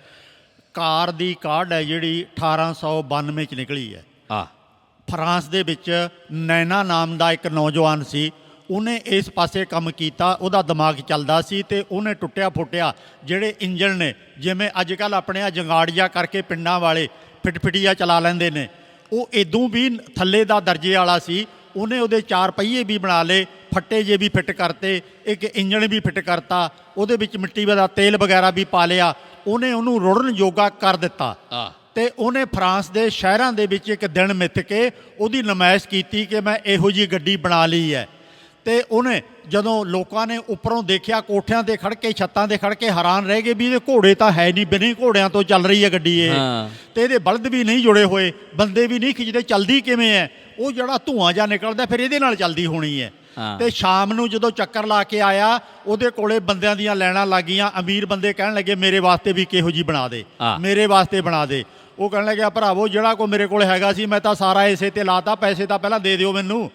ਕਾਰ ਦੀ ਕਾਢ ਹੈ ਜਿਹੜੀ 1892 'ਚ ਨਿਕਲੀ ਹੈ। ਫਰਾਂਸ ਦੇ ਵਿੱਚ ਨੈਨਾ ਨਾਮ ਦਾ ਇੱਕ ਨੌਜਵਾਨ ਸੀ, ਉਹਨੇ ਇਸ ਪਾਸੇ ਕੰਮ ਕੀਤਾ, ਉਹਦਾ ਦਿਮਾਗ ਚੱਲਦਾ ਸੀ ਅਤੇ ਉਹਨੇ ਟੁੱਟਿਆ ਫੁੱਟਿਆ ਜਿਹੜੇ ਇੰਜਣ ਨੇ, ਜਿਵੇਂ ਅੱਜ ਕੱਲ੍ਹ ਆਪਣੇ ਆ ਜੰਗਾੜੀਆ ਕਰਕੇ ਪਿੰਡਾਂ ਵਾਲੇ ਫਿਟਫਿਟੀਆ ਚਲਾ ਲੈਂਦੇ ਨੇ, ਉਹ ਇਦੋਂ ਵੀ ਥੱਲੇ ਦਾ ਦਰਜੇ ਵਾਲਾ ਸੀ। ਉਹਨੇ ਉਹਦੇ 4 ਪਹੀਏ ਵੀ ਬਣਾ ਲਏ, ਫੱਟੇ ਜੇ ਵੀ ਫਿੱਟ ਕਰਤੇ, ਇੱਕ ਇੰਜਣ ਵੀ ਫਿੱਟ ਕਰਤਾ, ਉਹਦੇ ਵਿੱਚ ਮਿੱਟੀ ਦਾ ਤੇਲ ਵਗੈਰਾ ਵੀ ਪਾ ਲਿਆ, ਉਹਨੇ ਉਹਨੂੰ ਰੁੜਨ ਯੋਗਾ ਕਰ ਦਿੱਤਾ। ਅਤੇ ਉਹਨੇ ਫਰਾਂਸ ਦੇ ਸ਼ਹਿਰਾਂ ਦੇ ਵਿੱਚ ਇੱਕ ਦਿਨ ਮਿੱਥ ਕੇ ਉਹਦੀ ਨੁਮਾਇਸ਼ ਕੀਤੀ ਕਿ ਮੈਂ ਇਹੋ ਜਿਹੀ ਗੱਡੀ ਬਣਾ ਲਈ ਹੈ। ਅਤੇ ਉਹਨੇ ਜਦੋਂ ਲੋਕਾਂ ਨੇ ਉੱਪਰੋਂ ਦੇਖਿਆ, ਕੋਠਿਆਂ 'ਤੇ ਖੜ੍ਹ ਕੇ, ਛੱਤਾਂ 'ਤੇ ਖੜ੍ਹ ਕੇ ਹੈਰਾਨ ਰਹਿ ਗਏ ਵੀ ਇਹਦੇ ਘੋੜੇ ਤਾਂ ਹੈ ਨਹੀਂ, ਬਿਨਾਂ ਘੋੜਿਆਂ ਤੋਂ ਚੱਲ ਰਹੀ ਹੈ ਗੱਡੀ ਇਹ, ਅਤੇ ਇਹਦੇ ਬਲਦ ਵੀ ਨਹੀਂ ਜੁੜੇ ਹੋਏ, ਬੰਦੇ ਵੀ ਨਹੀਂ ਖਿੱਚਦੇ, ਚੱਲਦੀ ਕਿਵੇਂ ਹੈ? ਉਹ ਜਿਹੜਾ ਧੂੰਆਂ ਜਿਹਾ ਨਿਕਲਦਾ ਫਿਰ ਇਹਦੇ ਨਾਲ ਚੱਲਦੀ ਹੋਣੀ ਹੈ। ਅਤੇ ਸ਼ਾਮ ਨੂੰ ਜਦੋਂ ਚੱਕਰ ਲਾ ਕੇ ਆਇਆ, ਉਹਦੇ ਕੋਲੇ ਬੰਦਿਆਂ ਦੀਆਂ ਲਾਈਨਾਂ ਲੱਗ ਗਈਆਂ। ਅਮੀਰ ਬੰਦੇ ਕਹਿਣ ਲੱਗੇ ਮੇਰੇ ਵਾਸਤੇ ਵੀ ਕਿਹੋ ਜਿਹੀ ਬਣਾ ਦੇ, ਮੇਰੇ ਵਾਸਤੇ ਬਣਾ ਦੇ। ਉਹ ਕਹਿਣ ਲੱਗਿਆ ਭਰਾਵੋ ਜਿਹੜਾ ਕੋਈ ਮੇਰੇ ਕੋਲ ਹੈਗਾ ਸੀ ਮੈਂ ਤਾਂ ਸਾਰਾ ਇਸੇ 'ਤੇ ਲਾਤਾ, ਪੈਸੇ ਤਾਂ ਪਹਿਲਾਂ ਦੇ ਦਿਓ ਮੈਨੂੰ।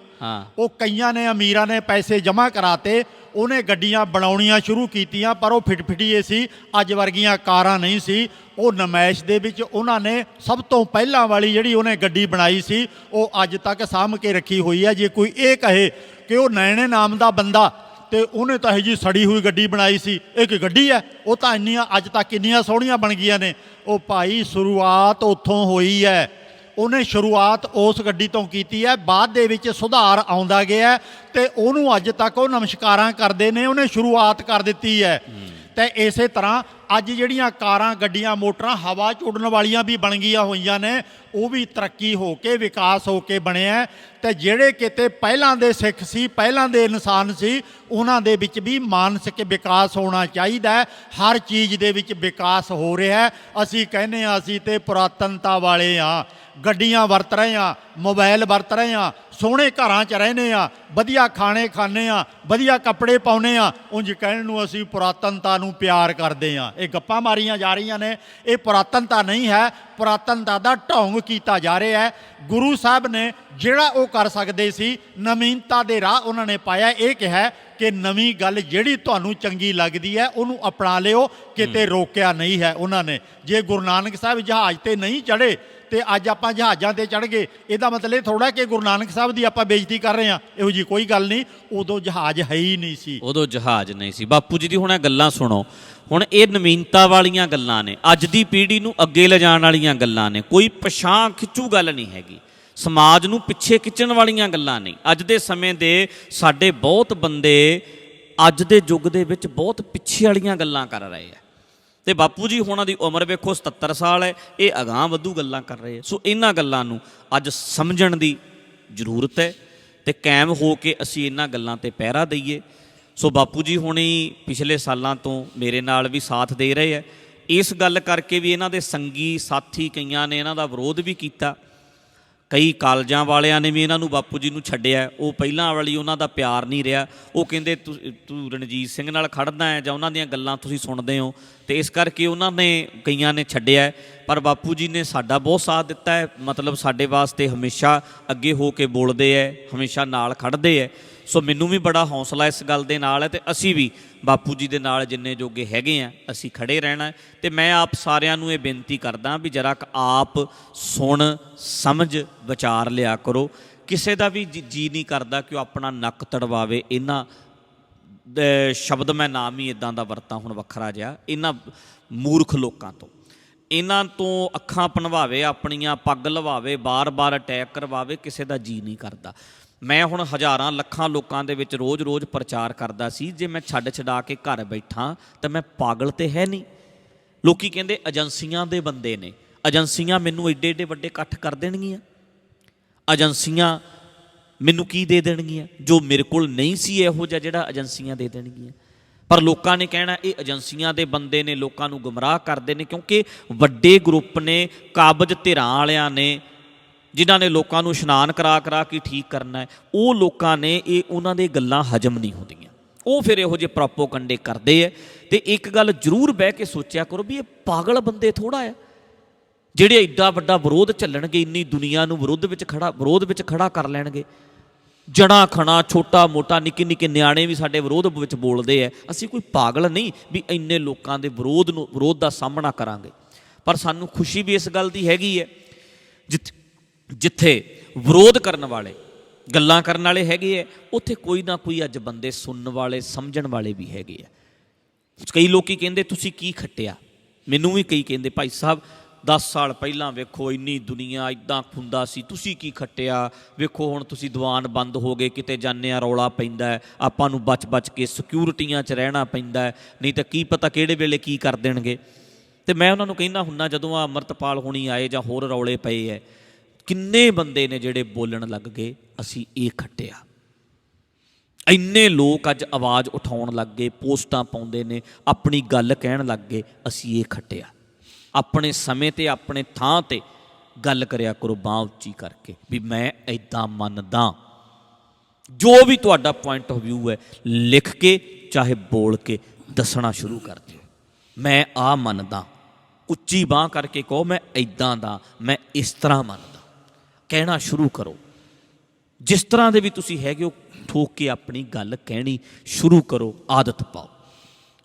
ਉਹ ਕਈਆਂ ਨੇ, ਅਮੀਰਾਂ ਨੇ ਪੈਸੇ ਜਮ੍ਹਾਂ ਕਰਾਤੇ, ਉਹਨੇ ਗੱਡੀਆਂ ਬਣਾਉਣੀਆਂ ਸ਼ੁਰੂ ਕੀਤੀਆਂ, ਪਰ ਉਹ ਫਿਟਫਿਟੀਏ ਸੀ, ਅੱਜ ਵਰਗੀਆਂ ਕਾਰਾਂ ਨਹੀਂ ਸੀ। ਉਹ ਨੁਮਾਇਸ਼ ਦੇ ਵਿੱਚ ਉਹਨਾਂ ਨੇ ਸਭ ਤੋਂ ਪਹਿਲਾਂ ਵਾਲੀ ਜਿਹੜੀ ਉਹਨੇ ਗੱਡੀ ਬਣਾਈ ਸੀ, ਉਹ ਅੱਜ ਤੱਕ ਸਾਂਭ ਕੇ ਰੱਖੀ ਹੋਈ ਹੈ। ਜੇ ਕੋਈ ਇਹ ਕਹੇ ਕਿ ਉਹ ਨੈਣੇ ਨਾਮ ਦਾ ਬੰਦਾ ਅਤੇ ਉਹਨੇ ਤਾਂ ਇਹ ਜੀ ਸੜੀ ਹੋਈ ਗੱਡੀ ਬਣਾਈ ਸੀ, ਇਹ ਕੀ ਗੱਡੀ ਹੈ? ਉਹ ਤਾਂ ਇੰਨੀਆਂ ਅੱਜ ਤੱਕ ਇੰਨੀਆਂ ਸੋਹਣੀਆਂ ਬਣ ਗਈਆਂ ਨੇ। ਉਹ ਭਾਈ ਸ਼ੁਰੂਆਤ ਉੱਥੋਂ ਹੋਈ ਹੈ, ਉਹਨੇ ਸ਼ੁਰੂਆਤ ਉਸ ਗੱਡੀ ਤੋਂ ਕੀਤੀ ਹੈ, ਬਾਅਦ ਦੇ ਵਿੱਚ ਸੁਧਾਰ ਆਉਂਦਾ ਗਿਆ ਅਤੇ ਉਹਨੂੰ ਅੱਜ ਤੱਕ ਉਹ ਨਮਸਕਾਰਾਂ ਕਰਦੇ ਨੇ, ਉਹਨੇ ਸ਼ੁਰੂਆਤ ਕਰ ਦਿੱਤੀ ਹੈ। ਅਤੇ ਇਸੇ ਤਰ੍ਹਾਂ ਅੱਜ ਜਿਹੜੀਆਂ ਕਾਰਾਂ, ਗੱਡੀਆਂ, ਮੋਟਰਾਂ ਹਵਾ 'ਚ ਉੱਡਣ ਵਾਲੀਆਂ ਵੀ ਬਣ ਗਈਆਂ ਹੋਈਆਂ ਨੇ, ਉਹ ਵੀ ਤਰੱਕੀ ਹੋ ਕੇ, ਵਿਕਾਸ ਹੋ ਕੇ ਬਣਿਆ। ਅਤੇ ਜਿਹੜੇ ਕਿਤੇ ਪਹਿਲਾਂ ਦੇ ਸਿੱਖ ਸੀ, ਪਹਿਲਾਂ ਦੇ ਇਨਸਾਨ ਸੀ, ਉਹਨਾਂ ਦੇ ਵਿੱਚ ਵੀ ਮਾਨਸਿਕ ਵਿਕਾਸ ਹੋਣਾ ਚਾਹੀਦਾ। ਹਰ ਚੀਜ਼ ਦੇ ਵਿੱਚ ਵਿਕਾਸ ਹੋ ਰਿਹਾ। ਅਸੀਂ ਕਹਿੰਦੇ ਹਾਂ ਅਸੀਂ ਤੇ ਪੁਰਾਤਨਤਾ ਵਾਲੇ ਹਾਂ, ਗੱਡੀਆਂ ਵਰਤ ਰਹੇ ਹਾਂ, ਮੋਬਾਈਲ ਵਰਤ ਰਹੇ ਹਾਂ, ਸੋਹਣੇ ਘਰਾਂ 'ਚ ਰਹਿੰਦੇ ਹਾਂ, ਵਧੀਆ ਖਾਣੇ ਖਾਂਦੇ ਹਾਂ, ਵਧੀਆ ਕੱਪੜੇ ਪਾਉਂਦੇ ਹਾਂ, ਉਂਝ ਕਹਿਣ ਨੂੰ ਅਸੀਂ ਪੁਰਾਤਨਤਾ ਨੂੰ ਪਿਆਰ ਕਰਦੇ ਹਾਂ। ਇਹ ਗੱਪਾਂ ਮਾਰੀਆਂ ਜਾ ਰਹੀਆਂ ਨੇ, ਇਹ ਪੁਰਾਤਨਤਾ ਨਹੀਂ ਹੈ, ਪੁਰਾਤਨਤਾ ਦਾ ਢੋਂਗ ਕੀਤਾ ਜਾ ਰਿਹਾ ਹੈ। ਗੁਰੂ ਸਾਹਿਬ ਨੇ ਜਿਹੜਾ ਉਹ ਕਰ ਸਕਦੇ ਸੀ, ਨਵੀਨਤਾ ਦੇ ਰਾਹ ਉਹਨਾਂ ਨੇ ਪਾਇਆ। ਇਹ ਕਿਹਾ ਕਿ ਨਵੀਂ ਗੱਲ ਜਿਹੜੀ ਤੁਹਾਨੂੰ ਚੰਗੀ ਲੱਗਦੀ ਹੈ ਉਹਨੂੰ ਅਪਣਾ ਲਿਓ, ਕਿਤੇ ਰੋਕਿਆ ਨਹੀਂ ਹੈ ਉਹਨਾਂ ਨੇ। ਜੇ ਗੁਰੂ ਨਾਨਕ ਸਾਹਿਬ ਜਹਾਜ਼ 'ਤੇ ਨਹੀਂ ਚੜ੍ਹੇ ਅਤੇ ਅੱਜ ਆਪਾਂ ਜਹਾਜ਼ਾਂ 'ਤੇ ਚੜ੍ਹ ਗਏ, ਇਹਦਾ ਮਤਲਬ ਇਹ ਥੋੜ੍ਹਾ ਕਿ ਗੁਰੂ ਨਾਨਕ ਸਾਹਿਬ ਦੀ ਆਪਾਂ ਬੇਇੱਜ਼ਤੀ ਕਰ ਰਹੇ ਹਾਂ। ਇਹੋ ਜਿਹੀ ਕੋਈ ਗੱਲ ਨਹੀਂ, ਉਦੋਂ ਜਹਾਜ਼ ਹੈ ਹੀ ਨਹੀਂ ਸੀ, ਉਦੋਂ ਜਹਾਜ਼ ਨਹੀਂ ਸੀ। ਬਾਪੂ ਜੀ ਦੀ ਹੁਣ ਇਹ ਗੱਲਾਂ ਸੁਣੋ, ਹੁਣ ਇਹ ਨਵੀਨਤਾ ਵਾਲੀਆਂ ਗੱਲਾਂ ਨੇ, ਅੱਜ ਦੀ ਪੀੜ੍ਹੀ ਨੂੰ ਅੱਗੇ ਲਿਜਾਣ ਵਾਲੀਆਂ ਗੱਲਾਂ ਨੇ, ਕੋਈ ਪਛਾਂ ਖਿੱਚੂ ਗੱਲ ਨਹੀਂ ਹੈਗੀ, ਸਮਾਜ ਨੂੰ ਪਿੱਛੇ ਖਿੱਚਣ ਵਾਲੀਆਂ ਗੱਲਾਂ ਨਹੀਂ। ਅੱਜ ਦੇ ਸਮੇਂ ਦੇ ਸਾਡੇ ਬਹੁਤ ਬੰਦੇ ਅੱਜ ਦੇ ਯੁੱਗ ਦੇ ਵਿੱਚ ਬਹੁਤ ਪਿੱਛੇ ਵਾਲੀਆਂ ਗੱਲਾਂ ਕਰ ਰਹੇ ਆ। ਅਤੇ ਬਾਪੂ ਜੀ ਹੋਣਾ ਦੀ ਉਮਰ ਵੇਖੋ 77 ਸਾਲ ਹੈ, ਇਹ ਅਗਾਂਹ ਵਧੂ ਗੱਲਾਂ ਕਰ ਰਹੇ। ਸੋ ਇਹਨਾਂ ਗੱਲਾਂ ਨੂੰ ਅੱਜ ਸਮਝਣ ਦੀ ਜ਼ਰੂਰਤ ਹੈ ਅਤੇ ਕਾਇਮ ਹੋ ਕੇ ਅਸੀਂ ਇਹਨਾਂ ਗੱਲਾਂ 'ਤੇ ਪਹਿਰਾ ਦਈਏ। ਸੋ ਬਾਪੂ ਜੀ ਹੁਣੀ ਪਿਛਲੇ ਸਾਲਾਂ ਤੋਂ ਮੇਰੇ ਨਾਲ ਵੀ ਸਾਥ ਦੇ ਰਹੇ ਹੈ। ਇਸ ਗੱਲ ਕਰਕੇ ਵੀ ਇਹਨਾਂ ਦੇ ਸੰਗੀ ਸਾਥੀ ਕਈਆਂ ਨੇ ਇਹਨਾਂ ਦਾ ਵਿਰੋਧ ਵੀ ਕੀਤਾ, ਕਈ ਕਾਲਜਾਂ ਵਾਲਿਆਂ ਨੇ ਵੀ ਇਹਨਾਂ ਨੂੰ ਬਾਪੂ ਜੀ ਨੂੰ ਛੱਡਿਆ। ਉਹ ਪਹਿਲਾਂ ਵਾਲੀ ਉਹਨਾਂ ਦਾ ਪਿਆਰ ਨਹੀਂ ਰਿਹਾ। ਉਹ ਕਹਿੰਦੇ ਤੂੰ ਰਣਜੀਤ ਸਿੰਘ ਨਾਲ ਖੜਦਾ ਹੈ ਜਾਂ ਉਹਨਾਂ ਦੀਆਂ ਗੱਲਾਂ ਤੁਸੀਂ ਸੁਣਦੇ ਹੋ, ਅਤੇ ਇਸ ਕਰਕੇ ਉਹਨਾਂ ਨੇ ਕਈਆਂ ਨੇ ਛੱਡਿਆ। ਪਰ ਬਾਪੂ ਜੀ ਨੇ ਸਾਡਾ ਬਹੁਤ ਸਾਥ ਦਿੱਤਾ ਹੈ, ਮਤਲਬ ਸਾਡੇ ਵਾਸਤੇ ਹਮੇਸ਼ਾ ਅੱਗੇ ਹੋ ਕੇ ਬੋਲਦੇ ਹੈ, ਹਮੇਸ਼ਾ ਨਾਲ ਖੜ੍ਹਦੇ ਹੈ। ਸੋ ਮੈਨੂੰ ਵੀ ਬੜਾ ਹੌਸਲਾ ਇਸ ਗੱਲ ਦੇ ਨਾਲ ਹੈ, ਅਤੇ ਅਸੀਂ ਵੀ ਬਾਪੂ ਜੀ ਦੇ ਨਾਲ ਜਿੰਨੇ ਜੋਗੇ ਹੈਗੇ ਆ ਅਸੀਂ ਖੜ੍ਹੇ ਰਹਿਣਾ। ਅਤੇ ਮੈਂ ਆਪ ਸਾਰਿਆਂ ਨੂੰ ਇਹ ਬੇਨਤੀ ਕਰਦਾ ਵੀ ਜਰਾ ਕੁ ਆਪ ਸੁਣ ਸਮਝ ਵਿਚਾਰ ਲਿਆ ਕਰੋ। ਕਿਸੇ ਦਾ ਵੀ ਜੀ ਨਹੀਂ ਕਰਦਾ ਕਿ ਉਹ ਆਪਣਾ ਨੱਕ ਤੜਵਾਵੇ। ਇਹਨਾਂ ਸ਼ਬਦ ਮੈਂ ਨਾਮ ਹੀ ਇੱਦਾਂ ਦਾ ਵਰਤਾਂ ਹੁਣ ਵੱਖਰਾ ਜਿਹਾ, ਇਹਨਾਂ ਮੂਰਖ ਲੋਕਾਂ ਤੋਂ, ਇਹਨਾਂ ਤੋਂ ਅੱਖਾਂ ਭਨਵਾਵੇ, ਆਪਣੀਆਂ ਪੱਗ ਲਵਾਵੇ, ਬਾਰ-ਬਾਰ ਅਟੈਕ ਕਰਵਾਵੇ, ਕਿਸੇ ਦਾ ਜੀ ਨਹੀਂ ਕਰਦਾ। ਮੈਂ ਹੁਣ ਹਜ਼ਾਰਾਂ ਲੱਖਾਂ ਲੋਕਾਂ ਦੇ ਵਿੱਚ ਰੋਜ਼-ਰੋਜ਼ ਪ੍ਰਚਾਰ ਕਰਦਾ ਸੀ, ਜੇ ਮੈਂ ਛੱਡਾ ਕੇ ਘਰ ਬੈਠਾਂ ਤਾਂ ਮੈਂ ਪਾਗਲ ਤੇ ਹੈ ਨਹੀਂ। ਲੋਕੀ ਕਹਿੰਦੇ ਏਜੰਸੀਆਂ ਦੇ ਬੰਦੇ ਨੇ, ਏਜੰਸੀਆਂ ਮੈਨੂੰ ਏਡੇ ਏਡੇ ਵੱਡੇ ਇਕੱਠ ਕਰ ਦੇਣਗੀਆਂ, ਏਜੰਸੀਆਂ ਮੈਨੂੰ ਕੀ ਦੇ ਦੇਣਗੀਆਂ ਜੋ ਮੇਰੇ ਕੋਲ ਨਹੀਂ ਸੀ ਇਹੋ ਜਿਹਾ ਜਿਹੜਾ ਏਜੰਸੀਆਂ ਦੇ ਦੇਣਗੀਆਂ। ਪਰ ਲੋਕਾਂ ਨੇ ਕਹਿਣਾ ਇਹ ਏਜੰਸੀਆਂ ਦੇ ਬੰਦੇ ਨੇ, ਲੋਕਾਂ ਨੂੰ ਗੁੰਮਰਾਹ ਕਰਦੇ ਨੇ, ਕਿਉਂਕਿ ਵੱਡੇ ਗਰੁੱਪ ਨੇ, ਕਾਬਜ਼ ਧਿਰਾਂ ਵਾਲਿਆਂ ਨੇ, ਜਿਨ੍ਹਾਂ ਨੇ ਲੋਕਾਂ ਨੂੰ ਇਸ਼ਨਾਨ ਕਰਾ ਕੇ ਠੀਕ ਕਰਨਾ ਹੈ। ਉਹ ਲੋਕਾਂ ਨੇ ਇਹ ਉਹਨਾਂ ਦੇ ਗੱਲਾਂ ਹਜਮ ਨਹੀਂ ਹੁੰਦੀਆਂ, ਉਹ ਫਿਰ ਇਹੋ ਜਿਹੇ ਪ੍ਰੋਪੋਗੰਡੇ ਕਰਦੇ ਹੈ। ਅਤੇ ਇੱਕ ਗੱਲ ਜ਼ਰੂਰ ਬਹਿ ਕੇ ਸੋਚਿਆ ਕਰੋ ਵੀ ਇਹ ਪਾਗਲ ਬੰਦੇ ਥੋੜ੍ਹਾ ਹੈ ਜਿਹੜੇ ਐਡਾ ਵੱਡਾ ਵਿਰੋਧ ਝੱਲਣਗੇ, ਇੰਨੀ ਦੁਨੀਆ ਨੂੰ ਵਿਰੋਧ ਵਿੱਚ ਖੜਾ ਕਰ ਲੈਣਗੇ। ਜਣਾ ਖਣਾ ਛੋਟਾ ਮੋਟਾ ਨਿੱਕੇ ਨਿੱਕੇ ਨਿਆਣੇ ਵੀ ਸਾਡੇ ਵਿਰੋਧ ਵਿੱਚ ਬੋਲਦੇ ਹੈ। ਅਸੀਂ ਕੋਈ ਪਾਗਲ ਨਹੀਂ ਵੀ ਇੰਨੇ ਲੋਕਾਂ ਦੇ ਵਿਰੋਧ ਦਾ ਸਾਹਮਣਾ ਕਰਾਂਗੇ। ਪਰ ਸਾਨੂੰ ਖੁਸ਼ੀ ਵੀ ਇਸ ਗੱਲ ਦੀ ਹੈਗੀ ਹੈ ਜਿੱਥੇ ਵਿਰੋਧ ਕਰਨ ਵਾਲੇ, ਗੱਲਾਂ ਕਰਨ ਵਾਲੇ ਹੈਗੇ ਹੈ, ਉੱਥੇ ਕੋਈ ਨਾ ਕੋਈ ਅੱਜ ਬੰਦੇ ਸੁਣਨ ਵਾਲੇ, ਸਮਝਣ ਵਾਲੇ ਵੀ ਹੈਗੇ ਆ। ਕਈ ਲੋਕ ਕਹਿੰਦੇ ਤੁਸੀਂ ਕੀ ਖੱਟਿਆ, ਮੈਨੂੰ ਵੀ ਕਈ ਕਹਿੰਦੇ ਭਾਈ ਸਾਹਿਬ 10 ਸਾਲ ਪਹਿਲਾਂ ਵੇਖੋ ਇੰਨੀ ਦੁਨੀਆ ਇੱਦਾਂ ਹੁੰਦਾ ਸੀ, ਤੁਸੀਂ ਕੀ ਖੱਟਿਆ, ਵੇਖੋ ਹੁਣ ਤੁਸੀਂ ਦੀਵਾਨ ਬੰਦ ਹੋ ਗਏ, ਕਿਤੇ ਜਾਂਦੇ ਆ ਰੌਲਾ ਪੈਂਦਾ ਹੈ, ਆਪਾਂ ਨੂੰ ਬਚ ਕੇ ਸਿਕਿਉਰਿਟੀਆਂ 'ਚ ਰਹਿਣਾ ਪੈਂਦਾ ਹੈ, ਨਹੀਂ ਤਾਂ ਕੀ ਪਤਾ ਕਿਹੜੇ ਵੇਲੇ ਕੀ ਕਰ ਦੇਣਗੇ। ਅਤੇ ਮੈਂ ਉਹਨਾਂ ਨੂੰ ਕਹਿੰਦਾ ਹੁੰਦਾ ਜਦੋਂ ਆ ਅੰਮ੍ਰਿਤਪਾਲ ਹੋਣੀ ਆਏ ਜਾਂ ਹੋਰ ਰੌਲੇ ਪਏ ਹੈ, ਕਿੰਨੇ ਬੰਦੇ ਨੇ ਜਿਹੜੇ ਬੋਲਣ ਲੱਗ ਗਏ ਅਸੀਂ ਇਹ ਖੱਟਿਆ। ਇੰਨੇ ਲੋਕ ਅੱਜ ਆਵਾਜ਼ ਉਠਾਉਣ ਲੱਗ ਗਏ, ਪੋਸਟਾਂ ਪਾਉਂਦੇ ਨੇ, ਆਪਣੀ ਗੱਲ ਕਹਿਣ ਲੱਗ ਗਏ ਅਸੀਂ ਇਹ ਖੱਟਿਆ। ਆਪਣੇ ਸਮੇਂ 'ਤੇ ਆਪਣੇ ਥਾਂ 'ਤੇ ਗੱਲ ਕਰਿਆ ਕਰੋ ਬਾਂਹ ਉੱਚੀ ਕਰਕੇ ਵੀ ਮੈਂ ਇੱਦਾਂ ਮੰਨਦਾ। ਜੋ ਵੀ ਤੁਹਾਡਾ ਪੁਆਇੰਟ ਆਫ ਵਿਊ ਹੈ ਲਿਖ ਕੇ ਚਾਹੇ ਬੋਲ ਕੇ ਦੱਸਣਾ ਸ਼ੁਰੂ ਕਰ ਦਿਓ। ਮੈਂ ਆਹ ਮੰਨਦਾ, ਉੱਚੀ ਬਾਂਹ ਕਰਕੇ ਕਹੋ ਮੈਂ ਇੱਦਾਂ ਦਾ, ਮੈਂ ਇਸ ਤਰ੍ਹਾਂ ਮੰਨਦਾ, ਕਹਿਣਾ ਸ਼ੁਰੂ ਕਰੋ। ਜਿਸ ਤਰ੍ਹਾਂ ਦੇ ਵੀ ਤੁਸੀਂ ਹੈਗੇ ਹੋ ਠੋਕ ਕੇ ਆਪਣੀ ਗੱਲ ਕਹਿਣੀ ਸ਼ੁਰੂ ਕਰੋ, ਆਦਤ ਪਾਓ।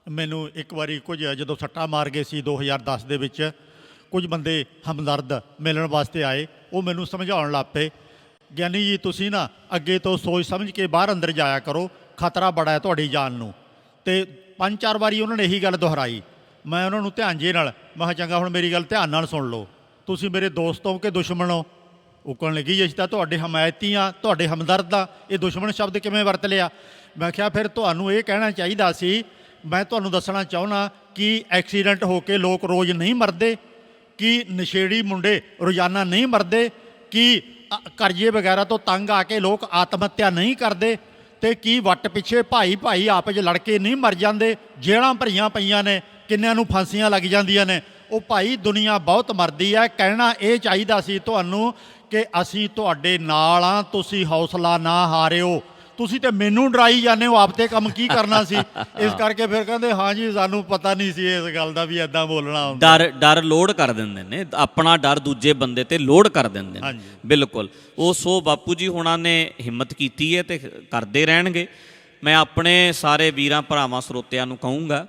ਮੈਨੂੰ ਇੱਕ ਵਾਰੀ ਕੁਝ ਜਦੋਂ ਸੱਟਾ ਮਾਰ ਗਏ ਸੀ 2010 ਦੇ ਵਿੱਚ, ਕੁਝ ਬੰਦੇ ਹਮਦਰਦ ਮਿਲਣ ਵਾਸਤੇ ਆਏ। ਉਹ ਮੈਨੂੰ ਸਮਝਾਉਣ ਲੱਗ ਪਏ, ਗਿਆਨੀ ਜੀ ਤੁਸੀਂ ਨਾ ਅੱਗੇ ਤੋਂ ਸੋਚ ਸਮਝ ਕੇ ਬਾਹਰ ਅੰਦਰ ਜਾਇਆ ਕਰੋ, ਖਤਰਾ ਬੜਾ ਹੈ ਤੁਹਾਡੀ ਜਾਨ ਨੂੰ। ਅਤੇ 5-4 ਵਾਰੀ ਉਹਨਾਂ ਨੇ ਇਹੀ ਗੱਲ ਦੁਹਰਾਈ। ਮੈਂ ਉਹਨਾਂ ਨੂੰ ਧਿਆਨ ਜੇ ਨਾਲ, ਮੈਂ ਕਿਹਾ ਚੰਗਾ ਹੁਣ ਮੇਰੀ ਗੱਲ ਧਿਆਨ ਨਾਲ ਸੁਣ ਲਓ, ਤੁਸੀਂ ਮੇਰੇ ਦੋਸਤ ਹੋ ਕਿ ਦੁਸ਼ਮਣ ਹੋ? ਉਹ ਕਹਿਣ ਲੱਗੀ ਅਸੀਂ ਤਾਂ ਤੁਹਾਡੇ ਹਮਾਇਤੀ ਹਾਂ, ਤੁਹਾਡੇ ਹਮਦਰਦ ਹਾਂ, ਇਹ ਦੁਸ਼ਮਣ ਸ਼ਬਦ ਕਿਵੇਂ ਵਰਤ ਲਿਆ? ਮੈਂ ਕਿਹਾ ਫਿਰ ਤੁਹਾਨੂੰ ਇਹ ਕਹਿਣਾ ਚਾਹੀਦਾ ਸੀ, ਮੈਂ ਤੁਹਾਨੂੰ ਦੱਸਣਾ ਚਾਹੁੰਦਾ ਕਿ ਐਕਸੀਡੈਂਟ ਹੋ ਕੇ ਲੋਕ ਰੋਜ਼ ਨਹੀਂ ਮਰਦੇ, ਕਿ ਨਸ਼ੇੜੀ ਮੁੰਡੇ ਰੋਜ਼ਾਨਾ ਨਹੀਂ ਮਰਦੇ, ਕਿ ਕਰਜ਼ੇ ਵਗੈਰਾ ਤੋਂ ਤੰਗ ਆ ਕੇ ਲੋਕ ਆਤਮ ਹੱਤਿਆ ਨਹੀਂ ਕਰਦੇ, ਅਤੇ ਕੀ ਵੱਟ ਪਿੱਛੇ ਭਾਈ ਆਪਸ 'ਚ ਲੜ ਕੇ ਨਹੀਂ ਮਰ ਜਾਂਦੇ। ਜੇਲ੍ਹਾਂ ਭਰੀਆਂ ਪਈਆਂ ਨੇ, ਕਿੰਨਿਆਂ ਨੂੰ ਫਾਂਸੀਆਂ ਲੱਗ ਜਾਂਦੀਆਂ ਨੇ। ਉਹ ਭਾਈ ਦੁਨੀਆ ਬਹੁਤ ਮਰਦੀ ਹੈ। ਕਹਿਣਾ ਇਹ ਚਾਹੀਦਾ ਸੀ ਤੁਹਾਨੂੰ ਕਿ ਅਸੀਂ ਤੁਹਾਡੇ ਨਾਲ ਹਾਂ, ਤੁਸੀਂ ਹੌਸਲਾ ਨਾ ਹਾਰਿਓ। ਤੁਸੀਂ ਤੇ ਮੈਨੂੰ ਡਰਾਈ ਜਾਂਦੇ ਹੋ, ਆਪ 'ਤੇ ਕੰਮ ਕੀ ਕਰਨਾ ਸੀ। ਇਸ ਕਰਕੇ ਫਿਰ ਕਹਿੰਦੇ ਹਾਂ ਜੀ ਸਾਨੂੰ ਪਤਾ ਨਹੀਂ ਸੀ ਇਸ ਗੱਲ ਦਾ ਵੀ ਇੱਦਾਂ ਬੋਲਣਾ ਹੁੰਦਾ। ਡਰ ਲੋਡ ਕਰ ਦਿੰਦੇ ਨੇ, ਆਪਣਾ ਡਰ ਦੂਜੇ ਬੰਦੇ 'ਤੇ ਲੋਡ ਕਰ ਦਿੰਦੇ ਨੇ। ਬਿਲਕੁਲ ਉਹ ਸੋ ਬਾਪੂ ਜੀ ਹੁਣਾਂ ਨੇ ਹਿੰਮਤ ਕੀਤੀ ਹੈ ਅਤੇ ਕਰਦੇ ਰਹਿਣਗੇ। ਮੈਂ ਆਪਣੇ ਸਾਰੇ ਵੀਰਾਂ ਭਰਾਵਾਂ ਸਰੋਤਿਆਂ ਨੂੰ ਕਹੂੰਗਾ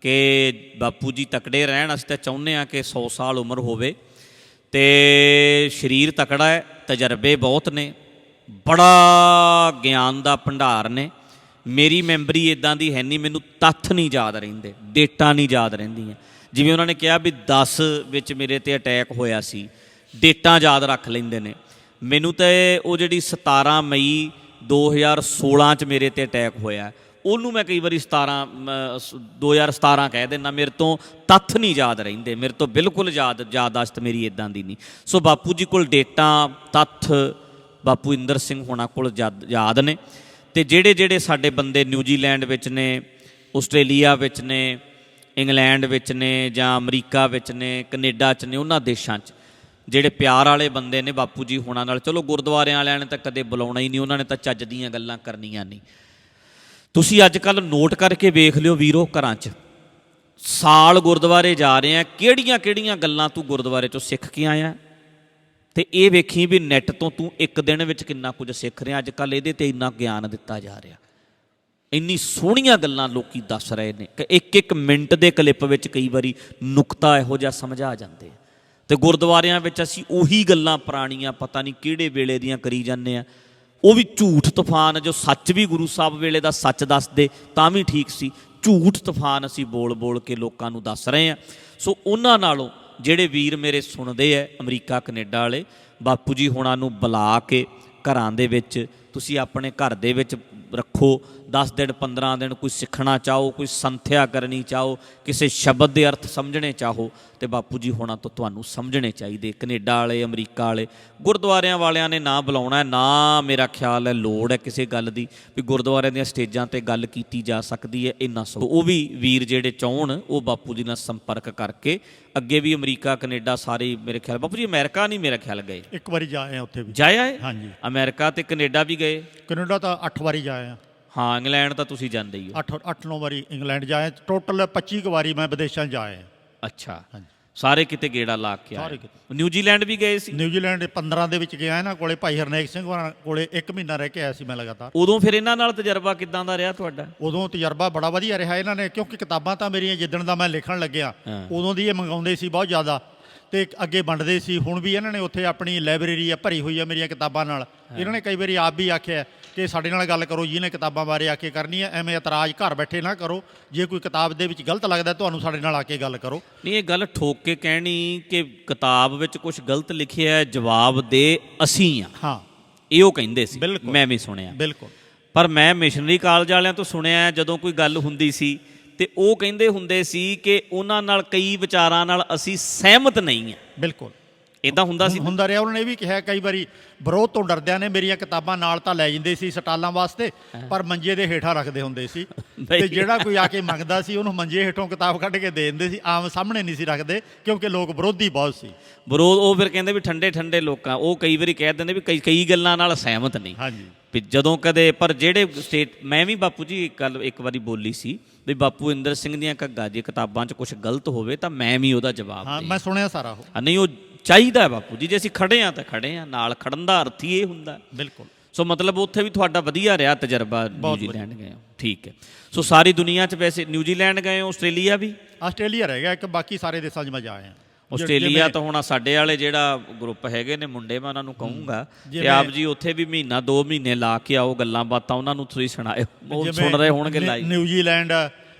ਕਿ ਬਾਪੂ ਜੀ ਤਕੜੇ ਰਹਿਣ। ਅਸੀਂ ਤਾਂ ਚਾਹੁੰਦੇ ਹਾਂ ਕਿ 100 ਸਾਲ ਉਮਰ ਹੋਵੇ ਅਤੇ ਸਰੀਰ ਤਕੜਾ ਹੈ, ਤਜਰਬੇ ਬਹੁਤ ਨੇ, ਬੜਾ ਗਿਆਨ ਦਾ ਭੰਡਾਰ ਨੇ। ਮੇਰੀ ਮੈਮਰੀ ਇੱਦਾਂ ਦੀ ਹੈ ਨਹੀਂ, ਮੈਨੂੰ ਤੱਥ ਨਹੀਂ ਯਾਦ ਰਹਿੰਦੇ, ਡੇਟਾਂ ਨਹੀਂ ਯਾਦ ਰਹਿੰਦੀਆਂ। ਜਿਵੇਂ ਉਹਨਾਂ ਨੇ ਕਿਹਾ ਵੀ 10 ਵਿੱਚ ਮੇਰੇ 'ਤੇ ਅਟੈਕ ਹੋਇਆ ਸੀ, ਡੇਟਾਂ ਯਾਦ ਰੱਖ ਲੈਂਦੇ ਨੇ। ਮੈਨੂੰ ਤਾਂ ਉਹ ਜਿਹੜੀ 17 ਮਈ 2016 'ਚ ਮੇਰੇ 'ਤੇ ਅਟੈਕ ਹੋਇਆ, ਉਹਨੂੰ ਮੈਂ ਕਈ ਵਾਰੀ 2017 ਕਹਿ ਦਿੰਦਾ। ਮੇਰੇ ਤੋਂ ਤੱਥ ਨਹੀਂ ਯਾਦ ਰਹਿੰਦੇ, ਮੇਰੇ ਤੋਂ ਬਿਲਕੁਲ ਯਾਦਾਸ਼ਤ ਮੇਰੀ ਇੱਦਾਂ ਦੀ ਨਹੀਂ। ਸੋ ਬਾਪੂ ਜੀ ਕੋਲ ਡੇਟਾਂ, ਤੱਥ ਬਾਪੂ ਇੰਦਰ ਸਿੰਘ ਹੋਣਾ ਕੋਲ ਯਾਦ ਨੇ। ਅਤੇ ਜਿਹੜੇ ਸਾਡੇ ਬੰਦੇ ਨਿਊਜ਼ੀਲੈਂਡ ਵਿੱਚ ਨੇ, ਆਸਟ੍ਰੇਲੀਆ ਵਿੱਚ ਨੇ, ਇੰਗਲੈਂਡ ਵਿੱਚ ਨੇ, ਜਾਂ ਅਮਰੀਕਾ ਵਿੱਚ ਨੇ, ਕੈਨੇਡਾ 'ਚ ਨੇ, ਉਹਨਾਂ ਦੇਸ਼ਾਂ 'ਚ ਜਿਹੜੇ ਪਿਆਰ ਵਾਲੇ ਬੰਦੇ ਨੇ ਬਾਪੂ ਜੀ ਹੋਣਾ ਨਾਲ। ਚਲੋ ਗੁਰਦੁਆਰਿਆਂ ਵਾਲਿਆਂ ਨੇ ਤਾਂ ਕਦੇ ਬੁਲਾਉਣਾ ਹੀ ਨਹੀਂ, ਉਹਨਾਂ ਨੇ ਤਾਂ ਚੱਜ ਦੀਆਂ ਗੱਲਾਂ ਕਰਨੀਆਂ ਨਹੀਂ। ਤੁਸੀਂ ਅੱਜ ਕੱਲ੍ਹ ਨੋਟ ਕਰਕੇ ਵੇਖ ਲਿਓ ਵੀਰੋ, ਘਰਾਂ 'ਚ ਸਾਲ ਗੁਰਦੁਆਰੇ ਜਾ ਰਹੇ ਆ, ਕਿਹੜੀਆਂ ਕਿਹੜੀਆਂ ਗੱਲਾਂ ਤੂੰ ਗੁਰਦੁਆਰੇ 'ਚੋਂ ਸਿੱਖ ਕੇ ਆਇਆ, ਅਤੇ ਇਹ ਵੇਖੀ ਵੀ ਨੈੱਟ ਤੋਂ ਤੂੰ ਇੱਕ ਦਿਨ ਵਿੱਚ ਕਿੰਨਾ ਕੁਝ ਸਿੱਖ ਰਿਹਾ। ਅੱਜ ਕੱਲ੍ਹ ਇਹਦੇ 'ਤੇ ਇੰਨਾ ਗਿਆਨ ਦਿੱਤਾ ਜਾ ਰਿਹਾ, ਇੰਨੀ ਸੋਹਣੀਆਂ ਗੱਲਾਂ ਲੋਕੀ ਦੱਸ ਰਹੇ ਨੇ ਕਿ ਇੱਕ ਇੱਕ ਮਿੰਟ ਦੇ ਕਲਿੱਪ ਵਿੱਚ ਕਈ ਵਾਰੀ ਨੁਕਤਾ ਇਹੋ ਜਿਹਾ ਸਮਝਾ ਜਾਂਦੇ ਆ। ਅਤੇ ਗੁਰਦੁਆਰਿਆਂ ਵਿੱਚ ਅਸੀਂ ਉਹੀ ਗੱਲਾਂ ਪੁਰਾਣੀਆਂ ਪਤਾ ਨਹੀਂ ਕਿਹੜੇ ਵੇਲੇ ਦੀਆਂ ਕਰੀ ਜਾਂਦੇ ਆ, ਉਹ ਵੀ ਝੂਠ ਤੂਫਾਨ, ਜੋ ਸੱਚ ਵੀ ਗੁਰੂ ਸਾਹਿਬ ਵੇਲੇ ਦਾ ਸੱਚ ਦੱਸਦੇ ਤਾਂ ਵੀ ਠੀਕ ਸੀ, ਝੂਠ ਤੂਫਾਨ ਅਸੀਂ ਬੋਲ ਬੋਲ ਕੇ ਲੋਕਾਂ ਨੂੰ ਦੱਸ ਰਹੇ ਹਾਂ। ਸੋ ਉਹਨਾਂ ਨਾਲੋਂ ਜਿਹੜੇ ਵੀਰ ਮੇਰੇ ਸੁਣਦੇ ਹੈ ਅਮਰੀਕਾ ਕੈਨੇਡਾ ਵਾਲੇ, ਬਾਪੂ ਜੀ ਹੁਣਾਂ ਨੂੰ ਬੁਲਾ ਕੇ ਘਰਾਂ ਦੇ ਵਿੱਚ ਤੁਸੀਂ ਆਪਣੇ ਘਰ ਦੇ ਵਿੱਚ ਰੱਖੋ। 10 ਦਿਨ 15 ਦਿਨ ਕੋਈ ਸਿੱਖਣਾ ਚਾਹੋ, ਕੋਈ ਸੰਥਿਆ ਕਰਨੀ ਚਾਹੋ, ਕਿਸੇ ਸ਼ਬਦ ਦੇ ਅਰਥ ਸਮਝਣੇ ਚਾਹੋ, ਤੇ ਬਾਪੂ ਜੀ ਹੋਣਾ ਤੋਂ ਤੁਹਾਨੂੰ ਸਮਝਣੇ ਚਾਹੀਦੇ। ਕੈਨੇਡਾ ਵਾਲੇ, ਅਮਰੀਕਾ ਵਾਲੇ, ਗੁਰਦੁਆਰਿਆਂ ਵਾਲਿਆਂ ਨੇ ਨਾ ਬੁਲਾਉਣਾ, ਨਾ ਮੇਰਾ ਖਿਆਲ ਹੈ ਲੋੜ ਹੈ ਕਿਸੇ ਗੱਲ ਦੀ ਵੀ ਗੁਰਦੁਆਰਿਆਂ ਦੀਆਂ ਸਟੇਜਾਂ 'ਤੇ ਗੱਲ ਕੀਤੀ ਜਾ ਸਕਦੀ ਹੈ, ਇੰਨਾ ਸੋ ਉਹ ਵੀ ਵੀਰ ਜਿਹੜੇ ਚਾਹੁਣ ਉਹ ਬਾਪੂ ਜੀ ਨਾਲ ਸੰਪਰਕ ਕਰਕੇ ਅੱਗੇ ਵੀ ਅਮਰੀਕਾ ਕੈਨੇਡਾ ਸਾਰੇ, ਮੇਰੇ ਖਿਆਲ ਬਾਪੂ ਜੀ ਅਮਰੀਕਾ ਨਹੀਂ ਮੇਰਾ ਖਿਆਲ ਗਏ, ਇੱਕ ਵਾਰੀ ਜਾ ਆਏ ਉੱਥੇ ਵੀ, ਜਾਇਆ ਹੈ। ਹਾਂਜੀ, ਅਮਰੀਕਾ ਤੇ ਕੈਨੇਡਾ ਵੀ ਗਏ। ਕੈਨੇਡਾ ਤਾਂ 8 ਵਾਰੀ ਜਾ ਆਏ। ਹਾਂ, ਇੰਗਲੈਂਡ ਤਾਂ ਤੁਸੀਂ ਜਾਂਦੇ ਹੀ ਹੋ। 8-9 ਵਾਰੀ ਇੰਗਲੈਂਡ ਜਾ ਆਏ, ਟੋਟਲ 25 ਕੁ ਵਾਰੀ ਮੈਂ ਵਿਦੇਸ਼ਾਂ 'ਚ ਜਾ ਆਇਆ। ਅੱਛਾ, ਹਾਂਜੀ, ਸਾਰੇ ਕਿਤੇ ਗੇੜਾ ਲਾ ਕੇ ਆਏ। ਨਿਊਜ਼ੀਲੈਂਡ ਵੀ ਗਏ ਸੀ? ਨਿਊਜ਼ੀਲੈਂਡ 15 ਦੇ ਵਿੱਚ ਗਿਆ ਇਹਨਾਂ ਕੋਲੇ, ਭਾਈ ਹਰਨੇਕ ਸਿੰਘ ਹੋਰਾਂ ਕੋਲੇ 1 ਮਹੀਨਾ ਰਹਿ ਕੇ ਆਇਆ ਸੀ ਮੈਂ ਲਗਾਤਾਰ। ਉਦੋਂ ਫਿਰ ਇਹਨਾਂ ਨਾਲ ਤਜਰਬਾ ਕਿੱਦਾਂ ਦਾ ਰਿਹਾ ਤੁਹਾਡਾ? ਉਦੋਂ ਤਜਰਬਾ ਬੜਾ ਵਧੀਆ ਰਿਹਾ ਇਹਨਾਂ ਨੇ, ਕਿਉਂਕਿ ਕਿਤਾਬਾਂ ਤਾਂ ਮੇਰੀਆਂ ਜਿੱਦਣ ਦਾ ਮੈਂ ਲਿਖਣ ਲੱਗਿਆ ਉਦੋਂ ਦੀ ਇਹ ਮੰਗਾਉਂਦੇ ਸੀ ਬਹੁਤ ਜ਼ਿਆਦਾ, ਅਤੇ ਅੱਗੇ ਵੰਡਦੇ ਸੀ। ਹੁਣ ਵੀ ਇਹਨਾਂ ਨੇ ਉੱਥੇ ਆਪਣੀ ਲਾਇਬ੍ਰੇਰੀ ਆ ਭਰੀ ਹੋਈ ਆ ਮੇਰੀਆਂ ਕਿਤਾਬਾਂ ਨਾਲ। ਇਹਨਾਂ ਨੇ ਕਈ ਵਾਰੀ ਆਪ ਵੀ ਆਖਿਆ ਕਿ ਸਾਡੇ ਨਾਲ ਗੱਲ ਕਰੋ ਜਿਹਨੇ ਕਿਤਾਬਾਂ ਬਾਰੇ ਆ ਕੇ ਕਰਨੀ ਹੈ, ਐਵੇਂ ਇਤਰਾਜ਼ ਘਰ ਬੈਠੇ ਨਾ ਕਰੋ, ਜੇ ਕੋਈ ਕਿਤਾਬ ਦੇ ਵਿੱਚ ਗਲਤ ਲੱਗਦਾ ਤੁਹਾਨੂੰ ਸਾਡੇ ਨਾਲ ਆ ਕੇ ਗੱਲ ਕਰੋ। ਨਹੀਂ, ਇਹ ਗੱਲ ਠੋਕ ਕੇ ਕਹਿਣੀ ਕਿ ਕਿਤਾਬ ਵਿੱਚ ਕੁਝ ਗਲਤ ਲਿਖਿਆ ਜਵਾਬ ਦੇ ਅਸੀਂ ਆ, ਹਾਂ, ਇਹ ਉਹ ਕਹਿੰਦੇ ਸੀ। ਮੈਂ ਵੀ ਸੁਣਿਆ, ਬਿਲਕੁਲ। ਪਰ ਮੈਂ ਮਿਸ਼ਨਰੀ ਕਾਲਜ ਵਾਲਿਆਂ ਤੋਂ ਸੁਣਿਆ ਜਦੋਂ ਕੋਈ ਗੱਲ ਹੁੰਦੀ ਸੀ ਤੇ ਉਹ ਕਹਿੰਦੇ ਹੁੰਦੇ ਸੀ ਕਿ ਉਹਨਾਂ ਨਾਲ ਕਈ ਵਿਚਾਰਾਂ ਨਾਲ ਅਸੀਂ ਸਹਿਮਤ ਨਹੀਂ ਹਾਂ। ਬਿਲਕੁਲ ਇੱਦਾਂ ਹੁੰਦਾ ਸੀ, ਹੁੰਦਾ ਰਿਹਾ। ਉਹਨਾਂ ਨੇ ਇਹ ਵੀ ਕਿਹਾ ਕਈ ਵਾਰੀ ਵਿਰੋਧ ਤੋਂ ਡਰਦਿਆਂ ਨੇ ਮੇਰੀਆਂ ਕਿਤਾਬਾਂ ਨਾਲ ਤਾਂ ਲੈ ਜਾਂਦੇ ਸੀ ਸਟਾਲਾਂ ਵਾਸਤੇ, ਪਰ ਮੰਜੇ ਦੇ ਹੇਠਾਂ ਰੱਖਦੇ ਹੁੰਦੇ ਸੀ, ਤੇ ਜਿਹੜਾ ਕੋਈ ਆ ਕੇ ਮੰਗਦਾ ਸੀ ਉਹਨੂੰ ਮੰਜੇ ਹੇਠੋਂ ਕਿਤਾਬ ਕੱਢ ਕੇ ਦੇ ਦਿੰਦੇ ਸੀ, ਆਮ ਸਾਹਮਣੇ ਨਹੀਂ ਸੀ ਰੱਖਦੇ ਕਿਉਂਕਿ ਲੋਕ ਵਿਰੋਧੀ ਬਹੁਤ ਸੀ। ਵਿਰੋਧ ਉਹ ਫਿਰ ਕਹਿੰਦੇ ਵੀ ਠੰਡੇ ਠੰਡੇ ਲੋਕਾਂ, ਉਹ ਕਈ ਵਾਰੀ ਕਹਿ ਦਿੰਦੇ ਵੀ ਕਈ ਗੱਲਾਂ ਨਾਲ ਸਹਿਮਤ ਨਹੀਂ। ਹਾਂਜੀ, ਵੀ ਜਦੋਂ ਕਦੇ, ਪਰ ਜਿਹੜੇ ਸਟੇਟ, ਮੈਂ ਵੀ ਬਾਪੂ ਜੀ ਗੱਲ ਇੱਕ ਵਾਰੀ ਬੋਲੀ ਸੀ ਵੀ ਬਾਪੂ ਇੰਦਰ ਸਿੰਘ ਦੀਆਂ ਘੱਗਾ ਜੇ ਕਿਤਾਬਾਂ 'ਚ ਕੁਛ ਗਲਤ ਹੋਵੇ ਤਾਂ ਮੈਂ ਵੀ ਉਹਦਾ ਜਵਾਬ, ਹਾਂ ਮੈਂ ਸੁਣਿਆ ਸਾਰਾ ਉਹ। ਨਹੀਂ, ਉਹ ਚਾਹੀਦਾ ਬਾਪੂ ਜੀ, ਜੇ ਅਸੀਂ ਖੜੇ ਹਾਂ ਤਾਂ ਖੜੇ ਹਾਂ, ਨਾਲ ਖੜਨ ਦਾ ਅਰਥ ਹੀ ਇਹ ਹੁੰਦਾ। ਬਿਲਕੁਲ। ਸੋ ਮਤਲਬ ਉੱਥੇ ਵੀ ਤੁਹਾਡਾ ਵਧੀਆ ਰਿਹਾ ਤਜਰਬਾ, ਨਿਊਜ਼ੀਲੈਂਡ ਗਏ ਹੋ, ਠੀਕ ਹੈ। ਸੋ ਸਾਰੀ ਦੁਨੀਆ 'ਚ ਵੈਸੇ ਨਿਊਜ਼ੀਲੈਂਡ ਗਏ ਹੋ, ਆਸਟ੍ਰੇਲੀਆ ਵੀ? ਆਸਟ੍ਰੇਲੀਆ ਰਹਿ ਗਿਆ ਇੱਕ, ਬਾਕੀ ਸਾਰੇ ਦੇਸ਼ਾਂ 'ਚ ਮੈਂ ਜਾ ਆਇਆ। ਆਸਟ੍ਰੇਲੀਆ ਤਾਂ ਹੁਣ ਸਾਡੇ ਵਾਲੇ ਜਿਹੜਾ ਗਰੁੱਪ ਹੈਗੇ ਨੇ ਮੁੰਡੇ, ਮੈਂ ਉਹਨਾਂ ਨੂੰ ਕਹੂੰਗਾ ਕਿ ਆਪ ਜੀ ਉੱਥੇ ਵੀ ਮਹੀਨਾ 2 ਮਹੀਨੇ ਲਾ ਕੇ ਆਓ, ਗੱਲਾਂ ਬਾਤਾਂ ਉਹਨਾਂ ਨੂੰ ਤੁਸੀਂ ਸੁਣਾਇਓ, ਉਹ ਸੁਣ ਰਹੇ ਹੋਣਗੇ live. New Zealand,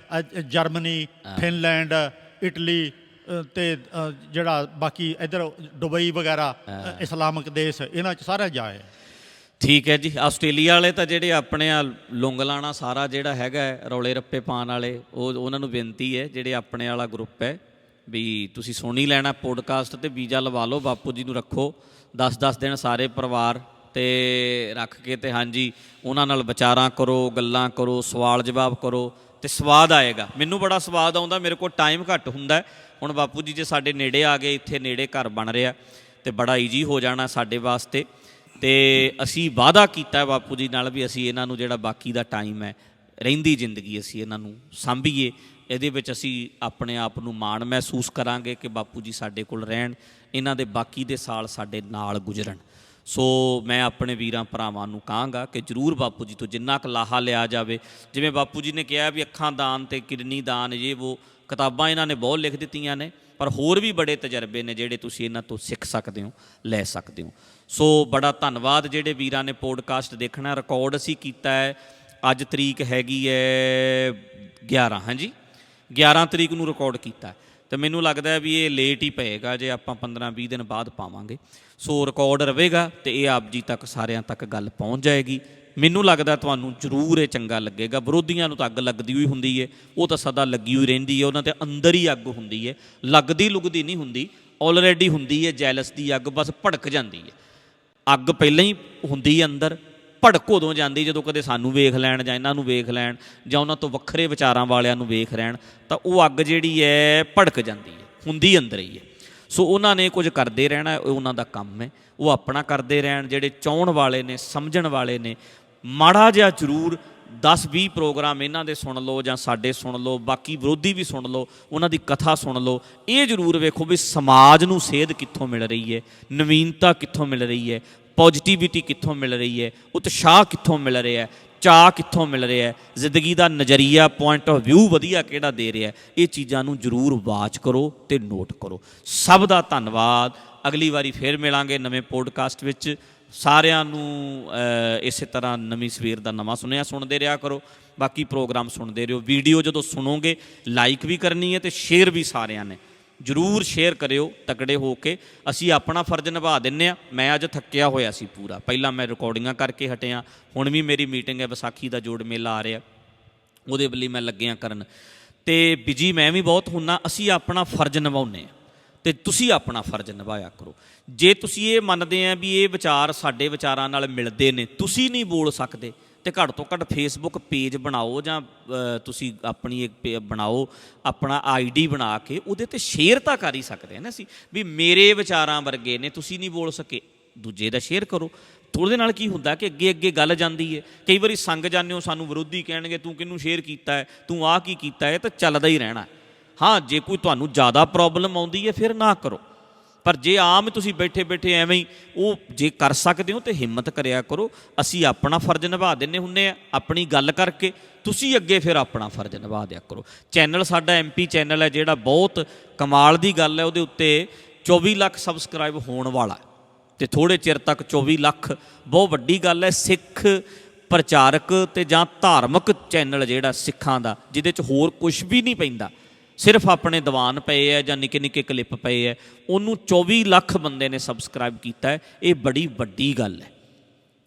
Germany, Finland, Italy, ਤੇ ਜਿਹੜਾ ਬਾਕੀ ਇੱਧਰ ਦੁਬਈ ਵਗੈਰਾ ਇਸਲਾਮਿਕ ਦੇਸ਼, ਇਹਨਾਂ 'ਚ ਸਾਰਾ ਜਾਏ। ਠੀਕ ਹੈ ਜੀ। ਆਸਟ੍ਰੇਲੀਆ ਵਾਲੇ ਤਾਂ ਜਿਹੜੇ ਆਪਣੇ ਆ ਲੁੰਗਲਾਣਾ ਸਾਰਾ ਜਿਹੜਾ ਹੈਗਾ ਰੌਲੇ ਰੱਪੇ ਪਾਉਣ ਵਾਲੇ, ਉਹਨਾਂ ਨੂੰ ਬੇਨਤੀ ਹੈ, ਜਿਹੜੇ ਆਪਣੇ ਵਾਲਾ ਗਰੁੱਪ ਹੈ ਵੀ ਤੁਸੀਂ ਸੁਣ ਹੀ ਲੈਣਾ ਪੋਡਕਾਸਟ, ਤੇ ਵੀਜ਼ਾ ਲਵਾ ਲਓ, ਬਾਪੂ ਜੀ ਨੂੰ ਰੱਖੋ 10-10 ਦਿਨ ਸਾਰੇ ਪਰਿਵਾਰ, ਤੇ ਰੱਖ ਕੇ ਤੇ ਹਾਂਜੀ ਉਹਨਾਂ ਨਾਲ ਵਿਚਾਰਾਂ ਕਰੋ, ਗੱਲਾਂ ਕਰੋ, ਸਵਾਲ ਜਵਾਬ ਕਰੋ, ਤੇ ਸਵਾਦ ਆਏਗਾ। ਮੈਨੂੰ ਬੜਾ ਸਵਾਦ ਆਉਂਦਾ, ਮੇਰੇ ਕੋਲ ਟਾਈਮ ਘੱਟ ਹੁੰਦਾ। ਹੁਣ ਬਾਪੂ ਜੀ ਜੇ ਸਾਡੇ ਨੇੜੇ ਆ ਗਏ, ਇੱਥੇ ਨੇੜੇ ਘਰ ਬਣ ਰਿਹਾ, ਤੇ ਬੜਾ ਈਜੀ ਹੋ ਜਾਣਾ ਸਾਡੇ ਵਾਸਤੇ। ਤੇ ਅਸੀਂ ਵਾਅਦਾ ਕੀਤਾ ਬਾਪੂ ਜੀ ਨਾਲ ਵੀ ਅਸੀਂ ਇਹਨਾਂ ਨੂੰ ਜਿਹੜਾ ਬਾਕੀ ਦਾ ਟਾਈਮ ਹੈ, ਰਹਿੰਦੀ ਜ਼ਿੰਦਗੀ, ਅਸੀਂ ਇਹਨਾਂ ਨੂੰ ਸਾਂਭੀਏ, ਇਹਦੇ ਵਿੱਚ ਅਸੀਂ ਆਪਣੇ ਆਪ ਨੂੰ ਮਾਣ ਮਹਿਸੂਸ ਕਰਾਂਗੇ ਕਿ ਬਾਪੂ ਜੀ ਸਾਡੇ ਕੋਲ ਰਹਿਣ, ਇਹਨਾਂ ਦੇ ਬਾਕੀ ਦੇ ਸਾਲ ਸਾਡੇ ਨਾਲ ਗੁਜ਼ਰਨ। ਸੋ ਮੈਂ ਆਪਣੇ ਵੀਰਾਂ ਭਰਾਵਾਂ ਨੂੰ ਕਹਾਂਗਾ ਕਿ ਜ਼ਰੂਰ ਬਾਪੂ ਜੀ ਤੋਂ ਜਿੰਨਾ ਕੁ ਲਾਹਾ ਲਿਆ ਜਾਵੇ। ਜਿਵੇਂ ਬਾਪੂ ਜੀ ਨੇ ਕਿਹਾ ਵੀ ਅੱਖਾਂ ਦਾਨ ਤੇ ਕਿਡਨੀ ਦਾਨ, ਇਹ ਉਹ ਕਿਤਾਬਾਂ ਇਹਨਾਂ ਨੇ ਬਹੁਤ ਲਿਖ ਦਿੱਤੀਆਂ ਨੇ, ਪਰ ਹੋਰ ਵੀ ਬੜੇ ਤਜਰਬੇ ਨੇ ਜਿਹੜੇ ਤੁਸੀਂ ਇਹਨਾਂ ਤੋਂ ਸਿੱਖ ਸਕਦੇ ਹੋ, ਲੈ ਸਕਦੇ ਹੋ। ਸੋ ਬੜਾ ਧੰਨਵਾਦ ਜਿਹੜੇ ਵੀਰਾਂ ਨੇ ਪੋਡਕਾਸਟ ਦੇਖਣਾ। ਰਿਕਾਰਡ ਅਸੀਂ ਕੀਤਾ ਹੈ, ਅੱਜ ਤਰੀਕ ਹੈਗੀ ਹੈ 11, ਹਾਂਜੀ 11 ਤਰੀਕ ਨੂੰ ਰਿਕਾਰਡ ਕੀਤਾ, ਅਤੇ ਮੈਨੂੰ ਲੱਗਦਾ ਵੀ ਇਹ ਲੇਟ ਹੀ ਪਏਗਾ ਜੇ ਆਪਾਂ 15-20 ਦਿਨ ਬਾਅਦ ਪਾਵਾਂਗੇ। ਸੋ ਰਿਕਾਰਡ ਰਹੇਗਾ ਅਤੇ ਇਹ ਆਪ ਜੀ ਤੱਕ ਸਾਰਿਆਂ ਤੱਕ ਗੱਲ ਪਹੁੰਚ ਜਾਏਗੀ। ਮੈਨੂੰ ਲੱਗਦਾ ਤੁਹਾਨੂੰ ਜ਼ਰੂਰ ਇਹ ਚੰਗਾ ਲੱਗੇਗਾ। ਵਿਰੋਧੀਆਂ ਨੂੰ ਤਾਂ ਅੱਗ ਲੱਗਦੀ ਹੋਈ ਹੁੰਦੀ ਹੈ, ਉਹ ਤਾਂ ਸਦਾ ਲੱਗੀ ਹੋਈ ਰਹਿੰਦੀ ਹੈ, ਉਹਨਾਂ ਦੇ ਅੰਦਰ ਹੀ ਅੱਗ ਹੁੰਦੀ ਹੈ, ਲੱਗਦੀ ਲੁਗਦੀ ਨਹੀਂ ਹੁੰਦੀ, ਆਲਰੇਡੀ ਹੁੰਦੀ ਹੈ ਜੈਲਸ ਦੀ ਅੱਗ, ਬਸ ਭੜਕ ਜਾਂਦੀ ਹੈ। ਅੱਗ ਪਹਿਲਾਂ ਹੀ ਹੁੰਦੀ ਹੈ ਅੰਦਰ, ਭੜਕ ਉਦੋਂ ਜਾਂਦੀ ਜਦੋਂ ਕਦੇ ਸਾਨੂੰ ਵੇਖ ਲੈਣ ਜਾਂ ਇਹਨਾਂ ਨੂੰ ਵੇਖ ਲੈਣ ਜਾਂ ਉਹਨਾਂ ਤੋਂ ਵੱਖਰੇ ਵਿਚਾਰਾਂ ਵਾਲਿਆਂ ਨੂੰ ਵੇਖ ਲੈਣ, ਤਾਂ ਉਹ ਅੱਗ ਜਿਹੜੀ ਹੈ ਭੜਕ ਜਾਂਦੀ ਹੈ, ਹੁੰਦੀ ਅੰਦਰ ਹੀ ਹੈ। ਸੋ ਉਹਨਾਂ ਨੇ ਕੁਝ ਕਰਦੇ ਰਹਿਣਾ, ਉਹ ਉਹਨਾਂ ਦਾ ਕੰਮ ਹੈ, ਉਹ ਆਪਣਾ ਕਰਦੇ ਰਹਿਣ। ਜਿਹੜੇ ਚਾਹੁਣ ਵਾਲੇ ਨੇ, ਸਮਝਣ ਵਾਲੇ ਨੇ, ਮਾੜਾ ਜਿਹਾ ਜ਼ਰੂਰ 10-20 ਪ੍ਰੋਗਰਾਮ ਇਹਨਾਂ ਦੇ ਸੁਣ ਲਓ ਜਾਂ ਸਾਡੇ ਸੁਣ ਲਓ, ਬਾਕੀ ਵਿਰੋਧੀ ਵੀ ਸੁਣ ਲਓ, ਉਹਨਾਂ ਦੀ ਕਥਾ ਸੁਣ ਲਓ। ਇਹ ਜ਼ਰੂਰ ਵੇਖੋ ਵੀ ਸਮਾਜ ਨੂੰ ਸੇਧ ਕਿੱਥੋਂ ਮਿਲ ਰਹੀ ਹੈ, ਨਵੀਨਤਾ ਕਿੱਥੋਂ ਮਿਲ ਰਹੀ ਹੈ, ਪੋਜ਼ਿਟਿਵਿਟੀ ਕਿੱਥੋਂ ਮਿਲ ਰਹੀ ਹੈ, ਉਤਸ਼ਾਹ ਕਿੱਥੋਂ ਮਿਲ ਰਿਹਾ ਹੈ, ਚਾਅ ਕਿੱਥੋਂ ਮਿਲ ਰਿਹਾ ਹੈ, ਜ਼ਿੰਦਗੀ ਦਾ ਨਜ਼ਰੀਆ, ਪੁਆਇੰਟ ਆਫ ਵਿਊ ਵਧੀਆ ਕਿਹੜਾ ਦੇ ਰਿਹਾ। ਇਹ ਚੀਜ਼ਾਂ ਨੂੰ ਜ਼ਰੂਰ ਵਾਚ ਕਰੋ ਤੇ ਨੋਟ ਕਰੋ। ਸਭ ਦਾ ਧੰਨਵਾਦ। ਅਗਲੀ ਵਾਰੀ ਫੇਰ ਮਿਲਾਂਗੇ ਨਵੇਂ ਪੋਡਕਾਸਟ ਵਿੱਚ। ਸਾਰਿਆਂ ਨੂੰ ਇਸੇ ਤਰ੍ਹਾਂ ਨਵੀਂ ਸਵੇਰ ਦਾ ਨਵਾਂ ਸੁਨੇਹਾ ਸੁਣਦੇ ਰਿਹਾ ਕਰੋ। ਬਾਕੀ ਪ੍ਰੋਗਰਾਮ ਸੁਣਦੇ ਰਹੋ। ਵੀਡੀਓ ਜਦੋਂ ਸੁਣੋਗੇ ਲਾਈਕ ਵੀ ਕਰਨੀ ਹੈ ਅਤੇ ਸ਼ੇਅਰ ਵੀ ਸਾਰਿਆਂ ਨੇ ਜ਼ਰੂਰ ਸ਼ੇਅਰ ਕਰਿਓ ਤਕੜੇ ਹੋ ਕੇ। ਅਸੀਂ ਆਪਣਾ ਫਰਜ਼ ਨਿਭਾ ਦਿੰਦੇ ਹਾਂ। ਮੈਂ ਅੱਜ ਥੱਕਿਆ ਹੋਇਆ ਸੀ ਪੂਰਾ। ਪਹਿਲਾਂ ਮੈਂ ਰਿਕਾਰਡਿੰਗਾਂ ਕਰਕੇ ਹਟਿਆ, ਹੁਣ ਵੀ ਮੇਰੀ ਮੀਟਿੰਗ ਹੈ, ਵਿਸਾਖੀ ਦਾ ਜੋੜ ਮੇਲਾ ਆ ਰਿਹਾ, ਉਹਦੇ ਲਈ ਮੈਂ ਲੱਗਿਆ ਕਰਨ, ਅਤੇ ਬਿਜੀ ਮੈਂ ਵੀ ਬਹੁਤ ਹੁੰਦਾ। ਅਸੀਂ ਆਪਣਾ ਫਰਜ਼ ਨਿਭਾਉਂਦੇ ਹਾਂ ਅਤੇ ਤੁਸੀਂ ਆਪਣਾ ਫਰਜ਼ ਨਿਭਾਇਆ ਕਰੋ। ਜੇ ਤੁਸੀਂ ਇਹ ਮੰਨਦੇ ਆ ਵੀ ਇਹ ਵਿਚਾਰ ਸਾਡੇ ਵਿਚਾਰਾਂ ਨਾਲ ਮਿਲਦੇ ਨੇ, ਤੁਸੀਂ ਨਹੀਂ ਬੋਲ ਸਕਦੇ, ਅਤੇ ਘੱਟ ਤੋਂ ਘੱਟ ਫੇਸਬੁੱਕ ਪੇਜ ਬਣਾਓ ਜਾਂ ਤੁਸੀਂ ਆਪਣੀ ਇੱਕ ਬਣਾਓ, ਆਪਣਾ ID ਬਣਾ ਕੇ ਉਹਦੇ 'ਤੇ ਸ਼ੇਅਰ ਤਾਂ ਕਰ ਹੀ ਸਕਦੇ ਹਾਂ ਨਾ ਅਸੀਂ, ਵੀ ਮੇਰੇ ਵਿਚਾਰਾਂ ਵਰਗੇ ਨੇ, ਤੁਸੀਂ ਨਹੀਂ ਬੋਲ ਸਕੇ, ਦੂਜੇ ਦਾ ਸ਼ੇਅਰ ਕਰੋ। ਉਹਦੇ ਨਾਲ ਕੀ ਹੁੰਦਾ ਕਿ ਅੱਗੇ ਅੱਗੇ ਗੱਲ ਜਾਂਦੀ ਹੈ। ਕਈ ਵਾਰੀ ਸੰਗ ਜਾਂਦੇ ਹੋ, ਸਾਨੂੰ ਵਿਰੋਧੀ ਕਹਿਣਗੇ ਤੂੰ ਕਿਹਨੂੰ ਸ਼ੇਅਰ ਕੀਤਾ ਹੈ, ਤੂੰ ਆਹ ਕੀ ਕੀਤਾ ਹੈ, ਤਾਂ ਚੱਲਦਾ ਹੀ ਰਹਿਣਾ। ਹਾਂ, ਜੇ ਕੋਈ ਤੁਹਾਨੂੰ ਜ਼ਿਆਦਾ ਪ੍ਰੋਬਲਮ ਆਉਂਦੀ ਹੈ ਫਿਰ ਨਾ ਕਰੋ, ਪਰ ਜੇ ਆਮ ਤੁਸੀਂ ਬੈਠੇ ਬੈਠੇ ਐਵੇਂ ਹੀ ਉਹ ਜੇ ਕਰ ਸਕਦੇ ਹੋ ਤਾਂ ਹਿੰਮਤ ਕਰਿਆ ਕਰੋ। ਅਸੀਂ ਆਪਣਾ ਫਰਜ਼ ਨਿਭਾ ਦਿੰਦੇ ਹੁੰਦੇ ਆ ਆਪਣੀ ਗੱਲ ਕਰਕੇ, ਤੁਸੀਂ ਅੱਗੇ ਫਿਰ ਆਪਣਾ ਫਰਜ਼ ਨਿਭਾ ਦਿਆ ਕਰੋ। ਚੈਨਲ ਸਾਡਾ MP ਚੈਨਲ ਹੈ, ਜਿਹੜਾ ਬਹੁਤ ਕਮਾਲ ਦੀ ਗੱਲ ਹੈ, ਉਹਦੇ ਉੱਤੇ 24 ਲੱਖ ਸਬਸਕ੍ਰਾਈਬ ਹੋਣ ਵਾਲਾ, ਅਤੇ ਥੋੜ੍ਹੇ ਚਿਰ ਤੱਕ 24 ਲੱਖ ਬਹੁਤ ਵੱਡੀ ਗੱਲ ਹੈ। ਸਿੱਖ ਪ੍ਰਚਾਰਕ ਅਤੇ ਜਾਂ ਧਾਰਮਿਕ ਚੈਨਲ ਜਿਹੜਾ ਸਿੱਖਾਂ ਦਾ, ਜਿਹਦੇ 'ਚ ਹੋਰ ਕੁਛ ਵੀ ਨਹੀਂ ਪੈਂਦਾ, ਸਿਰਫ ਆਪਣੇ ਦੀਵਾਨ ਪਏ ਹੈ ਜਾਂ ਨਿੱਕੇ ਨਿੱਕੇ ਕਲਿੱਪ ਪਏ ਹੈ, ਉਹਨੂੰ 24 ਲੱਖ ਬੰਦੇ ਨੇ ਸਬਸਕ੍ਰਾਈਬ ਕੀਤਾ ਹੈ। ਇਹ ਬੜੀ ਵੱਡੀ ਗੱਲ ਹੈ,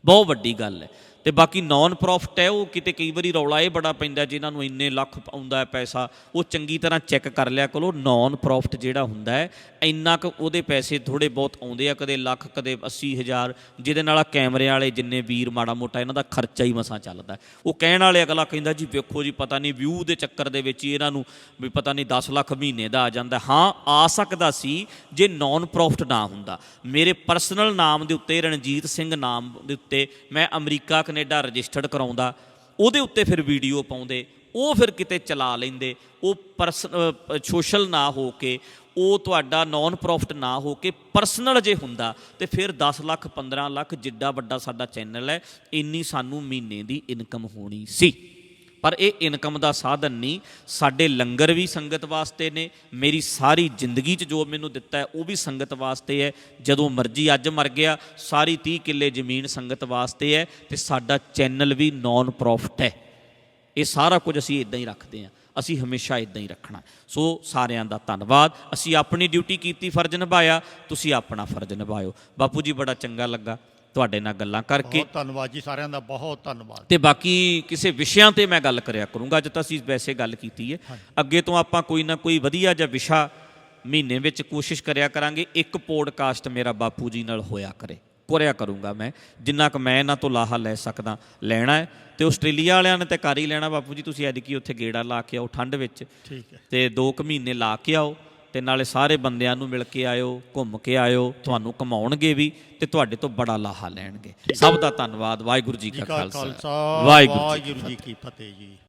ਬਹੁਤ ਵੱਡੀ ਗੱਲ ਹੈ। ਅਤੇ ਬਾਕੀ ਨੋਨ ਪ੍ਰੋਫਿਟ ਹੈ, ਉਹ ਕਿਤੇ ਕਈ ਵਾਰੀ ਰੌਲਾ ਇਹ ਬੜਾ ਪੈਂਦਾ, ਜਿਨ੍ਹਾਂ ਨੂੰ ਇੰਨੇ ਲੱਖ ਆਉਂਦਾ ਹੈ ਪੈਸਾ, ਉਹ ਚੰਗੀ ਤਰ੍ਹਾਂ ਚੈੱਕ ਕਰ ਲਿਆ ਕਰੋ। ਨੋਨ ਪ੍ਰੋਫਿਟ ਜਿਹੜਾ ਹੁੰਦਾ ਹੈ, ਇੰਨਾ ਕੁ ਉਹਦੇ ਪੈਸੇ ਥੋੜ੍ਹੇ ਬਹੁਤ ਆਉਂਦੇ ਆ, ਕਦੇ ਲੱਖ, ਕਦੇ 80,000, ਜਿਹਦੇ ਨਾਲ ਕੈਮਰੇ ਵਾਲੇ ਜਿੰਨੇ ਵੀਰ ਮਾੜਾ ਮੋਟਾ ਇਹਨਾਂ ਦਾ ਖਰਚਾ ਹੀ ਮਸਾਂ ਚੱਲਦਾ। ਉਹ ਕਹਿਣ ਵਾਲੇ ਅਗਲਾ ਕਹਿੰਦਾ ਜੀ ਵੇਖੋ ਜੀ, ਪਤਾ ਨਹੀਂ ਵਿਊ ਦੇ ਚੱਕਰ ਦੇ ਵਿੱਚ ਹੀ ਇਹਨਾਂ ਨੂੰ ਵੀ ਪਤਾ ਨਹੀਂ 10 ਲੱਖ ਮਹੀਨੇ ਦਾ ਆ ਜਾਂਦਾ। ਹਾਂ, ਆ ਸਕਦਾ ਸੀ ਜੇ ਨੋਨ ਪ੍ਰੋਫਿਟ ਨਾ ਹੁੰਦਾ। ਮੇਰੇ ਪਰਸਨਲ ਨਾਮ ਦੇ ਉੱਤੇ, ਰਣਜੀਤ ਸਿੰਘ ਨਾਮ ਦੇ ਉੱਤੇ ਮੈਂ ਅਮਰੀਕਾ ਕੈਨੇਡਾ ਰਜਿਸਟਰਡ ਕਰਾਉਂਦਾ, ਉਹਦੇ ਉੱਤੇ ਫਿਰ ਵੀਡੀਓ ਪਾਉਂਦੇ, ਉਹ ਫਿਰ ਕਿਤੇ ਚਲਾ ਲੈਂਦੇ। ਉਹ ਸੋਸ਼ਲ ਨਾ ਹੋ ਕੇ, ਉਹ ਤੁਹਾਡਾ ਨੋਨ ਪ੍ਰੋਫਿਟ ਨਾ ਹੋ ਕੇ ਪਰਸਨਲ ਜੇ ਹੁੰਦਾ, ਅਤੇ ਫਿਰ 10 ਲੱਖ 15 ਲੱਖ ਜਿੱਡਾ ਵੱਡਾ ਸਾਡਾ ਚੈਨਲ ਹੈ, ਇੰਨੀ ਸਾਨੂੰ ਮਹੀਨੇ ਦੀ ਇਨਕਮ ਹੋਣੀ ਸੀ। ਪਰ ਇਹ ਇਨਕਮ ਦਾ ਸਾਧਨ ਨਹੀਂ। ਸਾਡੇ ਲੰਗਰ ਵੀ ਸੰਗਤ ਵਾਸਤੇ ਨੇ, ਮੇਰੀ ਸਾਰੀ ਜ਼ਿੰਦਗੀ 'ਚ ਜੋ ਮੈਨੂੰ ਦਿੱਤਾ ਹੈ ਉਹ ਵੀ ਸੰਗਤ ਵਾਸਤੇ ਹੈ। ਜਦੋਂ ਮਰਜ਼ੀ ਅੱਜ ਮਰ ਗਿਆ, ਸਾਰੀ 30 ਕਿੱਲੇ ਜ਼ਮੀਨ ਸੰਗਤ ਵਾਸਤੇ ਹੈ, ਅਤੇ ਸਾਡਾ ਚੈਨਲ ਵੀ ਨੋਨ ਪ੍ਰੋਫਿਟ ਹੈ। ਇਹ ਸਾਰਾ ਕੁਝ ਅਸੀਂ ਇੱਦਾਂ ਹੀ ਰੱਖਦੇ ਹਾਂ, ਅਸੀਂ ਹਮੇਸ਼ਾ ਇੱਦਾਂ ਹੀ ਰੱਖਣਾ। ਸੋ ਸਾਰਿਆਂ ਦਾ ਧੰਨਵਾਦ। ਅਸੀਂ ਆਪਣੀ ਡਿਊਟੀ ਕੀਤੀ, ਫਰਜ਼ ਨਿਭਾਇਆ, ਤੁਸੀਂ ਆਪਣਾ ਫਰਜ਼ ਨਿਭਾਇਓ। ਬਾਪੂ ਜੀ, ਬੜਾ ਚੰਗਾ ਲੱਗਾ ਤੁਹਾਡੇ ਨਾਲ ਗੱਲਾਂ ਕਰਕੇ। ਬਹੁਤ ਧੰਨਵਾਦ ਜੀ, ਸਾਰਿਆਂ ਦਾ ਬਹੁਤ ਧੰਨਵਾਦ। ਅਤੇ ਬਾਕੀ ਕਿਸੇ ਵਿਸ਼ਿਆਂ 'ਤੇ ਮੈਂ ਗੱਲ ਕਰਿਆ ਕਰੂੰਗਾ। ਅੱਜ ਤਾਂ ਅਸੀਂ ਵੈਸੇ ਗੱਲ ਕੀਤੀ ਹੈ, ਅੱਗੇ ਤੋਂ ਆਪਾਂ ਕੋਈ ਨਾ ਕੋਈ ਵਧੀਆ ਜਿਹਾ ਵਿਸ਼ਾ ਮਹੀਨੇ ਵਿੱਚ ਕੋਸ਼ਿਸ਼ ਕਰਿਆ ਕਰਾਂਗੇ। ਇੱਕ ਪੋਡਕਾਸਟ ਮੇਰਾ ਬਾਪੂ ਜੀ ਨਾਲ ਹੋਇਆ ਕਰਿਆ ਕਰੂੰਗਾ ਮੈਂ, ਜਿੰਨਾ ਕੁ ਮੈਂ ਇਹਨਾਂ ਤੋਂ ਲਾਹਾ ਲੈ ਸਕਦਾ ਲੈਣਾ ਹੈ। ਅਤੇ ਆਸਟ੍ਰੇਲੀਆ ਵਾਲਿਆਂ ਨੇ ਤਾਂ ਕਰ ਹੀ ਲੈਣਾ ਬਾਪੂ ਜੀ, ਤੁਸੀਂ ਐਤਕੀ ਉੱਥੇ ਗੇੜਾ ਲਾ ਕੇ ਆਓ ਠੰਡ ਵਿੱਚ, ਠੀਕ ਹੈ, ਅਤੇ 2 ਕੁ ਮਹੀਨੇ ਲਾ ਕੇ ਆਓ, ਅਤੇ ਨਾਲੇ ਸਾਰੇ ਬੰਦਿਆਂ ਨੂੰ ਮਿਲ ਕੇ ਆਇਓ, ਘੁੰਮ ਕੇ ਆਇਓ, ਤੁਹਾਨੂੰ ਕਮਾਉਣਗੇ ਵੀ ਅਤੇ ਤੁਹਾਡੇ ਤੋਂ ਬੜਾ ਲਾਹਾ ਲੈਣਗੇ। ਸਭ ਦਾ ਧੰਨਵਾਦ। ਵਾਹਿਗੁਰੂ ਜੀ ਕਾ ਖਾਲਸਾ, ਵਾਹਿਗੁਰੂ ਜੀ ਕੀ ਫਤਿਹ ਜੀ।